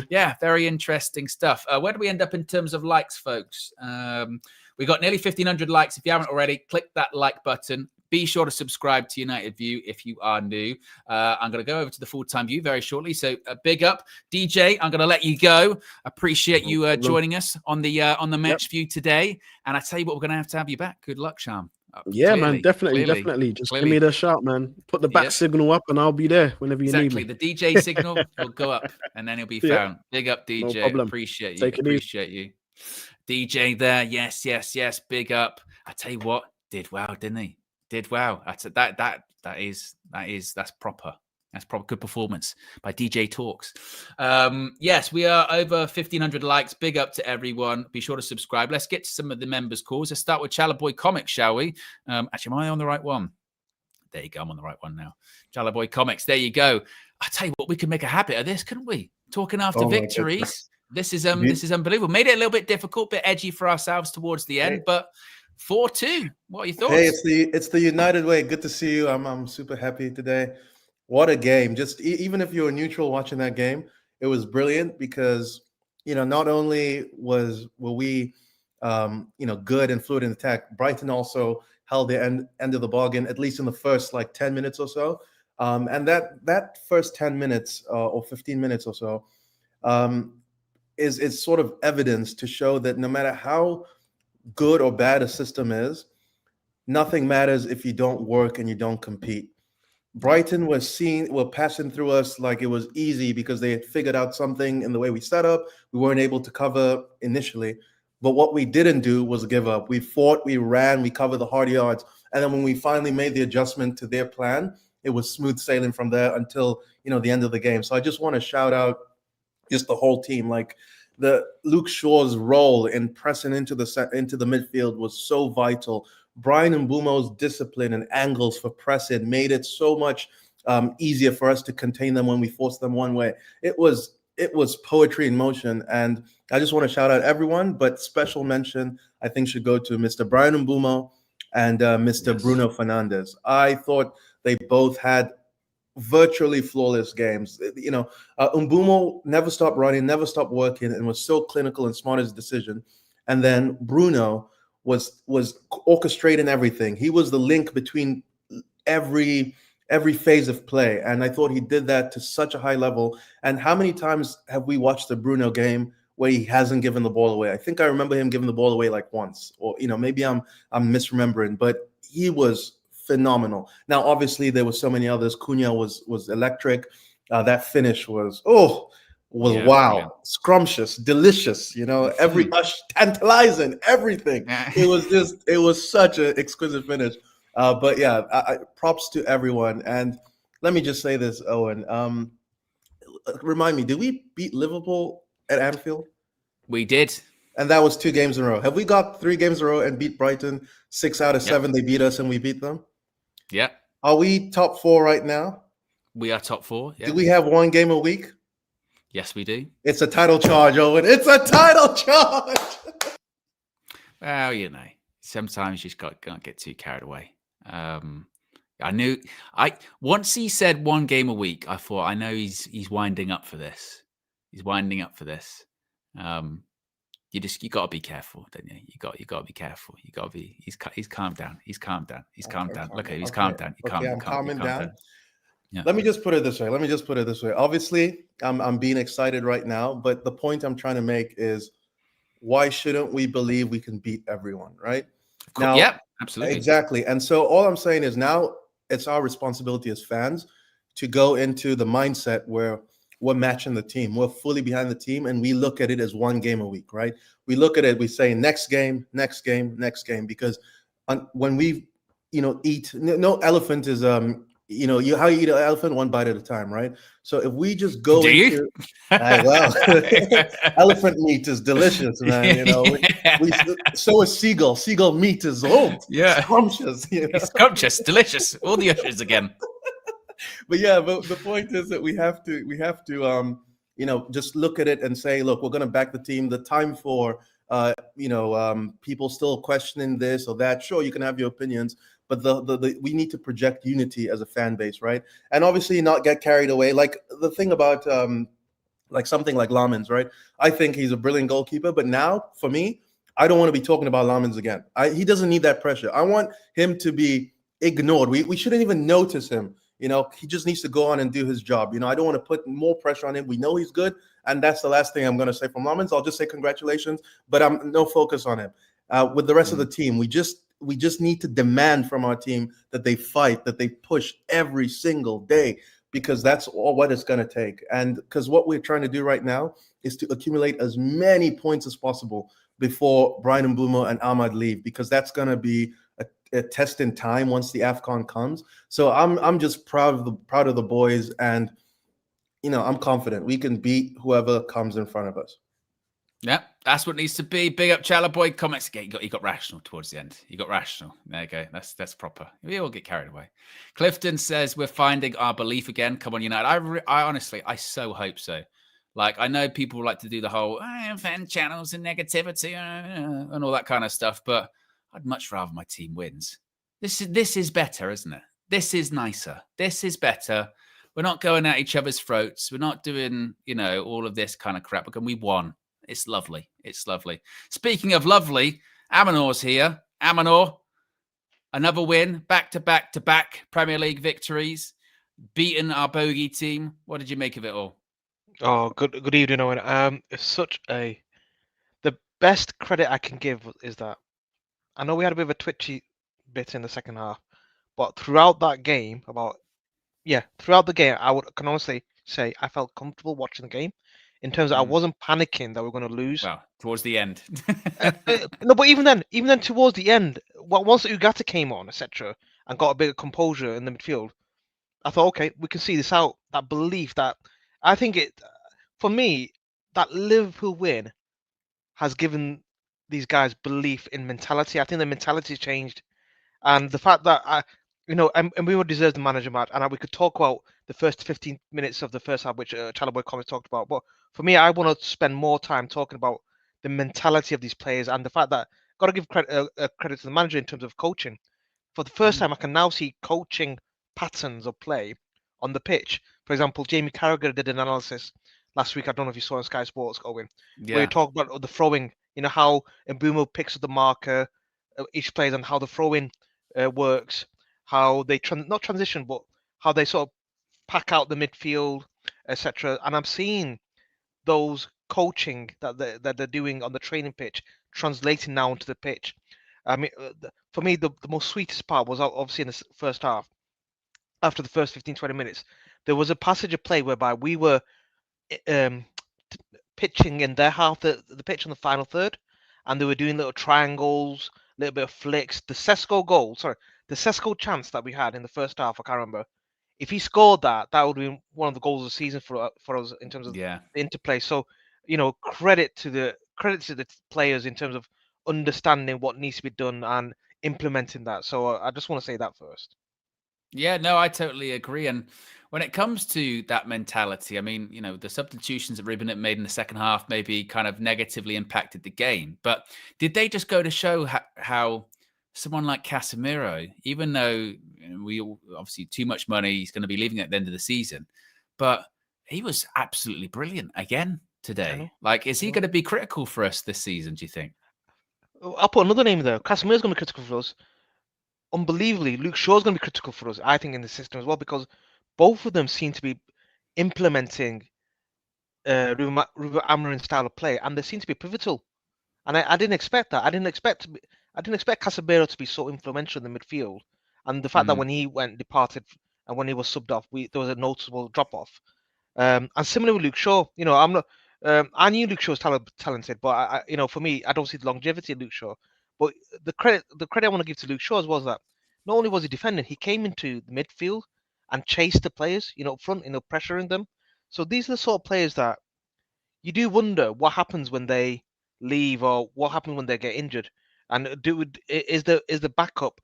very interesting stuff. Where do we end up in terms of likes, folks? We got nearly 1,500 likes. If you haven't already, click that like button. Be sure to subscribe to United View if you are new. I'm going to go over to the full-time view very shortly. So big up, DJ. I'm going to let you go. Appreciate you joining us on the match view today. And I tell you what, we're going to have you back. Good luck, Sham. Man, definitely. Just give me the shout, man. Put the back signal up, and I'll be there whenever you need me. The DJ signal will go up, and then he'll be found. Big up, DJ. No problem. Appreciate you. Appreciate you. DJ there. Yes. Big up. I tell you what, did well, didn't he? Did well. That's proper. That's proper good performance by DJ Talks. Yes, we are over 1,500 likes. Big up to everyone. Be sure to subscribe. Let's get to some of the members' calls. Let's start with Chalaboy Comics, shall we? Actually, am I on the right one? There you go. I'm on the right one now. Chalaboy Comics. There you go. I tell you what, we could make a habit of this, couldn't we? Talking after victories. This is unbelievable. Made it a little bit difficult, bit edgy for ourselves towards the end, but 4-2. What are your thoughts? Hey, it's the United way. Good to see you. I'm super happy today. What a game. Just even if you were neutral watching that game, it was brilliant because, not only were we, good and fluid in attack, Brighton also held the end of the bargain, at least in the first 10 minutes or so. And that first 10 minutes or 15 minutes or so is sort of evidence to show that no matter how good or bad a system is, nothing matters if you don't work and you don't compete. Brighton were passing through us like it was easy because they had figured out something in the way we set up. We weren't able to cover initially, but what we didn't do was give up. We fought, we ran, we covered the hard yards, and then when we finally made the adjustment to their plan, it was smooth sailing from there until the end of the game. So I just want to shout out just the whole team. Like the Luke Shaw's role in pressing into the midfield was so vital. Brian and Mbumo's discipline and angles for pressing made it so much easier for us to contain them when we forced them one way. It was poetry in motion, and I just want to shout out everyone, but special mention I think should go to Mr. Brian Mbumo and Mr. Bruno Fernandez. I thought they both had virtually flawless games. Mbumo never stopped running, never stopped working, and was so clinical and smart as a decision. And then Bruno was orchestrating everything. He was the link between every phase of play, and I thought he did that to such a high level. And how many times have we watched the Bruno game where he hasn't given the ball away? I think I remember him giving the ball away like once, or maybe I'm misremembering, but he was phenomenal. Now, obviously, there were so many others. Cunha was electric. That finish was wow, yeah. Scrumptious, delicious. Every tantalizing, everything. It was such an exquisite finish. But yeah, props to everyone. And let me just say this, Owen. Remind me, did we beat Liverpool at Anfield? We did. And that was 2 games in a row. Have we got 3 games in a row and beat Brighton? 6 out of 7, they beat us and we beat them? Yeah. Are we top 4 right now? We are top 4. Yeah. Do we have 1 game a week? Yes, we do. It's a title charge, Owen. It's a title charge. Well, sometimes you just can't get too carried away. Once he said 1 game a week, I thought, I know he's winding up for this. He's winding up for this. You got to be careful, don't you? You got to be careful. You got to be. He's calmed down. He's calmed down. He's calmed down. Look, he's calmed down. I'm calming down. Yeah. Let me just put it this way. Obviously, I'm being excited right now, but the point I'm trying to make is, why shouldn't we believe we can beat everyone, right? Now, yeah, absolutely, exactly. And so all I'm saying is now it's our responsibility as fans to go into the mindset where we're matching the team. We're fully behind the team, and we look at it as 1 game a week, right? We look at it, we say next game, because when we, eat, no elephant is, how you eat an elephant, 1 bite at a time, right? So if we just go into, elephant meat is delicious, man. So is seagull. Seagull meat is scrumptious. It's scrumptious, delicious. All the ushers again. But the point is that we have to just look at it and say, look, we're going to back the team. The time for people still questioning this or that, sure, you can have your opinions, but we need to project unity as a fan base, right? And obviously not get carried away. Like the thing about like something like Lamens, right? I think he's a brilliant goalkeeper, but now for me, I don't want to be talking about Lamens again. He doesn't need that pressure. I want him to be ignored. We shouldn't even notice him. He just needs to go on and do his job. I don't want to put more pressure on him. We know he's good, and that's the last thing I'm going to say from Lamens. I'll just say congratulations, but I'm no focus on him. With the rest of the team, we just need to demand from our team that they fight, that they push every single day, because that's all what it's going to take. And because what we're trying to do right now is to accumulate as many points as possible before Brian Mbumo and Ahmad leave, because that's going to be a test in time once the AFCON comes. So I'm just proud of the boys, and I'm confident we can beat whoever comes in front of us. Yeah, that's what needs to be. Big up Chala Boy. Comments again. You got rational towards the end. You got rational. There you go. That's proper. We all get carried away. Clifton says we're finding our belief again. Come on, United. I honestly, I so hope so. Like, I know people like to do the whole fan channels and negativity and all that kind of stuff, but I'd much rather my team wins. This is better, isn't it? This is nicer. This is better. We're not going at each other's throats. We're not doing, all of this kind of crap. And we won. It's lovely. It's lovely. Speaking of lovely, Amanor's here. Amanor, another win, back-to-back Premier League victories, beaten our bogey team. What did you make of it all? Oh, good evening, Owen. It's the best credit I can give is that I know we had a bit of a twitchy bit in the second half, but throughout that game, about yeah, throughout the game, can honestly say I felt comfortable watching the game, in terms of I wasn't panicking that we're going to lose. Well, towards the end. No, but even then towards the end, once Ugata came on, etc., and got a bit of composure in the midfield, I thought, okay, we can see this out. That belief that I think for me, that Liverpool win has given these guys belief in mentality. I think the mentality changed, and the fact that and we would deserve the manager match, and we could talk about the first 15 minutes of the first half, which Chalaboy comments talked about. But for me, I want to spend more time talking about the mentality of these players and the fact that got to give credit to the manager in terms of coaching. For the first time, I can now see coaching patterns of play on the pitch. For example, Jamie Carragher did an analysis last week. I don't know if you saw on Sky Sports, Owen, where you talk about the throwing. How Mbumo picks up the marker, each plays, and how the throwing works, how they not transition, but how they sort of pack out the midfield, etc. And I'm seeing those coaching that they're doing on the training pitch translating now onto the pitch. I mean, for me, the most sweetest part was obviously in the first half. After the first 15-20 minutes, there was a passage of play whereby we were pitching in their half the pitch on the final third, and they were doing little triangles, a little bit of flicks. The Sesko chance that we had in the first half, I can't remember. If he scored that would have been one of the goals of the season for us in terms of the interplay. So, credit to the players in terms of understanding what needs to be done and implementing that. So I just want to say that first. Yeah, no, I totally agree. And when it comes to that mentality, I mean, the substitutions that Ruben made in the second half maybe kind of negatively impacted the game. But did they just go to show how someone like Casemiro, even though we obviously too much money, he's going to be leaving at the end of the season, but he was absolutely brilliant again today. Like, is he going to be critical for us this season, do you think? I'll put another name there. Casemiro's going to be critical for us. Unbelievably, Luke Shaw's going to be critical for us, I think, in the system as well, because both of them seem to be implementing Ruben Amorim's style of play, and they seem to be pivotal. And I didn't expect that. I didn't expect Casemiro to be so influential in the midfield, and the fact that when he departed and when he was subbed off, there was a noticeable drop off. And similar with Luke Shaw, I'm not. I knew Luke Shaw was talented, but for me, I don't see the longevity of Luke Shaw. But the credit I want to give to Luke Shaw was that not only was he defending, he came into the midfield and chased the players, up front, pressuring them. So these are the sort of players that you do wonder what happens when they leave or what happens when they get injured. And is the backup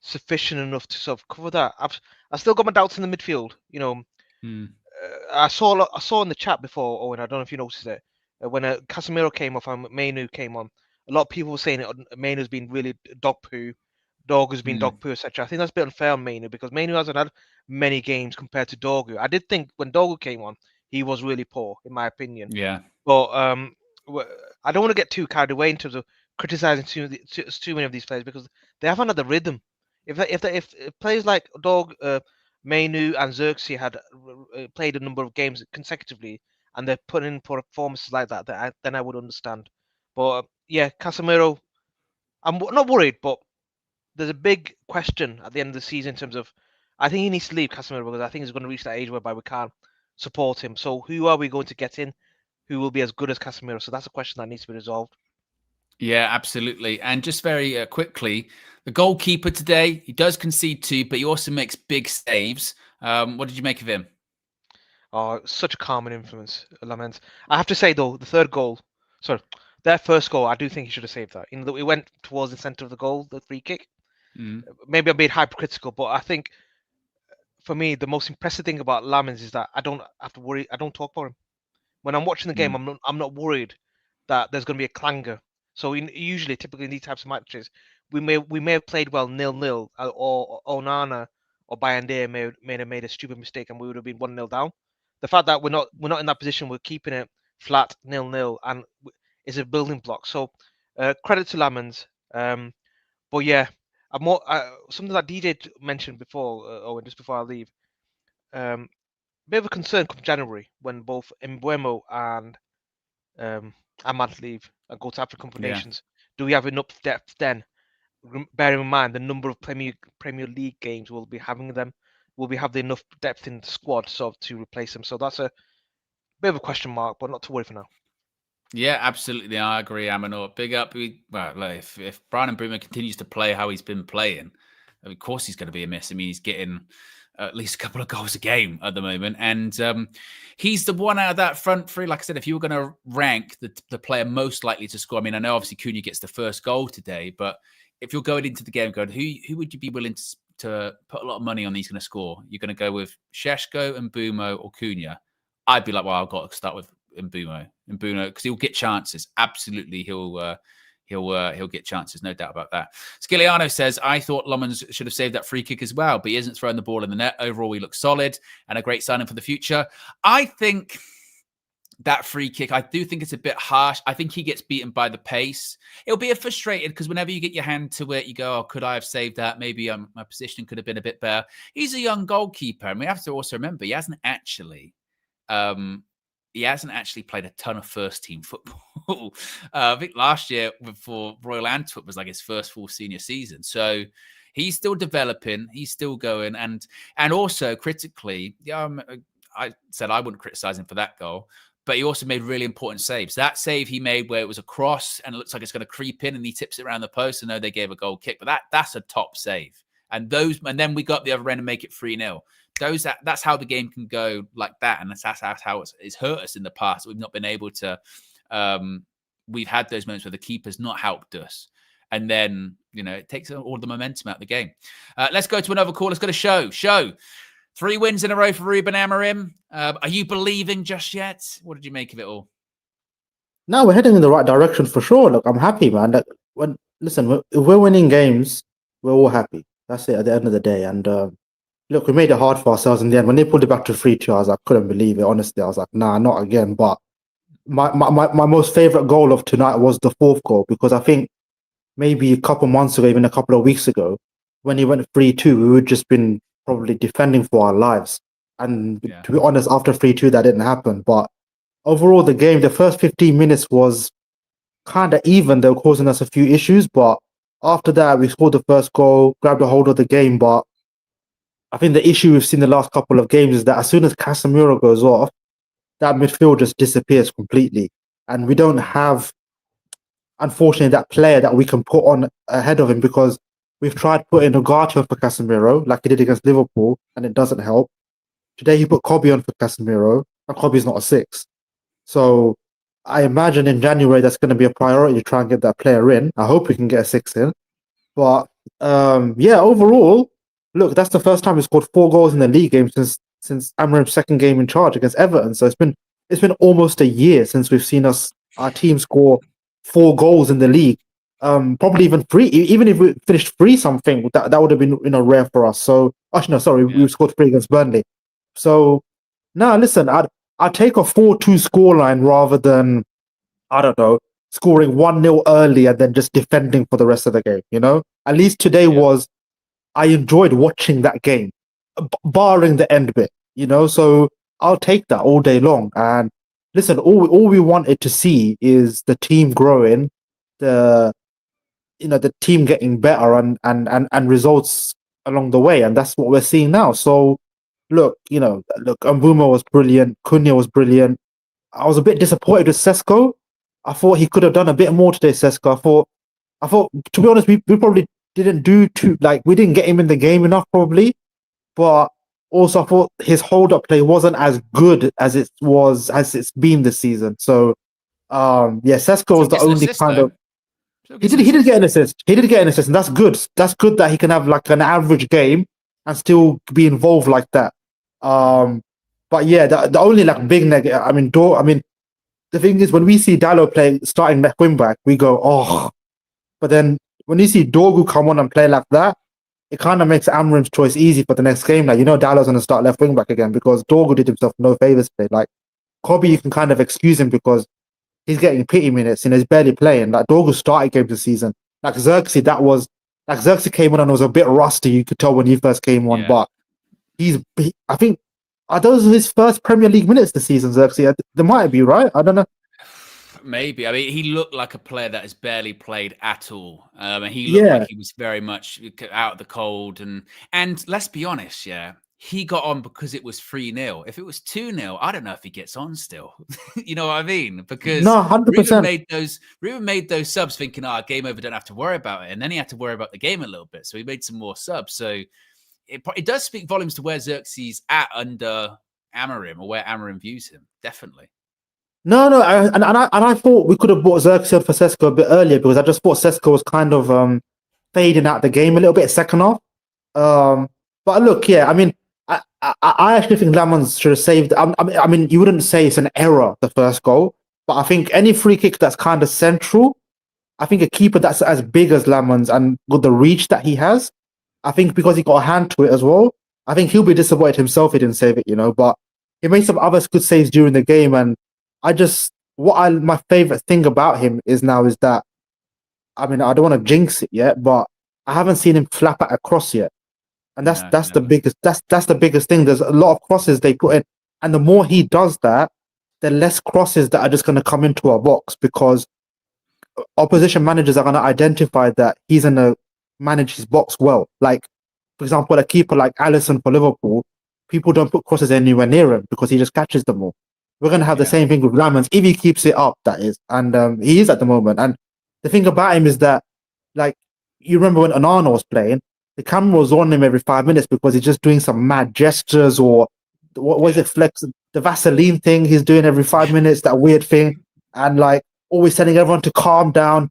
sufficient enough to sort of cover that? I've still got my doubts in the midfield. I saw in the chat before, Owen, I don't know if you noticed it, when Casemiro came off and Mainu came on, a lot of people were saying Mainu's been really dog poo, Dorgu's been dog poo, etc. I think that's a bit unfair on Mainu because Mainu hasn't had many games compared to Dorgu. I did think when Dorgu came on, he was really poor, in my opinion. Yeah. But I don't want to get too carried away in terms of criticizing too many of these players because they haven't had the rhythm. If players like Dorgu, Mainu and Xerxes had played a number of games consecutively and they're putting in performances like that, then I would understand. But yeah, Casemiro, I'm not worried, but there's a big question at the end of the season in terms of I think he needs to leave Casemiro because I think he's going to reach that age whereby we can't support him. So who are we going to get in who will be as good as Casemiro? So that's a question that needs to be resolved. Yeah, absolutely. And just very quickly, the goalkeeper today, he does concede 2, but he also makes big saves. What did you make of him? Oh, such a calming influence, Lamens. I have to say, though, their first goal, I do think he should have saved that. It went towards the centre of the goal, the free kick. Maybe I'm being hypercritical, but I think, for me, the most impressive thing about Lamens is that I don't have to worry. I don't talk about him. When I'm watching the game, I'm not worried that there's going to be a clanger. So typically in these types of matches, we may have played well 0-0, or Onana or Bayandé may have made a stupid mistake and we would have been 1-0 down. The fact that we're not in that position, we're keeping it flat 0-0 and is a building block. So credit to Lamens. But yeah, something that DJ mentioned before, Owen, just before I leave. Bit of a concern come January when both Mbeumo and Ahmad leave and go to African Nations. Do we have enough depth then? Bearing in mind the number of Premier League games we'll be having them will we have enough depth in the squad to replace him? So that's a bit of a question mark, but not to worry for now. Yeah, absolutely. I agree, Amanor. Big up. If Brian Bruno continues to play how he's been playing, of course he's going to be a miss. I mean, he's getting at least a couple of goals a game at the moment. And he's the one out of that front three. Like I said, if you were going to rank the player most likely to score, I mean, I know obviously Cunha gets the first goal today, but if you're going into the game going, who would you be willing to put a lot of money on he's going to score? You're going to go with Šeško and Mbumo or Cunha? I'd be like, well, I've got to start with Mbumo, because he'll get chances. Absolutely, he'll get chances, no doubt about that. Skiliano says, I thought Lommans should have saved that free kick as well, but he isn't throwing the ball in the net. Overall, he looks solid and a great signing for the future. I think that free kick, I do think it's a bit harsh. I think he gets beaten by the pace. It'll be frustrated because whenever you get your hand to it, you go, oh, could I have saved that? Maybe my position could have been a bit better. He's a young goalkeeper, and we have to also remember he hasn't actually played a ton of first-team football. I think last year for Royal Antwerp was like his first full senior season. So he's still developing. He's still going. And also critically, I said I wouldn't criticize him for that goal, but he also made really important saves. That save he made where it was a cross and it looks like it's going to creep in and he tips it around the post. I know they gave a goal kick, but that's a top save. And then we got the other end and make it 3-0. That's how the game can go like that, and that's how it's hurt us in the past. We've not been able to. We've had those moments where the keeper's not helped us, and then it takes all the momentum out of the game. Let's go to another call. Let's go to Show. 3 wins in a row for Ruben Amorim. Are you believing just yet? What did you make of it all? No, we're heading in the right direction for sure. Look, I'm happy, man. If we're winning games, we're all happy. That's it at the end of the day. And look, we made it hard for ourselves in the end. When they pulled it back to 3-2, I was like, couldn't believe it. Honestly, I was like, nah, not again. But my most favorite goal of tonight was the 4th goal, because I think maybe a couple months ago, even a couple of weeks ago, when he went 3-2, we would just been probably defending for our lives. And to be honest, after 3-2, that didn't happen. But overall, the game, the first 15 minutes was kind of even. They were causing us a few issues, but after that, we scored the first goal, grabbed a hold of the game. But I think the issue we've seen the last couple of games is that as soon as Casemiro goes off, that midfield just disappears completely. And we don't have, unfortunately, that player that we can put on ahead of him, because we've tried putting Ugarte on for Casemiro, like he did against Liverpool, and it doesn't help. Today, he put Kobe on for Casemiro, and Kobe's not a 6. So I imagine in January, that's going to be a priority to try and get that player in. I hope we can get a 6 in. But overall, look, that's the first time we scored 4 goals in the league game since Amorim's second game in charge against Everton. So it's been almost a year since we've seen our team score 4 goals in the league. Probably even 3. Even if we finished 3 something, that would have been rare for us. So actually, no, sorry, we scored 3 against Burnley. So listen, I'd take a 4-2 scoreline rather than, I don't know, scoring 1-0 early and then just defending for the rest of the game. At least today I enjoyed watching that game, barring the end bit. So I'll take that all day long. And listen, all we wanted to see is the team growing, the team getting better and results along the way, and that's what we're seeing now. So look, Mbumo was brilliant, Cunha was brilliant. I was a bit disappointed with Šeško. I thought he could have done a bit more today, Šeško. I thought, to be honest, we probably didn't do we didn't get him in the game enough, probably. But also, I thought his hold-up play wasn't as good as it's been this season. So, Šeško was the only kind of. He did get an assist. And that's good. That's good that he can have like an average game and still be involved like that. But yeah, the only like big negative. The thing is, when we see Dalot play starting left wing back, we go, oh. But then when you see Dorgu come on and play like that, it kind of makes Amorim's choice easy for the next game. Like, Dalot's going to start left wing back again, because Dorgu did himself no favors today. Like, Kobe, you can kind of excuse him because he's getting pity minutes, he's barely playing. Like, Dorgu started games this season. Like Xerxes came on and was a bit rusty, you could tell when he first came on, but I think, are those his first Premier League minutes this season, Xerxes? There might be, right? I don't know. Maybe. I mean, he looked like a player that has barely played at all. And he looked like he was very much out of the cold. And let's be honest, he got on because it was 3-0. If it was 2-0, I don't know if he gets on still. You know what I mean? Because No, Ruben 100%. made those subs thinking, game over, don't have to worry about it. And then he had to worry about the game a little bit. So he made some more subs. So it does speak volumes to where Xerxes at under Amorim, or where Amorim views him. Definitely. No, I thought we could have bought Xerxes for Sesko a bit earlier, because I just thought Sesko was kind of fading out the game a little bit second half. But look, yeah, I mean, I actually think Lamans should have saved. I mean, you wouldn't say it's an error, the first goal, but I think any free kick that's kind of central, I think a keeper that's as big as Lamans and with the reach that he has, I think because he got a hand to it as well, I think he'll be disappointed himself he didn't save it, you know. But he made some other good saves during the game, and my favorite thing about him is that, I mean, I don't want to jinx it yet, but I haven't seen him flap at a cross yet. And that's the biggest thing. There's a lot of crosses they put in, and the more he does that, the less crosses that are just going to come into our box, because opposition managers are going to identify that he's going to manage his box well. Like, for example, a keeper like Alisson for Liverpool, people don't put crosses anywhere near him because he just catches them all. We're going to have the same thing with Lamans if he keeps it up, that is, and he is at the moment. And the thing about him is that, like, you remember when Onana was playing, the camera was on him every 5 minutes because he's just doing some mad gestures, or what was it, flex, the Vaseline thing he's doing every 5 minutes, that weird thing, and like always telling everyone to calm down.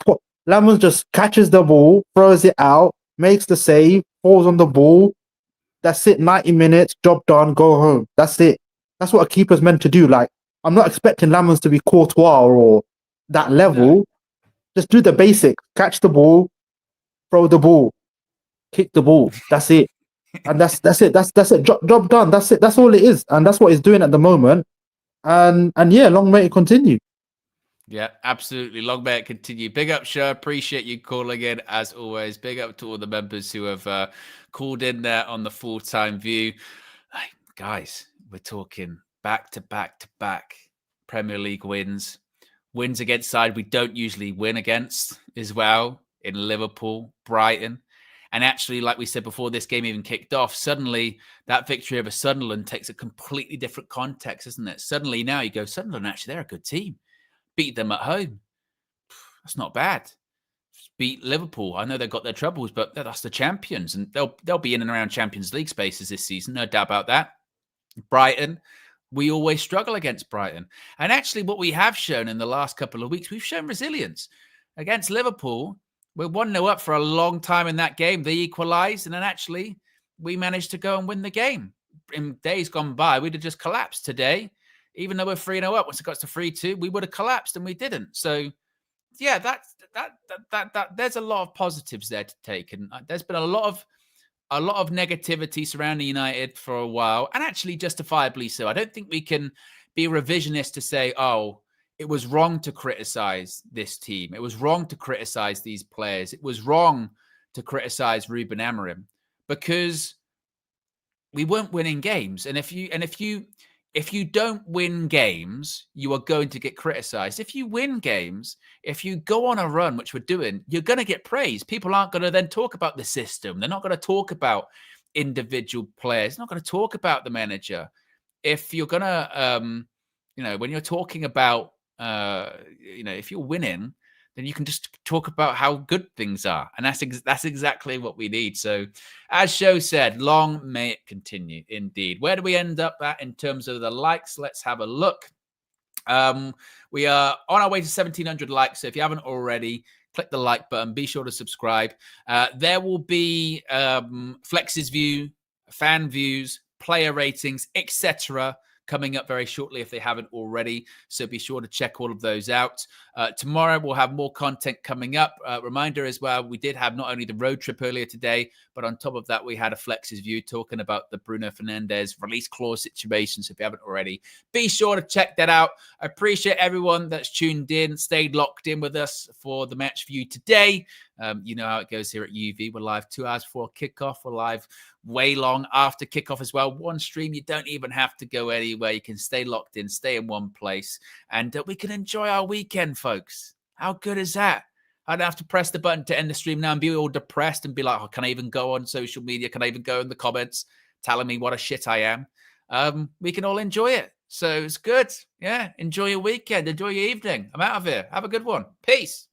Lamans just catches the ball, throws it out, makes the save, falls on the ball. That's it, 90 minutes, job done, go home. That's it. That's what a keeper's meant to do. Like, I'm not expecting Lamans to be Courtois or that level. No. Just do the basics. Catch the ball, throw the ball, kick the ball. That's it. And that's it. That's it. Job done. That's it. That's all it is. And that's what he's doing at the moment. And yeah, long may it continue. Yeah, absolutely. Long may it continue. Big up, Sher. Appreciate you calling in as always. Big up to all the members who have called in there on the full-time view. Hey, guys, we're talking back-to-back Premier League wins. Wins against side we don't usually win against as well, in Liverpool, Brighton. And actually, like we said before this game even kicked off, suddenly that victory over Sunderland takes a completely different context, isn't it? Suddenly now you go, Sunderland, actually, they're a good team. Beat them at home. That's not bad. Beat Liverpool. I know they've got their troubles, but that's the champions. And they'll be in and around Champions League spaces this season, no doubt about that. Brighton, we always struggle against Brighton. And actually what we have shown in the last couple of weeks, we've shown resilience. Against Liverpool, we're 1-0 up for a long time in that game. They equalised, and then actually we managed to go and win the game. In days gone by, we'd have just collapsed. Today, even though we're 3-0 up, once it got to 3-2, we would have collapsed, and we didn't. So, yeah, that there's a lot of positives there to take, and there's been a lot of negativity surrounding United for a while, and actually justifiably so. I don't think we can be revisionist to say, oh, it was wrong to criticize this team. It was wrong to criticize these players. It was wrong to criticize Ruben Amorim, because we weren't winning games. And if you don't win games, you are going to get criticized. If you win games, if you go on a run, which we're doing, you're going to get praised. People aren't going to then talk about the system. They're not going to talk about individual players. They're not going to talk about the manager. If you're going to, when you're talking about, if you're winning, then you can just talk about how good things are. And that's exactly what we need. So as Sho said, long may it continue indeed. Where do we end up at in terms of the likes? Let's have a look. We are on our way to 1,700 likes. So if you haven't already, click the like button. Be sure to subscribe. There will be Flex's view, fan views, player ratings, etc. coming up very shortly if they haven't already. So be sure to check all of those out. Tomorrow we'll have more content coming up. Reminder as well, we did have not only the road trip earlier today, but on top of that, we had a Flex's view talking about the Bruno Fernandez release clause situation. So if you haven't already, be sure to check that out. I appreciate everyone that's tuned in, stayed locked in with us for the match view today. You know how it goes here at UV. We're live 2 hours before kickoff. We're live way long after kickoff as well. One stream, you don't even have to go anywhere. You can stay locked in, stay in one place, and we can enjoy our weekend, folks. How good is that? I don't have to press the button to end the stream now and be all depressed and be like, oh, can I even go on social media? Can I even go in the comments? telling me what a shit I am. We can all enjoy it. So it's good. Yeah. Enjoy your weekend. Enjoy your evening. I'm out of here. Have a good one. Peace.